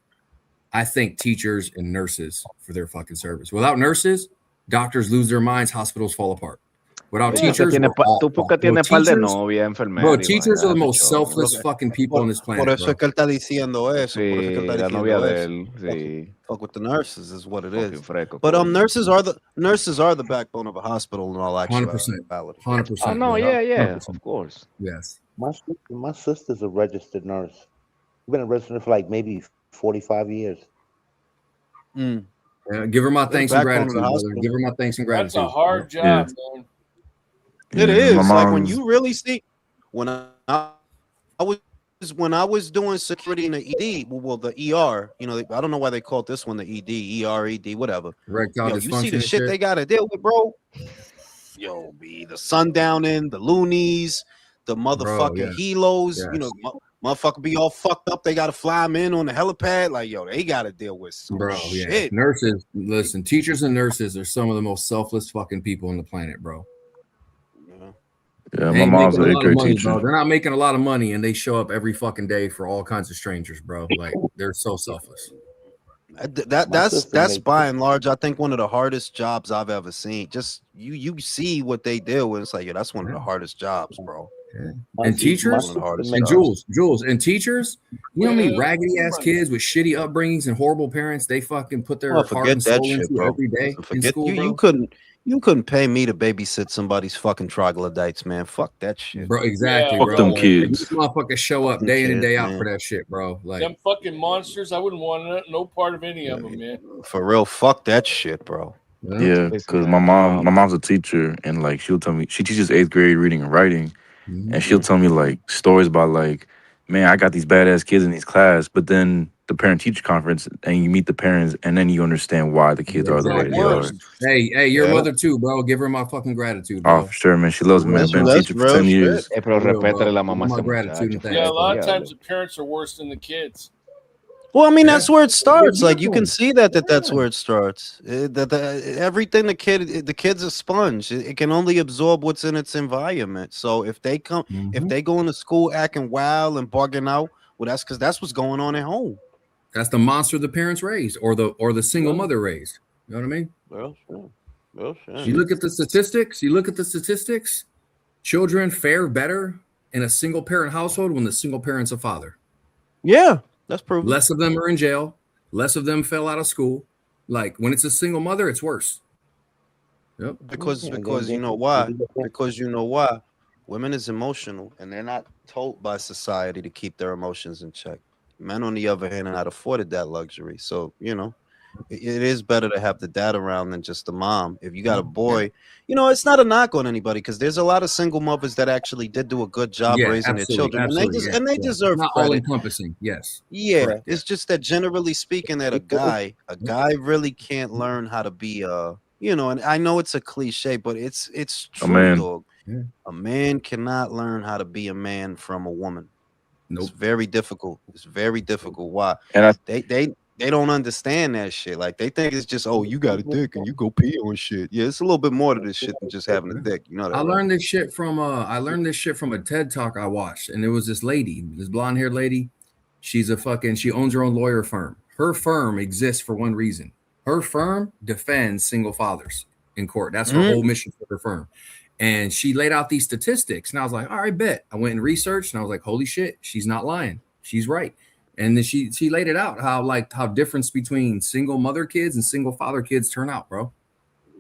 I thank teachers and nurses for their fucking service. Without nurses, doctors lose their minds, hospitals fall apart. Without teachers, we're all tú porque fucked. Bro, tienes par de teachers, novia, bro, enfermera y teachers vaina, are the déjate most show. selfless fucking people on this Por planet, eso es bro. que él está diciendo eso. Por eso es que él está Sí, la novia diciendo de eso. él, sí. Fuck with the nurses is what it Fucking is. freco, But coño. nurses are the backbone of a hospital in all 100%. actuality. 100%. Oh no, Yeah. yeah, 100%. of course. Yes. My sister's a registered nurse. Been a registered for like maybe 45 years. Mm. Yeah, give her my They're the thanks and backbone of the gratitude, brother. hospital. Give her my thanks and That's a gratitude. hard job, man. It Yeah, my is like when mom's you really see when I was doing security in the ED, well, the ER, I don't know why they call it this one the ED, ER, ED, whatever. Erectile You see the dysfunction and shit shit. they got to deal with, bro. Be the sundowning, the loonies, the Bro, motherfucking yes. helos. Yes. Motherfucker be all fucked up. They got to fly them in on the helipad. Like, they got to deal with some Bro, yeah. shit. Nurses, listen, teachers and nurses are some of the most selfless fucking people on the planet, bro. yeah, They my ain't mom's making an a eighth lot of grade money, teacher. bro. They're not making a lot of money, and they show up every fucking day for all kinds of strangers, bro. Like they're so selfless. That's by and large, I think one of the hardest jobs I've ever seen. Just you see what they do, and it's like, that's one of the hardest jobs, bro. And teachers, One of the hardest and jobs. Jules, and teachers, you know how many Yeah. raggedy ass kids with shitty upbringings and horrible parents they fucking put their Well, heart and forget that soul shit, into bro. every day in Forget school, bro? you couldn't pay me to babysit somebody's fucking troglodytes, man. Fuck that shit. Bro, exactly, Yeah, Fuck bro. them Like, kids. these motherfuckers show up Fucking day in and kids, day out man. for that shit, bro. Like, them fucking monsters. I wouldn't want no part of any of them, man. For real, fuck that shit, bro. Yeah, Listen, because man. my mom's a teacher, and like she'll tell me she teaches eighth grade reading and writing, mhm. and she'll tell me like stories about like, man, I got these badass kids in these class, but then the parent teacher conference, and you meet the parents, and then you understand why the kids are the way Exactly, they bro. are. Hey, your Yeah. mother too, bro. Give her my fucking gratitude, Oh, bro. for sure, man. She loves me, man. Real, Been a bro. That's teacher for real 10 shit. years. Pero For real, bro. respétale la Give her mamá a my ese gratitude muchacho, and thanks, Yeah, a freco, bro. lot of diablo. times the parents are worse than the kids. Well, I mean, Yeah. that's where it starts. Like you can Example. see that's where it starts. Everything the kid's a sponge. It can only absorb what's in its environment. So if they go into school acting wild and bugging out, well, that's because that's what's going on at home. That's the monster the parents raised, or the single mother raised. You know what I mean? Well, sure. Well, sure. You look at the statistics. Children fare better in a single parent household when the single parent's a father. Yeah, that's proven. Less of them are in jail. Less of them fell out of school. Like when it's a single mother, it's worse. Yep. Because you know why? Because you know why? Women is emotional, and they're not told by society to keep their emotions in check. Men, on the other hand, are not afforded that luxury. So It is better to have the dad around than just the mom. If you got a Yeah. boy, it's not a knock on anybody because there's a lot of single mothers that actually did do a good job Yeah, raising their absolutely, children, and they absolutely. just Yeah, and they yeah. It's deserve not all credit. encompassing. Yes, Yeah, correct. Yeah. it's just that generally speaking, that a Yep. guy really can't learn how to be and I know it's a cliche, but it's Oh true, man. dog. Yeah. A man cannot learn how to be a man from a woman. It's Nope. very difficult. It's very difficult. Why? And I They don't understand that shit. Like they think it's just, oh, you got a dick and you go pee on shit. Yeah, it's a little bit more to this shit than just having a Yeah. dick. You know I that, right? learned this shit from a TED talk I watched, and there was this lady, this blonde haired lady. She owns her own lawyer firm. Her firm exists for one reason. Her firm defends single fathers in court. That's her Mm. whole mission for her firm. And she laid out these statistics, and I was like, all right, bet. I went and researched, and I was like, holy shit, she's not lying. She's right. And then she laid it out how difference between single mother kids and single father kids turn out, bro.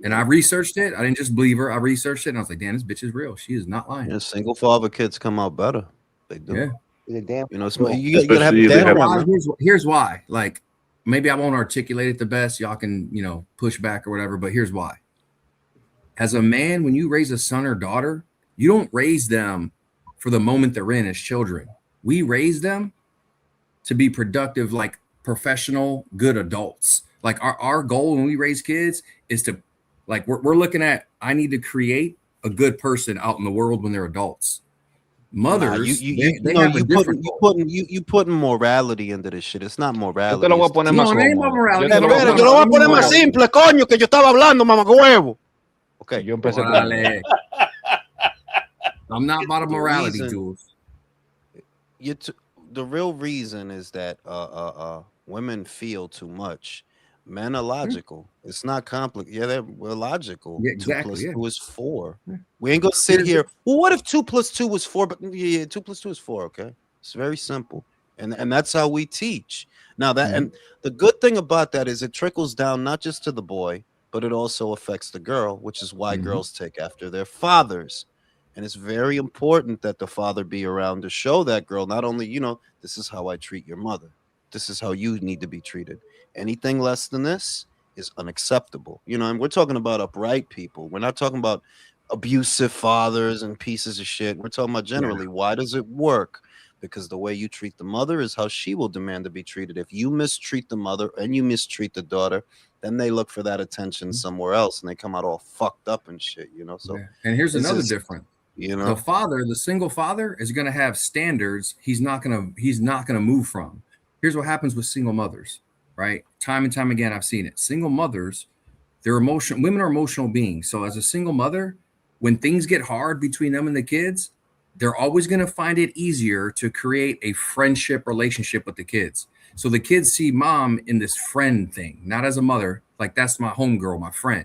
And I researched it. I didn't just believe her. I researched it, and I was like, damn, this bitch is real. She is not lying. Yeah, single father kids come out better. They do. Yeah. The damn You gotta have a especially they dad have around, man. Here's why. Like, maybe I won't articulate it the best. Y'all can, push back or whatever, but here's why. As a man, when you raise a son or daughter, you don't raise them for the moment they're in as children. We raise them to be productive, like professional, good adults. Like our goal when we raise kids is to, like, we're looking at, I need to create a good person out in the world when they're adults. Nah, Mothers, they have a different goal. you putting morality into this shit. It's not Yo te lo morality. voy a It's poner No, más it ain't about cómodo. morality. Yo te lo voy a espera, poner yo lo voy a más poner más cómodo. simple, coño, que yo estaba hablando, mamahuevo. Okay. Yo empecé primero. Orale. I'm not about a The morality, reason- Jules. The real reason is that women feel too much. Men are logical. It's not complicated. Yeah, we're logical. Yeah, 2 exactly, plus yeah. 2 is 4. Yeah. We ain't gonna sit Here's here. Well, what if 2 plus 2 was 4? But yeah, 2 plus 2 is 4. Okay, it's very simple, and that's how we teach. Now that and the good thing about that is it trickles down not just to the boy, but it also affects the girl, which is why girls take after their fathers. And it's very important that the father be around to show that girl not only, this is how I treat your mother. This is how you need to be treated. Anything less than this is unacceptable. And we're talking about upright people. We're not talking about abusive fathers and pieces of shit. We're talking about generally, why does it work? Because the way you treat the mother is how she will demand to be treated. If you mistreat the mother and you mistreat the daughter, then they look for that attention somewhere else and they come out all fucked up and shit, So And here's it's another just, difference. The single father is going to have standards he's not going to move from. Here's what happens with single mothers, right? Time and time again, I've seen it. Single mothers, women are emotional beings. So as a single mother, when things get hard between them and the kids, they're always going to find it easier to create a friendship relationship with the kids. So the kids see mom in this friend thing, not as a mother. Like, that's my homegirl, my friend.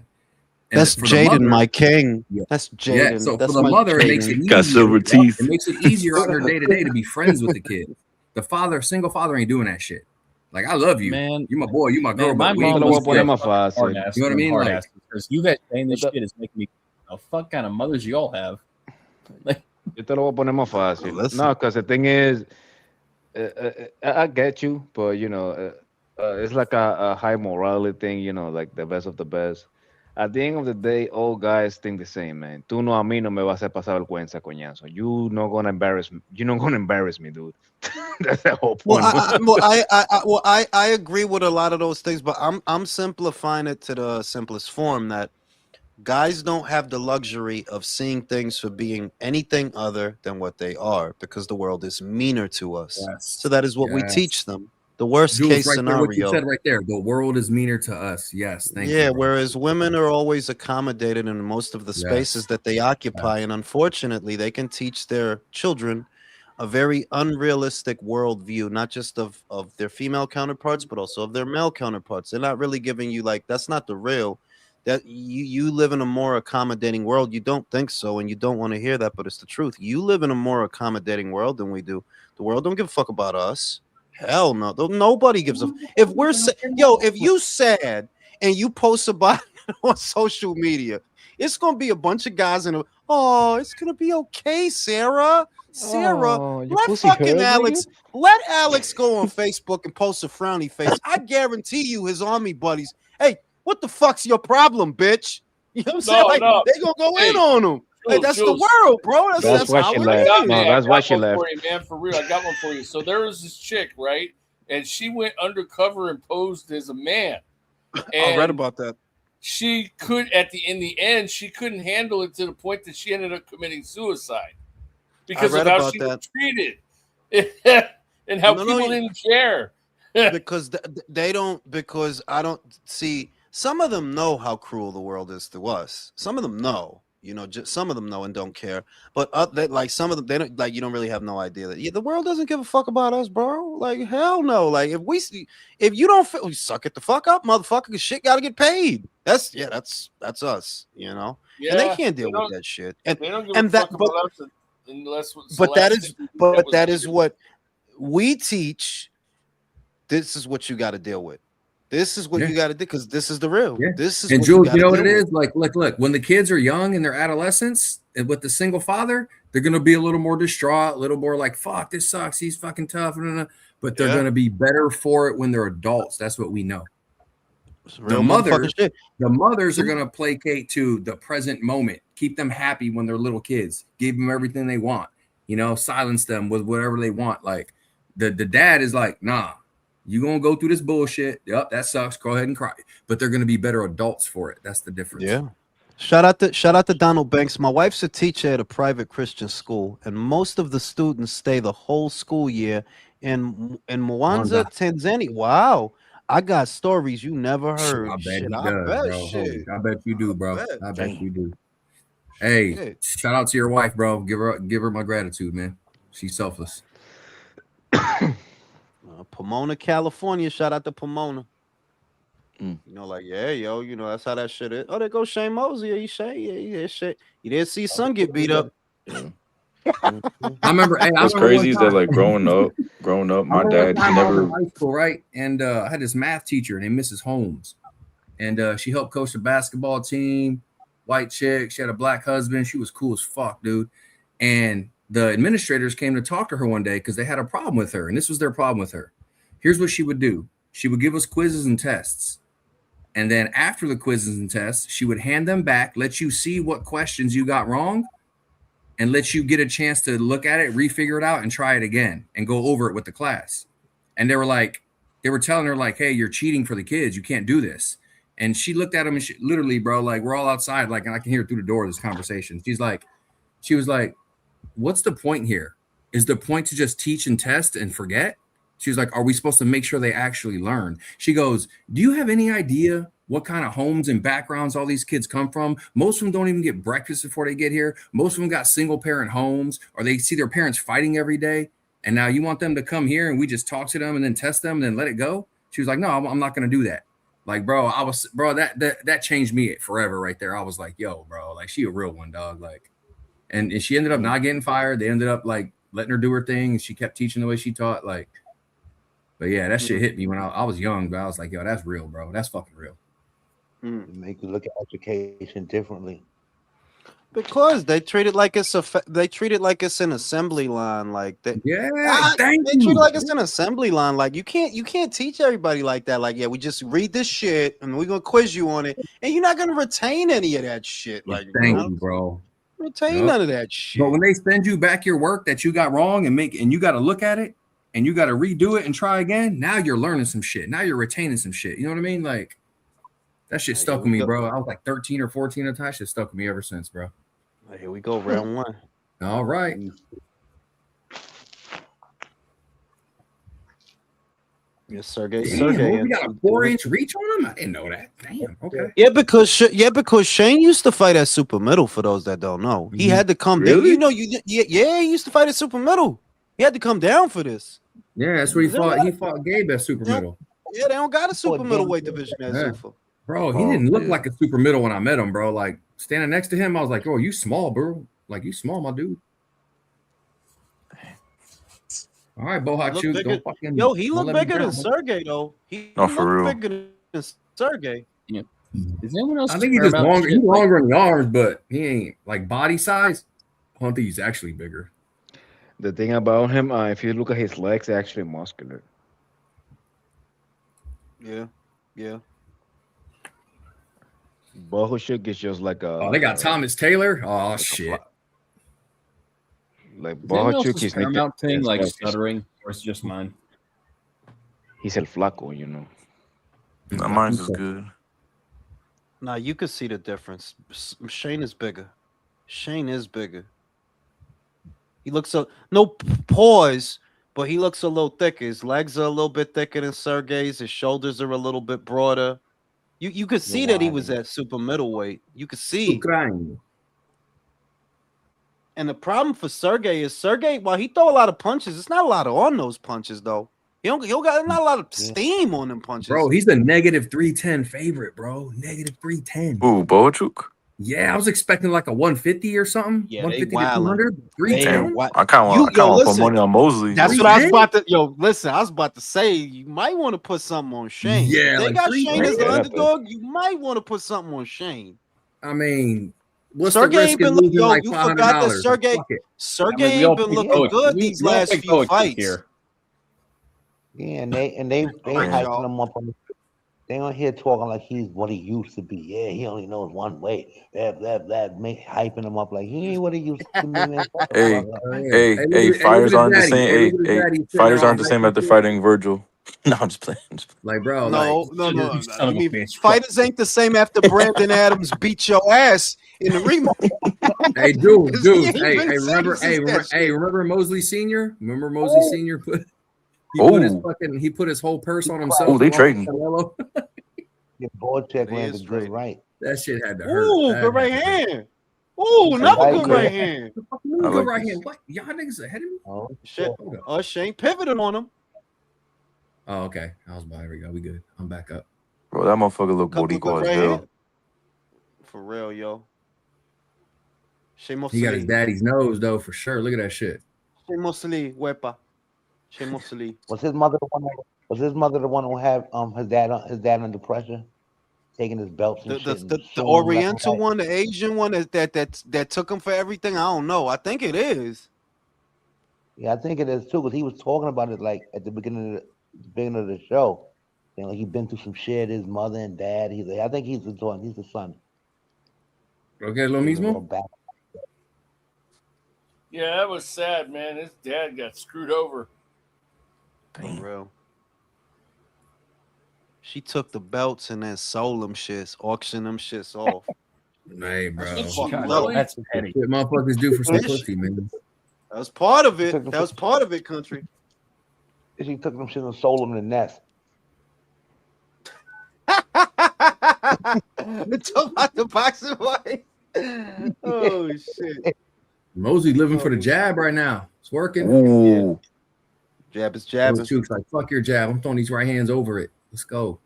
And that's Jaden, my king. That's Jaden. Yeah, so that's for the mother, it makes it easier. Got silver teeth. It makes it easier on her day to day to be friends with the kid. The single father ain't doing that shit. Like, I love you, Man, you my boy, you my girl. my but we mom ain't Te lo voy a was poner gonna más fácil. hard ass. You know what I mean? Hard Like, ass, because you guys saying this shit is making me, the fuck kind of mothers you all have. Like, Yo te lo voy a poner más fácil. Listen. No, because the thing is, I get you, but it's like a high morality thing, like the best of the best. At the end of the day, all guys think the same, man. Tú no a mí no me vas a pasar vergüenza, coñazo. You not gonna embarrass me. You're not gonna embarrass me, dude. That's the whole point. I agree with a lot of those things, but I'm simplifying it to the simplest form that guys don't have the luxury of seeing things for being anything other than what they are because the world is meaner to us. Yes. So that is what we Yes. teach them. The worst Jules, case right there, what you scenario. said right there. The world is meaner to us. Yes, thank you. Yeah, Bro. whereas women are always accommodated in most of the spaces Yes. that they occupy, and unfortunately, they can teach their children a very unrealistic worldview, not just of their female counterparts, but also of their male counterparts. They're not really giving you like that's not the real. That you live in a more accommodating world. You don't think so, and you don't want to hear that, but it's the truth. You live in a more accommodating world than we do. The world don't give a fuck about us. Hell no. Nobody gives a. If we're if you sad and you post about it on social media, It's gonna be a bunch of guys in a. Oh, it's gonna be okay, Sarah. Sarah, Oh, your let pussy fucking hurt, nigga. Alex. Let Alex go on Facebook and post a frowny face. I guarantee you, his army buddies. Hey, what the fuck's your problem, bitch? You know what I'm saying? No, Like no. they gonna go in Hey, on him. Hey, that's the Jules, world, bro. That's That's that's why how she it left. No, is. that's why got she one left. for you, man. For real, I got one for you. So there was this chick, right? And she went undercover and posed as a man. I read And about that. she could, in the end, she couldn't handle it to the point that she ended up committing suicide because of read how about she that. was treated and how No, people didn't care. because they don't. Because I don't see. Some of them know how cruel the world is to us. Some of them know. You know, just some of them know and don't care. But like some of them, they don't like. You don't really have no idea that the world doesn't give a fuck about us, bro. Like hell no. Like if you don't feel, suck it the fuck up, motherfucker. Cause shit got to get paid. That's us. You know, and they Yeah, can't deal with that shit. And they don't give a and that, fuck about us unless it's the but that last is, thing we did that but was that is good. what we teach. This is what you got to deal with. This is what Yeah. you got to do because this is the real. Yeah. This is And what you Jules, got you to know what deal it with. is? Look, when the kids are young in their adolescence and with the single father, they're gonna be a little more distraught, a little more like, fuck, this sucks, he's fucking tough, but they're Yeah. gonna be better for it when they're adults. That's what we know. It's real motherfucking shit. The mothers are gonna placate to the present moment, keep them happy when they're little kids, give them everything they want, silence them with whatever they want. Like the dad is like, nah, you gonna go through this bullshit. Yep, that sucks. Go ahead and cry. But they're gonna be better adults for it. That's the difference. Yeah. Shout out to Donald Banks. My wife's a teacher at a private Christian school, and most of the students stay the whole school year in Mwanza, Tanzania. Wow. I got stories you never heard. I bet Shit, he I does, bet bro. shit. I bet you do, bro. bet. I bet you do. Hey, Shit. shout out to your wife, bro. Give her my gratitude, man. She's selfless. Pomona, California. Shout out to Pomona. Mm. You know, like, yeah, yo, that's how that shit is. Oh, there goes Shane Mosley. He Shane, yeah, shit. You didn't see his son get beat up. Yeah. I remember. Hey, What's crazy is that like growing up, my dad, he I was never. in high school, right? And I had this math teacher named Mrs. Holmes, and she helped coach the basketball team. White chick. She had a black husband. She was cool as fuck, dude. And the administrators came to talk to her one day because they had a problem with her, and this was their problem with her. Here's what she would do: she would give us quizzes and tests. And then after the quizzes and tests, she would hand them back, let you see what questions you got wrong, and let you get a chance to look at it, refigure it out, and try it again and go over it with the class. And they were telling her, like, hey, you're cheating for the kids. You can't do this. And she looked at them and literally, bro, like, we're all outside, like, and I can hear it through the door of this conversation. She was like, what's the point here? Is the point to just teach and test and forget? She was like, are we supposed to make sure they actually learn? She goes, do you have any idea what kind of homes and backgrounds all these kids come from? Most of them don't even get breakfast before they get here. Most of them got single parent homes, or they see their parents fighting every day. And now you want them to come here and we just talk to them and then test them and then let it go? She was like, no, I'm not going to do that. Like, bro, that changed me forever right there. I was like, yo, bro, like, she a real one, dog. Like, and she ended up not getting fired. They ended up like letting her do her thing. And she kept teaching the way she taught. Like, but yeah, that shit hit me when I was young, but I was like, yo, that's real, bro. That's fucking real. Make you look at education differently. Because they treat it like it's an assembly line. Like they treat it like it's an assembly line. Like you can't teach everybody like that. Like, yeah, we just read this shit and we're gonna quiz you on it, and you're not gonna retain any of that shit. Like, thank you, bro. Retain none of that shit. But when they send you back your work that you got wrong and you got to look at it and you got to redo it and try again, now you're learning some shit. Now you're retaining some shit. You know what I mean? Like, that shit stuck with me, bro. I was like 13 or 14 at the time. Shit stuck with me ever since, bro. Here we go, round one. All right. Yes, Sergey. We got a 4-inch reach on him. I didn't know that. Damn. Okay. Yeah, because Shane used to fight at super middle. For those that don't know, he had to come down. Really? You know, he used to fight at super middle. He had to come down for this. Yeah, that's where he fought. He fought Gabe at super middle. Yeah, they don't got a super middleweight division at Zuffa. Bro, he didn't look like a super middle when I met him, bro. Like, standing next to him, I was like, oh, you small, bro. Like, you small, my dude. All right, Bohachuk, don't fucking. Yo, he looked bigger than Sergey, though. He No, for looked real. bigger than Sergey. Yeah. Is anyone else I think he's just Paramount longer. shit, He's like- longer in the arms, but he ain't like body size. I don't think he's actually bigger. The thing about him, if you look at his legs, they're actually muscular. Yeah, yeah. Bohachuk is just like a Oh, they got Thomas Taylor. Oh like a shit. fly. Like Is anyone Bohachuk, else's his nickname Paramount thing is like Elvis. stuttering, or is it just mine? He's el flaco, you know. Nah, mine's is good. Now you could see the difference. Shane is bigger. Shane is bigger. He looks pause, but he looks a little thicker. His legs are a little bit thicker than Sergey's. His shoulders are a little bit broader. You could see that he was at super middleweight. You could see. Ukraine. And the problem for Sergey is while he throw a lot of punches, it's not a lot on those punches though. He don't got not a lot of steam on them punches. Bro, he's a negative 310 favorite, bro. Negative 310. Ooh, Bohachuk? Yeah, I was expecting like a 150 or something. Yeah, they 150 to wildin'. 200. 310. Damn, I kind of want to put money on Mosely. That's what I was about to. Listen, I was about to say you might want to put something on Shane. Yeah, if they like got Shane as the 310. underdog. You might want to put something on Shane. I mean, what's Sergey the risk ain't in been losing looking. like you $500? forgot that Sergey. Fuck it. Sergey I mean, we all ain't been pick looking Bohachuk. good We these all last pick few Bohachuk fights. here. Yeah, and they hyping him up on. They on here talking like he's what he used to be. Yeah, he only knows one way. Hyping him up like he ain't what he used to be, man. Shut the fuck up. Hey, fighters aren't the same. Hey, look at his daddy sitting Fighters there aren't the all same nice after and fighting Virgil. No, I'm just playing. like, bro, No. You son of You a mean bitch. fighters ain't the same after Brandon Adams beat your ass in the rematch? Hey, dude, 'Cause he ain't hey, been remember, seen since that shit. remember Mosley Senior? Remember Mosley Senior he put his whole purse on himself. Oh, they and lost to trading. Canelo? Yeah, Bohachuk He landed is good trading. right. That shit had to hurt. Ooh, That good right had to hurt. hand. Ooh, another like good it. right hand. The fuck you I mean good like right this. hand? What? Y'all niggas ahead of me? Oh, Shit. Hold up. Shane pivoted on him. Oh, okay. I was by. Here we go. We good. I'm back up. Bro, that motherfucker look Couple Boricua good as right hell. hand. For real, yo. Shane He got his Mosely. daddy's nose though, for sure. Look at that shit. Shane Mosely, wepa. Shane Mosely. was his mother the one? Was his mother the one who had his dad under pressure, taking his belts and The shit? And the suing him left and Oriental right? one, the Asian one that took him for everything. I don't know. I think it is. Yeah, I think it is too, because he was talking about it like at the beginning of the show. You know, he'd been through some shit. His mother and dad. He's like, I think he's the son. He's the son. Okay, lo He was a little mismo. back. Yeah, that was sad, man. His dad got screwed over. For real. She took the belts and then sold them shits, auctioned them shits off. Hey, bro. That's Shit fucking God, low. that's petty. motherfuckers do for some Bitch. pussy, man. That was part of She it. took them That was part of it, country. She took them shit and sold them in the nest. It's about the boxing fight. Oh shit. Mosey living for the jab right now. It's working. Ooh. Jab is jabbing. Bohachuk's like, fuck your jab. I'm throwing these right hands over it. Let's go.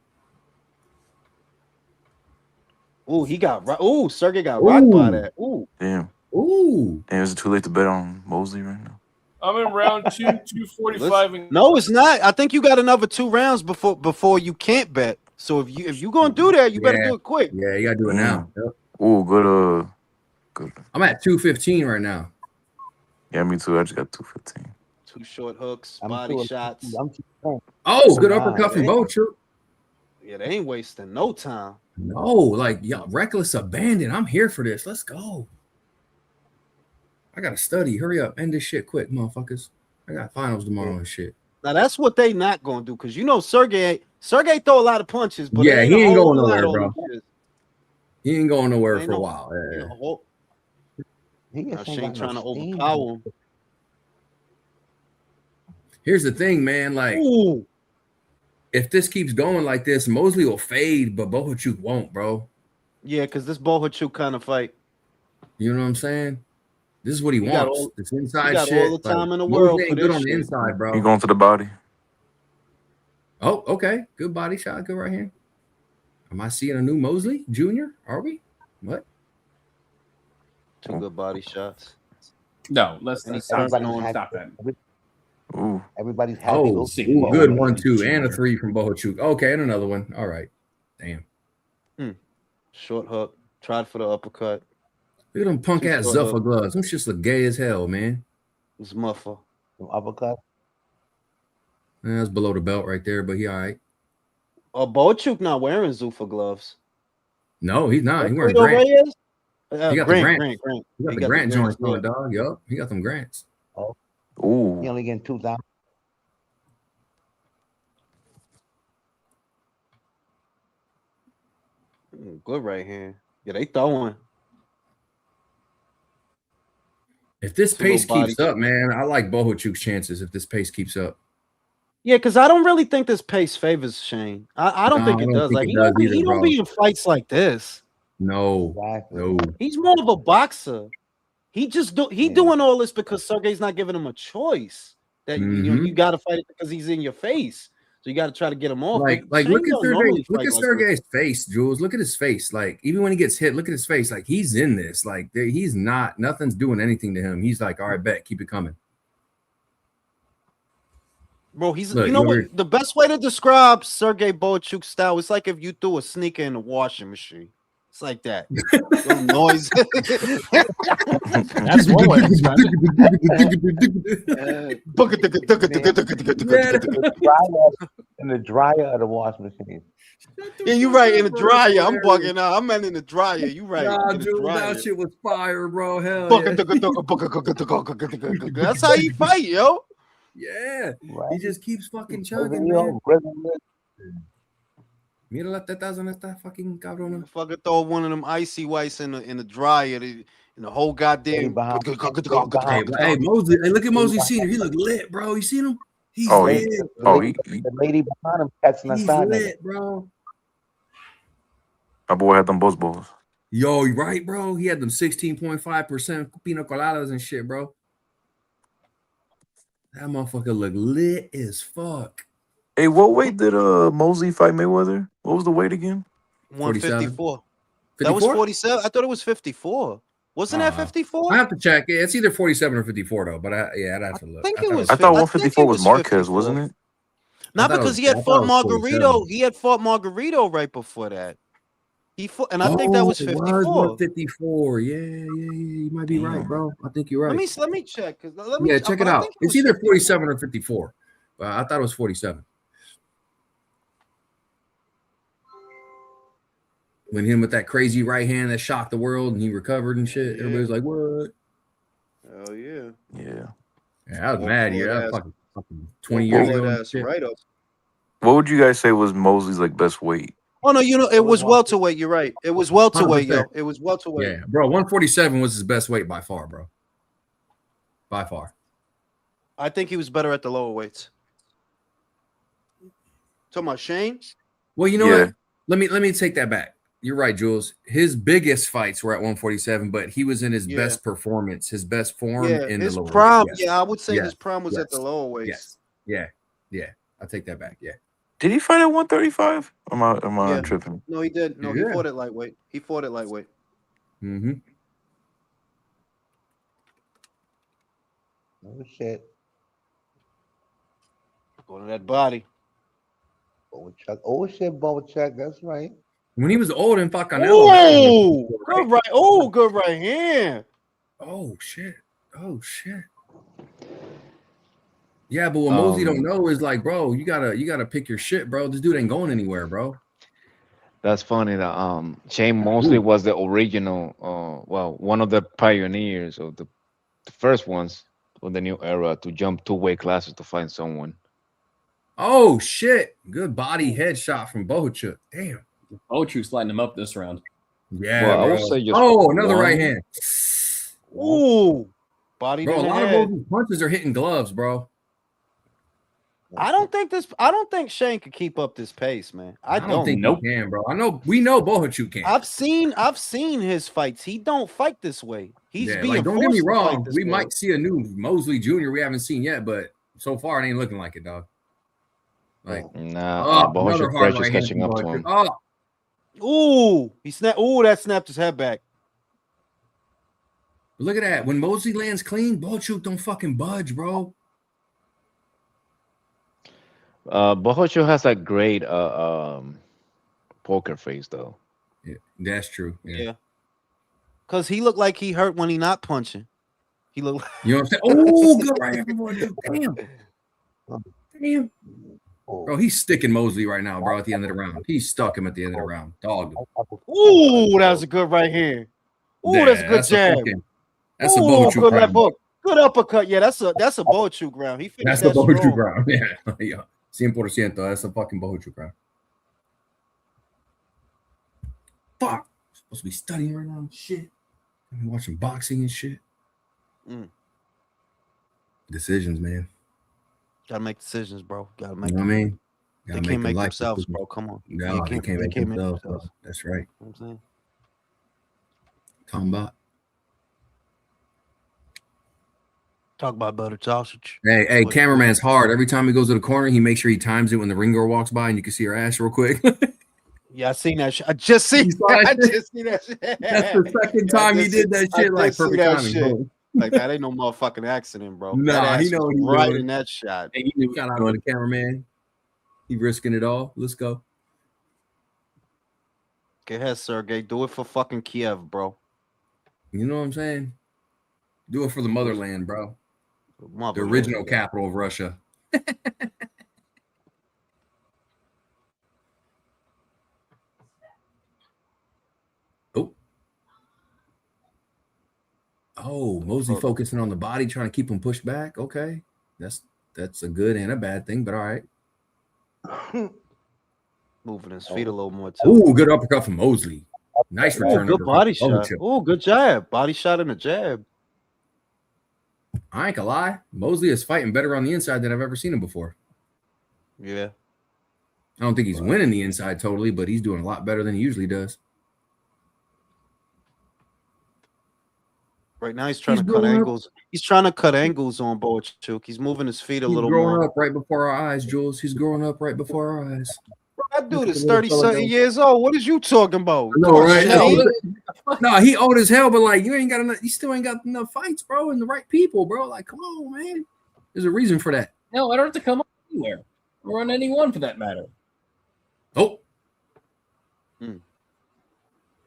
Ooh, he got ooh, Sergey got rocked by Ooh. that. Ooh. Damn. Ooh. Damn, is it too late to bet on Mosely right now? I'm in round 245. And No, it's not. I think you got another 2 rounds before you can't bet. So if you gonna do that, you better do it quick. Yeah, you gotta do it now. Yep. Ooh, good. I'm at 215 right now. Yeah, me too. I just got 215. 2 short hooks, I'm body too- shots. I'm too- Oh, good Nah, uppercut from hey. Bohachuk. Yeah, they ain't wasting no time. No, like y'all, reckless abandon. I'm here for this. Let's go. I gotta study. Hurry up. End this shit quick, motherfuckers. I got finals tomorrow and shit. Now that's what they not gonna do, because you know Sergey throw a lot of punches, but Yeah, it he a ain't whole going lot nowhere, on bro. them shits. He ain't going nowhere Ain't for a no- while. You Yeah. know, whole- He now just Shane ain't got trying no to steam. overpower him. Here's the thing, man. Like, Ooh. if this keeps going like this, Mosley will fade, but Bohachuk won't, bro. Yeah, because this Bohachuk kind of fight. You know what I'm saying? This is what he got wants. all- This inside he got shit. all the time like, in the Mosley world ain't for good this on the shit. inside, bro. He going to the body. Oh, okay. Good body shot. Good right hand. Am I seeing a new Mosley Jr.? Are we? What? 2 good body shots. No, let's And he stop, turned no, on. stop that. Ooh. Everybody's happy. Oh, Those see. ooh, people- good 1-2 Junior. and a 3 from Bohachuk. Okay, and another one. All right. Damn. Short hook. Tried for the uppercut. Look at them punk 2 ass short Zuffa hook. gloves. Them shits look gay as hell, man. It's muffer. Some uppercut. That's below the belt right there, but he all right. Bohachuk not wearing Zuffa gloves. No, he's not. He's wearing Alfredo Grant. Reyes? He got the Grant. Grant. He got He the got the Grant Grants joints on, there. dog. Yup. He got them Grants. Oh, Ooh. he only getting 2,000. Good right hand. Yeah, they throwing. If this Two little pace keeps bodies. up, man, I like Bohachuk's chances if this pace keeps up. Yeah, because I don't really think this pace favors Shane. I don't No, think I it don't does. think Like it does either, he don't bro. be in fights like this. No, Exactly. no. He's more of a boxer. He Yeah. doing all this because Sergey's not giving him a choice. That you Mhm. got to fight it because he's in your face. So you got to try to get him off. Like But Shane look at don't Sergey. normally Look fight at like this. Sergey's face, Jules. Look at his face. Like even when he gets hit, look at his face. Like he's in this. Like he's not. Nothing's doing anything to him. He's like, all right, bet, keep it coming. Bro, he's Look, you know you what? over- The best way to describe Sergey Bohachuk's style is like if you threw a sneaker in a washing machine. It's like that. No noise. That's one way to describe In the dryer of the washing machine. Yeah, you're right. In the dryer. I'm bugging out. I'm in the dryer. You right. Nah, In the Jules, dryer. that shit was fire, bro. Hell yeah. That's how you fight, yo. Yeah. Right. He just keeps fucking chugging, man. Mira las tetas en esta fucking cabrona. Fucking throw one of them icy whites in the dryer. And the whole goddamn. Hey, Mosely. Hey, look at Mosely Senior. He look lit, bro. You seen him? He's Oh, lit. The lady behind him catching a He's side lit, bro. My boy had them buzz balls. Yo, you right, bro? He had them 16.5% pina coladas and shit, bro. That motherfucker look lit as fuck. Hey, what weight did Mosey fight Mayweather? What was the weight again? 154. That was 47. I thought it was 54. Wasn't that 54? I have to check. Yeah, it's either 47 or 54 though. But I'd have to look. I I thought 154 was Marquez, wasn't it? Not because he had fought Margarito. He had fought Margarito right before that. He fought, and I think that was 54. 154. Yeah. You might be right, bro. I think you're right. Let me check. Check it out. It's either 47 or 54. I thought it was 47. When him with that crazy right hand that shocked the world and he recovered and shit. Yeah. Everybody's like, what? Hell yeah. Yeah. Yeah, I was mad. Yeah, that fucking 20 years ago. Right up. What would you guys say was Mosley's like best weight? Oh no, it was welterweight. You're right. It was welterweight, yo. It was welterweight. Yeah, bro. 147 was his best weight by far, bro. By far. I think he was better at the lower weights. Talking about Shane? Well, you know what? Let me take that back. You're right, Jules. His biggest fights were at 147, but he was in his best performance, his best form in his the lower prime. weights. Yeah, I would say his prime was at the lower weights. Yeah. I take that back. Yeah. Did he fight at 135? Am I tripping? No, he did. No, he fought at lightweight. Mm-hmm. Oh shit. Go to that body. Bohachuk. Oh shit, Bohachuk. That's right. When he was old and fucking Oh, good right. Oh, good right hand. Oh shit. Yeah, but what Mosey don't know is like, bro, you gotta pick your shit, bro. This dude ain't going anywhere, bro. That's funny that Shane Mosely was the original, one of the pioneers of the first ones of the new era to jump 2 weight classes to find someone. Oh shit! Good body headshot from Bohachuk. Damn. Bohachuk's lighting him up this round. Yeah. Well, I would say just another right hand. Ooh, body. Bro, a lot of those punches are hitting gloves, bro. I don't think Shane could keep up this pace, man. I don't think he can, bro. We know Bohachuk can. I've seen his fights. He don't fight this way. He's being don't get me forced to wrong. fight this We way. might see a new Mosley Jr. we haven't seen yet, but so far it ain't looking like it, dog. Like Bohachuk pressure's catching up to him. Ooh, he snapped. Ooh, that snapped his head back. Look at that. When Mosley lands clean, Bohachuk don't fucking budge, bro. Bohachuk has a great poker face, though. Yeah, that's true. Yeah. Cause he looked like he hurt when he not punching. He looked. You know what I'm saying? Oh, good right hand from Bohachuk. Damn. Bro, he's sticking Mosely right now, bro, at the end of the round. He stuck him at the end of the round. Dog. Ooh, that was a good right hand. Ooh, that's a good jab. That's a Ooh, Bohachuk good round. left hook. Good uppercut. Yeah, that's a Bohachuk round. He finished That's the that Bohachuk strong. round. Yeah. 100%. That's a fucking Bohachuk round. Fuck. I'm supposed to be studying right now. Shit. I'm watching boxing and shit. Decisions, man. Gotta make decisions, bro. Gotta make. You know what I mean? They can't make themselves, bro. Come on. No, they can't make themselves. That's right. You know what I'm saying? Talking about. Talk about butter sausage. Hey, cameraman's hard. Every time he goes to the corner, he makes sure he times it when the ring girl walks by and you can see her ass real quick. Yeah, I seen that shit. I just seen that shit. That's the second time he did that shit. Like perfect timing. Shit. Like that ain't no motherfucking accident, bro. Nah, he know what he's right doing. In that shot. Hey, he knew shout out to the cameraman. He risking it all. Let's go. Go ahead, Sergey. Do it for fucking Kiev, bro. You know what I'm saying? Do it for the motherland, bro. The original capital of Russia. Oh, Mosely focusing on the body, trying to keep him pushed back. Okay, that's a good and a bad thing, but all right. Moving his feet a little more too. Oh, good uppercut from Mosely. Nice return. Good body shot. Oh, good jab. Body shot and a jab. I ain't gonna lie. Mosely is fighting better on the inside than I've ever seen him before. Yeah. I don't think he's winning the inside totally, but he's doing a lot better than he usually does. Right now, he's trying to cut angles. He's trying to cut angles on Bohachuk. He's moving his feet a little more. He's growing up right before our eyes, Jules. He's growing up right before our eyes. Bro, that dude is 30-something years old. What is you talking about? No, right? No, he old as hell, but like you ain't got enough. You still ain't got enough fights, bro, and the right people, bro. Like, come on, man. There's a reason for that. No, I don't have to come up anywhere or on anyone for that matter. Oh.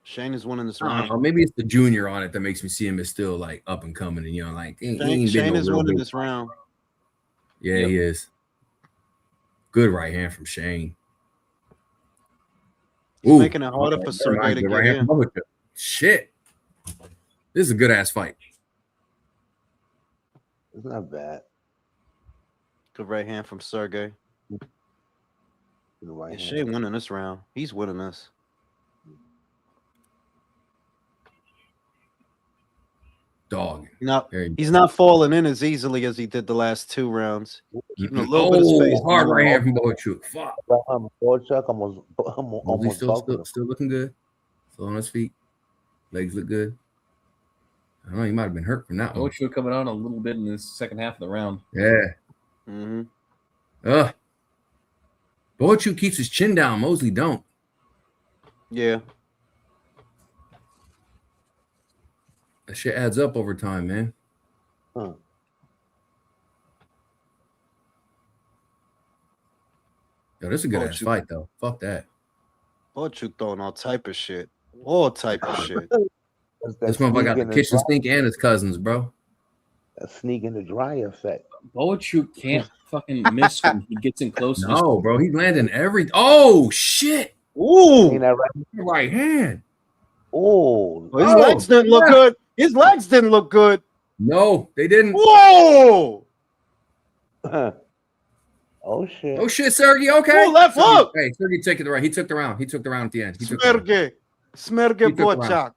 Shane is winning this round. Maybe it's the junior on it that makes me see him as still like up and coming, and you know, like Shane is winning this round. Yeah, he is. Good right hand from Shane. He's making it harder for Sergey to get right in. Shit, this is a good ass fight. It's not bad. Good right hand from Sergey. Shane winning this round. He's winning this. Dog. He's not falling in as easily as he did the last two rounds. Keeping a little bit of space. Hard right hand from Bohachuk. Fuck. Bohachuk almost still looking good. Still on his feet. Legs look good. I don't know. He might have been hurt from that one. Bohachuk coming on a little bit in the second half of the round. Yeah. Bohachuk keeps his chin down. Mosely don't. Yeah. That shit adds up over time, man. Yo, this is a good ass fight, though. Fuck that. Bohachuk throwing all type of shit. All type of shit. This motherfucker got the kitchen sink and his cousins, bro. A sneak in the dry effect. Bohachuk can't fucking miss when he gets in close. No, bro. He's landing every. Oh, shit. Ooh. Right hand. Oh. His legs didn't look good. His legs didn't look good. No, they didn't. Whoa! Oh shit! Oh shit, Sergey. Okay. Ooh, left hook. Hey, Sergey took the right. He took the round. He took the round at the end. Smerge Bohachuk.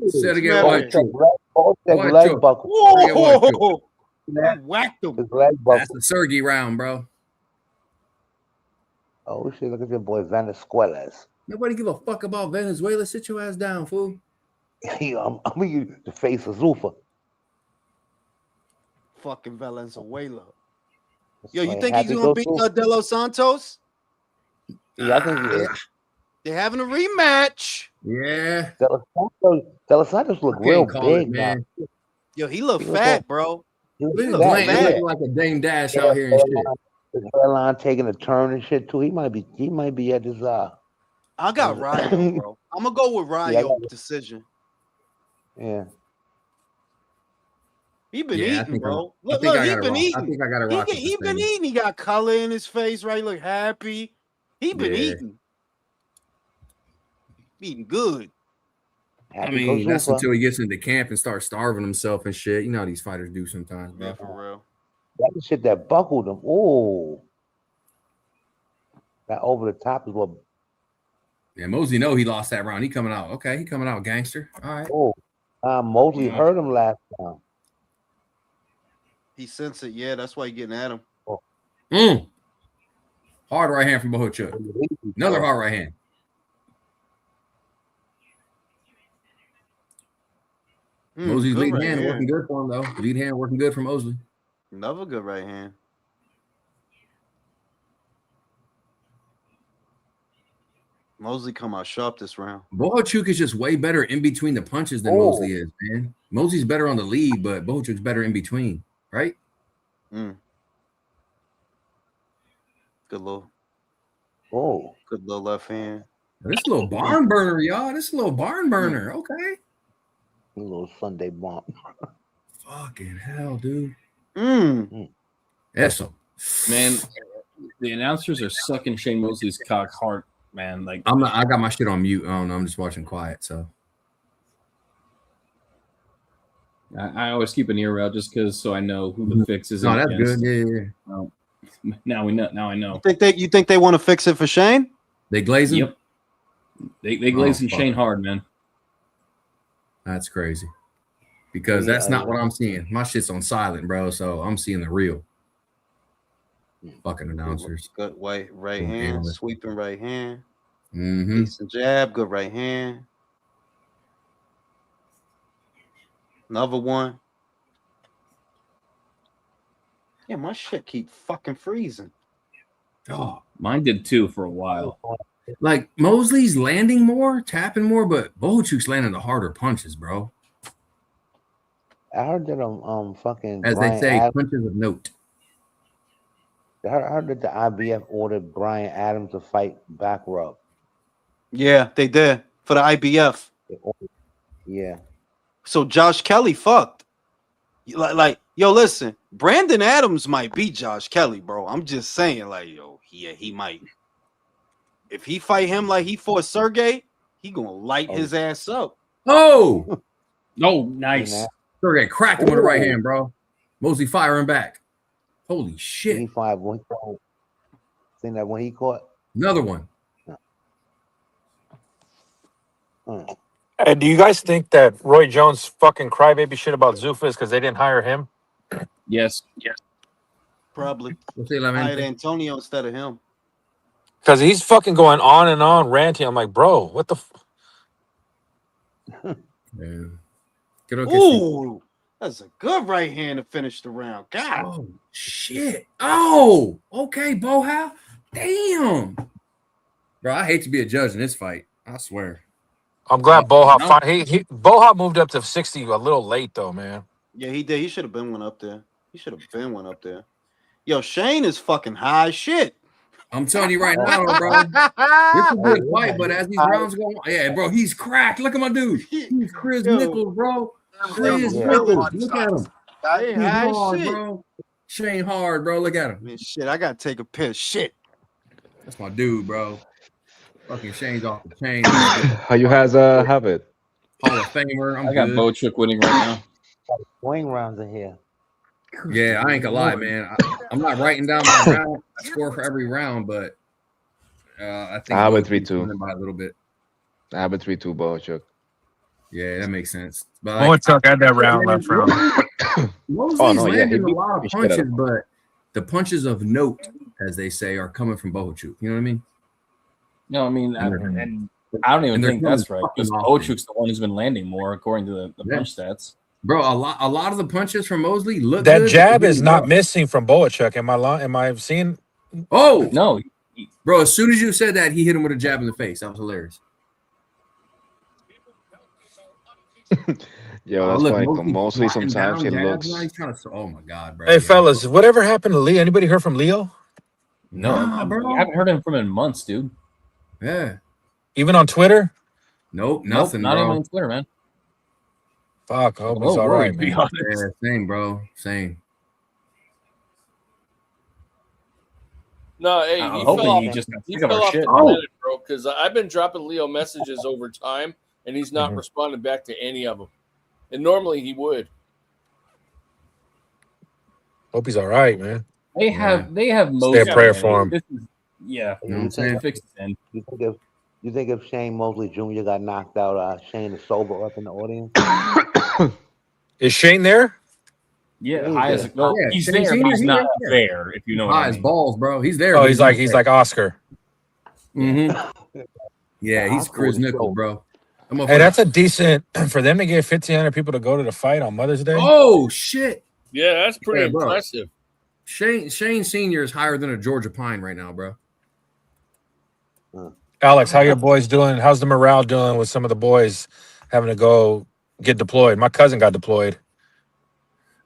Sergey leg buckle. Whoa! Whacked him. That's the Sergey round, bro. Oh shit! Look at your boy Venezuela. Nobody give a fuck about Venezuela. Sit your ass down, fool. I'm you the face of Zufa. Fucking Venezuela. Yo, you think he's gonna beat De Los Santos? Yeah, I think he is. They're having a rematch. Yeah. De Los Santos look real big, man. Yo, he look fat, bro. He look like a Dame Dash out here and shit. His hairline taking a turn and shit too. He might be at his I got Ryo, bro. I'm gonna go with Ryo decision. Yeah. He been Yeah, eating, bro. I Look, think look, I he gotta been rock. I eating. think I gotta rock with He been Stain. eating. He got color in his face, right? Look happy. He been Yeah. eating good. I mean, that's until he gets into camp and starts starving himself and shit. You know how these fighters do sometimes, bro. Yeah, for real. That shit that buckled him. Oh, that over the top is what. Yeah, Mosey know he lost that round. He coming out. Okay, he coming out gangster. All right. Oh, Mosely hurt him last time. He sensed it. Yeah, that's why he getting at him. Hard right hand from Bohachuk. Another hard right hand. Mosey's lead right hand hand. working good for him, though. Lead hand working good for Mosely. Another good right hand. Mosely come out sharp this round. Bohachuk is just way better in between the punches than Mosely is, man. Mosey's better on the lead, but Bohachuk's better in between, right? Good little. Good little left hand. This little barn burner, y'all. This little barn burner. Okay. A little Sunday bomb. Fucking hell, dude. Eso. Man, The announcers are sucking Shane Mosley's cock hard, man. Like I'm not. I got my shit on mute. I don't know. I'm just watching quiet. So I always keep an ear out just because so I know who the fix is. No, that's good. Yeah. Now we know. Now I know. You think they want to fix it for Shane? They glazing? Yep. They glazing Shane hard, man. That's crazy. Because that's not what I'm seeing. My shit's on silent, bro. So I'm seeing the real. Fucking announcers. Good right hand, sweeping right hand. Mm-hmm. Decent jab, good right hand. Another one. Yeah, my shit keep fucking freezing. Oh, mine did too for a while. Like Mosley's landing more, tapping more, but Bohachuk's landing the harder punches, bro. I heard that fucking as Brian they say, Adams, punches of note. I heard that the IBF ordered Brian Adams to fight back rub. Yeah, they did for the IBF. Yeah. So Josh Kelly fucked. Like, yo, listen, Brandon Adams might beat Josh Kelly, bro. I'm just saying, like, yo, he might. If he fight him like he fought Sergey, he gonna light his ass up. Oh, nice. Sergey cracked him with the right hand, bro. Mosley firing back. Holy shit! He fired one. Seen that when he caught another one. And do you guys think that Roy Jones fucking crybaby shit about Zuffa is because they didn't hire him? Yes. Probably. Hired Antonio instead of him. Because he's fucking going on and on ranting. I'm like, bro, what the? Yeah. Ooh, that's a good right hand to finish the round. God. Oh shit. Oh, okay, Boha. Damn. Bro, I hate to be a judge in this fight. I swear. I'm glad Boha Boha moved up to 60 a little late though, man. Yeah, he did. He should have been one up there. Yo, Shane is fucking high as shit. I'm telling you right now, bro. This is a good fight, but as these rounds go on, yeah, bro, he's cracked. Look at my dude. He's Chris Nichols, bro. Chris Nichols. Look at him. He's hard, bro. Shane hard, bro. Look at him. Man, shit, I gotta take a piss. Shit. That's my dude, bro. Fucking Shane's off the chain. How you guys have it? Hall of Famer. I got Bohachuk winning right now. Swing rounds in here. Yeah, I ain't gonna lie, man. I'm not writing down my round. I score for every round, but I think I have a Bohachuk's 3-2 winning by a little bit. I have a 3-2 Bohachuk. Yeah, that makes sense. But Bohachuk had that round left round. Mosley's landing a lot of punches, but the punches of note, as they say, are coming from Bohachuk. You know what I mean? No, I mean, and I don't even think that's right because Bohachuk's the one who's been landing more according to the punch stats. Bro, a lot of the punches from Mosley look that good. jab is not missing from Bohachuk. Am I seeing? Oh no, bro! As soon as you said that, he hit him with a jab in the face. That was hilarious. Yo, that's funny. Mosley sometimes he looks. Oh my god, bro! Hey, fellas, whatever happened to Leo? Anybody heard from Leo? No, bro. I haven't heard him from him in months, dude. Yeah. Even on Twitter? Nope, Nope, nothing, not even bro. on Twitter, man. Fuck, I hope he's Oh, all Roy, right, to be man. honest. Yeah, same, bro. Same. No, hey, I'm he hoping fell off. he just got He sick of our fell off the shit. planet, bro. Because I've been dropping Leo messages over time, and he's not Mhm. responding back to any of them. And normally he would. Hope he's all right, man. They have Stay a Mosely, prayer man. for him. This is, yeah, You know what I'm You saying? think, fix it. you think if Shane Mosley Jr. got knocked out, Shane is sober up in the audience? Is Shane there? Yeah, Yeah, high he's as well, Yeah, he's Shane there, but Senior, he's he not there. there. If you know what High I as mean. balls, bro. He's there. Oh, but he's not like there. Oscar. Mm-hmm. Yeah, he's Oscar Chris was Nichols, sober. bro. That Hey, motherfucker- that's a decent for them to get 1,500 people to go to the fight on Mother's Day. Oh shit! Yeah, that's pretty Yeah, bro. impressive. Shane Senior is higher than a Georgia Pine right now, bro. Alex, how your boys doing? How's the morale doing with some of the boys having to go get deployed? My cousin got deployed.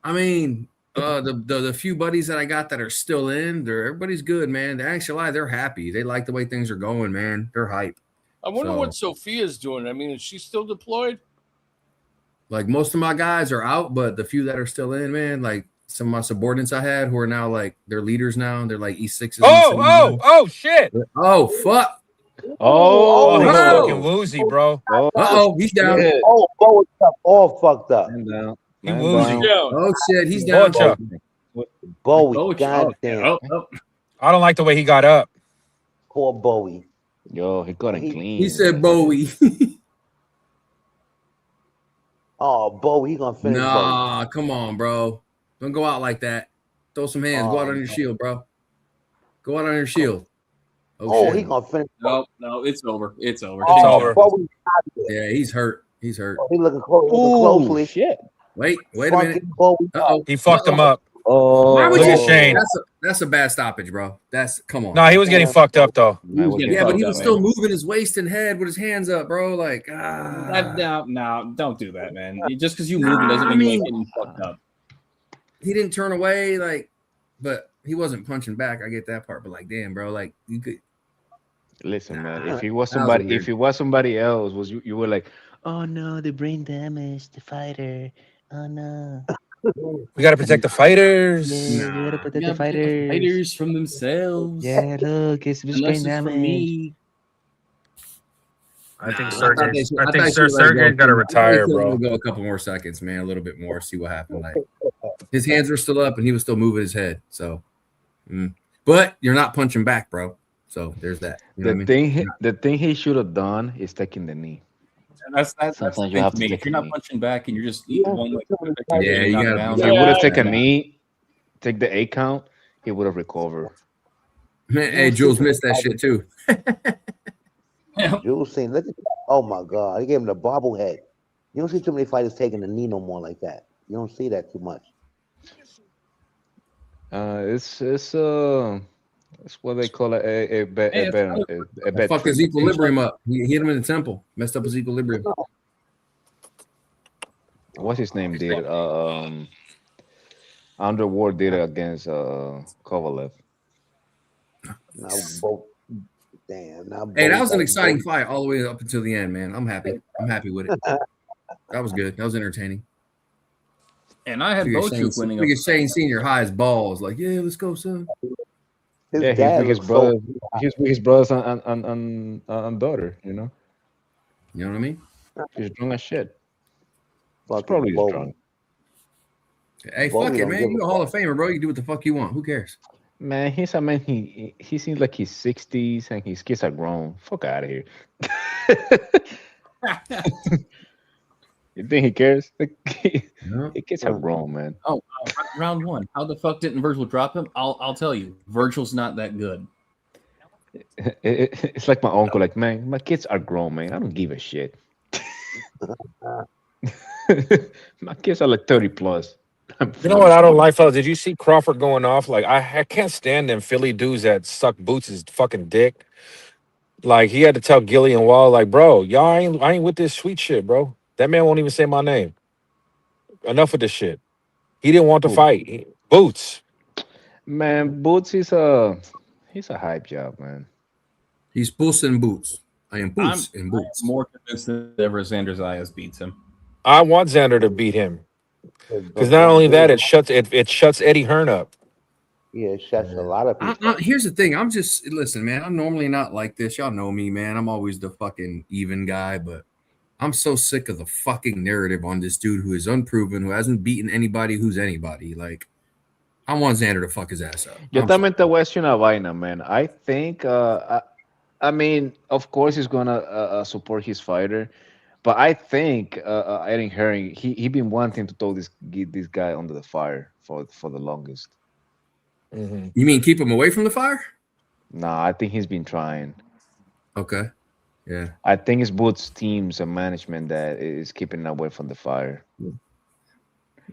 I mean, the few buddies that I got that are still in, everybody's good, man. They actually they're happy. They like the way things are going, man. They're hype. I wonder So- what Sophia's doing. I mean, is she still deployed? Like most of my guys are out, but the few that are still in, man, like some of my subordinates I had who are now like they're leaders now. They're like E6s. Oh, shit. Oh, fuck. Oh, he's no. fucking woozy, bro. Uh-oh, he's down. Yeah. Oh, Bo is all fucked up. Man down. He Man woozy. down. Oh shit, he's down. Bohachuk. Bowie, Oh, goddamn. I don't like the way he got up. Poor Bowie. Yo, he got it He- clean. He said Bowie. Oh, Bowie, he gonna finish Bowie. Nah, come on, bro. Don't go out like that. Throw some hands. Go out on your shield, bro. Go out on your shield. Oh, shit. he gonna finish. No, it's over. It's over. It's Shane's over. done. Bowie, out of there. Yeah, he's hurt. He's hurt. He looking closely. Shit. Wait a minute. Fucking Bowie. Uh-oh. He fucked him up. Oh, Why would Look you? at Shane. That's a bad stoppage, bro. Come on. No, he was getting fucked up, though. Yeah, but he was still moving his waist and head with his hands up, bro. Like, No, don't do that, man. Just because you move it doesn't mean you ain't getting fucked up. he didn't turn away, like, but he wasn't punching back. I get that part, but like, damn, bro, like you could. Listen, man. If it was That was somebody, weird. if it was somebody else, was you were like, oh no, the brain damage, the fighter. Oh no. We got to protect the fighters. Yeah, we gotta protect Yeah, the fighters. Fighters from themselves. Yeah, look, it's brain Unless it's from damage. me. I think I thought they Sergey. should- I I think thought they should let Sergey's go. got to I thought retire, they should let bro. him go a couple more seconds, man. A little bit more. See what happened. Like his hands were still up, and he was still moving his head. So, but you're not punching back, bro. So there's that. You know what I mean? The thing he should have done is taking the knee. That's the Sometimes you thing have to to me. take If you're a not knee. punching back and you're just eating one like Yeah, you knocked gotta- down, If he would have Yeah. taken a knee, take the 8 count, he would have recovered. Man, hey, Jules missed that shit too. Jules seen. Look at. Oh my God, he gave him the bobblehead. You don't see too many fighters taking the knee no more like that. You don't see that too much. It's what they call a bet. Hey, A bet. Fucked his trick. equilibrium up. He hit him in the temple. Messed up his equilibrium. What's his name did it? Underworld did it against Kovalev. Now both. Damn. Now Hey, that Bowie was an got exciting Bowie. fight all the way up until the end, man. I'm happy. I'm happy with it. That was good. That was entertaining. And I had Bohachuk winning. Look at Shane Senior high as balls. Like, yeah, let's go, son. His Yeah, he's dad with his looks brother. so. He's with his brothers and daughter. You know, You know what I mean? he's drunk as shit. He's Fucking probably just Bowie. drunk. Hey, Bowie fuck it, don't man. give You a a Hall of Famer, bro. You do what the fuck you want. Who cares? Man, he's a man. He seems like he's 60s and his kids are grown. Fuck out of here. You think he cares? His kids are grown, man. Oh, round one. How the fuck didn't Virgil drop him? I'll tell you. Virgil's not that good. It's like my uncle. Like, man, my kids are grown, man. I don't give a shit. My kids are like 30 plus. You know what I don't like, fellas? Did you see Crawford going off? Like, I can't stand them Philly dudes that suck Boots' fucking dick. Like, he had to tell Gillian Wall, like, bro, I ain't with this sweet shit, bro. That man won't even say my name. Enough with this shit. He didn't want to fight. Boots. Man, Boots is a hype job, man. He's Puss in Boots. In I'm boots. In boots. more convinced than ever Xander Zayas beats him. I want Xander to beat him because not But only that, dude, it shuts Eddie Hearn up. yeah, it shuts a lot of people up. Here's the thing. I'm just listen, man. I'm normally not like this. Y'all know me, man. I'm always the fucking even guy, but I'm so sick of the fucking narrative on this dude who is unproven, who hasn't beaten anybody who's anybody. Like, I want Xander to fuck his ass up. Yo I'm también te voy a decir una vaina, man. I think, I mean, of course he's gonna support his fighter, but I think Eddie Hearn, he been wanting to throw this guy under the fire for the longest. Mm-hmm. You mean keep him away from the fire? Nah, I think he's been trying. Okay. Yeah. I think it's both teams and management that is keeping him away from the fire.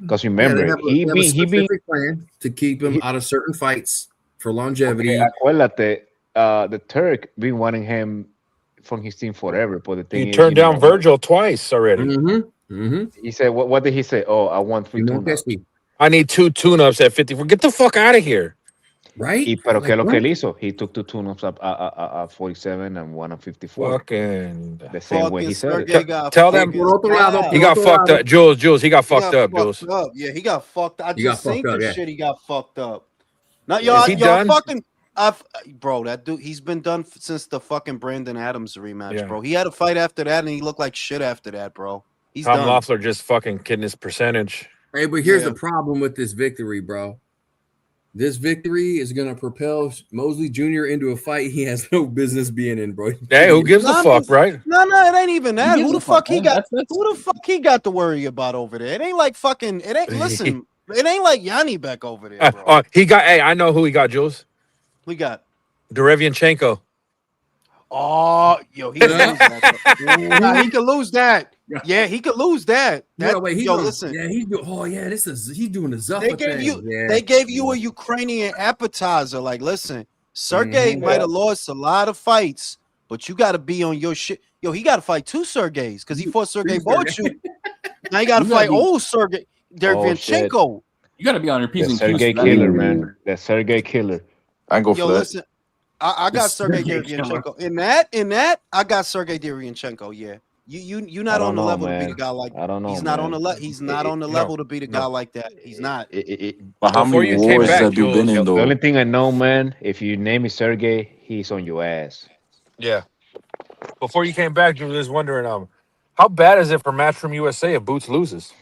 Because remember, they have a specific plan to keep him out of certain fights for longevity. Okay, acuérdate, the Turk been wanting him from his team forever. But the thing He is, turned down Virgil twice already. He said, "What did he say? Oh, I want 3 tune-ups." I need 2 tune-ups at 50. Get the fuck out of here. Right? Pero Like, que lo que what? él hizo? He took 2 tune-ups at 47 and 1 at 54. Fucking the same way he said Sergey it. got Tell them fucking he got fucked up. Jules, he got He fucked got up, fucked Jules. up. Yeah, he got fucked. I He got just seen fucked up, this yeah. shit. He got fucked up. Not Is y'all. he Y'all done? fucking. Bro, that dude. He's been done since the fucking Brandon Adams rematch, Yeah. bro. He had a fight after that, and he looked like shit after that, bro. He's Tom done. Loeffler just fucking kidding his percentage. Hey, but here's the problem with this victory, bro. This victory is gonna propel Mosely Jr. into a fight he has no business being in, bro. Hey, who gives a fuck, right? No, it ain't even that. gives Who the a fuck, fuck he man? got? That's- Who the fuck he got to worry about over there? It ain't like fucking. It ain't. Listen, it ain't like Yanni Beck over there, bro. He got. Hey, I know who he got, Jules. We got. Derevianchenko. Oh, yo, he could lose that. Nah, he could lose that. Yeah, he could lose that. No, wait, he's doing, listen. Yeah, he's doing. Oh, yeah, he's doing the Zuffa They gave thing. you. Yeah. They gave you a Ukrainian appetizer. Like, listen, Sergey might have lost a lot of fights, but you got to be on your shit. Yo, he got to fight 2 Sergeys because he fought Sergey Bohachuk. Now he got to fight old Sergey Derevyanchenko. You got to be on your P's The and Q's. Sergey for that. Killer, man. The Sergey Killer. I ain't go Yo, for that. listen, I got Sergey Derevyanchenko. In that, I got Sergey Derevyanchenko. Yeah, you not on the level to be the guy like. I don't know. He's not on the He's not on the level to be the guy like that. He's not. But how Before many you came wars back, that dude been Jules, in The though? only thing I know, man, if your name is Sergey, he's on your ass. Yeah. Before you came back, Jules, was wondering, how bad is it for Matchroom USA if Boots loses?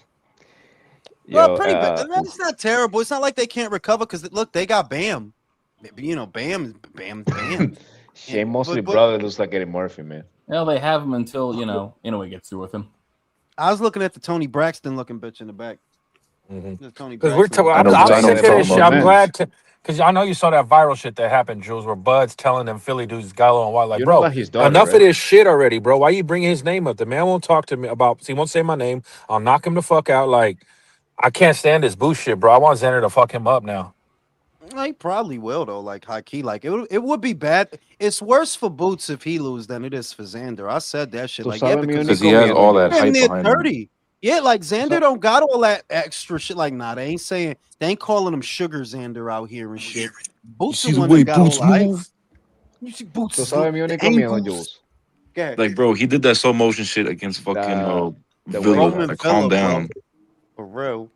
Well, pretty bad. It's not terrible. It's not like they can't recover because look, they got Bam. You know, Bam. Shane Mosley but- brother looks like Eddie Murphy, man. Well, they have him until Inoue gets through with him. I was looking at the Tony Braxton looking bitch in the back. The Tony Because we're Braxton. I'm sick of this shit. I'm about glad to, because I know you saw that viral shit that happened, Jules, where Bud's telling them Philly dudes Gallo and White, like, You know bro, about his daughter, enough right? of this shit already, bro. Why you bringing his name up? The man won't talk to me about. He won't say my name. I'll knock him the fuck out. Like, I can't stand this boost shit, bro. I want Xander to fuck him up now. He probably will though, like high key. Like it would be bad. It's worse for Boots if he lose than it is for Xander. I said that shit. So Like, yeah, sabe mi because he has all that he's hype near behind him. 30. Yeah, like Xander don't got all that extra shit. Like, nah, they ain't calling him Sugar Xander out here and shit. Boots see is the one way that got all Boots the hype. move? You see Boots. So is sabe mi the único miedo, angles. Jules. Okay. Like, bro, he did that slow motion shit against fucking The Villa. Roman Like, calm Villa, bro. down. For real.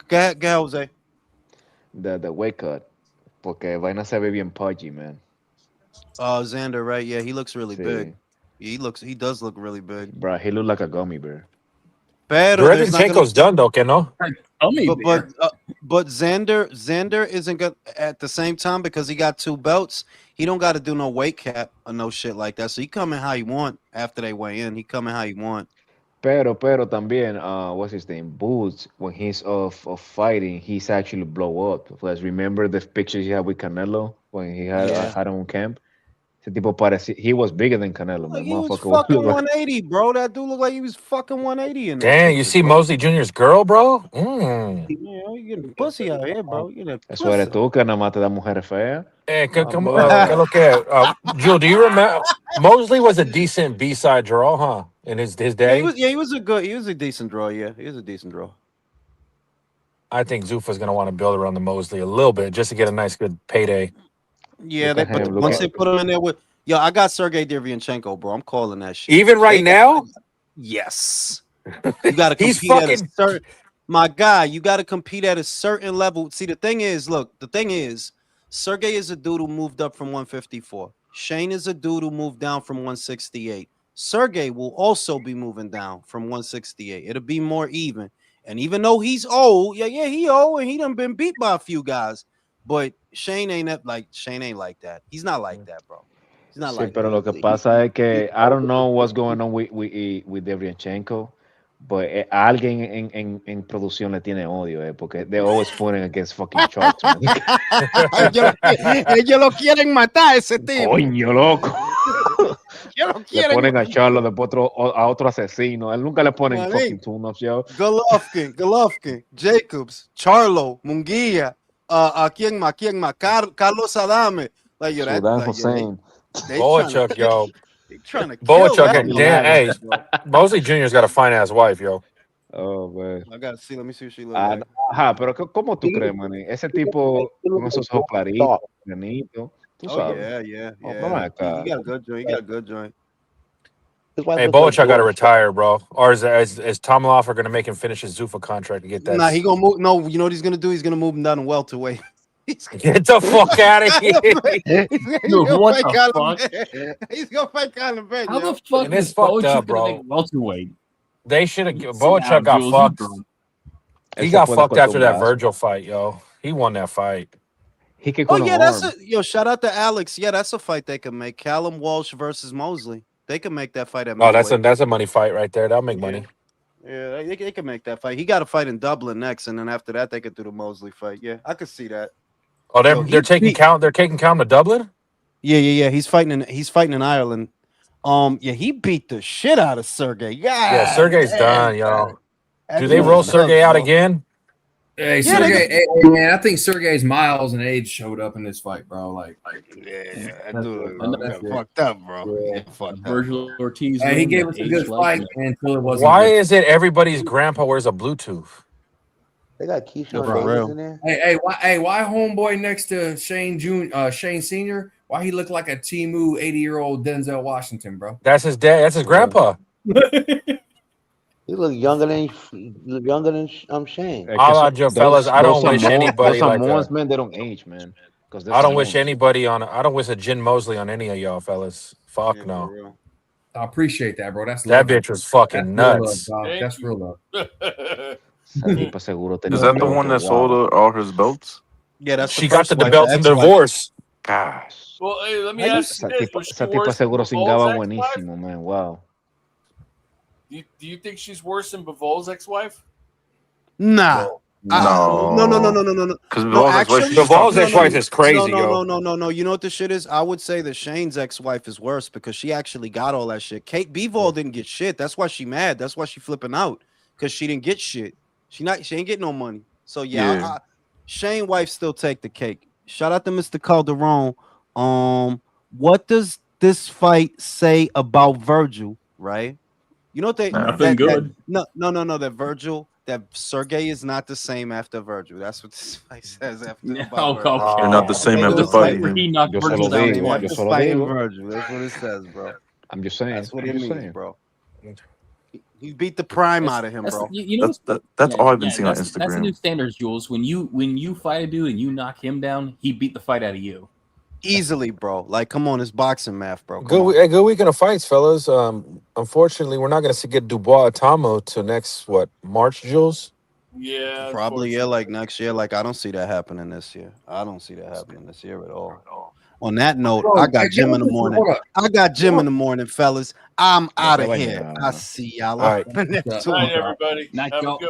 Go ahead, Jose. The weight cut. Porque vaina se ve bien pudgy, man. Xander, right? Yeah, he looks really Sí. big. He does look really big. Bro, he look like a gummy bear. Pero there's not gonna- Derevianchenko's done, though, que no? But Xander isn't good at the same time because he got 2 belts. He don't got to do no weight cap or no shit like that. So he coming how he want after they weigh in. He coming how he want. Pero también, what's his name? Boots, when he's off of fighting, he's actually blow up. Because remember the pictures he had with Canelo when he had him on camp? Ese tipo parecía, he was bigger than Canelo, man. Like he was Motherfucker fucking look like- 180, bro. That dude looked like he was fucking 180 in that. Damn, you picture, see bro. Mosley Jr.'s girl, bro? Mm. Yeah, you getting pussy out here, bro. You getting Eso eres tú, que nada más te da mujeres feas. Come ¿qué lo que? Jill, do you remember? Mosley was a decent B-side draw, huh? In his Yeah, day? he was a decent draw. Yeah, he was a decent draw. I think Zuffa's going to want to build around the Mosley a little bit just to get a nice, good payday. Yeah, Look at him, look once at- they put him in there with Yo, I got Sergey Derevyanchenko, bro. I'm calling that shit. Even right now, Yes. You got to he's compete at a fucking. certain. My guy, you got to compete at a certain level. See, the thing is, Sergey is a dude who moved up from 154. Shane is a dude who moved down from 168. Sergey will also be moving down from 168. It'll be more even. And even though he's old, he old and he done been beat by a few guys. But Shane ain't like that. He's not like that, bro. He's not Sí, like pero that. lo que pasa es que I don't know what's going on with Debrianchenko, but alguien en producción le tiene odio, porque they always fighting against fucking sharks, man. ellos lo quieren matar ese tipo. Coño, loco. Ellos lo Le quieren ponen a Charlo, después a otro asesino. A él nunca le ponen Manín. fucking tune-ups, yo. Golovkin, Jacobs, Charlo, Munguia, ¿quién más? Carlos Adame. Like, yo, that, Saddam like, yo, Hussein. they Bohachuk, yo. trying to kill Bohachuk, that damn, hey, motherfucker, Mosley Jr.'s got a fine ass wife, yo. Oh, man. bro. I gotta see. Let me see what she look Ah, like. ajá, pero ¿cómo tú crees, man? Ese tipo con esos ojos claritos, planitos, tú Oh sabes. yeah. Oh, pero ven He acá. got a good joint. He got a good joint. Hey, Bohachuk got to retire, bro. Or is Tomloff going to make him finish his Zuffa contract to get that? Nah, he gonna move. No, you know what he's gonna do? He's gonna move him down to welterweight. Get the fuck out of here. Dude, what the fuck? He's gonna fight Conor Ben. How yo. the fuck And it's is fucked Bohachuk up, gonna bro. make welterweight? They should have. Sit Bohachuk down, got Jules, you fucked. drunk. He Él got se puede fucked after that acostumbrar. Virgil fight, yo. He won that fight. He can Oh con yeah, arm. that's a yo. Shout out to Alex. Yeah, that's a fight they can make. Callum Walsh versus Mosley. They can make that fight at Oh, middleweight. that's a money fight right there. That'll make money. Yeah, they can make that fight. He got a fight in Dublin next, and then after that, they could do the Mosley fight. Yeah, I could see that. Oh, Yo, they're taking count. They're taking count to Dublin. Yeah. He's fighting in Ireland. Yeah, he beat the shit out of Sergey. Yeah, Sergey's done, yo. That Do they dude roll was Sergey done, out bro. again? Hey, Yeah, Sergey, man, I think Sergey's miles and age showed up in this fight, bro. Yeah, that That's dude it. got That's it. fucked up, bro. He Yeah. got fucked up. Virgil Ortiz. Hey, he win, gave the us a age good like fight that. until it wasn't. Why good. is it everybody's grandpa wears a Bluetooth? They got Keyshawn For Davis real. in there. Why homeboy next to Shane Senior? Why he look like a Timu 80-year-old Denzel Washington, bro? That's his dad. That's his grandpa. He look younger than Shane. All right, Joe, fellas. I don't wish those anybody like Samoans, man, they don't age, man. Because I don't wish anybody on. I don't wish a Jen Mosley on any of y'all, fellas. Fuck Yeah, no. for real. I appreciate that, bro. That's That love. bitch was fucking That's real love, nuts. dog. Thank That's you. real love. Esa tipa seguro tenía Is un that the one pelotón, that sold wow. all his belts? Yeah, that's She the got first the wife, belts in ex-wife. divorce. Gosh. Well, hey, let me How you- ask you this: Was she Esa tipa worse than seguro Bivol's cingaba ex-wife? buenísimo, man. Wow. Do you think she's worse than Bivol's ex-wife? Nah. No. No. Because No, Bivol's ex-wife, actually, she's Bivol's talking ex-wife shit. is crazy, yo. No. You know what the shit is? I would say that Shane's ex-wife is worse because she actually got all that shit. Kate Bivol didn't get shit. That's why she mad. That's why she flipping out because she didn't get shit. She ain't getting no money. So Yeah. Shane wife still take the cake. Shout out to Mr. Calderon. What does this fight say about Virgil? Right? You know what they Nothing good. that Virgil, that Sergey is not the same after Virgil. That's what this fight says after about Virgil. Okay. They're not the same They after was like, fighting He him. knocked Yo se Virgil lo down digo. twice. Yo after se lo fighting digo. Virgil. That's what it says, bro. I'm just saying. That's what I'm it just means, saying. bro. He beat the prime out of him, bro. You know, That's all I've been seeing on that's the new Instagram. standards, Jules. When you fight a dude and you knock him down, he beat the fight out of you. Easily, bro. Like, come on, it's boxing math, bro. Come on. Good weekend of fights, fellas. Unfortunately, we're not going to get Dubois Atamo till next March, Jules. Yeah, Probably, yeah, like next year. Like, I don't see that happening this year. I don't see that happening this year at all. On that note, Bro, I got hey, gym in the morning. hold up. I got gym in the morning, fellas. I'm out of se here. baña. I see y'all. All right. on the next All right, one. everybody. Night, Have a y'all. good